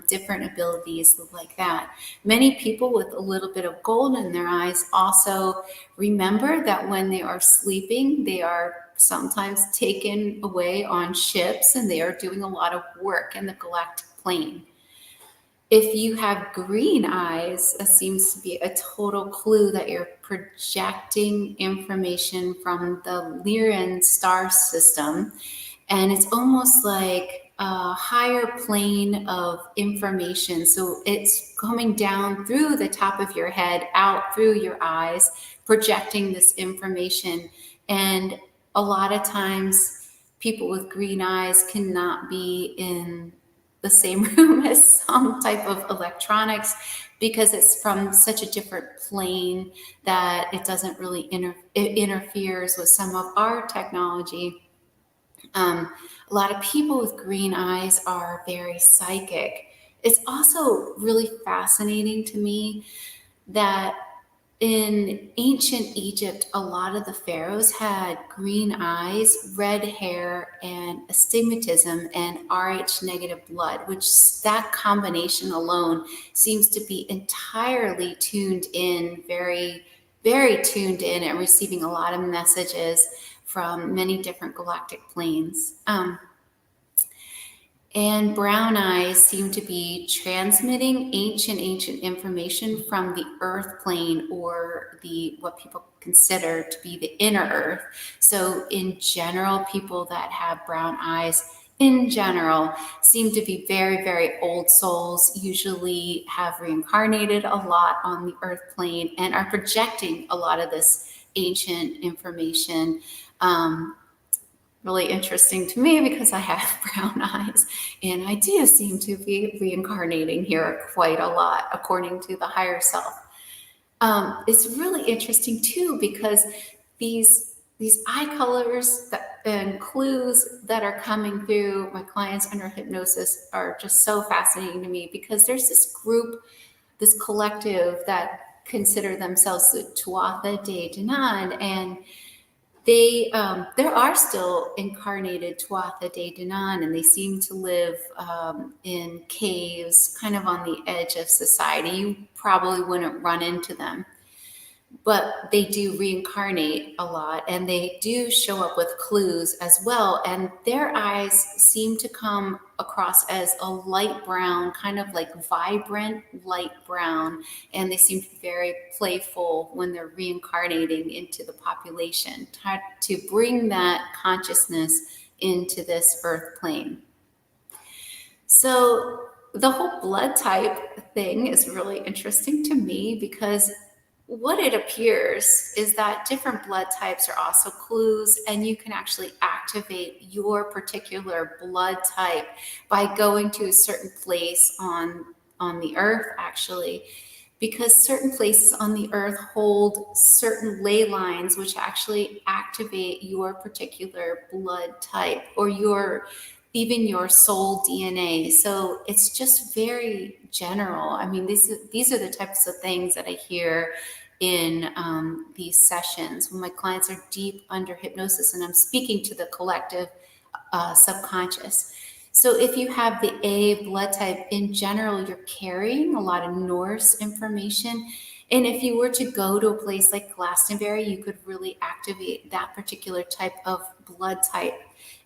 different abilities like that. Many people with a little bit of gold in their eyes also remember that when they are sleeping, they are sometimes taken away on ships and they are doing a lot of work in the galactic plane. If you have green eyes, that seems to be a total clue that you're projecting information from the Lyran star system. And it's almost like a higher plane of information. So it's coming down through the top of your head, out through your eyes, projecting this information. And a lot of times people with green eyes cannot be in the same room as some type of electronics, because it's from such a different plane that it doesn't really it interferes with some of our technology. A lot of people with green eyes are very psychic. It's also really fascinating to me that in ancient Egypt, a lot of the pharaohs had green eyes, red hair, and astigmatism and Rh negative blood, which that combination alone seems to be entirely tuned in, very, very tuned in, and receiving a lot of messages from many different galactic planes. And brown eyes seem to be transmitting ancient information from the earth plane, or what people consider to be the inner earth. So in general, people that have brown eyes in general seem to be very, very old souls, usually have reincarnated a lot on the earth plane and are projecting a lot of this ancient information. Really interesting to me because I have brown eyes, and I do seem to be reincarnating here quite a lot according to the higher self. It's really interesting too, because these eye colors and clues that are coming through my clients under hypnosis are just so fascinating to me, because there's this group, this collective that consider themselves the Tuatha De Danann, and they there are still incarnated Tuatha De Danann, and they seem to live in caves kind of on the edge of society. You probably wouldn't run into them, but they do reincarnate a lot, and they do show up with clues as well. And their eyes seem to come across as a light brown, kind of like vibrant light brown. And they seem to be very playful when they're reincarnating into the population to bring that consciousness into this earth plane. So the whole blood type thing is really interesting to me, because what it appears is that different blood types are also clues, and you can actually activate your particular blood type by going to a certain place on the earth, actually, because certain places on the earth hold certain ley lines which actually activate your particular blood type, or even your soul DNA. So it's just very general. I mean, these are the types of things that I hear in these sessions when my clients are deep under hypnosis and I'm speaking to the collective subconscious. So if you have the A blood type, in general, you're carrying a lot of Norse information. And if you were to go to a place like Glastonbury, you could really activate that particular type of blood type.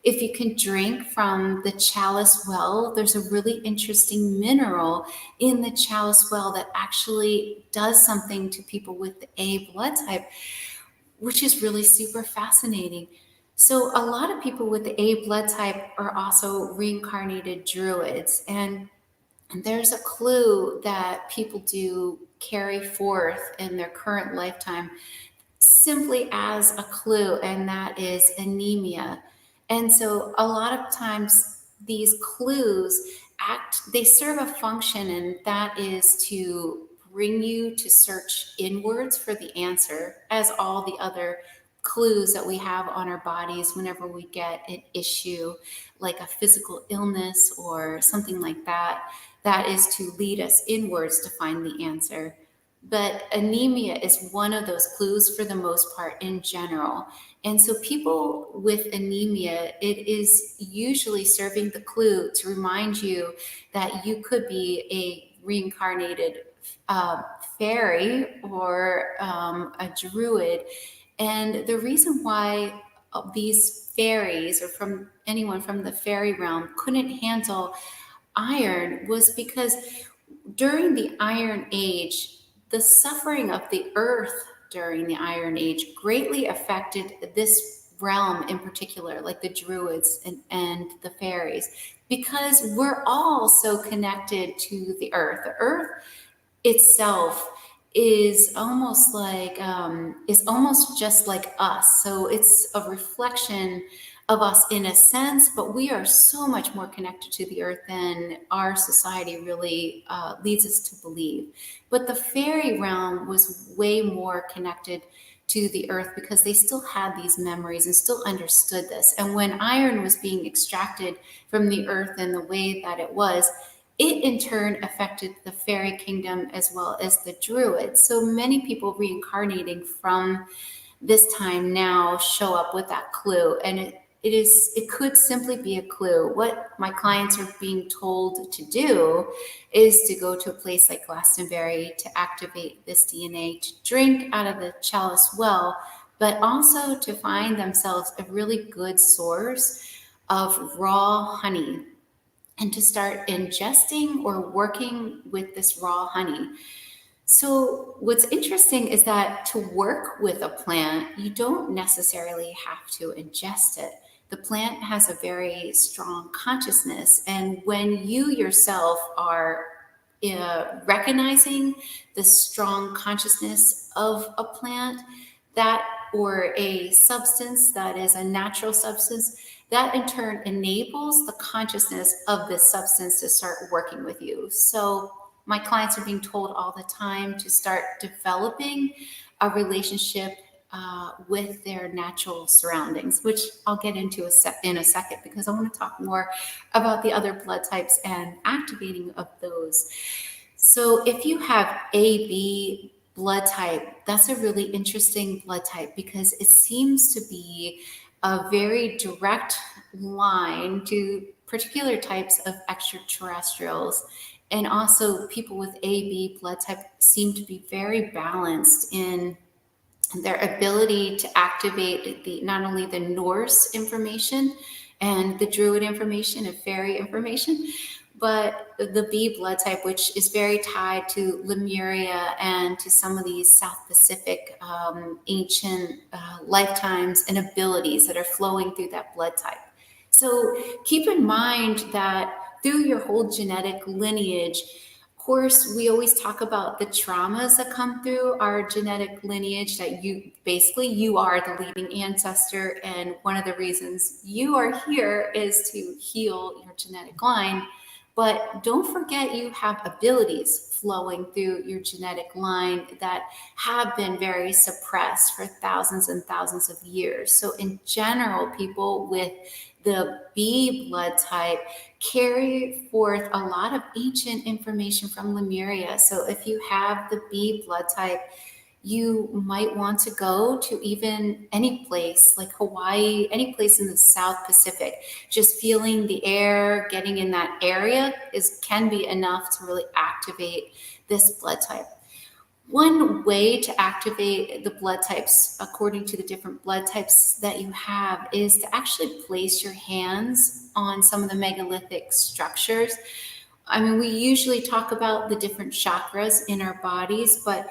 If you can drink from the chalice well, there's a really interesting mineral in the chalice well that actually does something to people with the A blood type, which is really super fascinating. So a lot of people with the A blood type are also reincarnated druids. And there's a clue that people do carry forth in their current lifetime simply as a clue, and that is anemia. And so a lot of times these clues they serve a function, and that is to bring you to search inwards for the answer, as all the other clues that we have on our bodies whenever we get an issue like a physical illness or something like that, that is to lead us inwards to find the answer. But anemia is one of those clues for the most part in general. And so people with anemia, it is usually serving the clue to remind you that you could be a reincarnated fairy or a druid. And the reason why these fairies, or from anyone from the fairy realm, couldn't handle iron was because during the Iron Age, the suffering of the earth during the Iron Age greatly affected this realm in particular, like the druids and the fairies, because we're all so connected to the earth. The earth itself is almost just like us. So it's a reflection of us in a sense, but we are so much more connected to the earth than our society really leads us to believe. But the fairy realm was way more connected to the earth because they still had these memories and still understood this. And when iron was being extracted from the earth in the way that it was, it in turn affected the fairy kingdom as well as the druids. So many people reincarnating from this time now show up with that clue, and it could simply be a clue. What my clients are being told to do is to go to a place like Glastonbury to activate this DNA, to drink out of the chalice well, but also to find themselves a really good source of raw honey, and to start ingesting or working with this raw honey. So what's interesting is that to work with a plant, you don't necessarily have to ingest it. The plant has a very strong consciousness. And when you yourself are recognizing the strong consciousness of a plant, that or a substance that is a natural substance, that in turn enables the consciousness of this substance to start working with you. So my clients are being told all the time to start developing a relationship with their natural surroundings, which I'll get into in a second, because I want to talk more about the other blood types and activating of those. So if you have AB blood type, that's a really interesting blood type, because it seems to be a very direct line to particular types of extraterrestrials. And also people with AB blood type seem to be very balanced in their ability to activate not only the Norse information and the Druid information and fairy information, but the B blood type, which is very tied to Lemuria and to some of these South Pacific ancient lifetimes and abilities that are flowing through that blood type. So keep in mind that through your whole genetic lineage, of course, we always talk about the traumas that come through our genetic lineage, that you are the leading ancestor. And one of the reasons you are here is to heal your genetic line. But don't forget, you have abilities flowing through your genetic line that have been very suppressed for thousands and thousands of years. So in general, people with the B blood type carry forth a lot of ancient information from Lemuria. So if you have the B blood type, you might want to go to even any place like Hawaii, any place in the South Pacific. Just feeling the air, getting in that area can be enough to really activate this blood type. One way to activate the blood types, according to the different blood types that you have, is to actually place your hands on some of the megalithic structures. I mean, we usually talk about the different chakras in our bodies, but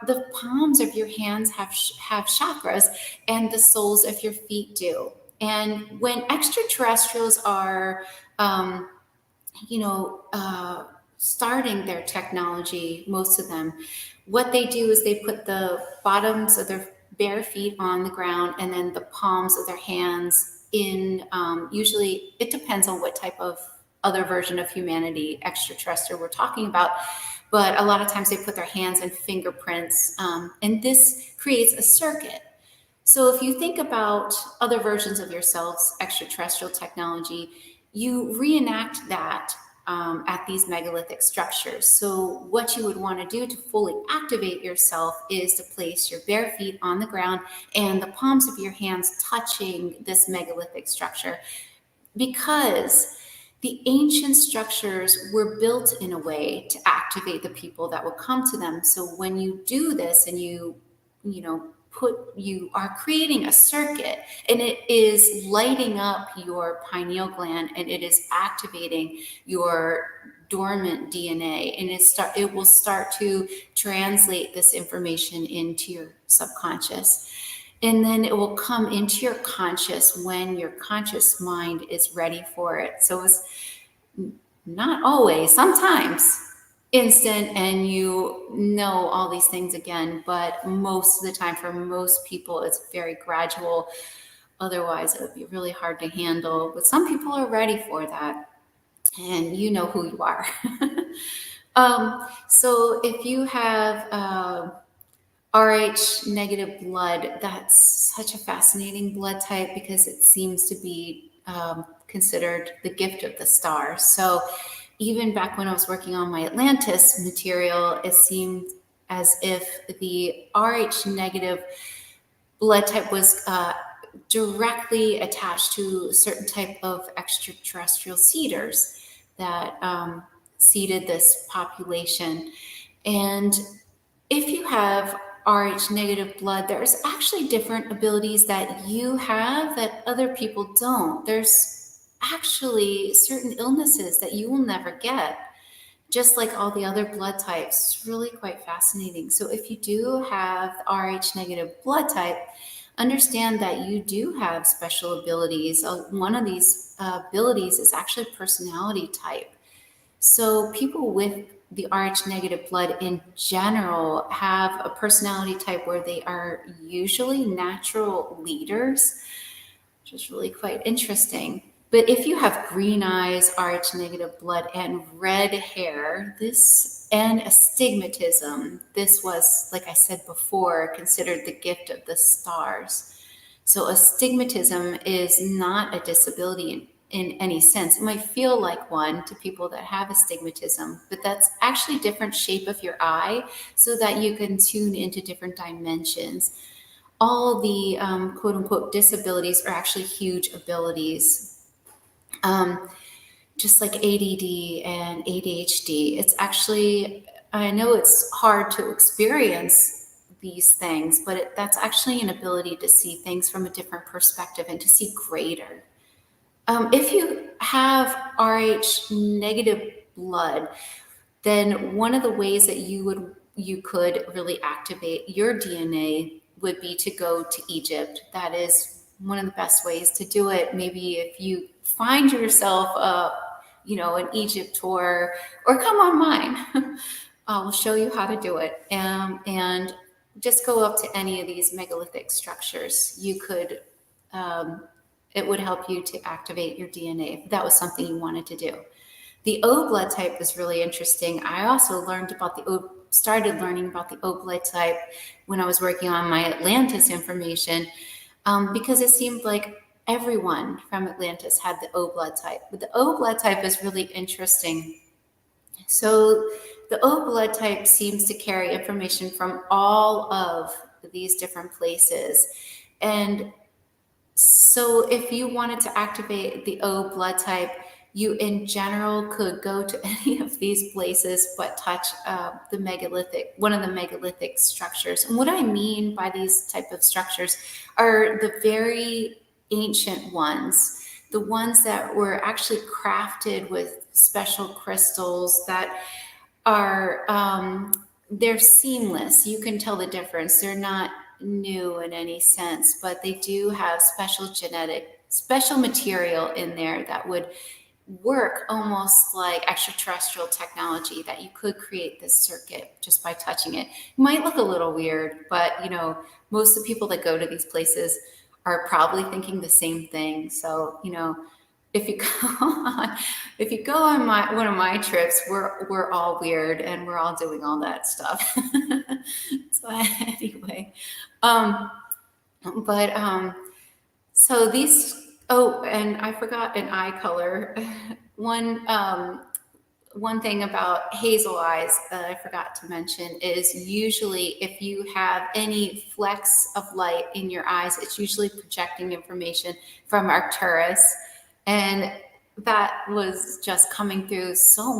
the palms of your hands have chakras, and the soles of your feet do. And when extraterrestrials are, starting their technology, most of them, what they do is they put the bottoms of their bare feet on the ground and then the palms of their hands in, usually it depends on what type of other version of humanity extraterrestrial we're talking about, but a lot of times they put their hands in fingerprints, and this creates a circuit. So if you think about other versions of yourselves, extraterrestrial technology, you reenact that at these megalithic structures. So what you would want to do to fully activate yourself is to place your bare feet on the ground and the palms of your hands touching this megalithic structure, because the ancient structures were built in a way to activate the people that would come to them. So when you do this and you are creating a circuit, and it is lighting up your pineal gland, and it is activating your dormant DNA, and it will start to translate this information into your subconscious. And then it will come into your conscious when your conscious mind is ready for it. So it's not always, sometimes instant and you know all these things again, but most of the time for most people it's very gradual. Otherwise it would be really hard to handle, but some people are ready for that, and you know who you are. So if you have RH negative blood, that's such a fascinating blood type because it seems to be considered the gift of the stars. So even back when I was working on my Atlantis material, it seemed as if the RH negative blood type was directly attached to a certain type of extraterrestrial seeders that seeded this population. And if you have RH negative blood, there's actually different abilities that you have that other people don't. There's actually certain illnesses that you will never get, just like all the other blood types. It's really quite fascinating. So if you do have the RH negative blood type, understand that you do have special abilities. One of these abilities is actually personality type. So people with the RH negative blood in general have a personality type where they are usually natural leaders, which is really quite interesting. But if you have green eyes, Rh negative blood, and red hair, and astigmatism, this was, like I said before, considered the gift of the stars. So astigmatism is not a disability in any sense. It might feel like one to people that have astigmatism, but that's actually a different shape of your eye so that you can tune into different dimensions. All the quote unquote disabilities are actually huge abilities. Just like ADD and ADHD, it's actually, I know it's hard to experience these things, but that's actually an ability to see things from a different perspective and to see greater. If you have Rh negative blood, then one of the ways that you could really activate your DNA would be to go to Egypt. That is one of the best ways to do it. Maybe if you find yourself an Egypt tour, or come on mine. I'll show you how to do it. And just go up to any of these megalithic structures. You could, it would help you to activate your DNA if that was something you wanted to do. The O blood type is really interesting. I also started learning about the O blood type when I was working on my Atlantis information, because it seemed like everyone from Atlantis had the O blood type. But the O blood type is really interesting. So the O blood type seems to carry information from all of these different places. And so if you wanted to activate the O blood type, you in general could go to any of these places but touch one of the megalithic structures. And what I mean by these type of structures are the very ancient ones, the ones that were actually crafted with special crystals that are, they're seamless. You can tell the difference. They're not new in any sense, but they do have special material in there that would work almost like extraterrestrial technology, that you could create this circuit just by touching it. It might look a little weird, but most of the people that go to these places are probably thinking the same thing. So, if you go on one of my trips, we're all weird and we're all doing all that stuff. So anyway, so these. Oh, and I forgot an eye color. One thing about hazel eyes that I forgot to mention is usually if you have any flecks of light in your eyes, it's usually projecting information from Arcturus. And that was just coming through so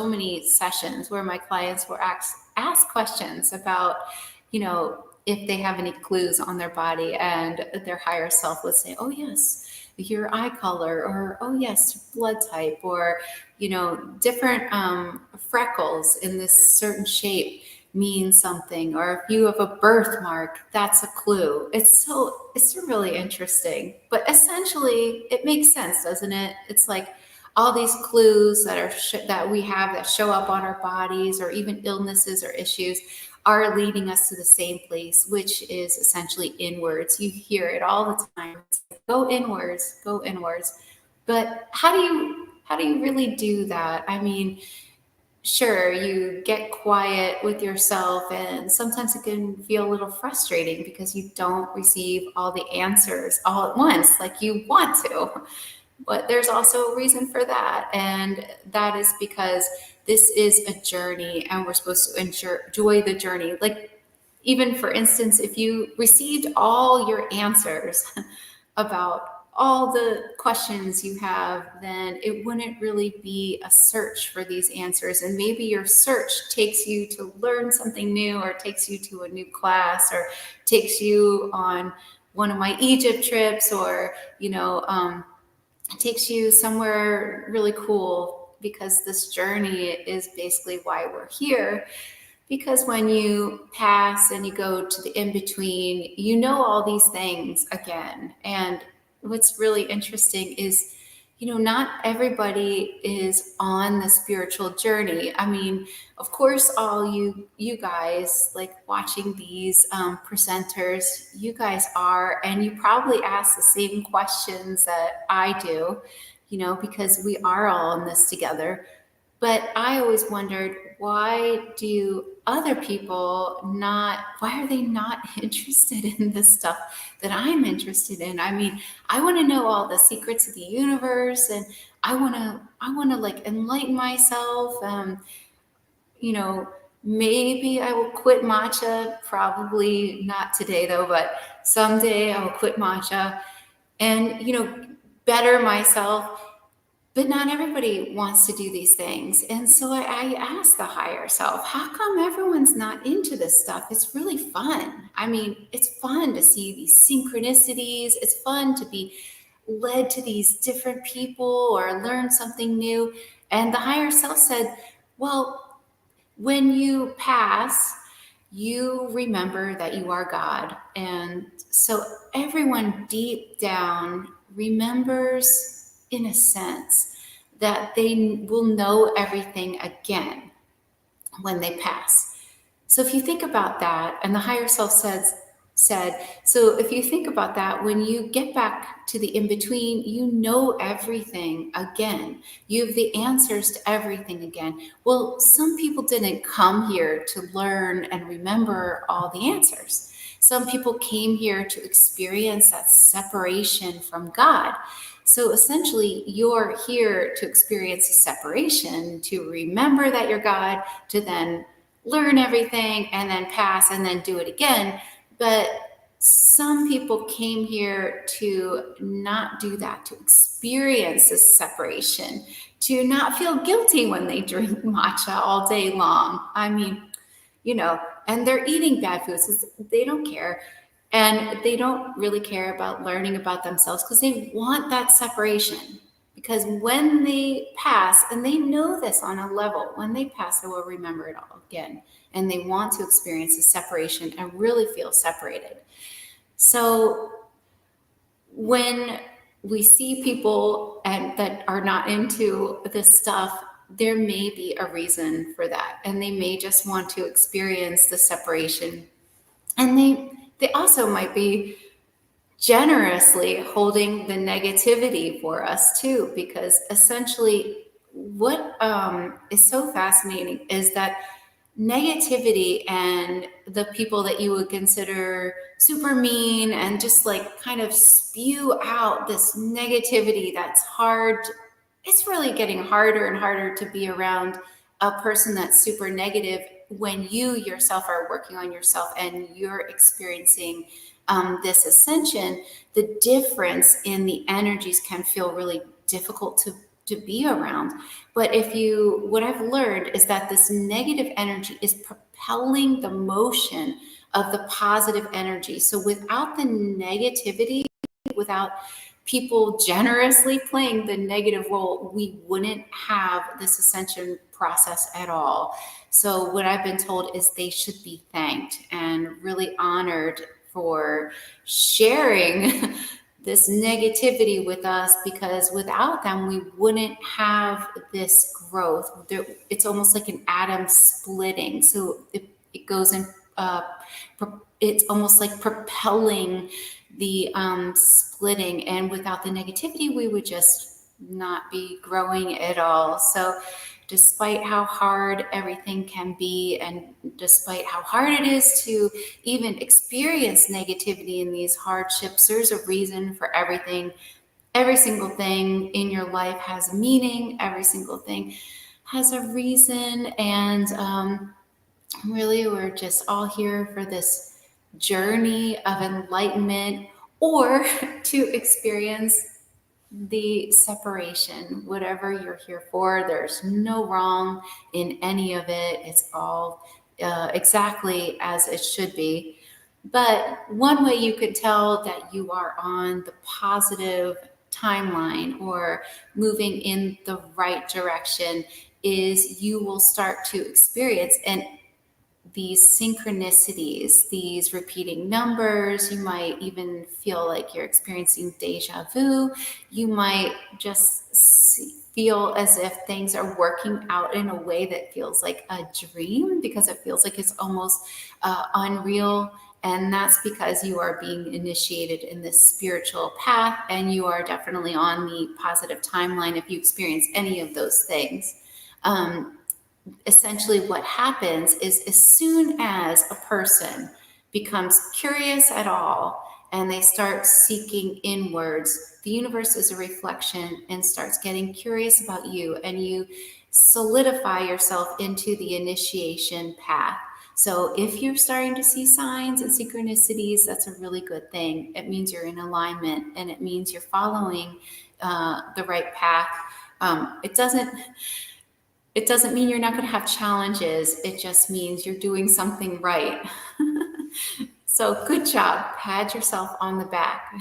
many sessions where my clients were asked questions about, if they have any clues on their body, and their higher self would say, oh yes, your eye color, or oh yes, blood type, or different freckles in this certain shape mean something, or if you have a birthmark, that's a clue. It's really interesting, but essentially it makes sense, doesn't it? It's like all these clues that we have that show up on our bodies, or even illnesses or issues, are leading us to the same place, which is essentially inwards. You hear it all the time. It's like, go inwards, go inwards. But how do you really do that? I mean, sure, you get quiet with yourself, and sometimes it can feel a little frustrating because you don't receive all the answers all at once like you want to. But there's also a reason for that, and that is because this is a journey, and we're supposed to enjoy the journey. Like, even for instance, if you received all your answers about all the questions you have, then it wouldn't really be a search for these answers. And maybe your search takes you to learn something new, or takes you to a new class, or takes you on one of my Egypt trips, or, it takes you somewhere really cool, because this journey is basically why we're here. Because when you pass and you go to the in-between, all these things again. And what's really interesting is, not everybody is on the spiritual journey. I mean, of course, all you guys like watching these presenters, you guys are, and you probably ask the same questions that I do, because we are all in this together. But I always wondered, why do other people why are they not interested in the stuff that I'm interested in? I mean, I want to know all the secrets of the universe, and I want to like enlighten myself. Maybe I will quit matcha, probably not today though, but someday I will quit matcha and, better myself. But not everybody wants to do these things. And so I asked the higher self, how come everyone's not into this stuff? It's really fun. I mean, it's fun to see these synchronicities. It's fun to be led to these different people or learn something new. And the higher self said, well, when you pass, you remember that you are God. And so everyone deep down remembers, in a sense, that they will know everything again when they pass. So if you think about that, and the higher self said, so if you think about that, when you get back to the in-between, you know everything again. You have the answers to everything again. Well, some people didn't come here to learn and remember all the answers. Some people came here to experience that separation from God. So essentially, you're here to experience a separation, to remember that you're God, to then learn everything and then pass and then do it again. But some people came here to not do that, to experience this separation, to not feel guilty when they drink matcha all day long. I mean, and they're eating bad foods. They don't care. And they don't really care about learning about themselves because they want that separation. Because when they pass, and they know this on a level, when they pass, they will remember it all again. And they want to experience the separation and really feel separated. So when we see people that are not into this stuff, there may be a reason for that. And they may just want to experience the separation. And they also might be generously holding the negativity for us too, because essentially what is so fascinating is that negativity and the people that you would consider super mean and just like kind of spew out this negativity that's hard. It's really getting harder and harder to be around a person that's super negative when you yourself are working on yourself and you're experiencing this ascension. The difference in the energies can feel really difficult to be around. But what I've learned is that this negative energy is propelling the motion of the positive energy. So without the negativity, without people generously playing the negative role, we wouldn't have this ascension process at all. So what I've been told is they should be thanked and really honored for sharing this negativity with us, because without them, we wouldn't have this growth. It's almost like an atom splitting. So it goes in, it's almost like propelling the splitting. And without the negativity, we would just not be growing at all. So despite how hard everything can be, and despite how hard it is to even experience negativity in these hardships, there's a reason for everything. Every single thing in your life has meaning. Every single thing has a reason. And really, we're just all here for this journey of enlightenment, or to experience the separation. Whatever you're here for, there's no wrong in any of it. It's all exactly as it should be. But one way you could tell that you are on the positive timeline or moving in the right direction is you will start to experience these synchronicities, these repeating numbers. You might even feel like you're experiencing deja vu. You might just feel as if things are working out in a way that feels like a dream, because it feels like it's almost unreal. And that's because you are being initiated in this spiritual path, and you are definitely on the positive timeline if you experience any of those things. Essentially what happens is, as soon as a person becomes curious at all and they start seeking inwards, the universe is a reflection and starts getting curious about you, and you solidify yourself into the initiation path. So if you're starting to see signs and synchronicities, that's a really good thing. It means you're in alignment, and it means you're following the right path. It doesn't mean you're not going to have challenges. It just means you're doing something right. So good job. Pat yourself on the back.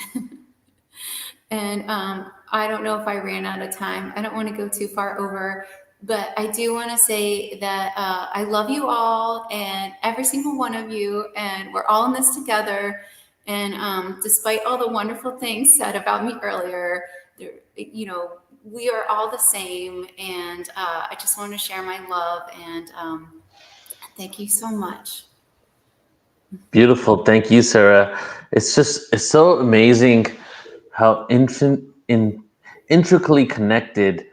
And I don't know if I ran out of time. I don't want to go too far over, but I do want to say that I love you all, and every single one of you, and we're all in this together. And despite all the wonderful things said about me earlier, we are all the same. And I just want to share my love, and thank you so much. Beautiful. Thank you, Sarah. It's so amazing how intricately connected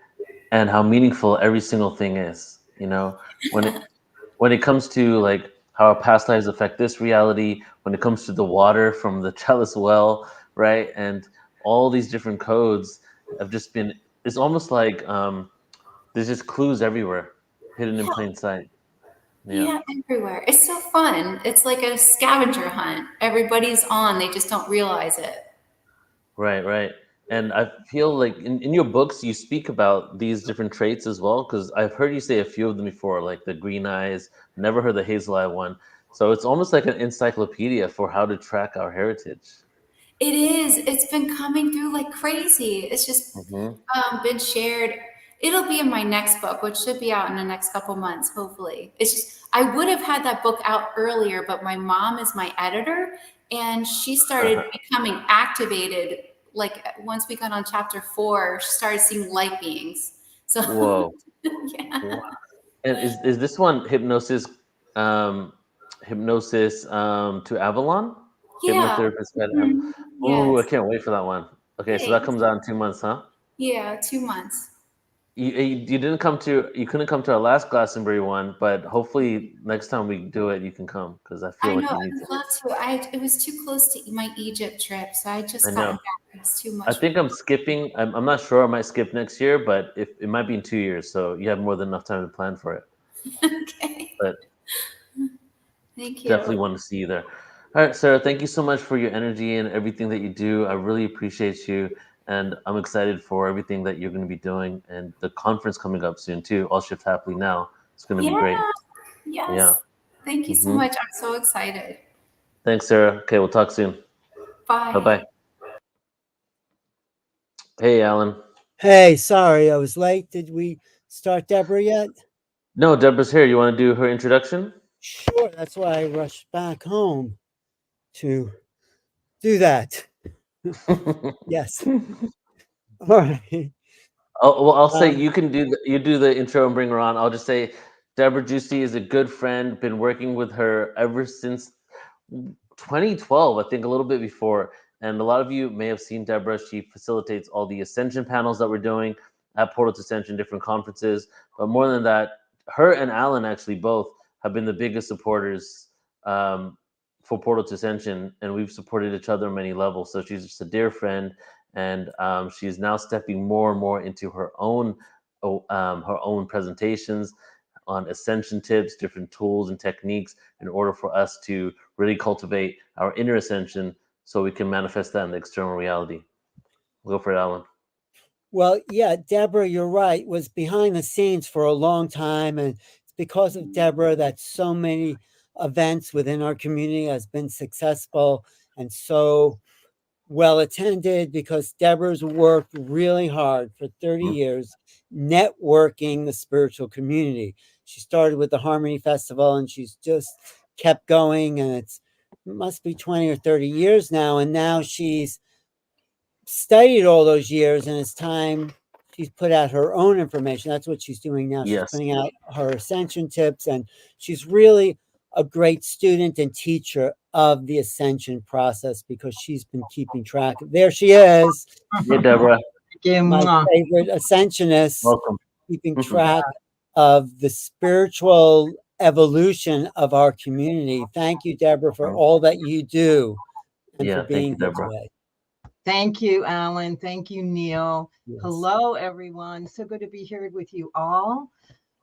and how meaningful every single thing is. When it comes to like how our past lives affect this reality, when it comes to the water from the chalice well, right? And all these different codes have just been, it's almost like there's just clues everywhere, hidden in plain sight. Yeah, everywhere. It's so fun. It's like a scavenger hunt. Everybody's on, they just don't realize it. Right. And I feel like in your books, you speak about these different traits as well, because I've heard you say a few of them before, like the green eyes, never heard the hazel eye one. So it's almost like an encyclopedia for how to track our heritage. It is. It's been coming through like crazy. It's just been shared. It'll be in my next book, which should be out in the next couple months, hopefully. It's just, I would have had that book out earlier, but my mom is my editor, and she started becoming activated. Like once we got on chapter 4, she started seeing light beings. So Whoa. Yeah. Wow. And is this one hypnosis to Avalon? Yeah. Hypnotherapist at Mhm. Oh, I Yes. can't wait for that one. Okay, so that comes out in 2 months, huh? Yeah, 2 months. You couldn't come to our last Glastonbury one, but hopefully next time we do it, you can come, because I feel I like know, you I need would to. love to. It was too close to my Egypt trip, so I just I gotten know. back. It's too I much. think I'm skipping. I'm not sure. I might skip next year, but if it might be in 2 years, so you have more than enough time to plan for it. Okay. But Thank you. definitely want to see you there. All right, Sarah, thank you so much for your energy and everything that you do. I really appreciate you, and I'm excited for everything that you're going to be doing, and the conference coming up soon too. All Shift Happily Now. It's going to be great. Yes. Yeah. Thank you so much. I'm so excited. Thanks, Sarah. Okay, we'll talk soon. Bye. Bye-bye. Hey, Alan. Hey, sorry, I was late. Did we start Debra yet? No, Debra's here. You want to do her introduction? Sure, that's why I rushed back home to do that. Yes. All right. I'll say you can do the intro and bring her on. I'll just say Debra Giusti is a good friend. Been working with her ever since 2012, I think, a little bit before. And a lot of you may have seen Debra. She facilitates all the Ascension panels that we're doing at Portal to Ascension, different conferences. But more than that, her and Alan actually both have been the biggest supporters for Portal to Ascension, and we've supported each other on many levels. So she's just a dear friend, and she's now stepping more and more into her own presentations on ascension tips, different tools and techniques in order for us to really cultivate our inner ascension so we can manifest that in the external reality. Go for it, Alan. Well, yeah, Debra, you're right, was behind the scenes for a long time. And it's because of Debra that so many events within our community has been successful and so well attended, because Debra's worked really hard for 30 years networking the spiritual community. She started with the Harmony Festival, and she's just kept going, and it must be 20 or 30 years now. And now she's studied all those years, and it's time she's put out her own information. That's what she's doing now. She's Yes. putting out her Ascension tips, and she's really a great student and teacher of the Ascension process because she's been keeping track. There she is. Hey, Debra. My favorite Ascensionist, Welcome. keeping track of the spiritual evolution of our community. Thank you, Debra, for all that you do and for being here today. Thank you, Alan. Thank you, Neil. Yes. Hello, everyone. So good to be here with you all.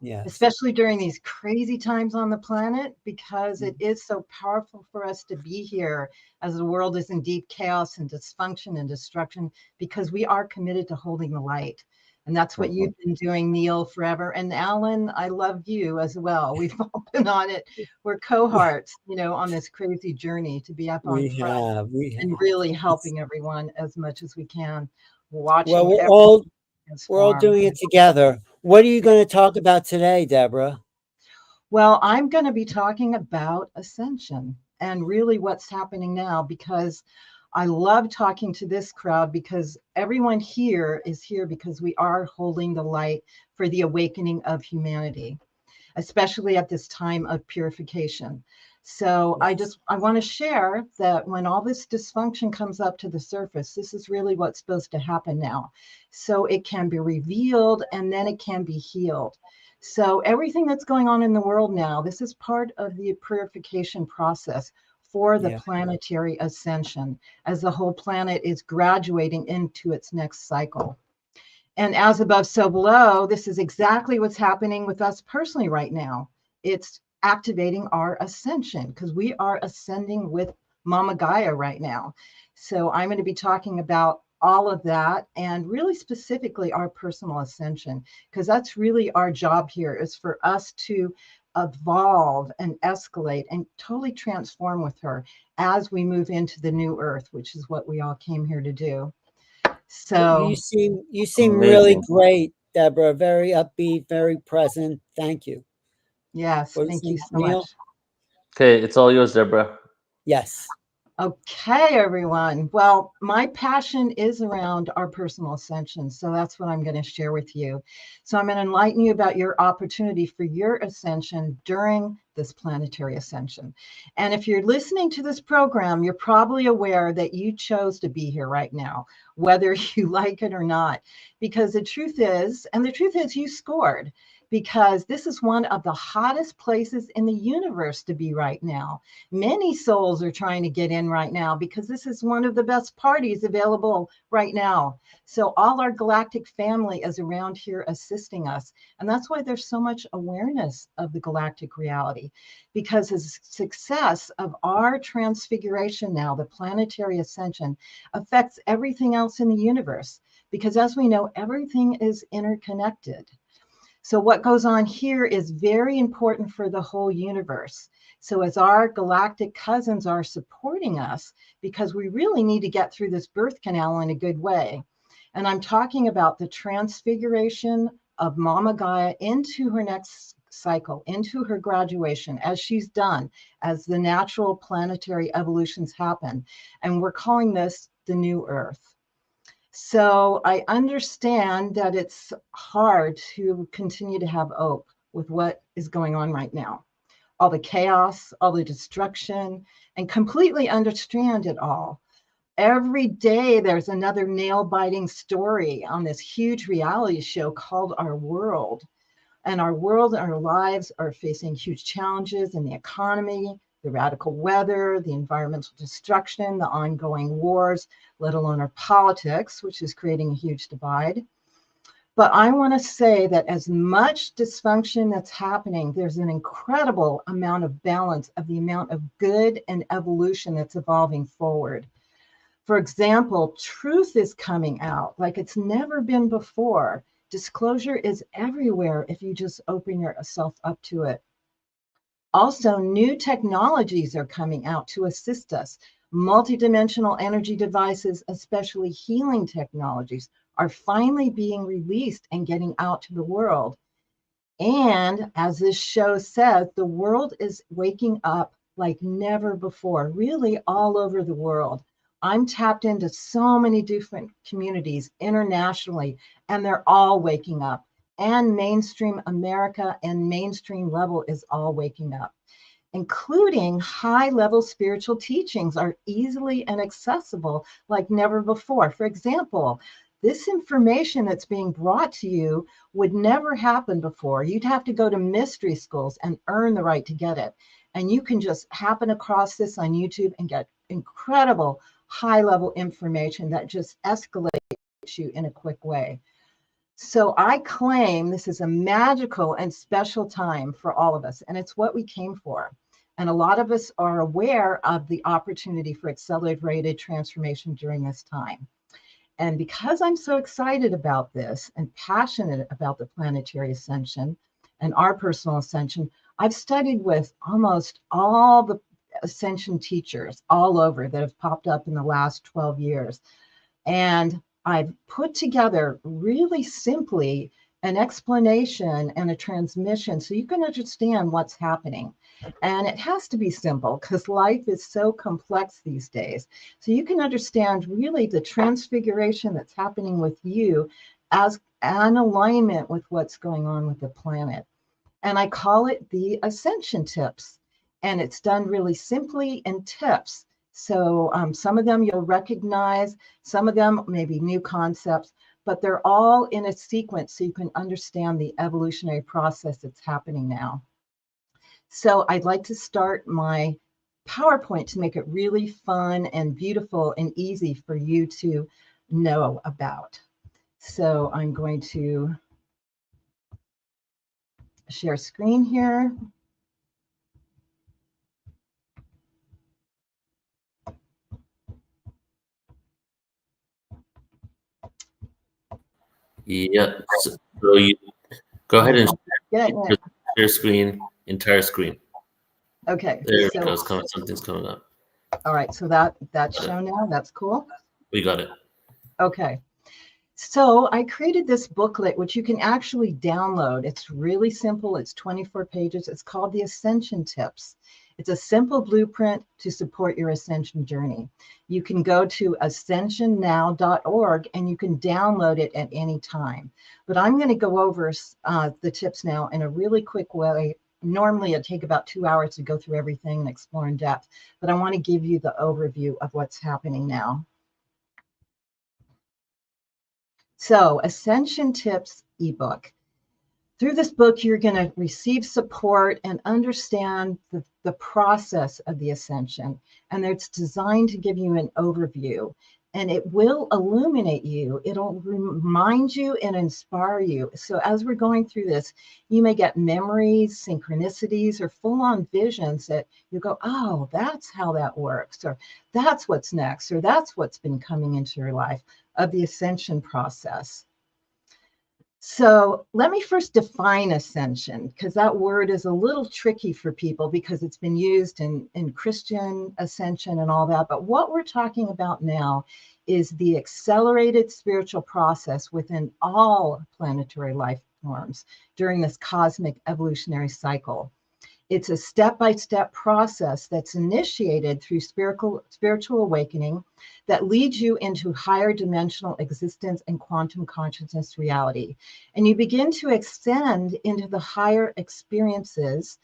Yes. Especially during these crazy times on the planet, because it is so powerful for us to be here as the world is in deep chaos and dysfunction and destruction, because we are committed to holding the light. And that's what you've been doing, Neil, forever. And Alan, I love you as well. We've all been on it. We're cohorts, on this crazy journey to be up on front and really helping everyone as much as we can. Watching well, we're all doing it together. What are you going to talk about today, Debra? Well, I'm going to be talking about Ascension and really what's happening now, because I love talking to this crowd, because everyone here is here because we are holding the light for the awakening of humanity, especially at this time of purification. So I want to share that when all this dysfunction comes up to the surface, this is really what's supposed to happen now. So it can be revealed and then it can be healed. So everything that's going on in the world now, this is part of the purification process for the planetary ascension, as the whole planet is graduating into its next cycle. And as above, so below, this is exactly what's happening with us personally right now. It's activating our ascension because we are ascending with Mama Gaia right now. So I'm going to be talking about all of that, and really specifically our personal ascension, because that's really our job here, is for us to evolve and escalate and totally transform with her as we move into the new earth, which is what we all came here to do. So you seem really great, Debra. Very upbeat, very present. Thank you. Yes, thank you so much. Okay, it's all yours, Debra. Yes. Okay, everyone. Well, my passion is around our personal ascension. So that's what I'm going to share with you. So I'm going to enlighten you about your opportunity for your ascension during this planetary ascension. And if you're listening to this program, you're probably aware that you chose to be here right now, whether you like it or not, because the truth is you scored. Because this is one of the hottest places in the universe to be right now. Many souls are trying to get in right now because this is one of the best parties available right now. So all our galactic family is around here assisting us. And that's why there's so much awareness of the galactic reality, because the success of our transfiguration now, the planetary ascension, affects everything else in the universe. Because as we know, everything is interconnected. So what goes on here is very important for the whole universe. So as our galactic cousins are supporting us, because we really need to get through this birth canal in a good way. And I'm talking about the transfiguration of Mama Gaia into her next cycle, into her graduation, as she's done, as the natural planetary evolutions happen. And we're calling this the new Earth. So I understand that it's hard to continue to have hope with what is going on right now. All the chaos, all the destruction, and completely understand it all. Every day there's another nail-biting story on this huge reality show called Our World. And our world and our lives are facing huge challenges in the economy, the radical weather, the environmental destruction, the ongoing wars, let alone our politics, which is creating a huge divide. But I want to say that as much dysfunction that's happening, there's an incredible amount of balance of the amount of good and evolution that's evolving forward. For example, truth is coming out like it's never been before. Disclosure is everywhere if you just open yourself up to it. Also, new technologies are coming out to assist us. Multidimensional energy devices, especially healing technologies, are finally being released and getting out to the world. And as this show says, the world is waking up like never before, really all over the world. I'm tapped into so many different communities internationally, and they're all waking up. And mainstream America and mainstream level is all waking up, including high-level spiritual teachings are easily and accessible like never before. For example, this information that's being brought to you would never happen before. You'd have to go to mystery schools and earn the right to get it. And you can just happen across this on YouTube and get incredible high-level information that just escalates you in a quick way. So I claim this is a magical and special time for all of us, and it's what we came for. And a lot of us are aware of the opportunity for accelerated transformation during this time. And because I'm so excited about this and passionate about the planetary ascension and our personal ascension, I've studied with almost all the ascension teachers all over that have popped up in the last 12 years. And I've put together really simply an explanation and a transmission so you can understand what's happening. And it has to be simple because life is so complex these days. So you can understand really the transfiguration that's happening with you as an alignment with what's going on with the planet. And I call it the Ascension Tips. And it's done really simply in tips. So some of them you'll recognize, some of them may be new concepts, but they're all in a sequence so you can understand the evolutionary process that's happening now. So I'd like to start my PowerPoint to make it really fun and beautiful and easy for you to know about. So I'm going to share screen here. Yeah. So you go ahead and share screen, entire screen. Okay. There it goes. Something's coming up. All right. So that's shown now. That's cool. We got it. Okay. So I created this booklet, which you can actually download. It's really simple. It's 24 pages. It's called the Ascension Tips. It's a simple blueprint to support your ascension journey. You can go to ascensionnow.org and you can download it at any time. But I'm going to go over the tips now in a really quick way. Normally it'd take about 2 hours to go through everything and explore in depth, but I want to give you the overview of what's happening now. So, Ascension Tips ebook. Through this book, you're going to receive support and understand the process of the ascension. And it's designed to give you an overview. And it will illuminate you. It'll remind you and inspire you. So as we're going through this, you may get memories, synchronicities, or full-on visions that you go, oh, that's how that works, or that's what's next, or that's what's been coming into your life of the ascension process. So let me first define ascension, because that word is a little tricky for people because it's been used in Christian ascension and all that. But what we're talking about now is the accelerated spiritual process within all planetary life forms during this cosmic evolutionary cycle. It's a step-by-step process that's initiated through spiritual awakening that leads you into higher dimensional existence and quantum consciousness reality. And you begin to extend into the higher experiences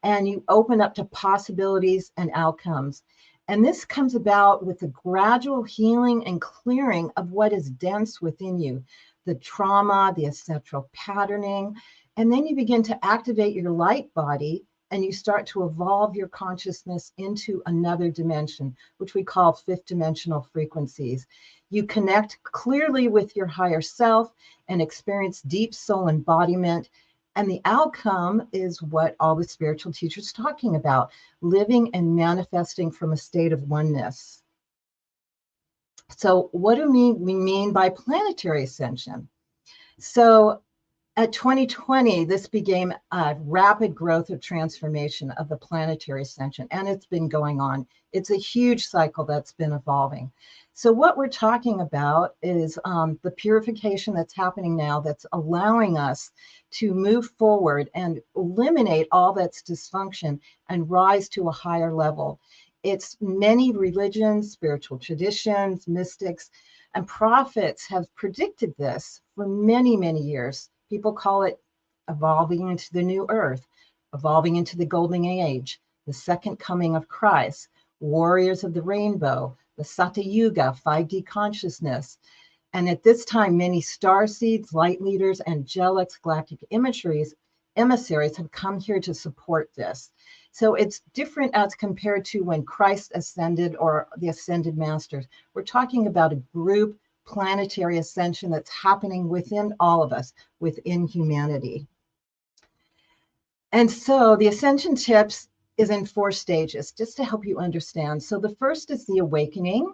and you open up to possibilities and outcomes. And this comes about with the gradual healing and clearing of what is dense within you, the trauma, the ancestral patterning, and then you begin to activate your light body and you start to evolve your consciousness into another dimension, which we call fifth dimensional frequencies. You connect clearly with your higher self and experience deep soul embodiment. And the outcome is what all the spiritual teachers are talking about, living and manifesting from a state of oneness. So what do we mean by planetary ascension? So at 2020, this became a rapid growth of transformation of the planetary ascension, and it's been going on. It's a huge cycle that's been evolving. So what we're talking about is the purification that's happening now that's allowing us to move forward and eliminate all that's dysfunction and rise to a higher level. It's many religions, spiritual traditions, mystics, and prophets have predicted this for many, many years. People call it evolving into the new earth, evolving into the golden age, the second coming of Christ, warriors of the rainbow, the Sattaur Yuga, 5D consciousness. And at this time, many star seeds, light leaders, angelics, galactic emissaries have come here to support this. So it's different as compared to when Christ ascended or the ascended masters. We're talking about a group planetary ascension that's happening within all of us, within humanity. And so the ascension tips is in 4 stages, just to help you understand. So the first is the awakening,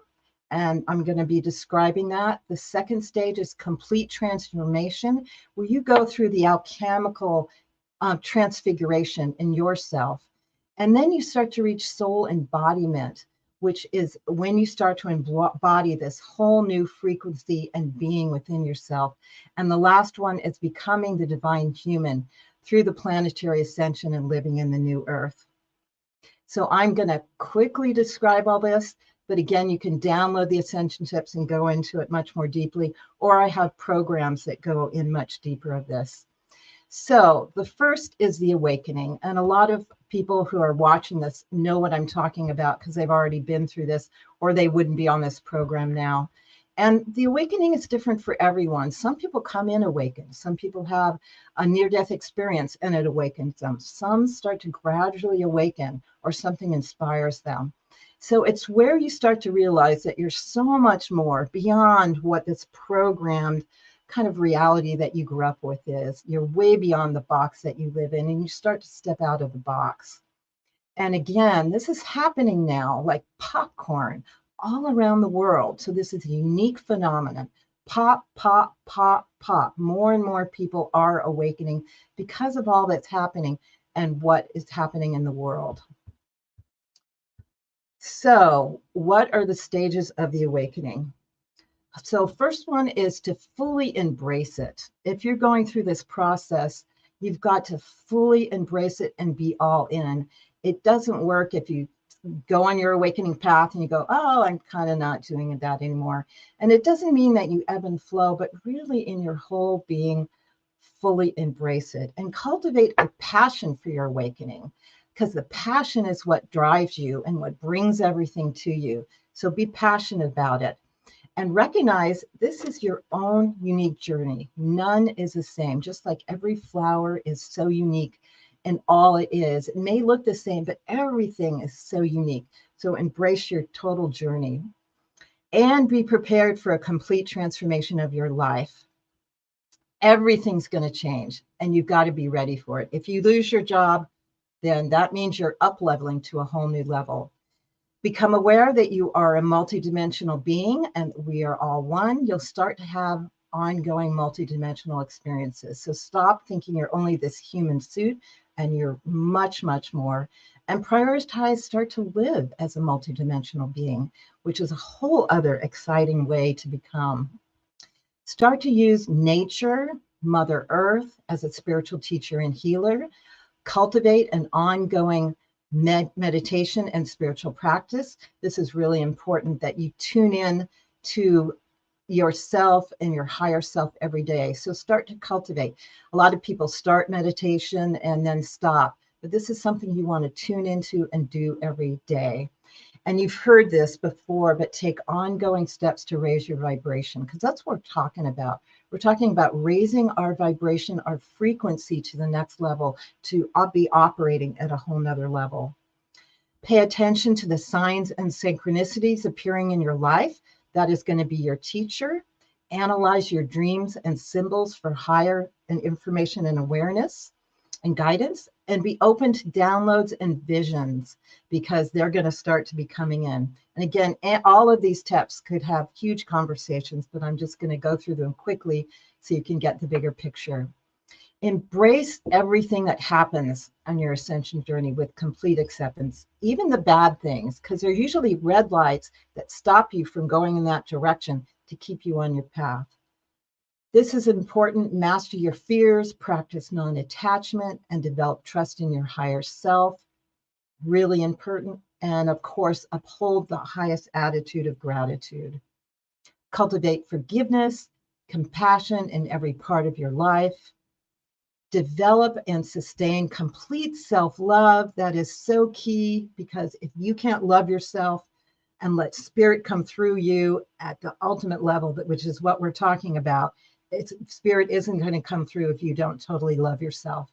and I'm going to be describing that. The second stage is complete transformation, where you go through the alchemical transfiguration in yourself. And then you start to reach soul embodiment, which is when you start to embody this whole new frequency and being within yourself. And the last one is becoming the divine human through the planetary ascension and living in the new earth. So I'm going to quickly describe all this, but again, you can download the Ascension tips and go into it much more deeply, or I have programs that go in much deeper of this. So the first is the awakening. And a lot of people who are watching this know what I'm talking about because they've already been through this, or they wouldn't be on this program now. And the awakening is different for everyone. Some people come in awakened. Some people have a near-death experience and it awakens them. Some start to gradually awaken or something inspires them. So it's where you start to realize that you're so much more beyond what this programmed kind of reality that you grew up with is. You're way beyond the box that you live in, and you start to step out of the box. And again, this is happening now like popcorn all around the world. So this is a unique phenomenon. Pop, pop, pop, pop. More and more people are awakening because of all that's happening and what is happening in the world. So what are the stages of the awakening? So first one is to fully embrace it. If you're going through this process, you've got to fully embrace it and be all in. It doesn't work if you go on your awakening path and you go, oh, I'm kind of not doing that anymore. And it doesn't mean that you ebb and flow, but really in your whole being, fully embrace it and cultivate a passion for your awakening, because the passion is what drives you and what brings everything to you. So be passionate about it. And recognize this is your own unique journey. None is the same, just like every flower is so unique in all it is. It may look the same, but everything is so unique. So embrace your total journey and be prepared for a complete transformation of your life. Everything's going to change and you've got to be ready for it. If you lose your job, then that means you're up leveling to a whole new level. Become aware that you are a multidimensional being and we are all one. You'll start to have ongoing multidimensional experiences. So stop thinking you're only this human suit and you're much, much more. And prioritize, start to live as a multidimensional being, which is a whole other exciting way to become. Start to use nature, Mother Earth as a spiritual teacher and healer. Cultivate an ongoing meditation and spiritual practice. This is really important that you tune in to yourself and your higher self every day. So start to cultivate. A lot of people start meditation and then stop, but this is something you want to tune into and do every day. And you've heard this before, but take ongoing steps to raise your vibration, because that's what we're talking about. We're talking about raising our vibration, our frequency to the next level, to be operating at a whole nother level. Pay attention to the signs and synchronicities appearing in your life. That is going to be your teacher. Analyze your dreams and symbols for higher information and awareness and guidance, and be open to downloads and visions, because they're going to start to be coming in. And again, all of these tips could have huge conversations, but I'm just going to go through them quickly so you can get the bigger picture. Embrace everything that happens on your ascension journey with complete acceptance, even the bad things, because they're usually red lights that stop you from going in that direction to keep you on your path. This is important. Master your fears, practice non-attachment, and develop trust in your higher self. Really important. And of course, uphold the highest attitude of gratitude. Cultivate forgiveness, compassion in every part of your life. Develop and sustain complete self-love. That is so key, because if you can't love yourself and let spirit come through you at the ultimate level, which is what we're talking about, spirit isn't going to come through if you don't totally love yourself.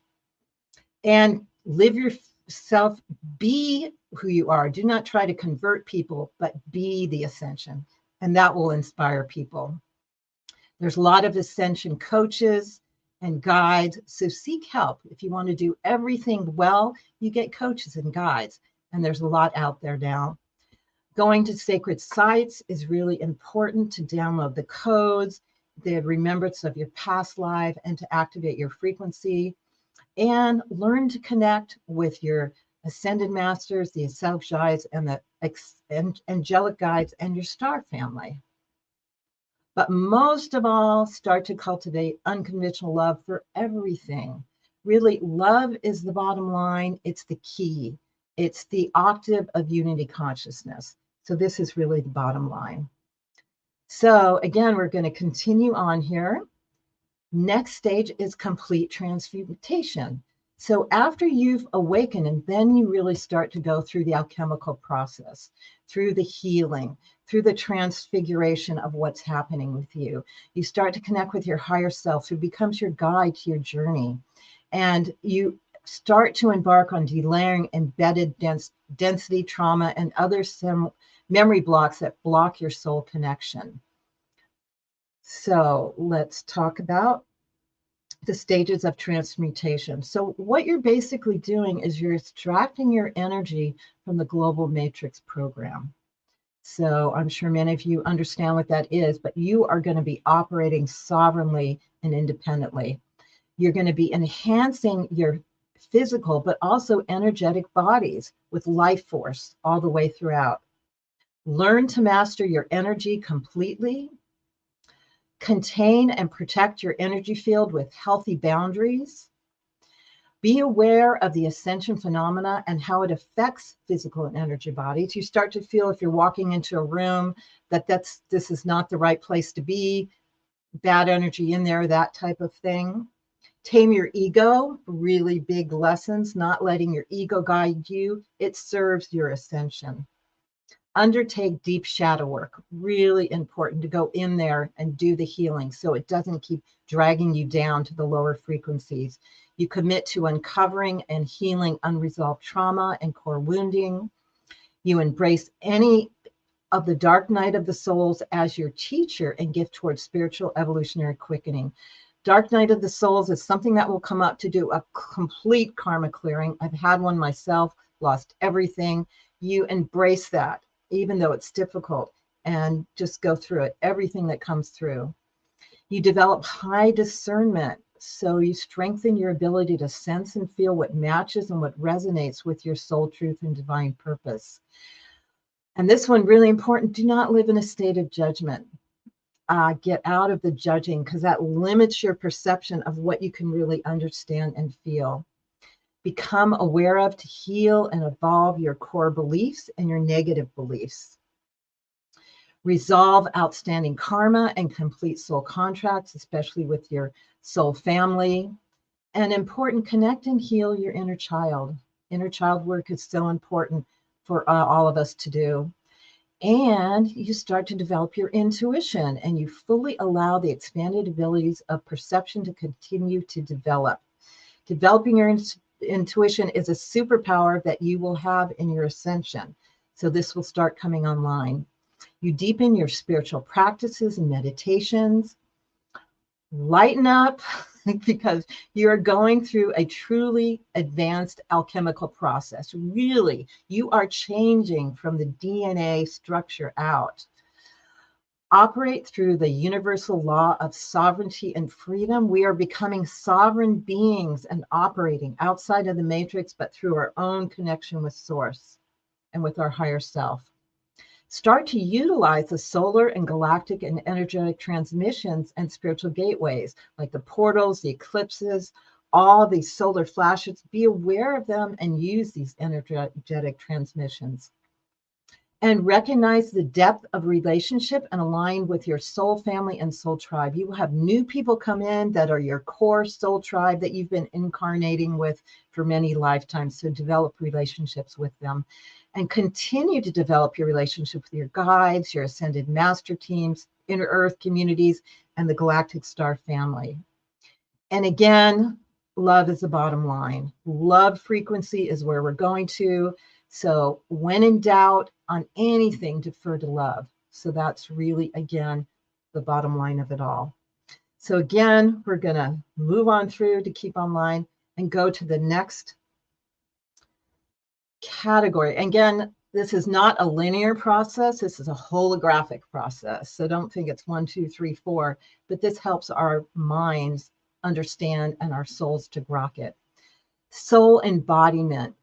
And live yourself, be who you are. Do not try to convert people, but be the ascension, and that will inspire people. There's a lot of ascension coaches and guides, so seek help. If you want to do everything well, you get coaches and guides, and there's a lot out there now. Going to sacred sites is really important to download the codes, the remembrance of your past life, and to activate your frequency. And learn to connect with your ascended masters, the self guides, and the angelic guides, and your star family. But most of all, start to cultivate unconditional love for everything. Really, love is the bottom line. It's the key. It's the octave of unity consciousness. So this is really the bottom line. So again, we're going to continue on here. Next stage is complete transmutation. So after you've awakened, and then you really start to go through the alchemical process, through the healing, through the transfiguration of what's happening with you. You start to connect with your higher self, who becomes your guide to your journey. And you start to embark on delayering embedded density, trauma, and other memory blocks that block your soul connection. So let's talk about the stages of transmutation. So what you're basically doing is you're extracting your energy from the global matrix program. So I'm sure many of you understand what that is, but you are going to be operating sovereignly and independently. You're going to be enhancing your physical, but also energetic bodies with life force all the way throughout. Learn to master your energy completely. Contain and protect your energy field with healthy boundaries. Be aware of the ascension phenomena and how it affects physical and energy bodies. You start to feel, if you're walking into a room, that this is not the right place to be, bad energy in there, that type of thing. Tame your ego, really big lessons, not letting your ego guide you. It serves your ascension. Undertake deep shadow work, really important to go in there and do the healing so it doesn't keep dragging you down to the lower frequencies. You commit to uncovering and healing unresolved trauma and core wounding. You embrace any of the dark night of the souls as your teacher and gift towards spiritual evolutionary quickening. Dark night of the souls is something that will come up to do a complete karma clearing. I've had one myself, lost everything. You embrace that, even though it's difficult, and just go through it, everything that comes through. You develop high discernment, so you strengthen your ability to sense and feel what matches and what resonates with your soul truth and divine purpose. And this one, really important, do not live in a state of judgment. Get out of the judging, because that limits your perception of what you can really understand and feel. Become aware of, to heal and evolve your core beliefs and your negative beliefs. Resolve outstanding karma and complete soul contracts, especially with your soul family. And important, connect and heal your inner child. Inner child work is so important for all of us to do. And you start to develop your intuition, and you fully allow the expanded abilities of perception to continue to develop. Developing your intuition is a superpower that you will have in your ascension. So this will start coming online. You deepen your spiritual practices and meditations. Lighten up, because you're going through a truly advanced alchemical process. Really, you are changing from the DNA structure out. Operate through the universal law of sovereignty and freedom. We are becoming sovereign beings and operating outside of the matrix, but through our own connection with Source and with our higher self. Start to utilize the solar and galactic and energetic transmissions and spiritual gateways, like the portals, the eclipses, all these solar flashes. Be aware of them and use these energetic transmissions. And recognize the depth of relationship and align with your soul family and soul tribe. You will have new people come in that are your core soul tribe that you've been incarnating with for many lifetimes. So develop relationships with them and continue to develop your relationship with your guides, your ascended master teams, inner earth communities, and the galactic star family. And again, love is the bottom line. Love frequency is where we're going to. So when in doubt on anything, defer to love. So that's really, again, the bottom line of it all. So again, we're going to move on through to keep online and go to the next category. Again, this is not a linear process. This is a holographic process. So don't think it's 1, 2, 3, 4, but this helps our minds understand and our souls to grok it. Soul embodiment,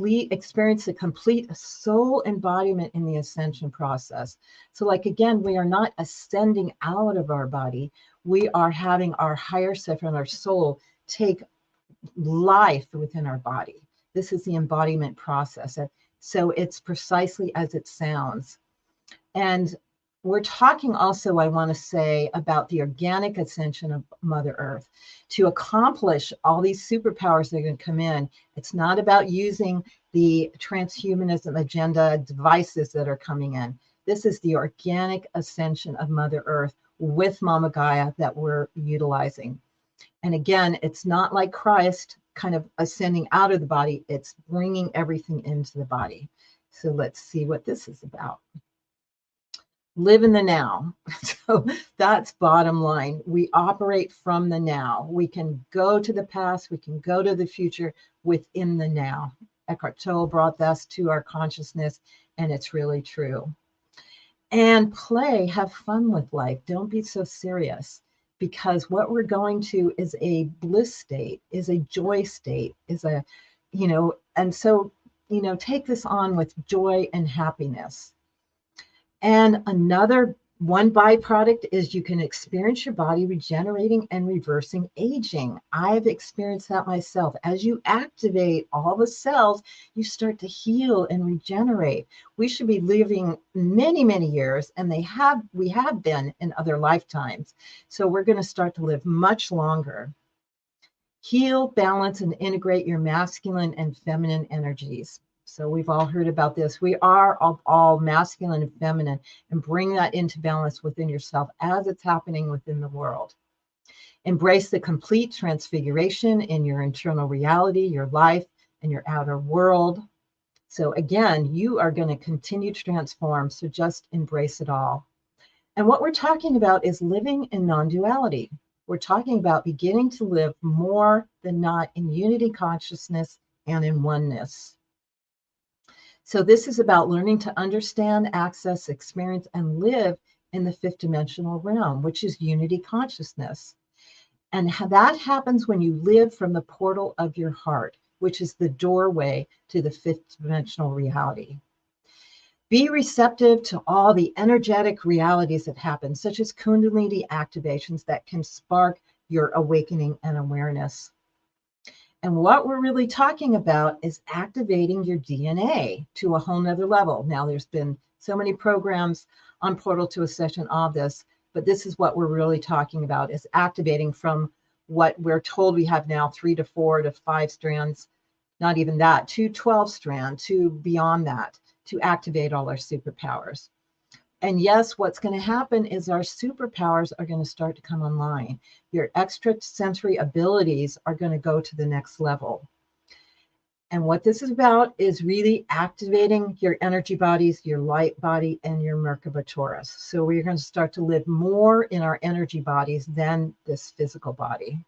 experience the complete soul embodiment in the ascension process. So like, again, we are not ascending out of our body. We are having our higher self and our soul take life within our body. This is the embodiment process. So it's precisely as it sounds. And we're talking also, I want to say, about the organic ascension of Mother Earth. To accomplish all these superpowers that are going to come in, it's not about using the transhumanism agenda devices that are coming in. This is the organic ascension of Mother Earth with Mama Gaia that we're utilizing. And again, it's not like Christ kind of ascending out of the body. It's bringing everything into the body. So let's see what this is about. Live in the now. So that's bottom line. We operate from the now. We can go to the past. We can go to the future within the now. Eckhart Tolle brought this to our consciousness, and it's really true. And play, have fun with life. Don't be so serious, because what we're going to is a bliss state, is a joy state, is a, and so, take this on with joy and happiness. And another one byproduct is you can experience your body regenerating and reversing aging. I've experienced that myself. As you activate all the cells, you start to heal and regenerate. We should be living many, many years, and we have been in other lifetimes. So we're going to start to live much longer. Heal, balance, and integrate your masculine and feminine energies. So we've all heard about this. We are all masculine and feminine, and bring that into balance within yourself as it's happening within the world. Embrace the complete transfiguration in your internal reality, your life, and your outer world. So again, you are going to continue to transform. So just embrace it all. And what we're talking about is living in non-duality. We're talking about beginning to live more than not in unity consciousness and in oneness. So this is about learning to understand, access, experience, and live in the fifth dimensional realm, which is unity consciousness. And that happens when you live from the portal of your heart, which is the doorway to the fifth dimensional reality. Be receptive to all the energetic realities that happen, such as Kundalini activations that can spark your awakening and awareness. And what we're really talking about is activating your DNA to a whole nother level. Now, there's been so many programs on Portal to Ascension of this, but this is what we're really talking about, is activating from what we're told we have now 3 to 4 to 5 strands, not even that, to 12 strand, to beyond that, to activate all our superpowers. And yes, what's going to happen is our superpowers are going to start to come online. Your extrasensory abilities are going to go to the next level. And what this is about is really activating your energy bodies, your light body, and your Merkaba Taurus. So we're going to start to live more in our energy bodies than this physical body.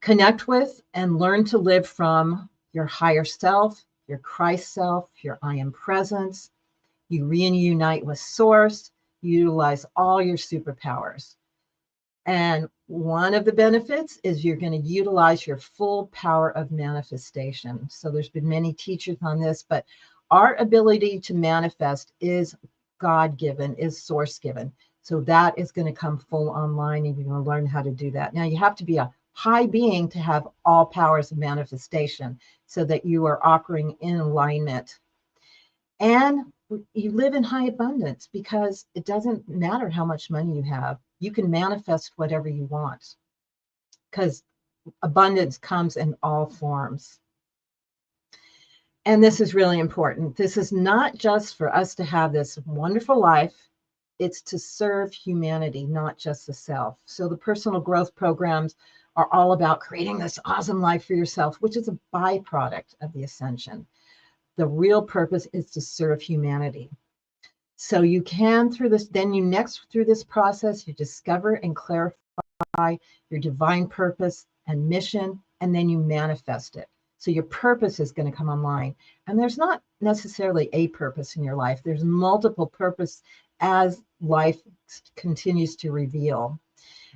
Connect with and learn to live from your higher self, your Christ self, your I am presence. You reunite with Source, you utilize all your superpowers. And one of the benefits is you're going to utilize your full power of manifestation. So there's been many teachers on this, but our ability to manifest is God-given, is source-given. So that is going to come full online, and you're going to learn how to do that. Now, you have to be a high being to have all powers of manifestation so that you are operating in alignment. And you live in high abundance because it doesn't matter how much money you have. You can manifest whatever you want because abundance comes in all forms. And this is really important. This is not just for us to have this wonderful life. It's to serve humanity, not just the self. So the personal growth programs are all about creating this awesome life for yourself, which is a byproduct of the ascension. The real purpose is to serve humanity. So you can, through this, through this process, you discover and clarify your divine purpose and mission, and then you manifest it. So your purpose is going to come online. And there's not necessarily a purpose in your life. There's multiple purpose as life continues to reveal.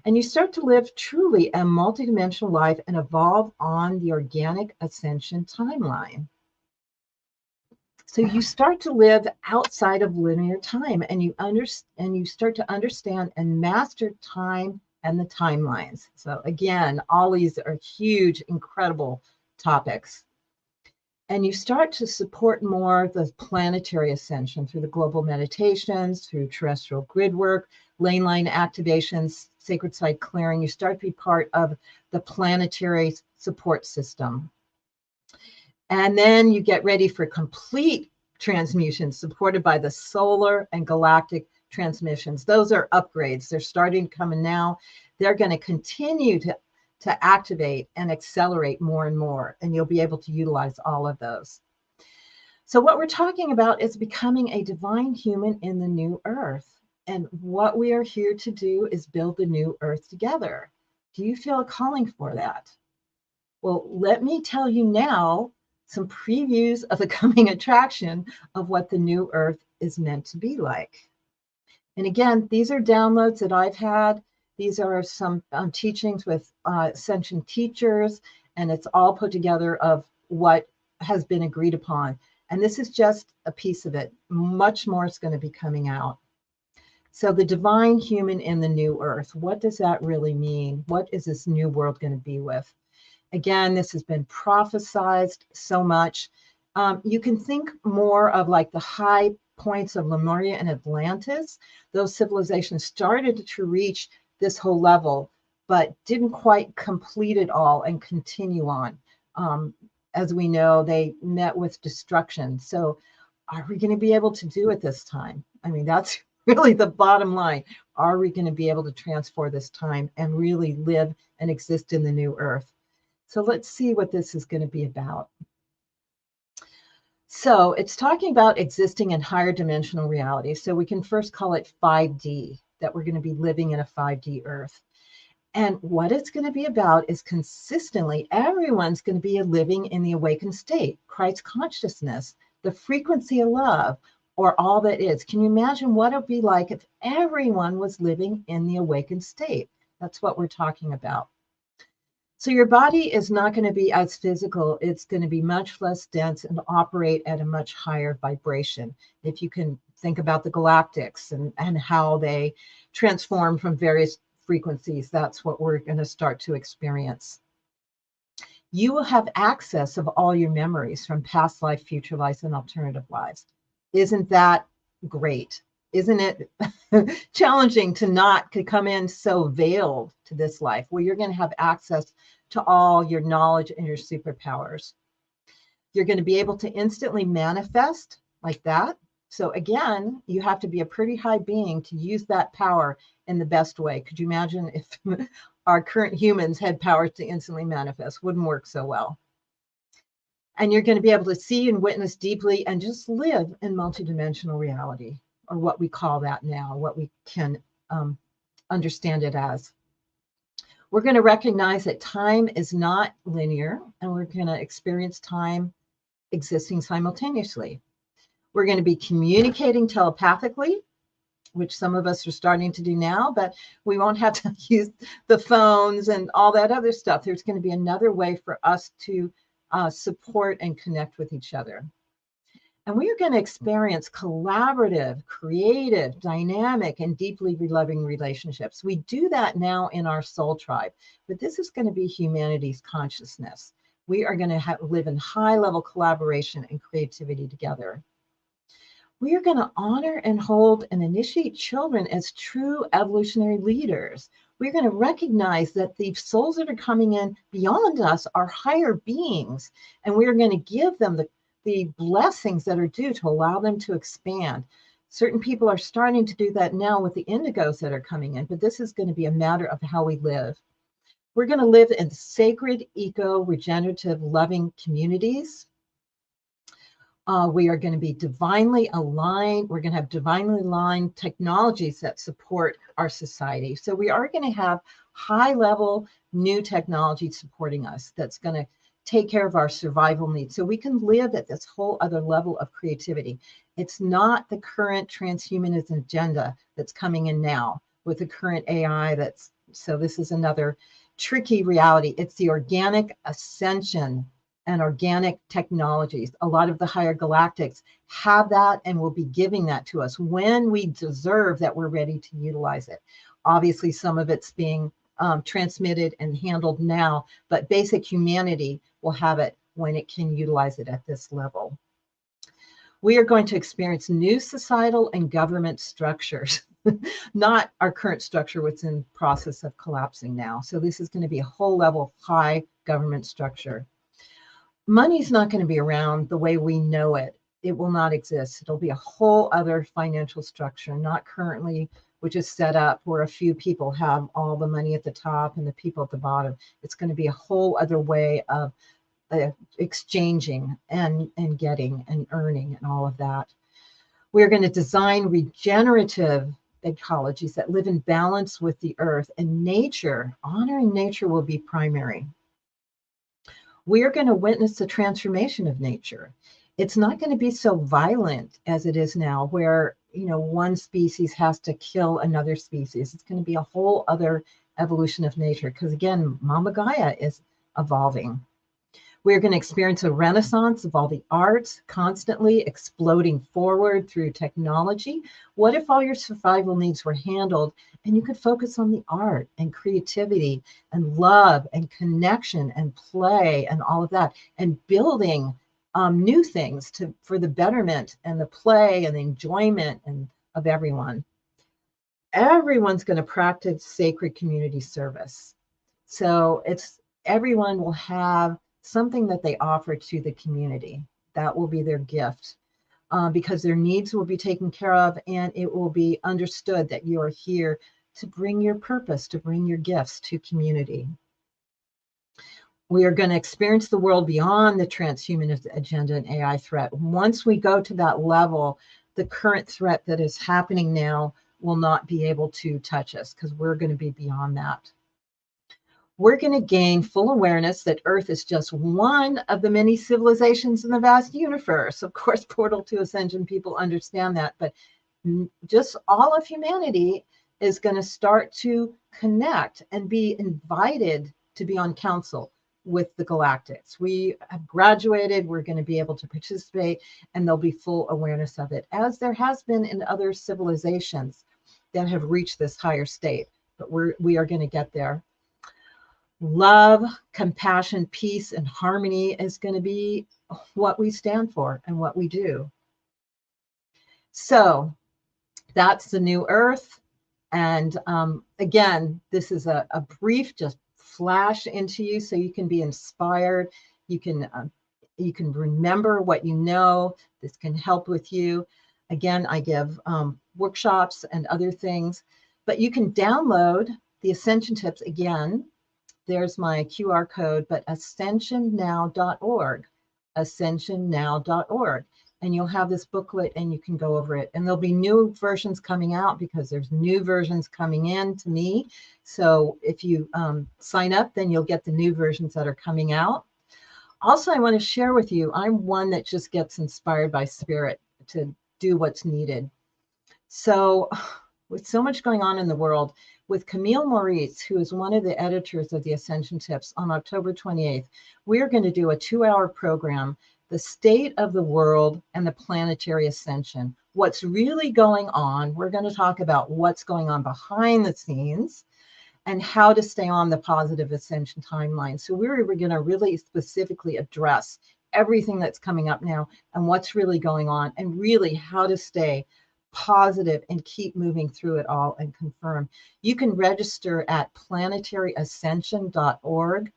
And you start to live truly a multidimensional life and evolve on the organic ascension timeline. So you start to live outside of linear time, and you start to understand and master time and the timelines. So again, all these are huge, incredible topics. And you start to support more the planetary ascension through the global meditations, through terrestrial grid work, lane line activations, sacred site clearing. You start to be part of the planetary support system. And then you get ready for complete transmutation supported by the solar and galactic transmissions. Those are upgrades. They're starting to come in now. They're going to continue to activate and accelerate more and more, and you'll be able to utilize all of those. So what we're talking about is becoming a divine human in the new earth. And what we are here to do is build the new earth together. Do you feel a calling for that? Well, let me tell you now some previews of the coming attraction of what the new earth is meant to be like. And again, these are downloads that I've had. These are some teachings with Ascension teachers, and it's all put together of what has been agreed upon. And this is just a piece of it. Much more is going to be coming out. So the divine human in the new earth, what does that really mean? What is this new world going to be with? Again, this has been prophesied so much. You can think more of like the high points of Lemuria and Atlantis. Those civilizations started to reach this whole level, but didn't quite complete it all and continue on. As we know, they met with destruction. So are we going to be able to do it this time? I mean, that's really the bottom line. Are we going to be able to transform this time and really live and exist in the new earth? So let's see what this is going to be about. So it's talking about existing in higher dimensional reality. So we can first call it 5D, that we're going to be living in a 5D earth. And what it's going to be about is consistently, everyone's going to be living in the awakened state, Christ consciousness, the frequency of love, or all that is. Can you imagine what it would be like if everyone was living in the awakened state? That's what we're talking about. So your body is not going to be as physical. It's going to be much less dense and operate at a much higher vibration. If you can think about the galactics and how they transform from various frequencies, that's what we're going to start to experience. You will have access of all your memories from past life, future lives, and alternative lives. Isn't that great? Isn't it challenging to come in so veiled to this life where you're going to have access to all your knowledge and your superpowers? You're going to be able to instantly manifest like that. So again, you have to be a pretty high being to use that power in the best way. Could you imagine if our current humans had powers to instantly manifest? Wouldn't work so well. And you're going to be able to see and witness deeply and just live in multidimensional reality, or what we call that now, what we can understand it as. We're going to recognize that time is not linear, and we're going to experience time existing simultaneously. We're going to be communicating telepathically, which some of us are starting to do now, but we won't have to use the phones and all that other stuff. There's going to be another way for us to support and connect with each other. And we are going to experience collaborative, creative, dynamic, and deeply loving relationships. We do that now in our soul tribe, but this is going to be humanity's consciousness. We are going to live in high-level collaboration and creativity together. We are going to honor and hold and initiate children as true evolutionary leaders. We're going to recognize that the souls that are coming in beyond us are higher beings, and we're going to give them the blessings that are due to allow them to expand. Certain people are starting to do that now with the indigos that are coming in, but this is going to be a matter of how we live. We're going to live in sacred, eco-regenerative, loving communities. We are going to be divinely aligned. We're going to have divinely aligned technologies that support our society. So we are going to have high-level new technology supporting us that's going to take care of our survival needs. So we can live at this whole other level of creativity. It's not the current transhumanism agenda that's coming in now with the current AI so this is another tricky reality. It's the organic ascension and organic technologies. A lot of the higher galactics have that and will be giving that to us when we deserve that we're ready to utilize it. Obviously, some of it's being transmitted and handled now, but basic humanity will have it when it can utilize it at this level. We are going to experience new societal and government structures, not our current structure, what's in process of collapsing now. So this is going to be a whole level of high government structure. Money's not going to be around the way we know it. It will not exist. It'll be a whole other financial structure, not currently, which is set up where a few people have all the money at the top and the people at the bottom. It's going to be a whole other way of exchanging and getting and earning and all of that. We're going to design regenerative ecologies that live in balance with the earth and nature. Honoring nature will be primary. We are going to witness the transformation of nature. It's not going to be so violent as it is now, where one species has to kill another species. It's going to be a whole other evolution of nature, because again, Mama Gaia is evolving. We're going to experience a renaissance of all the arts, constantly exploding forward through technology. What if all your survival needs were handled and you could focus on the art and creativity and love and connection and play and all of that, and building new things for the betterment and the play and the enjoyment of everyone. Everyone's going to practice sacred community service. So everyone will have something that they offer to the community. That will be their gift, because their needs will be taken care of, and it will be understood that you are here to bring your purpose, to bring your gifts to community. We are going to experience the world beyond the transhumanist agenda and AI threat. Once we go to that level, the current threat that is happening now will not be able to touch us, because we're going to be beyond that. We're going to gain full awareness that Earth is just one of the many civilizations in the vast universe. Of course, Portal to Ascension people understand that, but just all of humanity is going to start to connect and be invited to be on council with the galactics. We have graduated, we're going to be able to participate, and there'll be full awareness of it, as there has been in other civilizations that have reached this higher state, but we are going to get there. Love, compassion, peace, and harmony is going to be what we stand for and what we do. So that's the new Earth. And again, this is a brief just flash into you so you can be inspired. You can remember what you know. This can help with you. Again, I give workshops and other things, but you can download the Ascension tips again. There's my QR code, but ascensionnow.org, ascensionnow.org. And you'll have this booklet and you can go over it. And there'll be new versions coming out because there's new versions coming in to me. So if you sign up, then you'll get the new versions that are coming out. Also, I want to share with you, I'm one that just gets inspired by spirit to do what's needed. So with so much going on in the world, with Camille Maurice, who is one of the editors of the Ascension Tips, on October 28th, we're going to do a 2-hour program, The State of the World and the Planetary Ascension. What's really going on? We're going to talk about what's going on behind the scenes and how to stay on the positive ascension timeline. So we're going to really specifically address everything that's coming up now and what's really going on, and really how to stay positive and keep moving through it all and confirm. You can register at planetaryascension.org,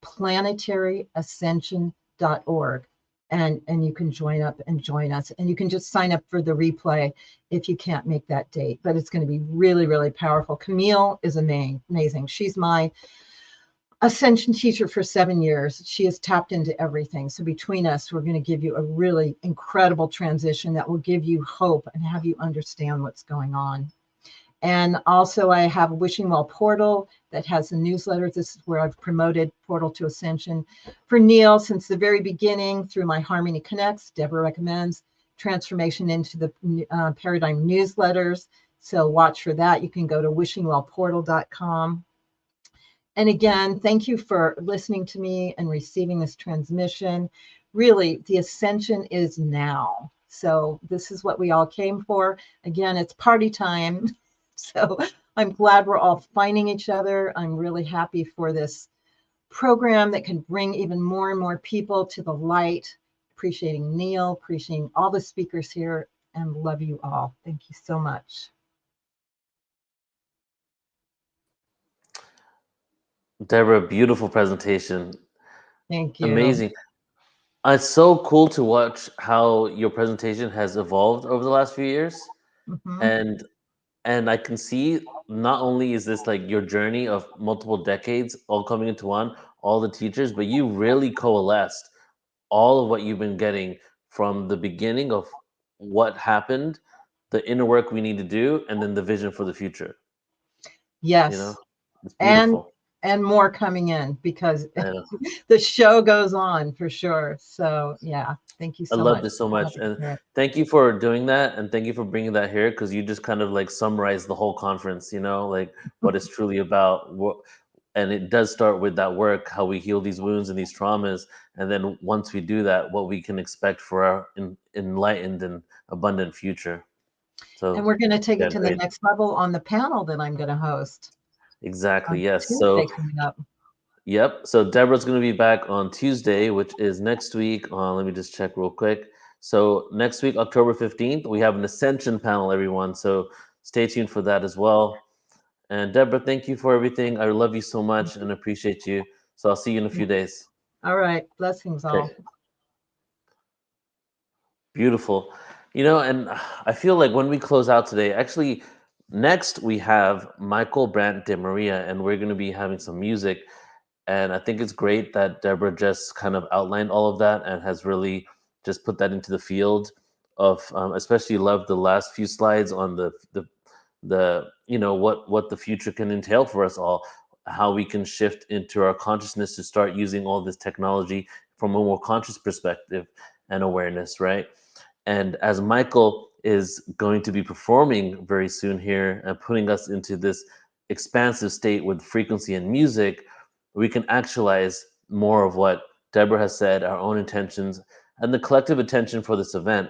planetaryascension.org. And you can join up and join us. And you can just sign up for the replay if you can't make that date. But it's going to be really, really powerful. Camille is amazing. She's my Ascension teacher for 7 years. She has tapped into everything. So between us, we're going to give you a really incredible transition that will give you hope and have you understand what's going on. And also I have a Wishing Well portal that has a newsletter. This is where I've promoted Portal to Ascension for Neil since the very beginning through my Harmony Connects. Debra recommends transformation into the paradigm newsletters. So watch for that. You can go to wishingwellportal.com. And again, thank you for listening to me and receiving this transmission. Really, the ascension is now. So this is what we all came for. Again, it's party time. So I'm glad we're all finding each other. I'm really happy for this program that can bring even more and more people to the light. Appreciating Neil, appreciating all the speakers here, and love you all. Thank you so much. Debra, beautiful presentation. Thank you. Amazing. It's so cool to watch how your presentation has evolved over the last few years. Mhm. And I can see not only is this like your journey of multiple decades all coming into one, all the teachers, but you really coalesced all of what you've been getting from the beginning of what happened, the inner work we need to do, and then the vision for the future. Yes. You know, it's beautiful. And more coming in because I know. the show goes on for sure. So yeah, thank you so I much. love this so much. And thank you for doing that. And thank you for bringing that here, because you just kind of like summarized the whole conference, you know, like what it's truly about. And it does start with that work, how we heal these wounds and these traumas. And then once we do that, what we can expect for our enlightened and abundant future. So, and we're going to take yeah, it to great. the next level on the panel that I'm going to host. Exactly. Yes. Tuesday coming up. Yep. So Deborah's going to be back on Tuesday, which is next week. Let me just check real quick. So next week, October 15th, we have an Ascension panel, everyone. So stay tuned for that as well. And Debra, thank you for everything. I love you so much and appreciate you. So I'll see you in a few days. All right. Blessings all. Okay. Beautiful. You know, and I feel like when we close out today, actually, next we have Michael Brandt de Maria, and we're going to be having some music. And I think it's great that Debra just kind of outlined all of that and has really just put that into the field of, especially love the last few slides on the you know what the future can entail for us all, how we can shift into our consciousness to start using all this technology from a more conscious perspective and awareness, right? And as Michael is going to be performing very soon here and putting us into this expansive state with frequency and music, we can actualize more of what Debra has said, our own intentions, and the collective attention for this event.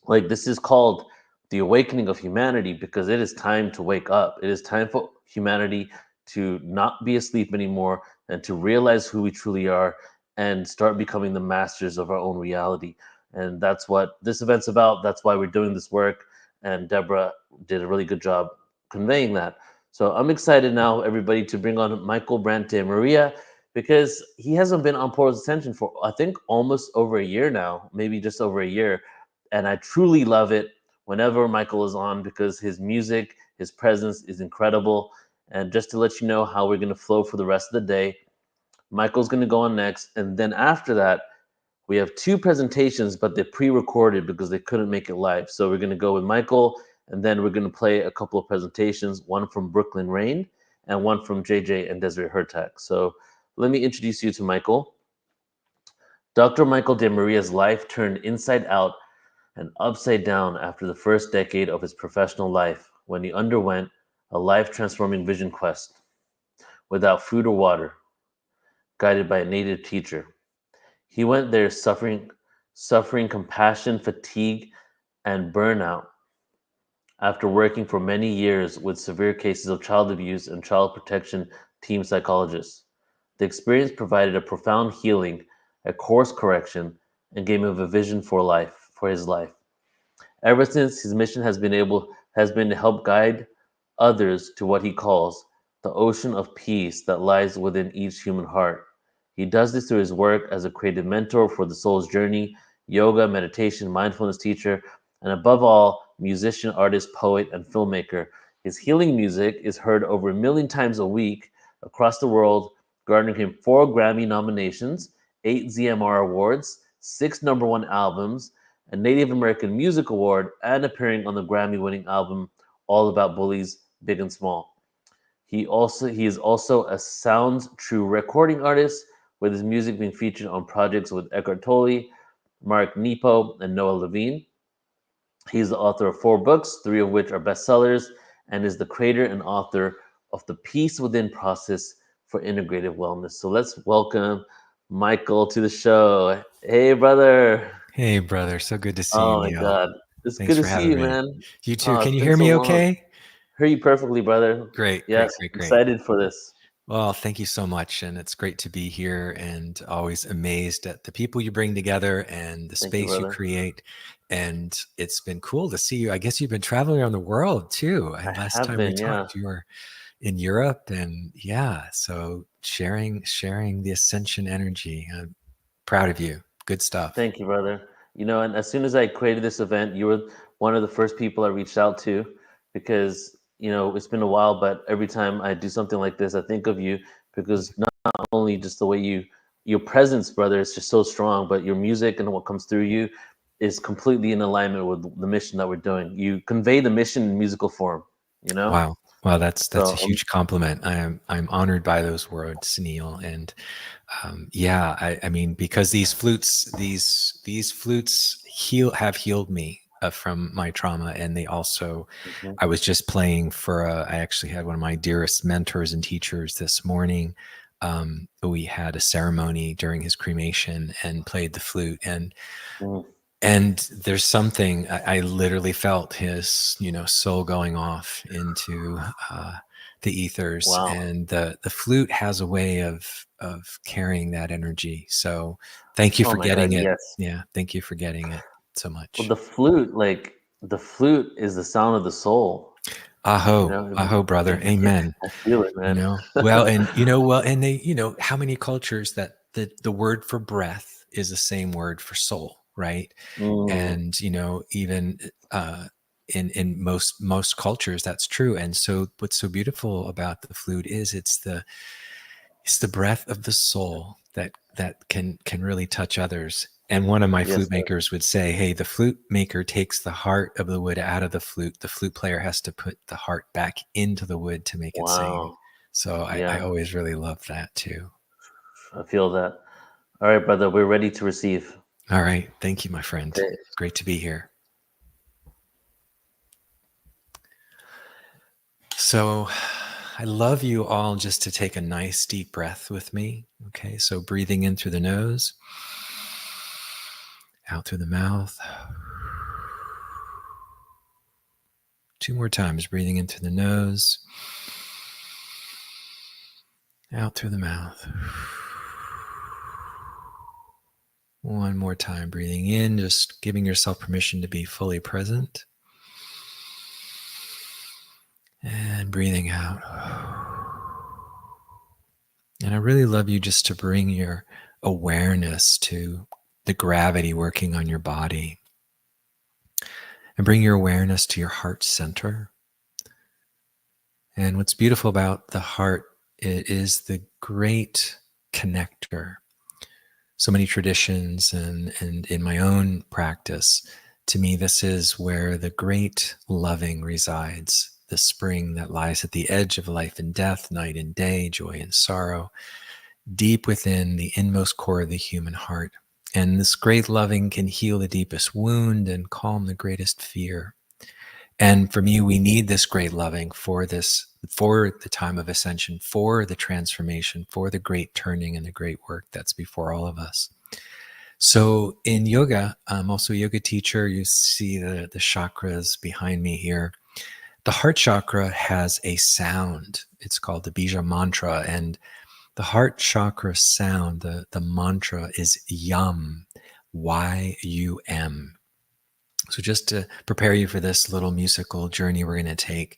Like, this is called the awakening of humanity because it is time to wake up. It is time for humanity to not be asleep anymore and to realize who we truly are and start becoming the masters of our own reality. And that's what this event's about. That's why we're doing this work. And Debra did a really good job conveying that. So I'm excited now, everybody, to bring on Michael Brandt de Maria, because he hasn't been on Portal's Ascension for, I think, almost over a year now, maybe just over a year. And I truly love it whenever Michael is on because his music, his presence is incredible. And just to let you know how we're going to flow for the rest of the day, Michael's going to go on next. And then after that, we have two presentations, but they're pre-recorded because they couldn't make it live. So we're going to go with Michael, and then we're going to play a couple of presentations, one from Brooklyn Rain and one from JJ and Desiree Hertak. So let me introduce you to Michael. Dr. Michael de Maria's life turned inside out and upside down after the first decade of his professional life when he underwent a life-transforming vision quest without food or water, guided by a native teacher. He went there suffering compassion, fatigue, and burnout after working for many years with severe cases of child abuse and child protection team psychologists. The experience provided a profound healing, a course correction, and gave him a vision for his life. Ever since, his mission has been to help guide others to what he calls the ocean of peace that lies within each human heart. He does this through his work as a creative mentor for the soul's journey, yoga, meditation, mindfulness teacher, and above all, musician, artist, poet, and filmmaker. His healing music is heard over 1 million times a week across the world, garnering him 4 Grammy nominations, 8 ZMR awards, 6 #1 albums, a Native American Music Award, and appearing on the Grammy-winning album All About Bullies, Big and Small. He is also a Sounds True recording artist, with his music being featured on projects with Eckhart Tolle, Mark Nepo, and Noah Levine. He's the author of 4 books, 3 of which are bestsellers, and is the creator and author of the Peace Within process for integrative wellness. So let's welcome Michael to the show. Hey, brother. Hey, brother. So good to see you, Oh my Neil. God. It's Thanks good to for see having you, me. man. You too. Oh, Can it's you been hear so me long. okay? Hear you perfectly, brother. Great, Yes, great. excited for this. Well, thank you so much. And it's great to be here and always amazed at the people you bring together and the Thank you, space you brother. create. And it's been cool to see you. I guess you've been traveling around the world too. I Last have time we been, yeah. talked, you were in Europe, and so sharing the Ascension energy. I'm proud of you. Good stuff. Thank you, brother. You know, and as soon as I created this event, you were one of the first people I reached out to, because, you know, it's been a while, but every time I do something like this, I think of you, because not only just the way your presence, brother, is just so strong, but your music and what comes through you is completely in alignment with the mission that we're doing. You convey the mission in musical form, you know? Wow, that's So, a huge compliment. I'm honored by those words, Neil. And I mean, because these flutes have healed me from my trauma, and they also, I was just playing for I actually had one of my dearest mentors and teachers this morning. We had a ceremony during his cremation and played the flute, and there's something I literally felt his, soul going off into the ethers. Wow. And the flute has a way of carrying that energy. So thank you for getting it. Yes. Yeah, thank you for getting it so much. Well, the flute is the sound of the soul. Aho, brother. Amen. I feel it, man. And they, how many cultures that the word for breath is the same word for soul, right? And even in most cultures, that's true. And so what's so beautiful about the flute is it's the breath of the soul that can really touch others. And one of my flute makers would say, hey, the flute maker takes the heart of the wood out of the flute. The flute player has to put the heart back into the wood to make it sing. So I always really love that too. I feel that. All right, brother, we're ready to receive. All right. Thank you, my friend. Okay. Great to be here. So I love you all just to take a nice deep breath with me. Okay, so breathing in through the nose, out through the mouth. 2 more times, breathing in through the nose, out through the mouth. 1 more time, breathing in, just giving yourself permission to be fully present. And breathing out. And I really love you just to bring your awareness to the gravity working on your body. And bring your awareness to your heart center. And what's beautiful about the heart, it is the great connector. So many traditions and in my own practice, to me, this is where the great loving resides. The spring that lies at the edge of life and death, night and day, joy and sorrow, deep within the inmost core of the human heart. And this great loving can heal the deepest wound and calm the greatest fear. And for me, we need this great loving for the time of ascension, for the transformation, for the great turning and the great work that's before all of us. So in yoga, I'm also a yoga teacher. You see the chakras behind me here. The heart chakra has a sound. It's called the bija mantra. And The heart chakra sound, the mantra is YUM, Y-U-M. So just to prepare you for this little musical journey we're going to take,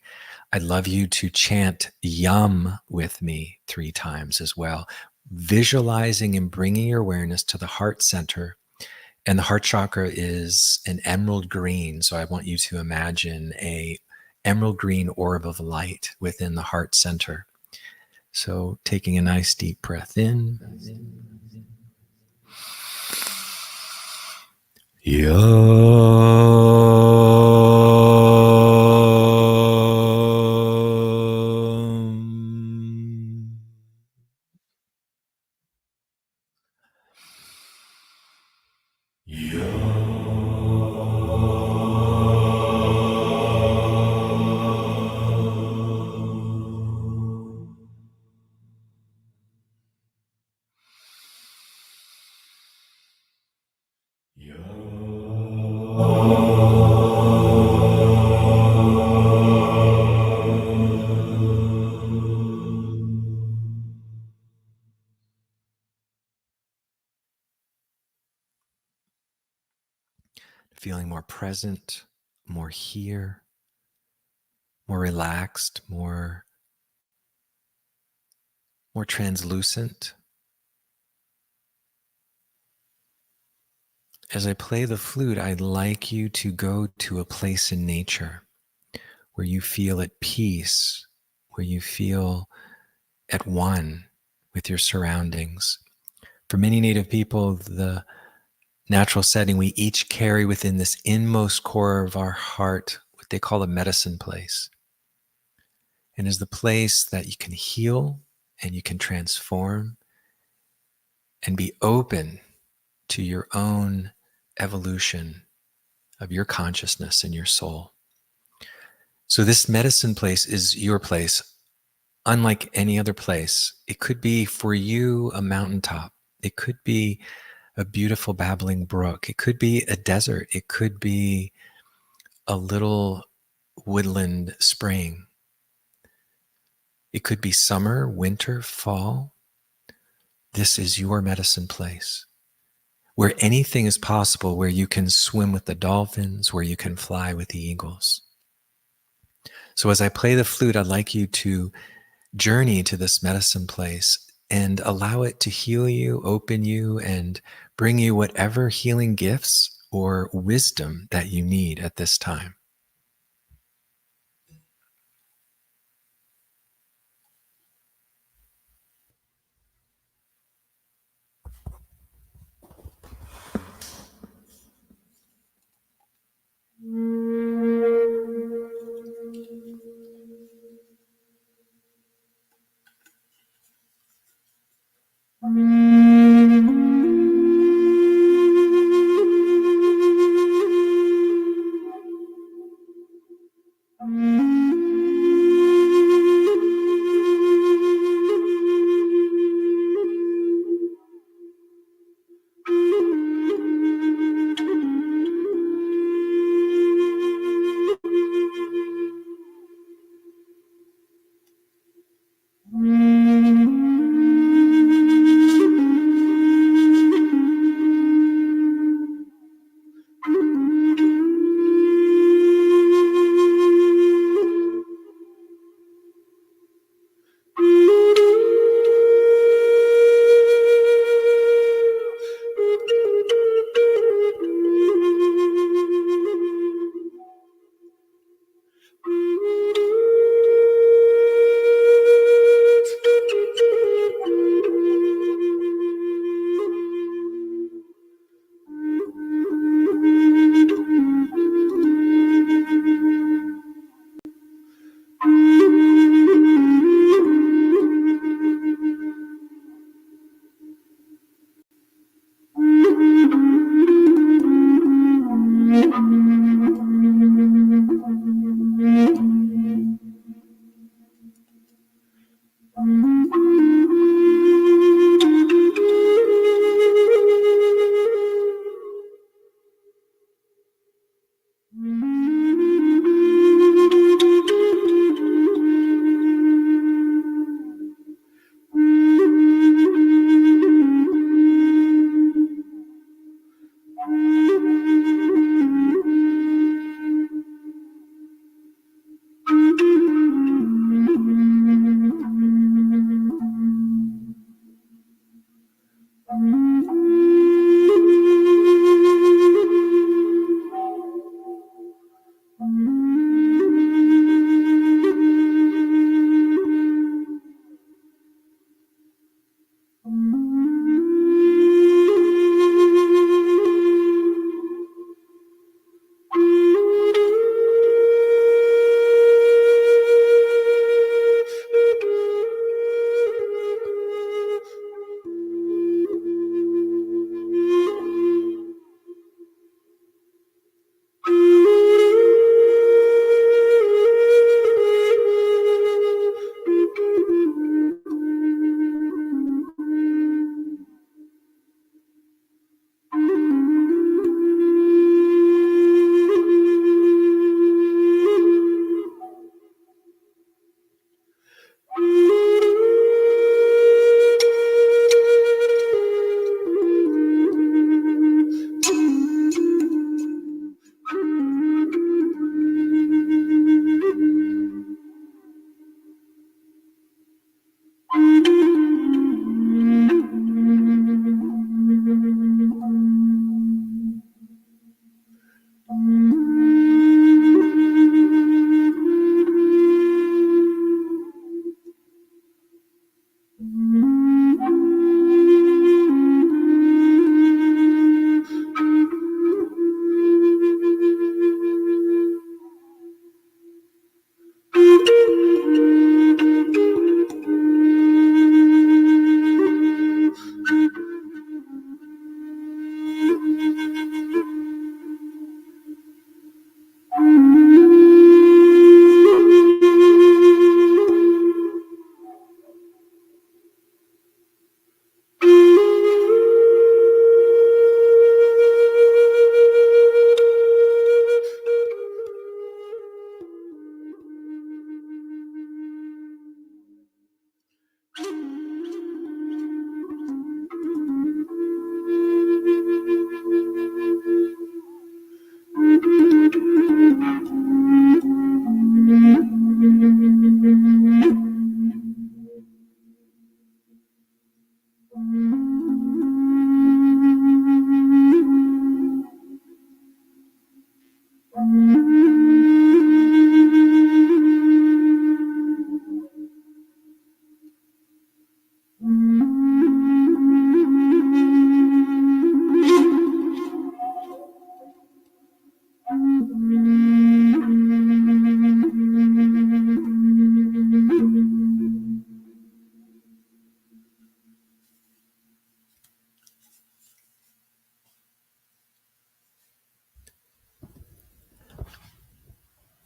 I'd love you to chant YUM with me 3 times as well, visualizing and bringing your awareness to the heart center. And the heart chakra is an emerald green. So I want you to imagine a emerald green orb of light within the heart center. So taking a nice deep breath in. Feeling more present, more here, more relaxed, more translucent. As I play the flute, I'd like you to go to a place in nature where you feel at peace, where you feel at one with your surroundings. For many Native people, the natural setting we each carry within this inmost core of our heart, what they call a medicine place, and is the place that you can heal and you can transform and be open to your own evolution of your consciousness and your soul. So this medicine place is your place, unlike any other place. It could be for you a mountaintop. It could be a beautiful babbling brook. It could be a desert. It could be a little woodland spring. It could be summer, winter, fall. This is your medicine place, where anything is possible, where you can swim with the dolphins, where you can fly with the eagles. So as I play the flute, I'd like you to journey to this medicine place and allow it to heal you, open you, and bring you whatever healing gifts or wisdom that you need at this time.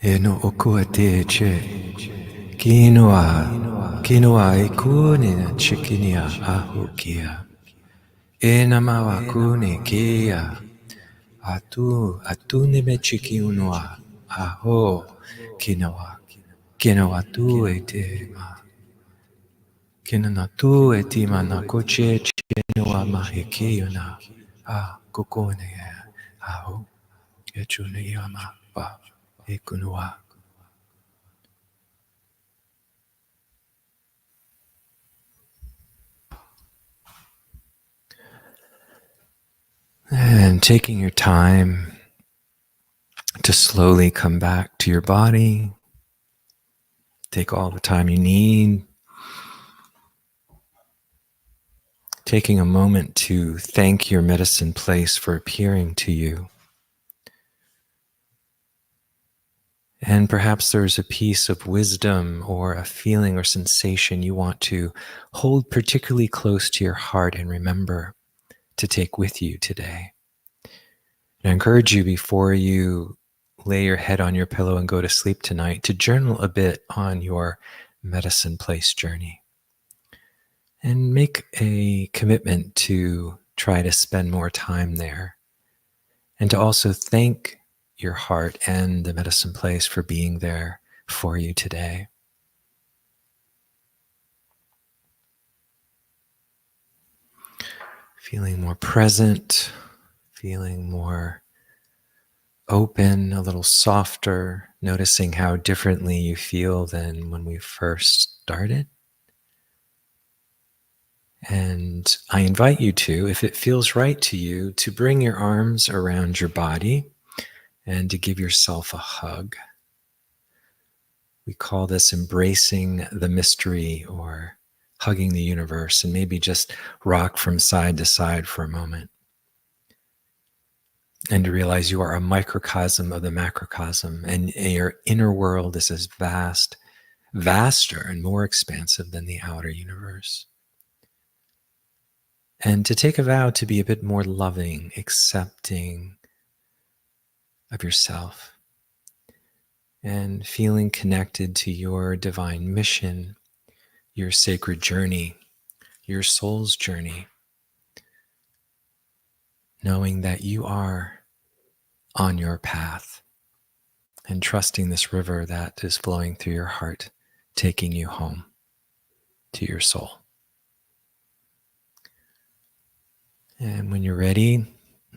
Eno okua te che. Kinoa ikune chikinia ahukia. Enamawa kune kia. Atu neme chiki unua. Aho. Kinoa tu ete ma. Kinana tu eti mana koche chenoa mahikiyuna. Kokone aho. Echune yama ba. Ekunua. And taking your time to slowly come back to your body. Take all the time you need. Taking a moment to thank your medicine place for appearing to you. And perhaps there's a piece of wisdom or a feeling or sensation you want to hold particularly close to your heart and remember to take with you today. And I encourage you, before you lay your head on your pillow and go to sleep tonight, to journal a bit on your medicine place journey. And make a commitment to try to spend more time there. And to also thank your heart and the medicine place for being there for you today. Feeling more present, feeling more open, a little softer, noticing how differently you feel than when we first started. And I invite you to, if it feels right to you, to bring your arms around your body and to give yourself a hug. We call this embracing the mystery or hugging the universe, and maybe just rock from side to side for a moment. And to realize you are a microcosm of the macrocosm, and your inner world is as vast, vaster and more expansive than the outer universe. And to take a vow to be a bit more loving, accepting of yourself, and feeling connected to your divine mission, your sacred journey, your soul's journey, knowing that you are on your path and trusting this river that is flowing through your heart, taking you home to your soul. And when you're ready,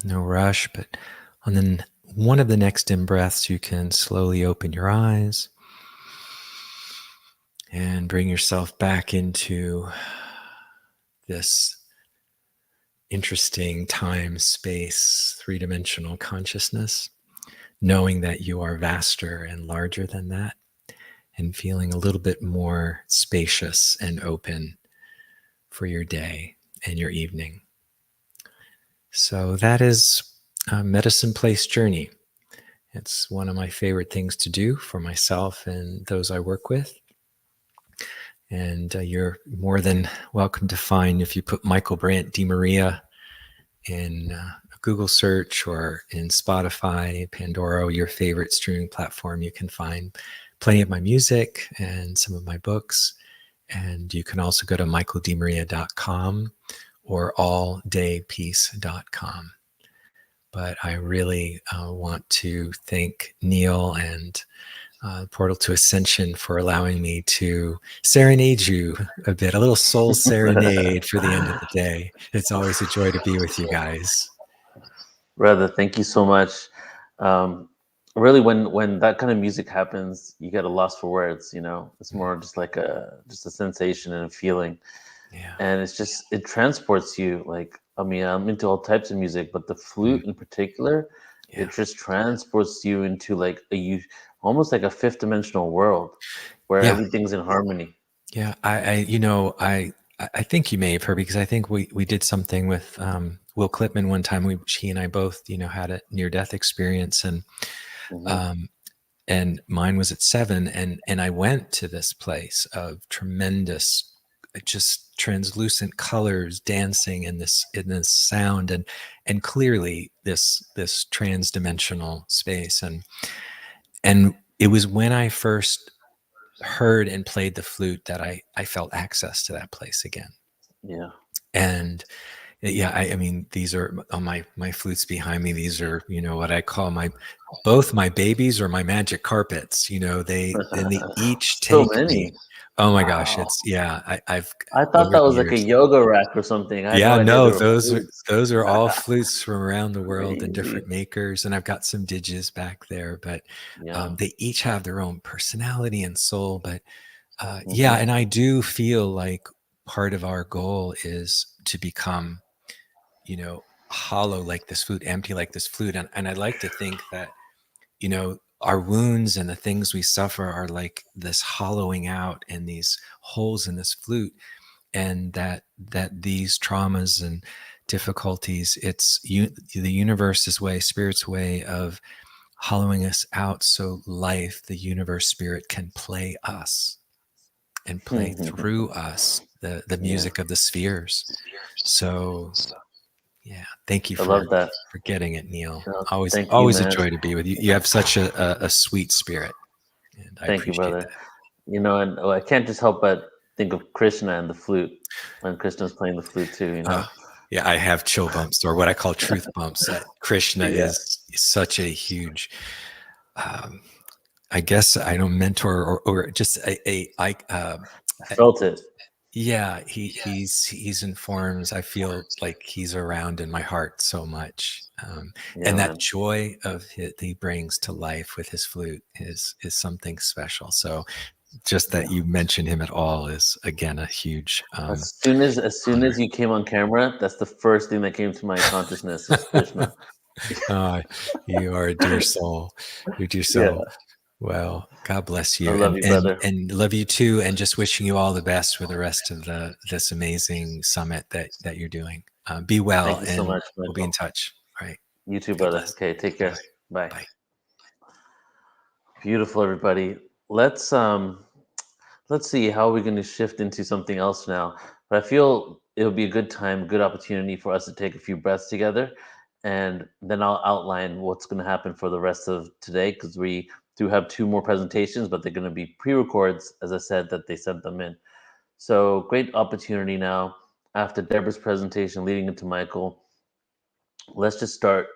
no rush, but on one of the next in-breaths, you can slowly open your eyes and bring yourself back into this interesting time, space, three-dimensional consciousness, knowing that you are vaster and larger than that, and feeling a little bit more spacious and open for your day and your evening. So that is a medicine place journey. It's one of my favorite things to do for myself and those I work with. And you're more than welcome to find, if you put Michael Brandt DiMaria in a Google search or in Spotify, Pandora, your favorite streaming platform, you can find plenty of my music and some of my books. And you can also go to michaeldimaria.com or alldaypeace.com. But I really want to thank Neil and Portal to Ascension for allowing me to serenade you a bit, a little soul serenade for the end of the day. It's always a joy to be with you guys. Brother, thank you so much. Really, when that kind of music happens, you get a loss for words. You know, it's more just like a sensation and a feeling. Yeah. And it transports you. Like, I mean, I'm into all types of music, but the flute in particular, it just transports you into like almost like a fifth dimensional world where everything's in harmony. Yeah, I think you may have heard, because I think we did something with Will Clipman one time. He and I both, had a near-death experience, and and mine was at 7, and I went to this place of tremendous, just translucent colors dancing in this sound, and clearly this transdimensional space, and it was when I first heard and played the flute that I felt access to that place again. Yeah. And yeah, I mean, these are on my flutes behind me. These are, what I call both my babies or my magic carpets. They each So take many. me. Oh my gosh, Wow. it's I've I thought over that the was like a years. yoga rack or something. I had no Yeah, idea no, they were flutes. those are all flutes from around the world and Crazy. different makers, and I've got some digits back there. But Yeah. they each have their own personality and soul. But yeah, and I do feel like part of our goal is to become, hollow like this flute, empty like this flute. And I like to think that, our wounds and the things we suffer are like this hollowing out and these holes in this flute. And that these traumas and difficulties, it's the universe's way, spirit's way of hollowing us out so life, the universe, spirit can play us and play through us the music of the spheres. So yeah, thank you I love that. for getting it, Neil. No, Always thank you, always a man. joy to be with you. You have such a sweet spirit, and I Thank you, appreciate brother. that. And I can't just help but think of Krishna and the flute when Krishna's playing the flute too. Yeah, I have chill bumps, or what I call truth bumps. Krishna Yeah. is such a huge, I guess, I don't mentor or just I felt it. Yeah, he's in forms. I feel like he's around in my heart so much, Yeah, and that man. joy of that he brings to life with his flute is something special. So, just that you mention him at all is again a huge. As soon as you came on camera, that's the first thing that came to my consciousness was Krishna. You are a dear soul. You're a dear Yeah. soul. Well, God bless you. I love you, brother. And love you too. And just wishing you all the best for the rest of this amazing summit that you're doing. Be well, Thank you so and much, we'll be in Michael. touch. All right. You too, God brother. bless. Okay, take care. Bye. Bye. Beautiful, everybody. Let's see how we're going to shift into something else now. But I feel it'll be a good time, good opportunity for us to take a few breaths together, and then I'll outline what's going to happen for the rest of today, because we do have 2 more presentations, but they're going to be pre-records, as I said, that they sent them in. So great opportunity now after Debra's presentation leading into Michael. Let's just go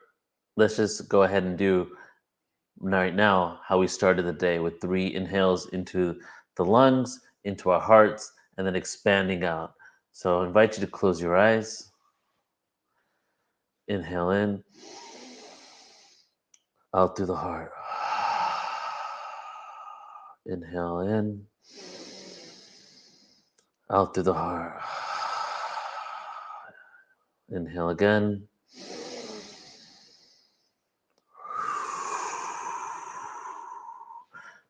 ahead and do right now how we started the day with 3 inhales into the lungs, into our hearts, and then expanding out. So I invite you to close your eyes. Inhale in, out through the heart. Inhale in, out through the heart. Inhale again.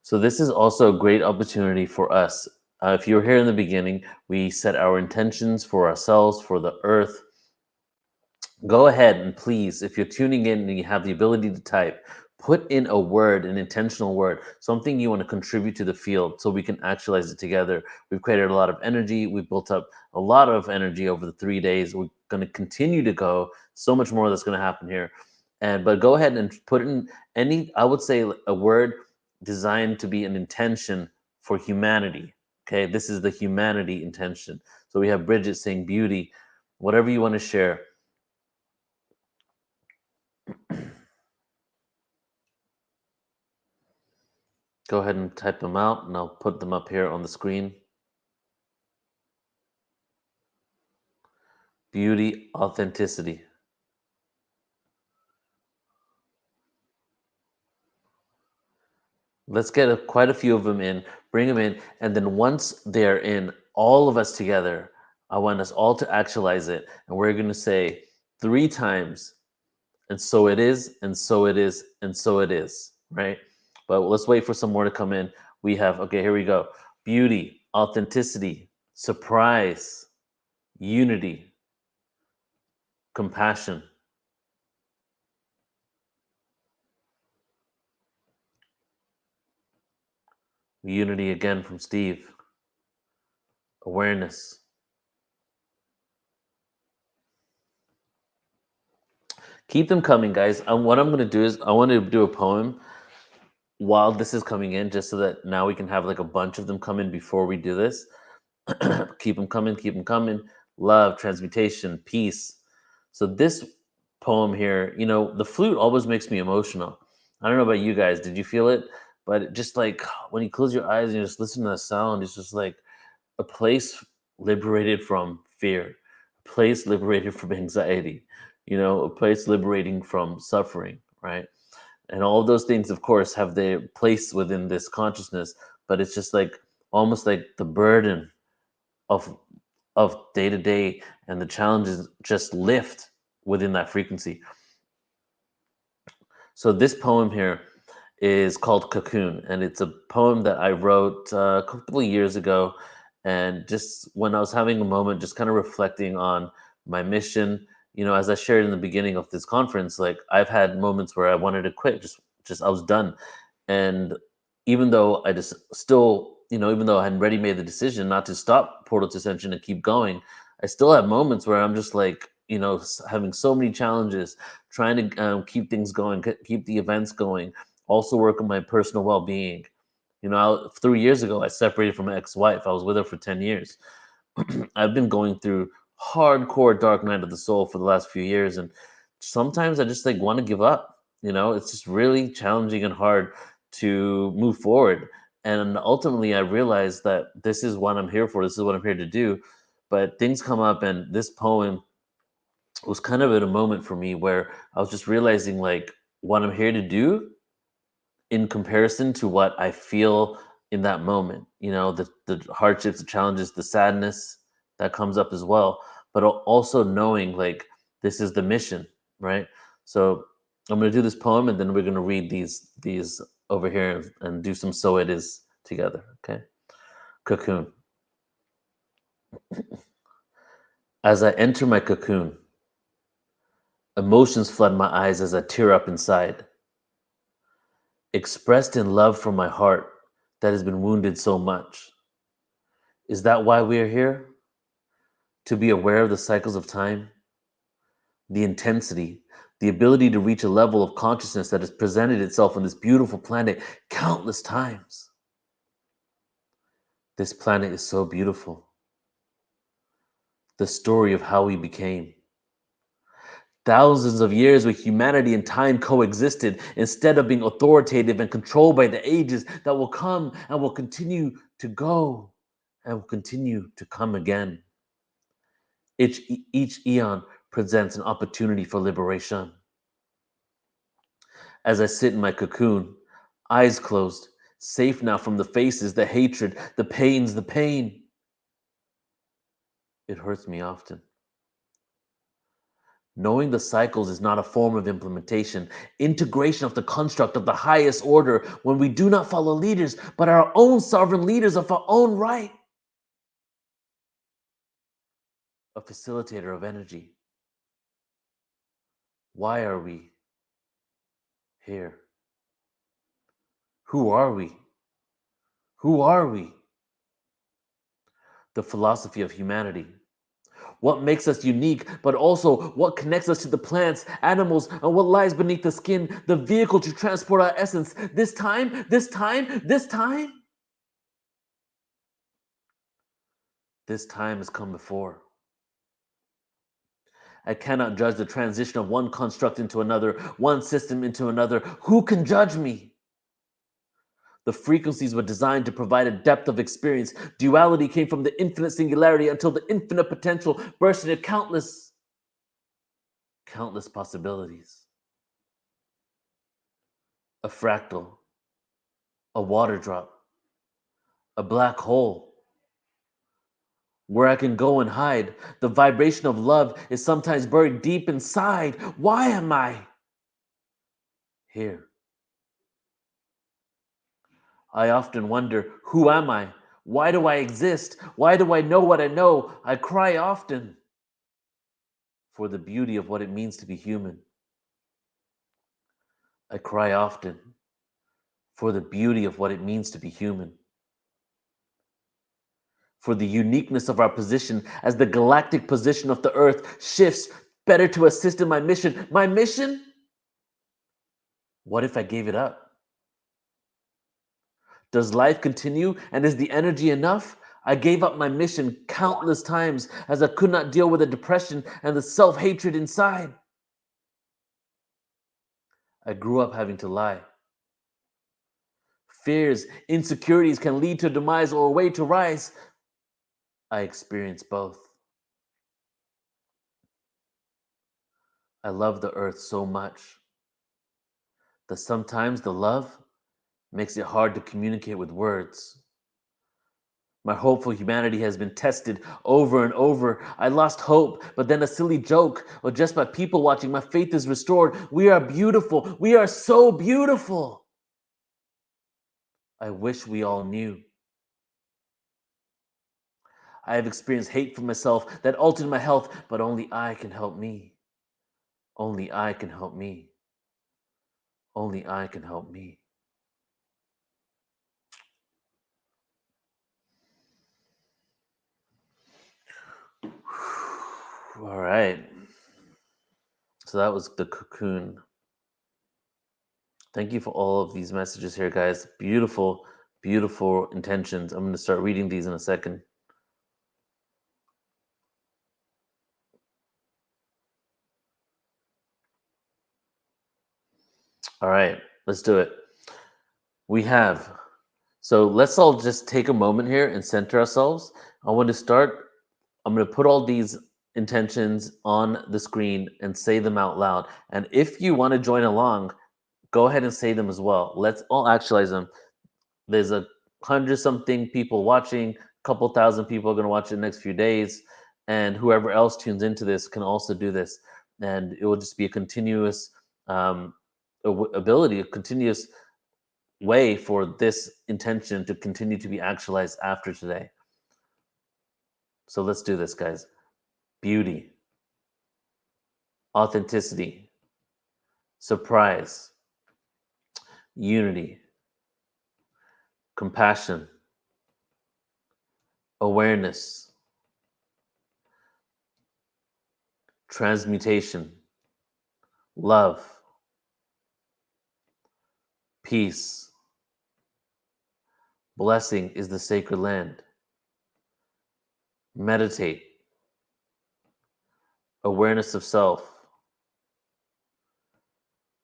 So this is also a great opportunity for us. If you were here in the beginning, we set our intentions for ourselves, for the earth. Go ahead and please, if you're tuning in and you have the ability to type, put in a word, an intentional word, something you want to contribute to the field so we can actualize it together. We've created a lot of energy. We've built up a lot of energy over the 3 days. We're going to continue to go. So much more that's going to happen here. But go ahead and put in I would say a word designed to be an intention for humanity. Okay, this is the humanity intention. So we have Bridget saying beauty, whatever you want to share. Go ahead and type them out, and I'll put them up here on the screen. Beauty, authenticity. Let's get quite a few of them in, bring them in, and then once they're in, all of us together, I want us all to actualize it, and we're going to say 3 times, and so it is, and so it is, and so it is, right? But let's wait for some more to come in. We have, okay, here we go. Beauty, authenticity, surprise, unity, compassion. Unity again from Steve. Awareness. Keep them coming, guys. What I'm going to do is I want to do a poem. while this is coming in, just so that now we can have like a bunch of them come in before we do this. Keep them coming, keep them coming. Love, transmutation, peace. So this poem here, you know, the flute always makes me emotional. I don't know about you guys. Did you feel it? But just like when you close your eyes and you just listen to the sound, it's just like a place liberated from fear, a place liberated from anxiety, you know, a place liberating from suffering, right? And all of those things, of course, have their place within this consciousness, but it's just like almost like the burden of day to day and the challenges just lift within that frequency. So this poem here is called Cocoon, and it's a poem that I wrote a couple of years ago. And just when I was having a moment, just kind of reflecting on my mission, you know, as I shared in the beginning of this conference, like I've had moments where I wanted to quit, just I was done. And even though I just still, you know, even though I hadn't already made the decision not to stop Portal to Ascension and keep going, I still have moments where I'm just like, you know, having so many challenges, trying to keep things going, keep the events going, also work on my personal well-being. You know, 3 years ago, I separated from my ex-wife. I was with her for 10 years. I've been going through hardcore dark night of the soul for the last few years. And sometimes I just like want to give up. You know, it's just really challenging and hard to move forward. And ultimately, I realized that this is what I'm here for. This is what I'm here to do. But things come up, and this poem was kind of at a moment for me where I was just realizing like what I'm here to do in comparison to what I feel in that moment. You know, the hardships, the challenges, the sadness that comes up as well, but also knowing like this is the mission, right? So I'm going to do this poem, and then we're going to read these over here and do some "So It Is" together. Okay, Cocoon. As I enter my cocoon, emotions flood my eyes as I tear up inside, expressed in love from my heart that has been wounded so much. Is that why we are here? To be aware of the cycles of time, the intensity, the ability to reach a level of consciousness that has presented itself on this beautiful planet countless times. This planet is so beautiful. The story of how we became. Thousands of years where humanity and time coexisted instead of being authoritative and controlled by the ages that will come and will continue to go and will continue to come again. Each eon presents an opportunity for liberation. As I sit in my cocoon, eyes closed, safe now from the faces, the hatred, the pains, the pain. It hurts me often. Knowing the cycles is not a form of implementation, integration of the construct of the highest order when we do not follow leaders, but our own sovereign leaders of our own right. A facilitator of energy. Why are we here? Who are we? Who are we? The philosophy of humanity. What makes us unique, but also what connects us to the plants, animals, and what lies beneath the skin, the vehicle to transport our essence. This time, this time, this time. This time has come before. I cannot judge the transition of one construct into another, one system into another. Who can judge me? The frequencies were designed to provide a depth of experience. Duality came from the infinite singularity until the infinite potential burst into countless possibilities. A fractal, a water drop, a black hole, where I can go and hide. The vibration of love is sometimes buried deep inside. Why am I here? I often wonder, who am I? Why do I exist? Why do I know what I know? I cry often for the beauty of what it means to be human. I cry often for the beauty of what it means to be human. For the uniqueness of our position as the galactic position of the earth shifts better to assist in my mission. My mission? What if I gave it up? Does life continue, and is the energy enough? I gave up my mission countless times as I could not deal with the depression and the self-hatred inside. I grew up having to lie. Fears, insecurities can lead to demise or a way to rise. I experienced both. I love the earth so much that sometimes the love makes it hard to communicate with words. My hope for humanity has been tested over and over. I lost hope, but then a silly joke, or just by people watching, my faith is restored. We are beautiful. We are so beautiful. I wish we all knew. I have experienced hate for myself that altered my health, but only I can help me. Only I can help me. Only I can help me. All right. So that was the cocoon. Thank you for all of these messages here, guys. Beautiful, beautiful intentions. I'm going to start reading these in a second. All right, let's do it. So let's all just take a moment here and center ourselves. I'm going to put all these intentions on the screen and say them out loud. And if you want to join along, go ahead and say them as well. Let's all actualize them. There's 100-something people watching, a couple thousand people are going to watch it in the next few days. And whoever else tunes into this can also do this. And it will just be a continuous ability, a continuous way for this intention to continue to be actualized after today. So let's do this, guys. Beauty, authenticity, surprise, unity, compassion, awareness, transmutation, love, peace. Blessing is the sacred land. Meditate. Awareness of self.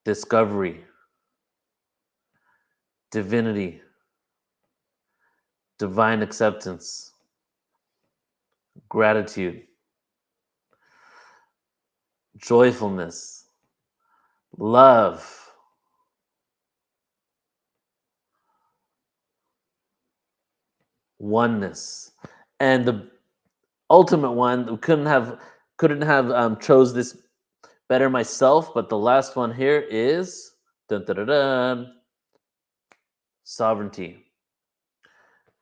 Discovery. Divinity. Divine acceptance. Gratitude. Joyfulness. Love. Oneness. And the ultimate one, we couldn't have chose this better myself, but the last one here is dun, dun, dun, dun, sovereignty.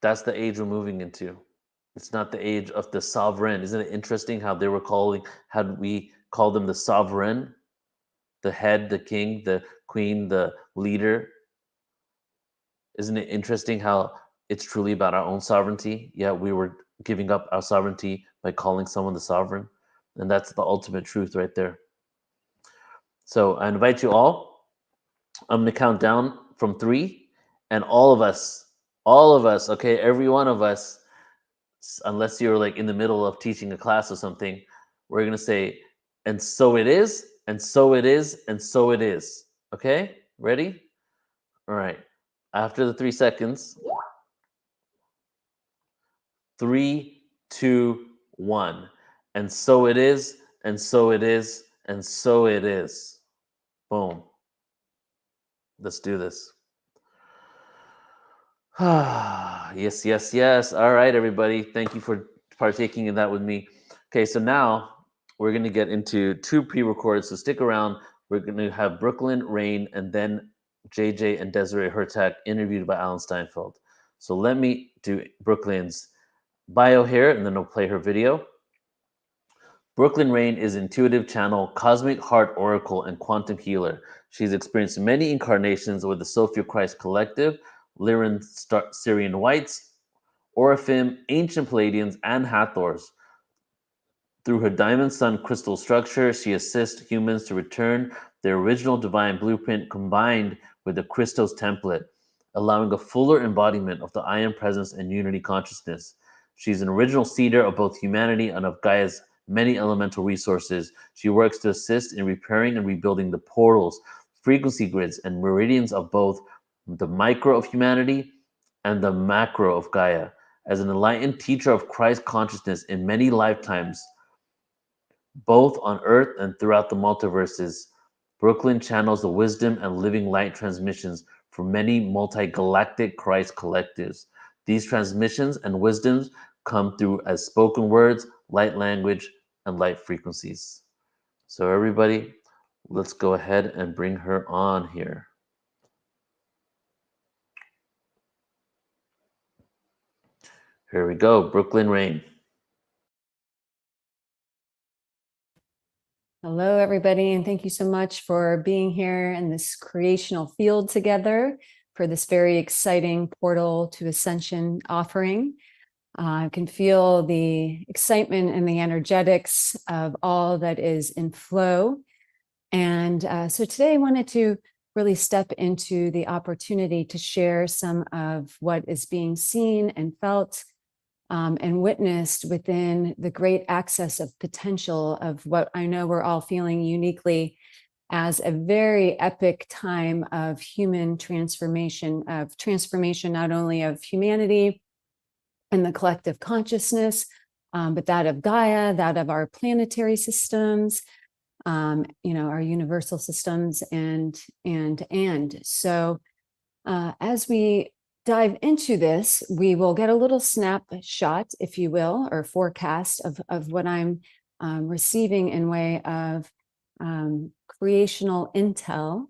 That's the age we're moving into. It's not the age of the sovereign. Isn't it interesting how we call them the sovereign, the head, the king, the queen, the leader? Isn't it interesting how it's truly about our own sovereignty? Yeah, we were giving up our sovereignty by calling someone the sovereign. And that's the ultimate truth right there. So I invite you all. I'm going to count down from 3, and all of us, okay, every one of us, unless you're like in the middle of teaching a class or something, we're going to say, and so it is, and so it is, and so it is. Okay? Ready? All right. After the 3 seconds, 3, 2, 1. And so it is, and so it is, and so it is. Boom. Let's do this. Yes, yes, yes. All right, everybody. Thank you for partaking in that with me. Okay, so now we're going to get into 2 pre-recorded, so stick around. We're going to have Brooklyn, Rain, and then JJ and Desiree Hertak interviewed by Alan Steinfeld. So let me do Brooklyn's bio here, and then I'll play her video. Brooklyn Rain is intuitive channel, cosmic heart oracle, and quantum healer. She's experienced many incarnations with the Sophia Christ Collective, Lyran Syrian Whites, Oraphim, Ancient Palladians, and Hathors. Through her diamond sun crystal structure, she assists humans to return their original divine blueprint combined with the Christos template, allowing a fuller embodiment of the I Am presence and unity consciousness. She's an original seeder of both humanity and of Gaia's many elemental resources. She works to assist in repairing and rebuilding the portals, frequency grids, and meridians of both the micro of humanity and the macro of Gaia. As an enlightened teacher of Christ consciousness in many lifetimes, both on Earth and throughout the multiverses, Brooklyn channels the wisdom and living light transmissions for many multi-galactic Christ collectives. These transmissions and wisdoms come through as spoken words, light language, and light frequencies. So everybody, let's go ahead and bring her on here. Here we go, Brooklyn Rain. Hello, everybody, and thank you so much for being here in this creational field together for this very exciting Portal to Ascension offering. I can feel the excitement and the energetics of all that is in flow. And so today I wanted to really step into the opportunity to share some of what is being seen and felt and witnessed within the great access of potential of what I know we're all feeling uniquely as a very epic time of human transformation not only of humanity and the collective consciousness, but that of Gaia, that of our planetary systems, our universal systems, and so as we dive into this, we will get a little snapshot, if you will, or forecast of what I'm receiving in way of creational intel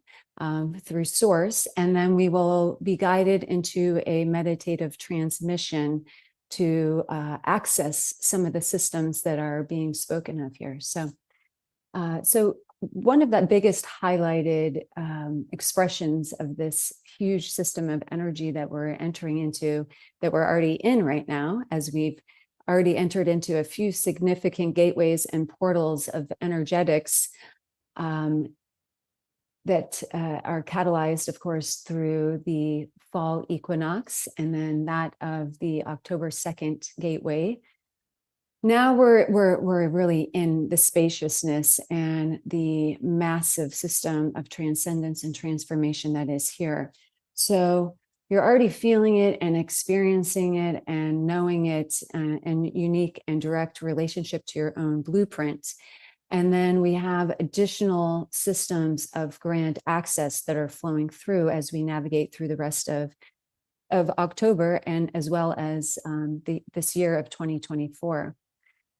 through source, and then we will be guided into a meditative transmission to access some of the systems that are being spoken of here. So one of the biggest highlighted expressions of this huge system of energy that we're entering into, that we're already in right now, as we've already entered into a few significant gateways and portals of energetics that are catalyzed, of course, through the fall equinox, and then that of the October 2nd gateway. Now we're really in the spaciousness and the massive system of transcendence and transformation that is here. So you're already feeling it and experiencing it and knowing it in unique and direct relationship to your own blueprint. And then we have additional systems of grand access that are flowing through as we navigate through the rest of October, and as well as this year of 2024.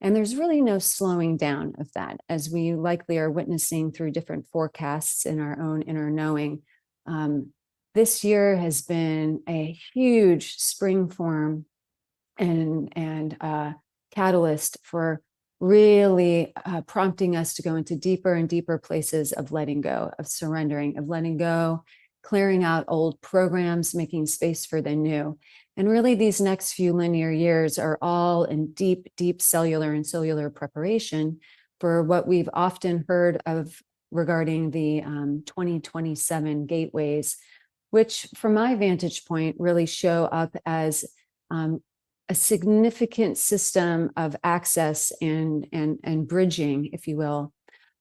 And there's really no slowing down of that, as we likely are witnessing through different forecasts in our own inner knowing. This year has been a huge spring form and catalyst for really prompting us to go into deeper and deeper places of letting go, of surrendering, of letting go, clearing out old programs, making space for the new. And really, these next few linear years are all in deep, deep cellular and cellular preparation for what we've often heard of regarding the 2027 gateways, which from my vantage point really show up as a significant system of access and bridging, if you will,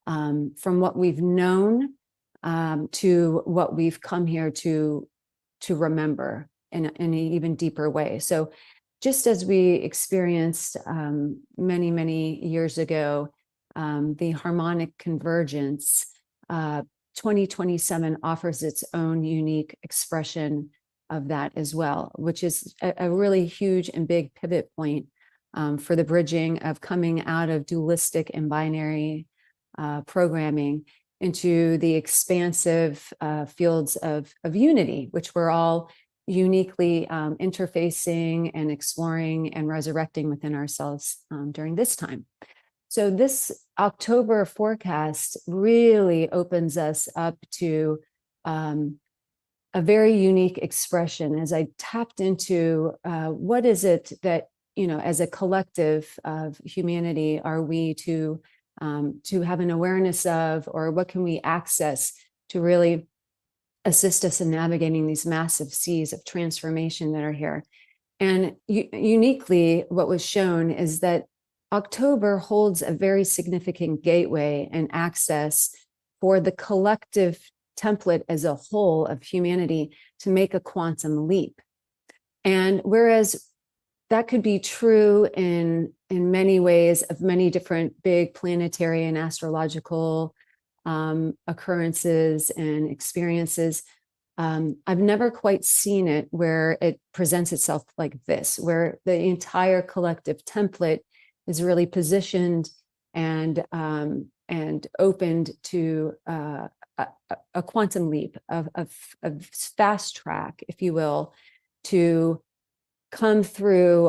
from what we've known to what we've come here to remember in an even deeper way. So just as we experienced many, many years ago, the harmonic convergence, 2027 offers its own unique expression of that as well, which is a really huge and big pivot point for the bridging of coming out of dualistic and binary programming into the expansive fields of unity, which we're all uniquely interfacing and exploring and resurrecting within ourselves during this time. So this October forecast really opens us up to a very unique expression as I tapped into what is it that, as a collective of humanity, are we to have an awareness of, or what can we access to really assist us in navigating these massive seas of transformation that are here. And uniquely, what was shown is that October holds a very significant gateway and access for the collective template as a whole of humanity to make a quantum leap. And whereas that could be true in many ways of many different big planetary and astrological occurrences and experiences, I've never quite seen it where it presents itself like this, where the entire collective template is really positioned and opened to a quantum leap of fast track, if you will, to come through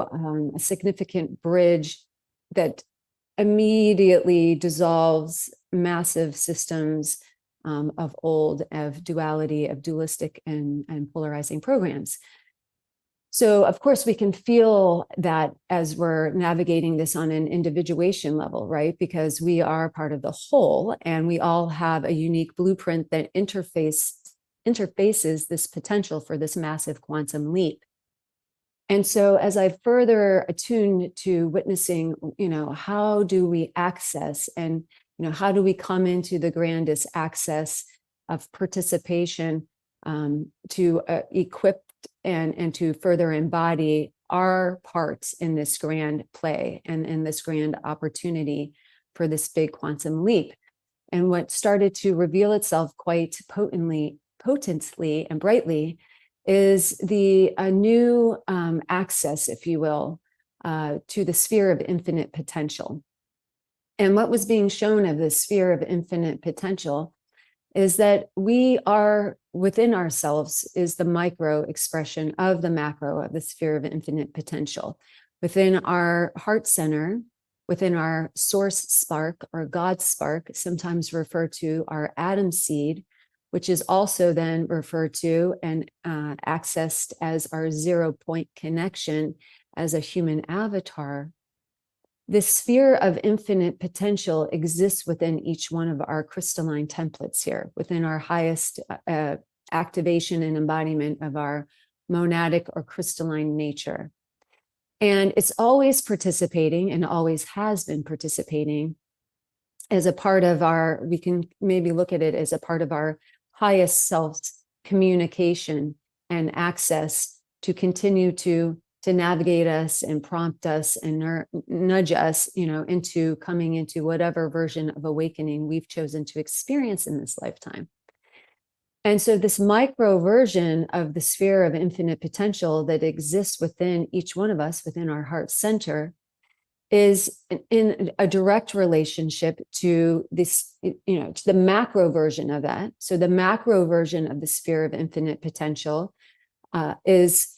a significant bridge that immediately dissolves massive systems of duality, of dualistic and polarizing programs. So of course we can feel that as we're navigating this on an individuation level, right? Because we are part of the whole and we all have a unique blueprint that interfaces this potential for this massive quantum leap. And so as I further attune to witnessing, how do we access and, how do we come into the grandest access of participation to equip and to further embody our parts in this grand play and in this grand opportunity for this big quantum leap. And what started to reveal itself quite potently and brightly is the new access, if you will, to the sphere of infinite potential. And what was being shown of the sphere of infinite potential is that we are within ourselves is the micro expression of the macro of the sphere of infinite potential. Within our heart center, within our source spark or God spark, sometimes referred to our atom seed, which is also then referred to and accessed as our 0 point connection as a human avatar. This sphere of infinite potential exists within each one of our crystalline templates here, within our highest activation and embodiment of our monadic or crystalline nature. And it's always participating and always has been participating as a part of we can maybe look at it as a part of our highest self's communication and access to continue to navigate us and prompt us and nudge us, into coming into whatever version of awakening we've chosen to experience in this lifetime. And so this micro version of the sphere of infinite potential that exists within each one of us, within our heart center, is in a direct relationship to this, to the macro version of that. So the macro version of the sphere of infinite potential is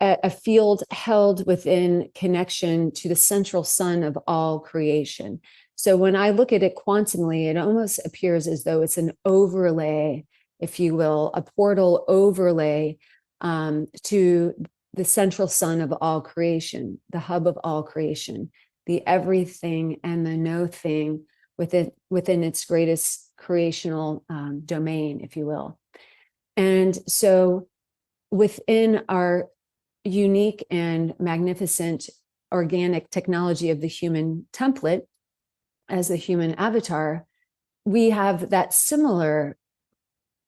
a field held within connection to the central sun of all creation. So when I look at it quantumly, it almost appears as though it's an overlay, if you will, a portal overlay to the central sun of all creation, the hub of all creation, the everything and the no thing within its greatest creational domain, if you will. And so within our unique and magnificent organic technology of the human template as the human avatar, we have that similar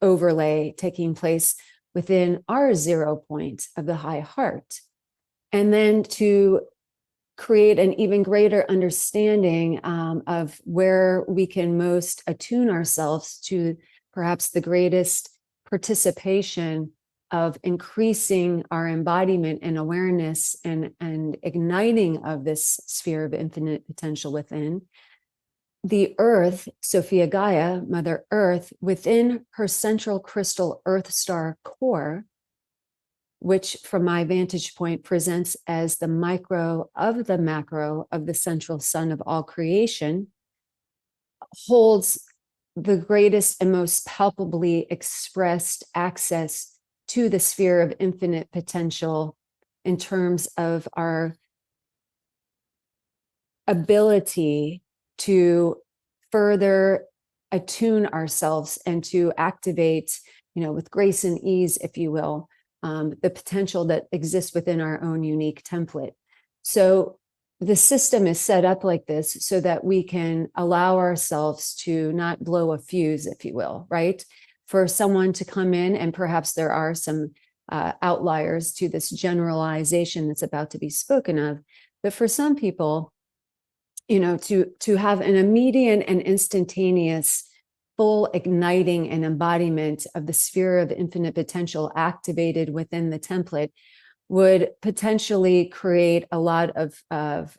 overlay taking place within our 0 point of the high heart. And then to create an even greater understanding of where we can most attune ourselves to perhaps the greatest participation of increasing our embodiment and awareness and igniting of this sphere of infinite potential within. The earth, Sophia Gaia, Mother Earth, within her central crystal Earth star core, which from my vantage point presents as the micro of the macro of the central sun of all creation, holds the greatest and most palpably expressed access to the sphere of infinite potential in terms of our ability to further attune ourselves and to activate with grace and ease, if you will, the potential that exists within our own unique template. So the system is set up like this so that we can allow ourselves to not blow a fuse, if you will, right? For someone to come in, and perhaps there are some outliers to this generalization that's about to be spoken of, but for some people, to have an immediate and instantaneous full igniting and embodiment of the sphere of infinite potential activated within the template would potentially create a lot of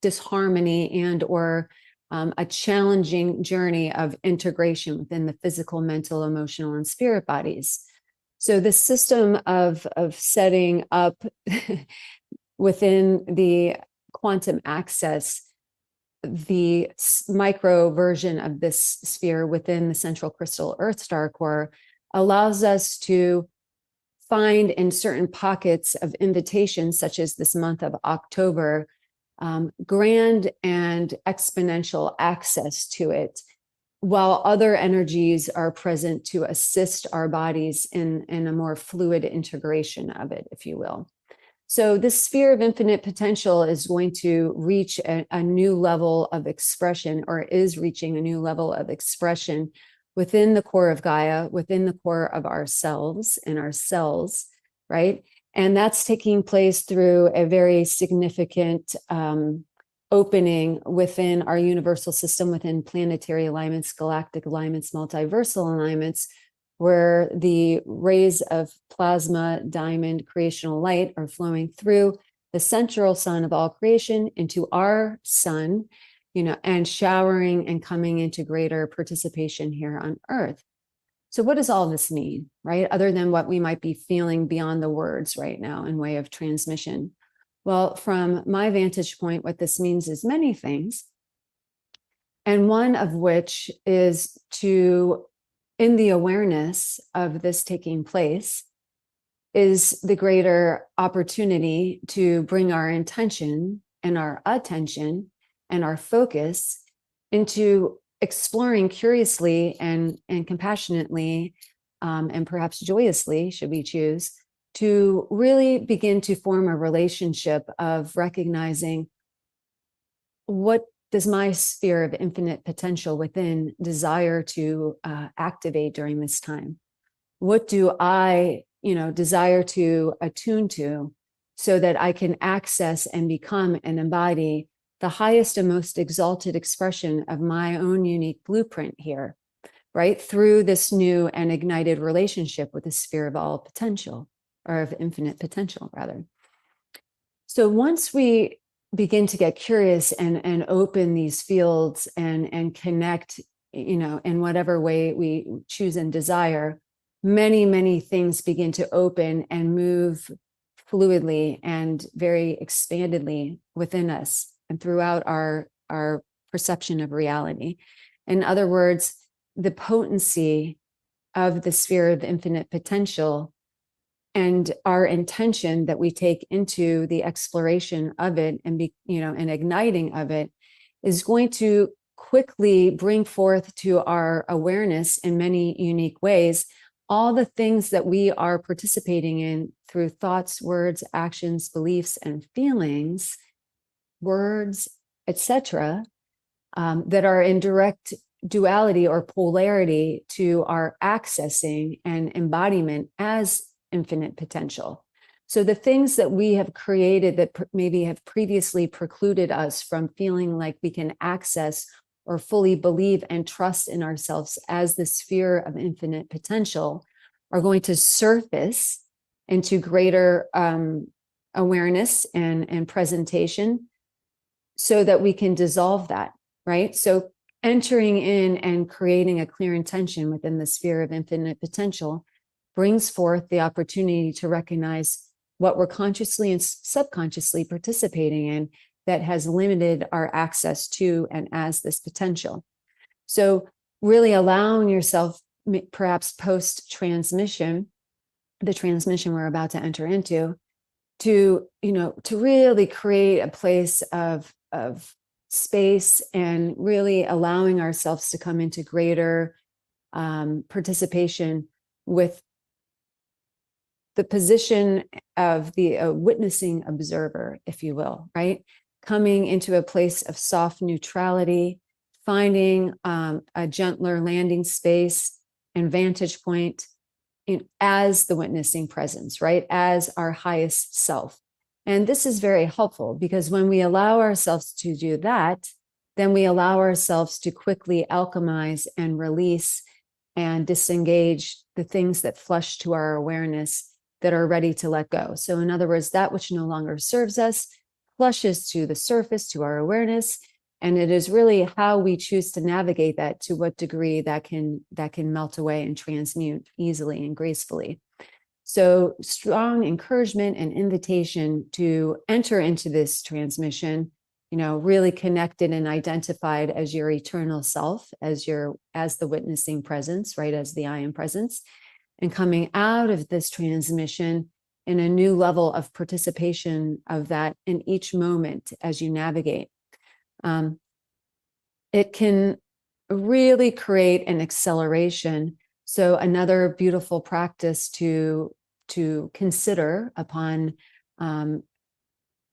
disharmony and or a challenging journey of integration within the physical, mental, emotional, and spirit bodies. So the system of setting up within the quantum access the micro version of this sphere within the central crystal Earth star core allows us to find in certain pockets of invitation, such as this month of October, grand and exponential access to it, while other energies are present to assist our bodies in a more fluid integration of it, if you will. So this sphere of infinite potential is going to reach a new level of expression, or is reaching a new level of expression within the core of Gaia, within the core of ourselves and our cells, right? And that's taking place through a very significant opening within our universal system, within planetary alignments, galactic alignments, multiversal alignments, where the rays of plasma diamond creational light are flowing through the central sun of all creation into our sun, and showering and coming into greater participation here on Earth. So what does all this mean, right? Other than what we might be feeling beyond the words right now in way of transmission. Well, from my vantage point, what this means is many things. And one of which is to, in the awareness of this taking place, is the greater opportunity to bring our intention and our attention and our focus into exploring curiously and compassionately, and perhaps joyously, should we choose, to really begin to form a relationship of recognizing what does my sphere of infinite potential within desire to activate during this time? What do I, desire to attune to so that I can access and become and embody the highest and most exalted expression of my own unique blueprint here, right? Through this new and ignited relationship with the sphere of all potential, or of infinite potential, rather. So once we begin to get curious and open these fields and connect, in whatever way we choose and desire, many, many things begin to open and move fluidly and very expandedly within us and throughout our perception of reality. In other words, the potency of the sphere of infinite potential and our intention that we take into the exploration of it and and igniting of it is going to quickly bring forth to our awareness in many unique ways all the things that we are participating in through thoughts, words, actions, beliefs, and feelings, words, etc., that are in direct duality or polarity to our accessing and embodiment as infinite potential. So the things that we have created that maybe have previously precluded us from feeling like we can access or fully believe and trust in ourselves as the sphere of infinite potential are going to surface into greater awareness and presentation so that we can dissolve that, right? So entering in and creating a clear intention within the sphere of infinite potential brings forth the opportunity to recognize what we're consciously and subconsciously participating in that has limited our access to and as this potential. So really allowing yourself, perhaps post-transmission, the transmission we're about to enter into, to really create a place of space and really allowing ourselves to come into greater participation with the position of the witnessing observer, if you will, right? Coming into a place of soft neutrality, finding a gentler landing space and vantage point as the witnessing presence, right? As our highest self. And this is very helpful because when we allow ourselves to do that, then we allow ourselves to quickly alchemize and release and disengage the things that flush to our awareness that are ready to let go. So in other words, that which no longer serves us flushes to the surface, to our awareness. And it is really how we choose to navigate that, to what degree that can melt away and transmute easily and gracefully. So strong encouragement and invitation to enter into this transmission, really connected and identified as your eternal self, as the witnessing presence, right? As the I am presence, and coming out of this transmission in a new level of participation of that in each moment as you navigate. It can really create an acceleration. So another beautiful practice to consider upon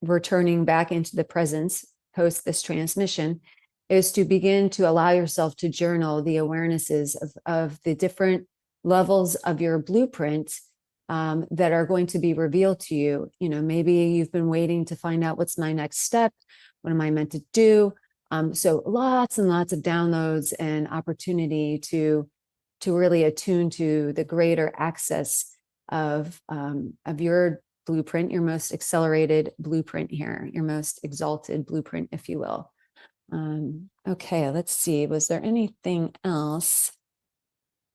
returning back into the presence post this transmission is to begin to allow yourself to journal the awarenesses of the different levels of your blueprint that are going to be revealed to you. Maybe you've been waiting to find out what's my next step. What am I meant to do? So lots and lots of downloads and opportunity to really attune to the greater access of your blueprint, your most accelerated blueprint here, your most exalted blueprint, if you will. Okay, let's see. Was there anything else?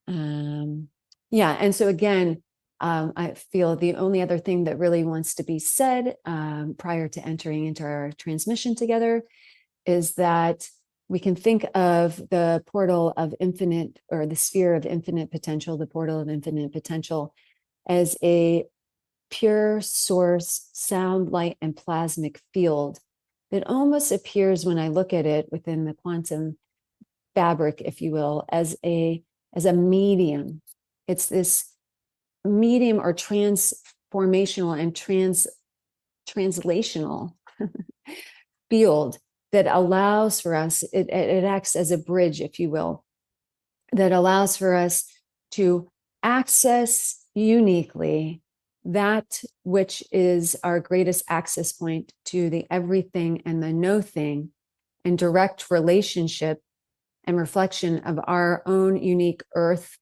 Yeah, and so again, I feel the only other thing that really wants to be said prior to entering into our transmission together is that we can think of the portal of infinite, or the sphere of infinite potential, the portal of infinite potential, as a pure source sound, light, and plasmic field that almost appears, when I look at it within the quantum fabric, if you will, as a medium. It's this medium or transformational and translational field that allows for us, it acts as a bridge, if you will, that allows for us to access uniquely that which is our greatest access point to the everything and the no thing, and direct relationship and reflection of our own unique earth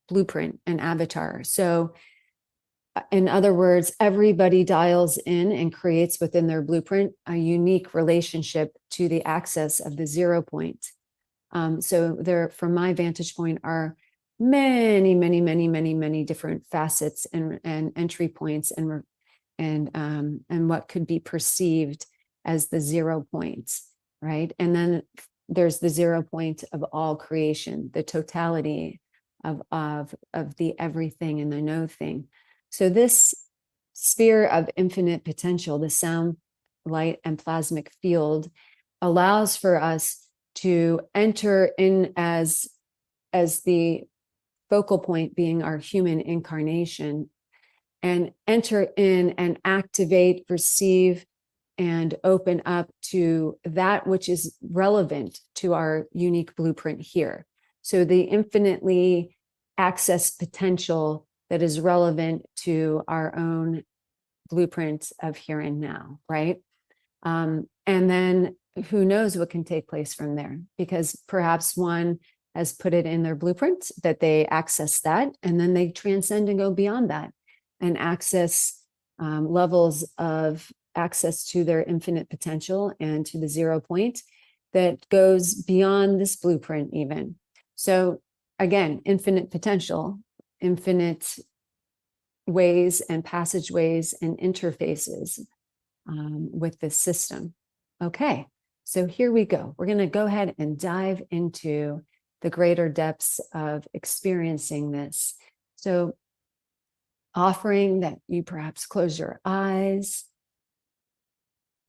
blueprint and avatar. So in other words, everybody dials in and creates within their blueprint a unique relationship to the access of the 0 point. So there, from my vantage point, are many, many, many, many, many different facets and entry points and what could be perceived as the 0 points, right? And then there's the 0 point of all creation, the totality of the everything and the no thing. So this sphere of infinite potential, the sound, light, and plasmic field, allows for us to enter in as the focal point being our human incarnation, and enter in and activate, perceive, and open up to that which is relevant to our unique blueprint here. So the infinitely accessed potential that is relevant to our own blueprint of here and now, right? And then who knows what can take place from there, because perhaps one has put it in their blueprint that they access that, and then they transcend and go beyond that and access levels of access to their infinite potential and to the 0 point that goes beyond this blueprint even. So again, infinite potential, infinite ways and passageways and interfaces with this system. Okay, so here we go. We're going to go ahead and dive into the greater depths of experiencing this. So offering that you perhaps close your eyes,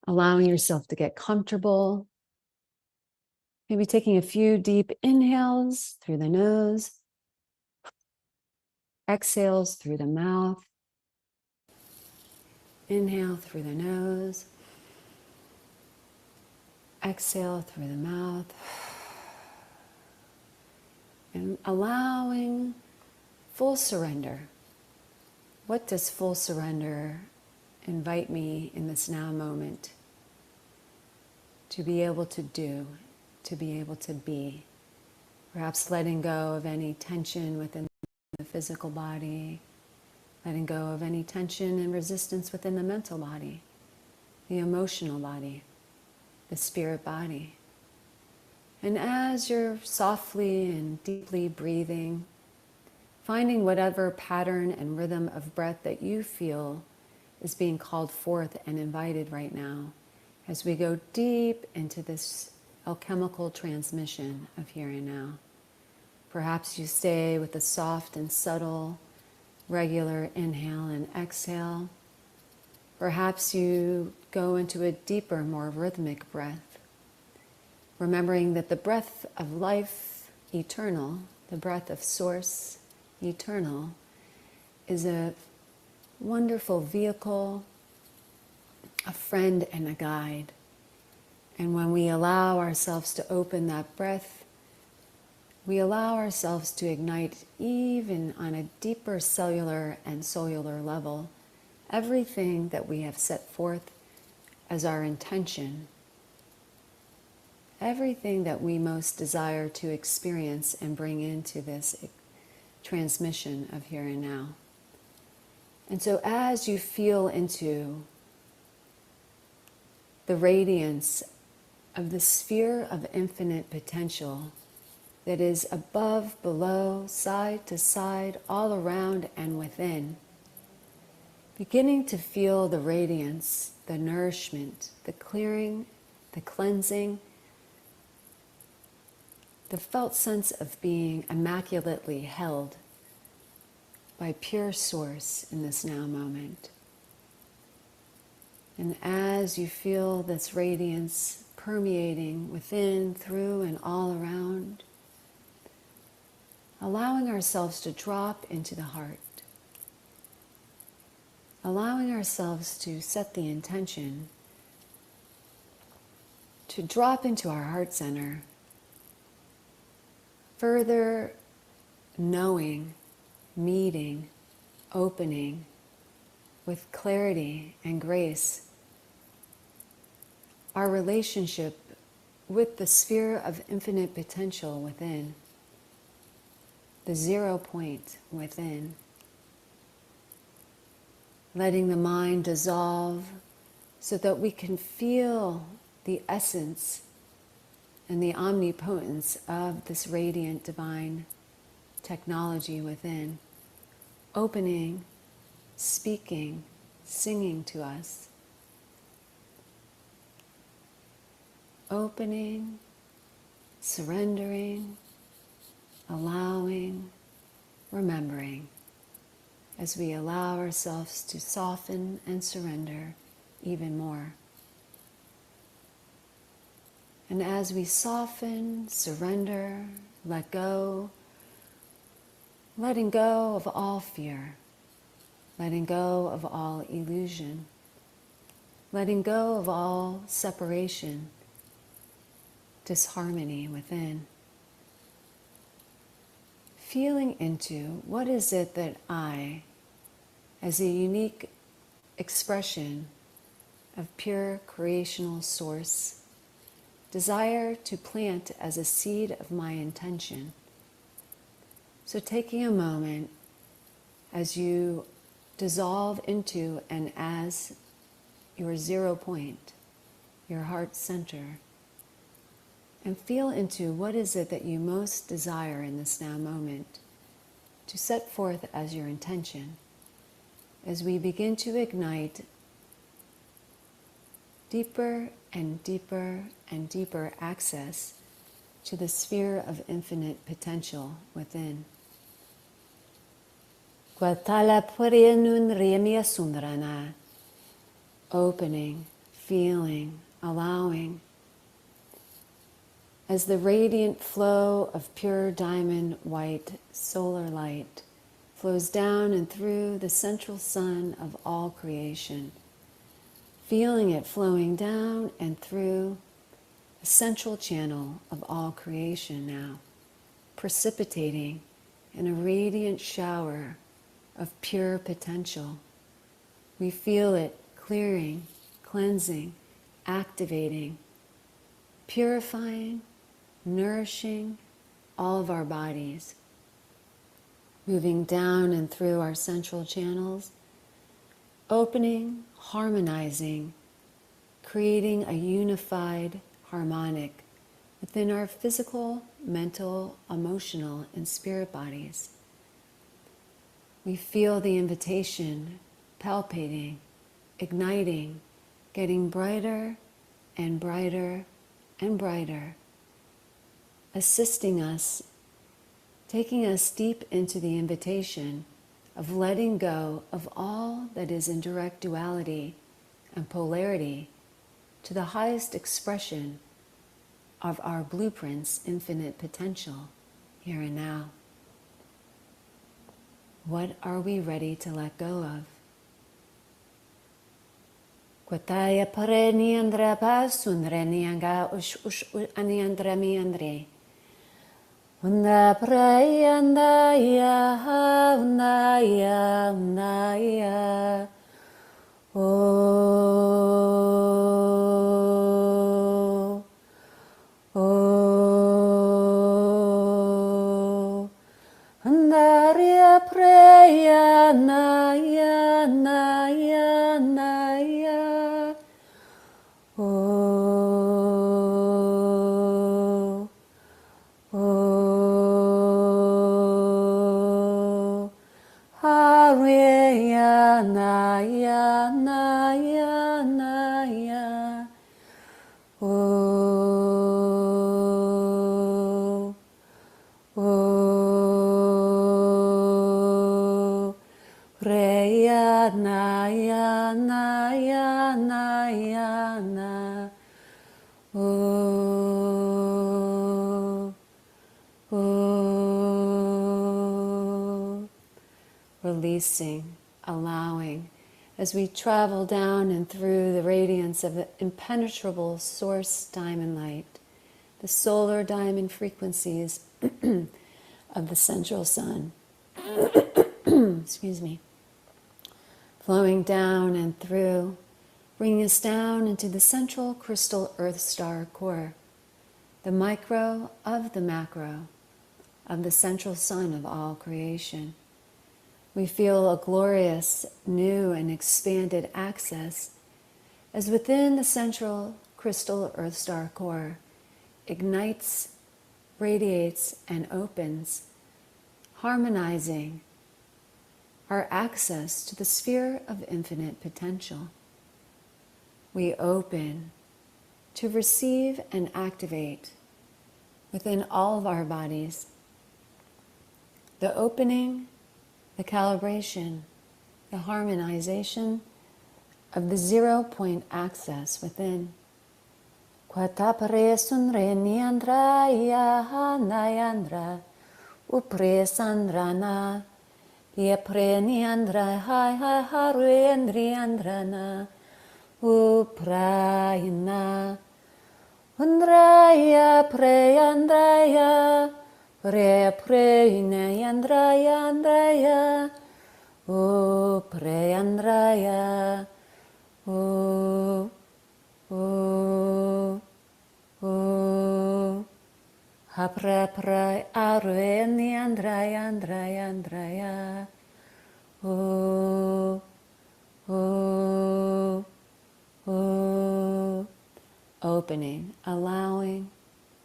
allowing yourself to get comfortable, maybe taking a few deep inhales through the nose exhales through the mouth. Inhale through the nose. Exhale through the mouth. And allowing full surrender. What does full surrender invite me in this now moment to be able to do, to be able to be? Perhaps letting go of any tension within the physical body, letting go of any tension and resistance within the mental body, the emotional body, the spirit body. And as you're softly and deeply breathing, finding whatever pattern and rhythm of breath that you feel is being called forth and invited right now, as we go deep into this alchemical transmission of here and now. Perhaps you stay with a soft and subtle, regular inhale and exhale. Perhaps you go into a deeper, more rhythmic breath, remembering that the breath of life, eternal, the breath of source, eternal, is a wonderful vehicle, a friend and a guide. And when we allow ourselves to open that breath, we allow ourselves to ignite even on a deeper cellular and cellular level everything that we have set forth as our intention, everything that we most desire to experience and bring into this transmission of here and now. And so as you feel into the radiance of the sphere of infinite potential that is above, below, side to side, all around and within, beginning to feel the radiance, the nourishment, the clearing, the cleansing, the felt sense of being immaculately held by pure source in this now moment. And as you feel this radiance permeating within, through, and all around, allowing ourselves to drop into the heart, allowing ourselves to set the intention to drop into our heart center, further knowing, meeting, opening with clarity and grace our relationship with the sphere of infinite potential within, the 0 point within. Letting the mind dissolve so that we can feel the essence and the omnipotence of this radiant divine technology within, opening, speaking, singing to us. Opening, surrendering, allowing, remembering, as we allow ourselves to soften and surrender even more. And as we soften, surrender, let go, letting go of all fear, letting go of all illusion, letting go of all separation, disharmony within. Feeling into what is it that I, as a unique expression of pure creational source, desire to plant as a seed of my intention. So taking a moment as you dissolve into and as your 0 point, your heart center, and feel into what is it that you most desire in this now moment to set forth as your intention, as we begin to ignite deeper and deeper and deeper access to the sphere of infinite potential within. Opening, feeling, allowing, as the radiant flow of pure diamond white solar light flows down and through the central sun of all creation. Feeling it flowing down and through the central channel of all creation now, precipitating in a radiant shower of pure potential. We feel it clearing, cleansing, activating, purifying, nourishing all of our bodies, moving down and through our central channels, opening, harmonizing, creating a unified harmonic within our physical, mental, emotional, and spirit bodies. We feel the invitation palpating, igniting, getting brighter and brighter and brighter, assisting us, taking us deep into the invitation of letting go of all that is in direct duality and polarity to the highest expression of our blueprint's infinite potential here and now. What are we ready to let go of? Kwataya pare niandra pasundre nianga ush aniandra miandre. Unda prayanda ya undaya undaya. Oh, oh, andaria preya naya naya naya. Oh, oh, hariya naya naya naya. Oh, oh, preya naya naya naya na. Oh, oh, releasing, allowing, as we travel down and through the radiance of the impenetrable source diamond light, the solar diamond frequencies of the central sun, excuse me, flowing down and through, bringing us down into the central crystal earth star core, the micro of the macro of the central sun of all creation. We feel a glorious, new and expanded access as within the central crystal earth star core ignites, radiates, and opens, harmonizing our access to the sphere of infinite potential. We open to receive and activate within all of our bodies the opening, the calibration, the harmonization of the 0 point access within. Kwatapare sunre niandraya nayandra upre sandrana yepre niandra hai hai haruendriandrana uprayana undraya preyandraya pre preyandraya andraya uprayandraya o o o hapra pra aruendraya andraya andraya o o oh, opening, allowing,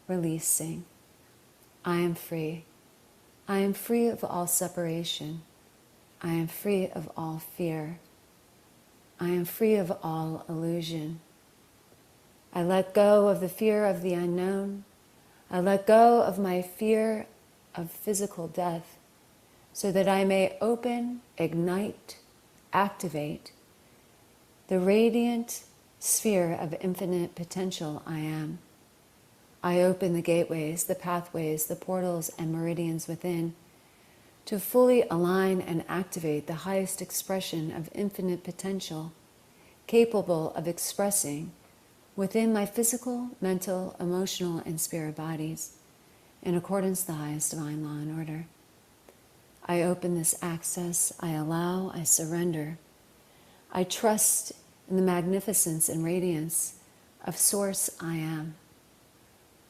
releasing. I am free. I am free of all separation. I am free of all fear. I am free of all illusion. I let go of the fear of the unknown. I let go of my fear of physical death so that I may open, ignite, activate the radiant sphere of infinite potential I am. I open the gateways, the pathways, the portals and meridians within to fully align and activate the highest expression of infinite potential, capable of expressing within my physical, mental, emotional, and spirit bodies, in accordance with the highest divine law and order. I open this access, I allow, I surrender. I trust in the magnificence and radiance of Source I Am.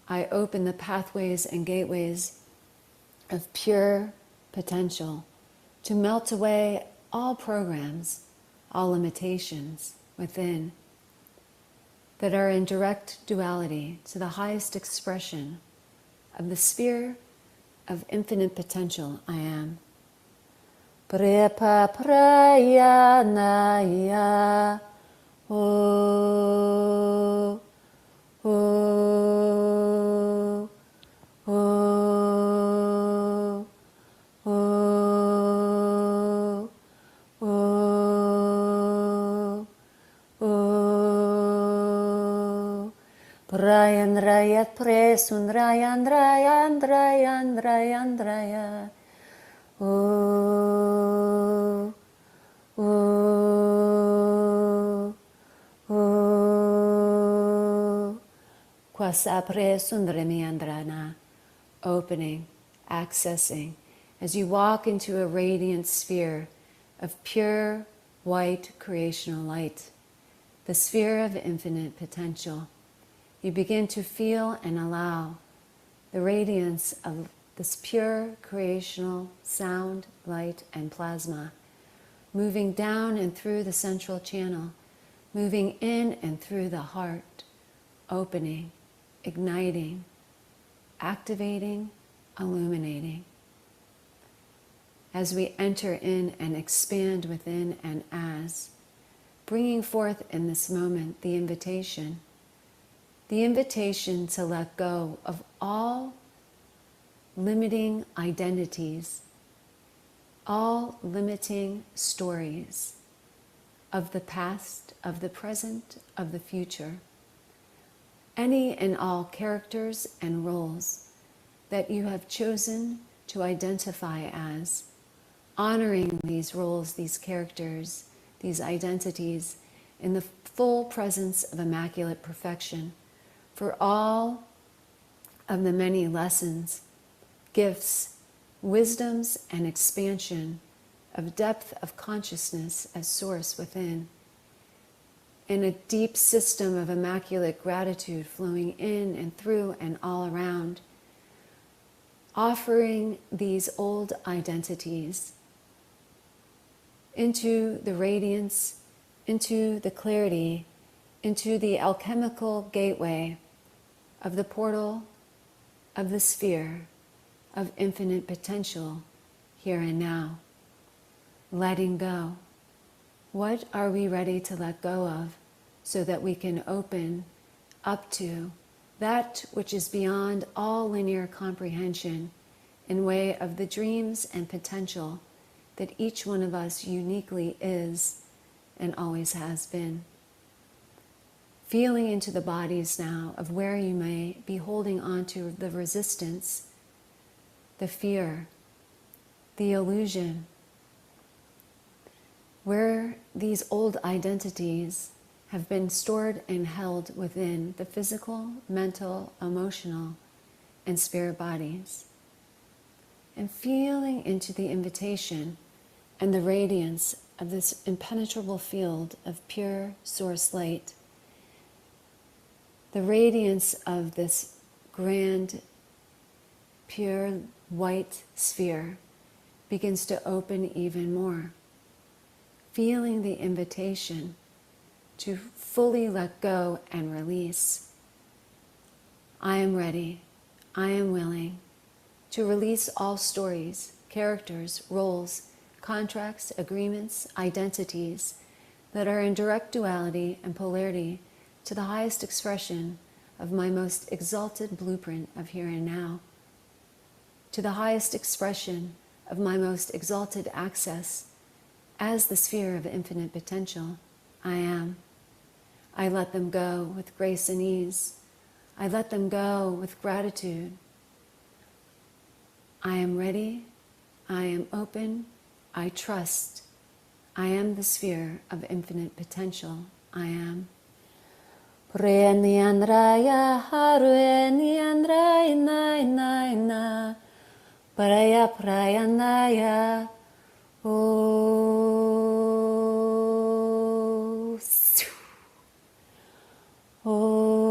I open the pathways and gateways of pure potential to melt away all programs, all limitations within that are in direct duality to the highest expression of the sphere of infinite potential I am. Prepa prayanaya oh, oh, oh, oh, oh, oh. Rayan rayat presun rayan rayan rayan rayan rayan. Oh, oh, oh. Kwasapre sundrami andrana. Opening, accessing, as you walk into a radiant sphere of pure white creational light, the sphere of infinite potential. You begin to feel and allow the radiance of this pure creational sound, light, and plasma moving down and through the central channel, moving in and through the heart, opening, igniting, activating, illuminating. As we enter in and expand within and as, bringing forth in this moment the invitation to let go of all limiting identities, all limiting stories of the past, of the present, of the future, any and all characters and roles that you have chosen to identify as, honoring these roles, these characters, these identities in the full presence of immaculate perfection for all of the many lessons, gifts, wisdoms, and expansion of depth of consciousness as source within, in a deep system of immaculate gratitude flowing in and through and all around, offering these old identities into the radiance, into the clarity, into the alchemical gateway of the portal of the sphere of infinite potential here and now. Letting go. What are we ready to let go of so that we can open up to that which is beyond all linear comprehension in way of the dreams and potential that each one of us uniquely is and always has been. Feeling into the bodies now of where you may be holding on to the resistance, the fear, the illusion, where these old identities have been stored and held within the physical, mental, emotional, and spirit bodies. And feeling into the invitation and the radiance of this impenetrable field of pure source light, the radiance of this grand, pure white sphere begins to open even more. Feeling the invitation to fully let go and release. I am ready, I am willing to release all stories, characters, roles, contracts, agreements, identities that are in direct duality and polarity to the highest expression of my most exalted blueprint of here and now, to the highest expression of my most exalted access as the sphere of infinite potential I am. I let them go with grace and ease. I let them go with gratitude. I am ready, I am open. I trust. I am the sphere of infinite potential. I am. Preniandraya Harueniandraya Naina Paraya Prayanaya Oh Oh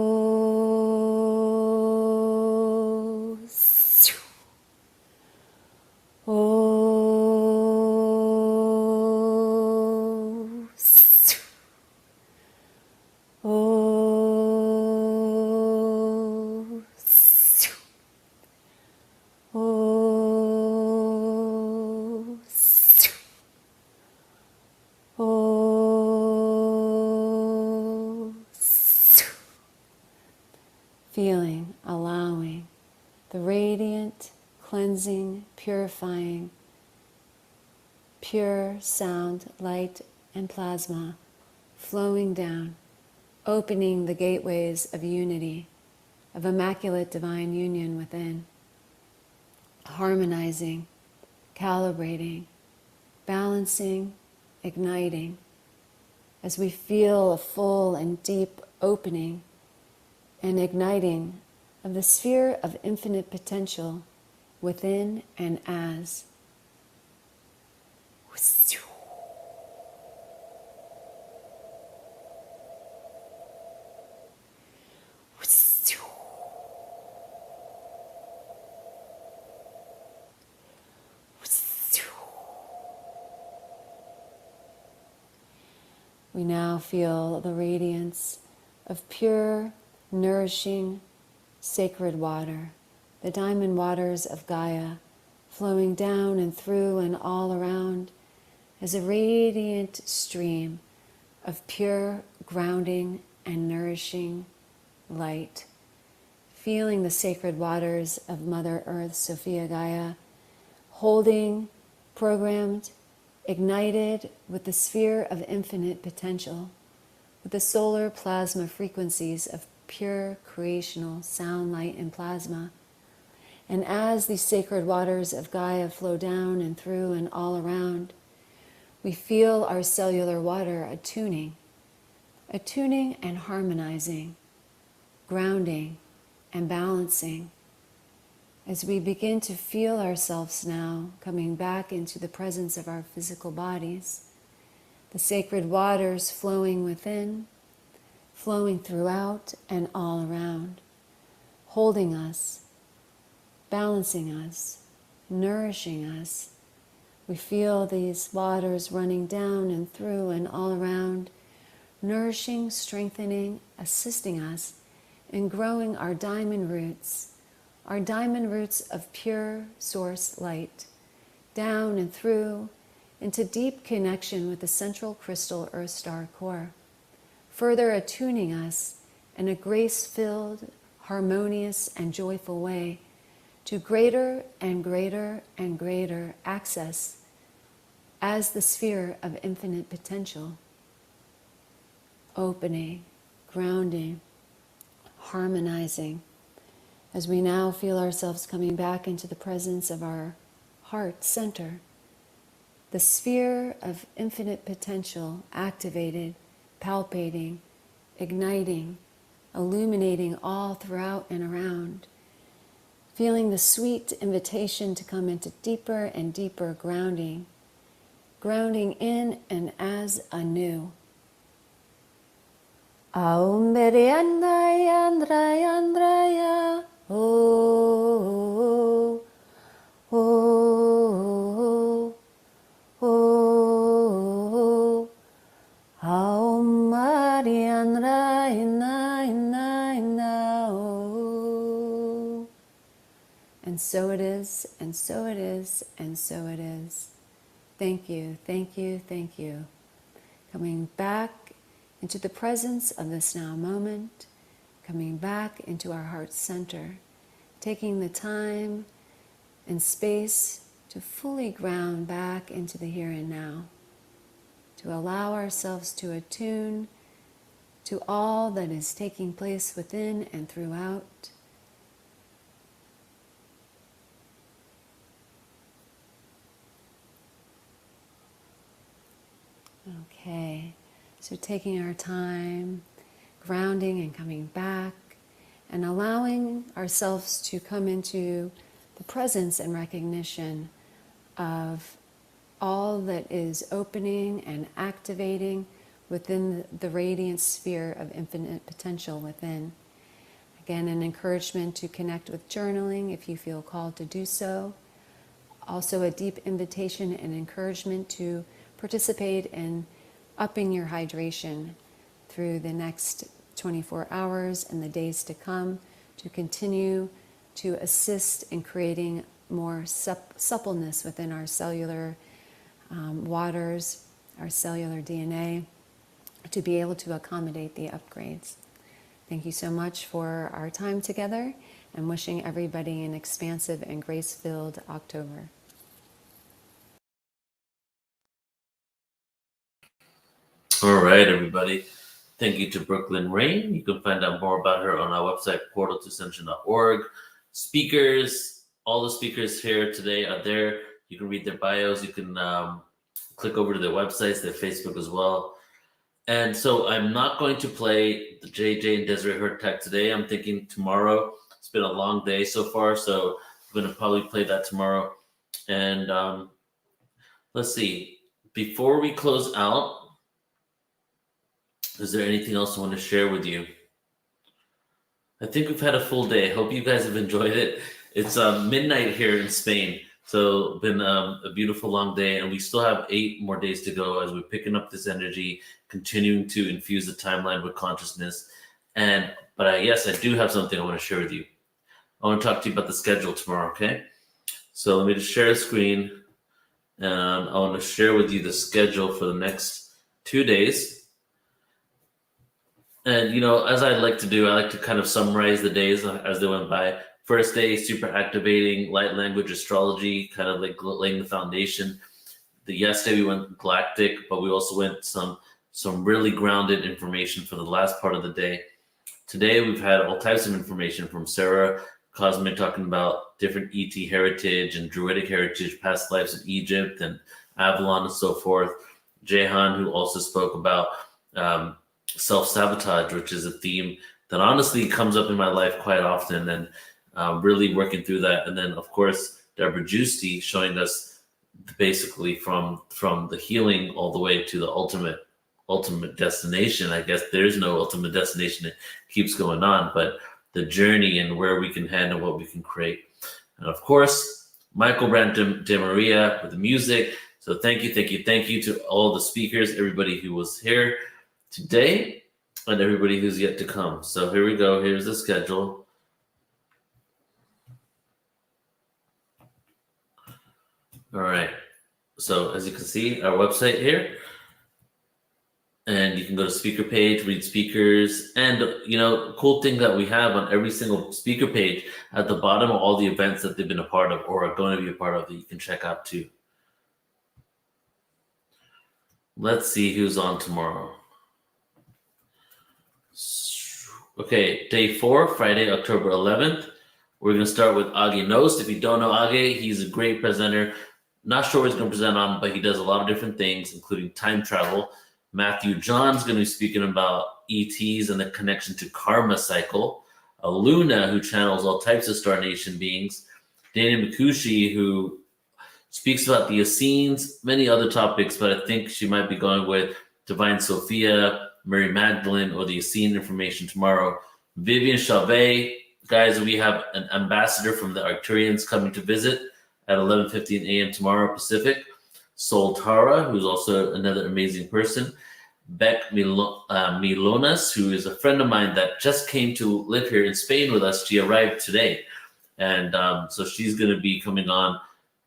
Feeling, allowing the radiant, cleansing, purifying, pure sound, light, and plasma flowing down, opening the gateways of unity, of immaculate divine union within, harmonizing, calibrating, balancing, igniting, as we feel a full and deep opening and igniting of the sphere of infinite potential within and as. We now feel the radiance of pure, nourishing, sacred water, the diamond waters of Gaia, flowing down and through and all around as a radiant stream of pure, grounding, and nourishing light. Feeling the sacred waters of Mother Earth, Sophia Gaia, holding, programmed, ignited with the sphere of infinite potential, with the solar plasma frequencies of pure creational sound, light, and plasma. And as these sacred waters of Gaia flow down and through and all around, we feel our cellular water attuning and harmonizing, grounding and balancing, as we begin to feel ourselves now coming back into the presence of our physical bodies, the sacred waters flowing within, flowing throughout and all around, holding us, balancing us, nourishing us. We feel these waters running down and through and all around, nourishing, strengthening, assisting us in growing our diamond roots of pure source light, down and through into deep connection with the central crystal Earth Star core, further attuning us in a grace-filled, harmonious, and joyful way to greater and greater and greater access as the sphere of infinite potential, opening, grounding, harmonizing, as we now feel ourselves coming back into the presence of our heart center, the sphere of infinite potential activated, palpating, igniting, illuminating all throughout and around, feeling the sweet invitation to come into deeper and deeper grounding, grounding in and as anew. Aum Beriandaya Andraya Andraya Oh Oh Oh Aum Mariandraya Ina Oh. And so it is, and so it is, and so it is. Thank you, thank you, thank you. Coming back into the presence of this now moment, coming back into our heart center, taking the time and space to fully ground back into the here and now, to allow ourselves to attune to all that is taking place within and throughout. Okay, so taking our time, grounding and coming back, and allowing ourselves to come into the presence and recognition of all that is opening and activating within the radiant sphere of infinite potential within. Again, an encouragement to connect with journaling if you feel called to do so. Also a deep invitation and encouragement to participate in upping your hydration through the next 24 hours and the days to come, to continue to assist in creating more suppleness within our cellular waters, our cellular DNA, to be able to accommodate the upgrades. Thank you so much for our time together, and wishing everybody an expansive and grace-filled October. All right, everybody. Thank you to Brooklyn Rain. You can find out more about her on our website, portaltoascension.org. Speakers, all the speakers here today are there. You can read their bios. You can click over to their websites, their Facebook as well. And so I'm not going to play the JJ and Desiree Hurtak today. I'm thinking tomorrow. It's been a long day so far, so I'm going to probably play that tomorrow. And let's see. Before we close out, is there anything else I want to share with you? I think we've had a full day. Hope you guys have enjoyed it. It's midnight here in Spain. So been a beautiful long day, and we still have 8 more days to go as we're picking up this energy, continuing to infuse the timeline with consciousness. But yes, I do have something I want to share with you. I want to talk to you about the schedule tomorrow, okay? So let me just share a screen, and I want to share with you the schedule for the next 2 days. And, you know, as I like to do, I like to kind of summarize the days as they went by. First day, super activating, light language astrology, kind of like laying the foundation. Yesterday we went galactic, but we also went some really grounded information for the last part of the day. Today we've had all types of information from Sarah, Cosme talking about different ET heritage and Druidic heritage, past lives in Egypt and Avalon and so forth. Jehan, who also spoke about self-sabotage, which is a theme that honestly comes up in my life quite often, and really working through that. And then, of course, Debra Giusti showing us basically from the healing all the way to the ultimate destination. I guess there's no ultimate destination. It keeps going on, but the journey and where we can head and what we can create. And of course, Michael Brandt de Maria with the music. So thank you to all the speakers, everybody who was here today, and everybody who's yet to come. So here we go. Here's the schedule. All right. So as you can see, our website here, and you can go to speaker page, read speakers, and you know, cool thing that we have on every single speaker page at the bottom are all the events that they've been a part of or are going to be a part of that you can check out too. Let's see who's on tomorrow. Okay, day 4, Friday, October 11th. We're going to start with Age Nost. If you don't know Age, he's a great presenter. Not sure what he's going to present on, but he does a lot of different things, including time travel. Matthew John's going to be speaking about ETs and the connection to karma cycle. Luna, who channels all types of Star Nation beings. Dana Mikushi, who speaks about the Essenes, many other topics, but I think she might be going with Divine Sophia, Mary Magdalene, or the Essene information tomorrow. Vivian Chauvet. Guys, we have an ambassador from the Arcturians coming to visit at 11:15 a.m. tomorrow Pacific. Sol Tara, who's also another amazing person. Beck Milonas, who is a friend of mine that just came to live here in Spain with us. She arrived today. And so she's going to be coming on.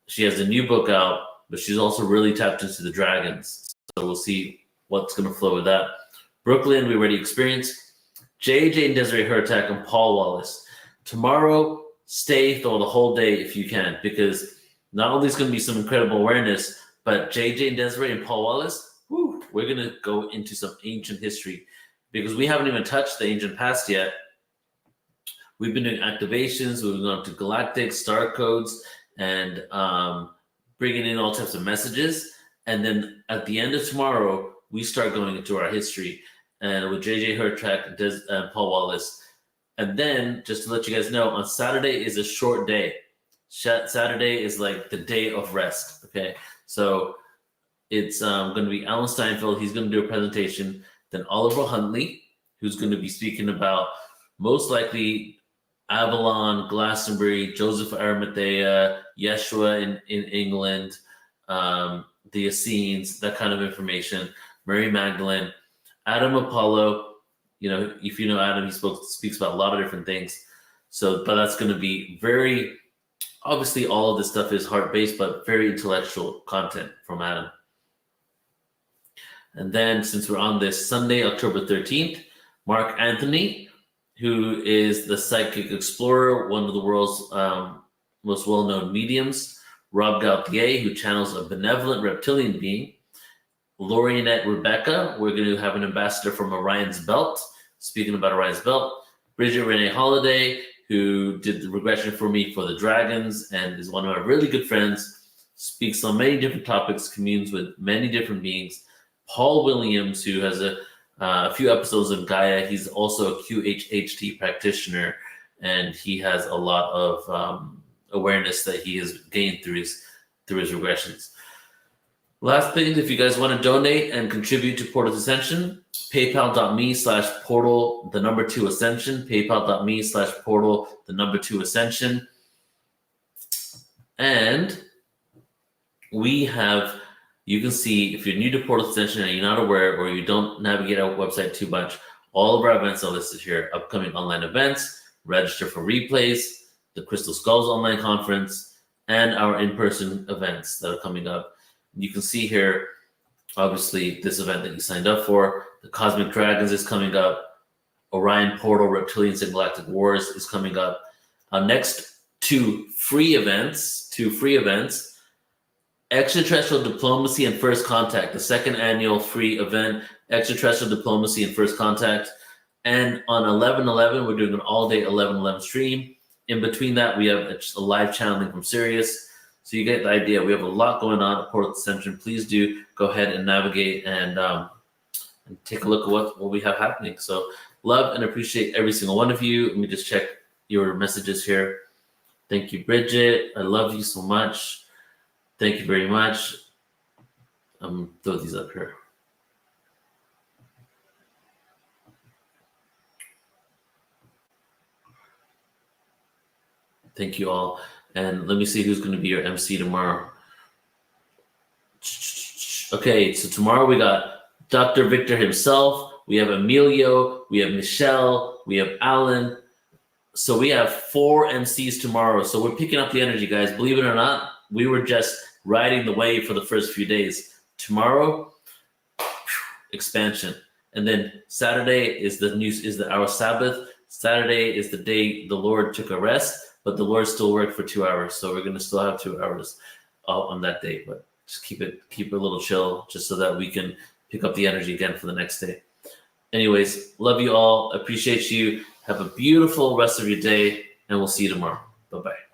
She has a new book out, but she's also really tapped into the dragons. So we'll see what's going to flow with that. Brooklyn, we already experienced. JJ and Desiree Hurtak and Paul Wallace. Tomorrow, stay for the whole day if you can, because not only is going to be some incredible awareness, but JJ and Desiree and Paul Wallace, we're going to go into some ancient history because we haven't even touched the ancient past yet. We've been doing activations, we've gone to galactic star codes and bringing in all types of messages. And then at the end of tomorrow, we start going into our history, and with JJ Hertrack and Paul Wallace. And then, just to let you guys know, on Saturday is a short day. Saturday is like the day of rest, okay? So it's going to be Alan Steinfeld. He's going to do a presentation. Then Oliver Huntley, who's going to be speaking about most likely Avalon, Glastonbury, Joseph Arimathea, Yeshua in England, the Essenes, that kind of information, Mary Magdalene, Adam Apollo. You know, if you know Adam, he speaks about a lot of different things. So, but that's going to be very, obviously all of this stuff is heart-based, but very intellectual content from Adam. And then since we're on this Sunday, October 13th, Mark Anthony, who is the psychic explorer, one of the world's most well-known mediums, Rob Gauthier, who channels a benevolent reptilian being, Lorianette Rebecca, we're going to have an ambassador from Orion's Belt, speaking about Orion's Belt, Bridget Renee Holiday, who did the regression for me for the dragons and is one of my really good friends, speaks on many different topics, communes with many different beings, Paul Williams, who has a few episodes of Gaia. He's also a QHHT practitioner, and he has a lot of awareness that he has gained through his regressions. Last thing, if you guys want to donate and contribute to Portal to Ascension, paypal.me/portal, 2 ascension, paypal.me/portal, 2 ascension. And we have, you can see, if you're new to Portal Ascension and you're not aware or you don't navigate our website too much, all of our events are listed here. Upcoming online events, register for replays, the Crystal Skulls online conference, and our in-person events that are coming up. You can see here, obviously, this event that you signed up for. The Cosmic Dragons is coming up. Orion Portal, Reptilians, and Galactic Wars is coming up. Our next two free events, Extraterrestrial Diplomacy and First Contact, the second annual free event, Extraterrestrial Diplomacy and First Contact. And on 11/11, we're doing an all-day 11/11 stream. In between that, we have a live channeling from Sirius. So you get the idea. We have a lot going on at Portal Ascension. Please do go ahead and navigate and take a look at what we have happening. So love and appreciate every single one of you. Let me just check your messages here. Thank you, Bridget. I love you so much. Thank you very much. Throw these up here. Thank you all. And let me see who's going to be your MC tomorrow. Okay, so tomorrow we got Dr. Victor himself. We have Emilio. We have Michelle. We have Alan. So we have 4 MCs tomorrow. So we're picking up the energy, guys. Believe it or not, we were just riding the wave for the first few days. Tomorrow, expansion. And then Saturday is our Sabbath. Saturday is the day the Lord took a rest. But the Lord still worked for 2 hours, so we're gonna still have 2 hours on that day. But just keep it a little chill, just so that we can pick up the energy again for the next day. Anyways, love you all, appreciate you. Have a beautiful rest of your day, and we'll see you tomorrow. Bye-bye.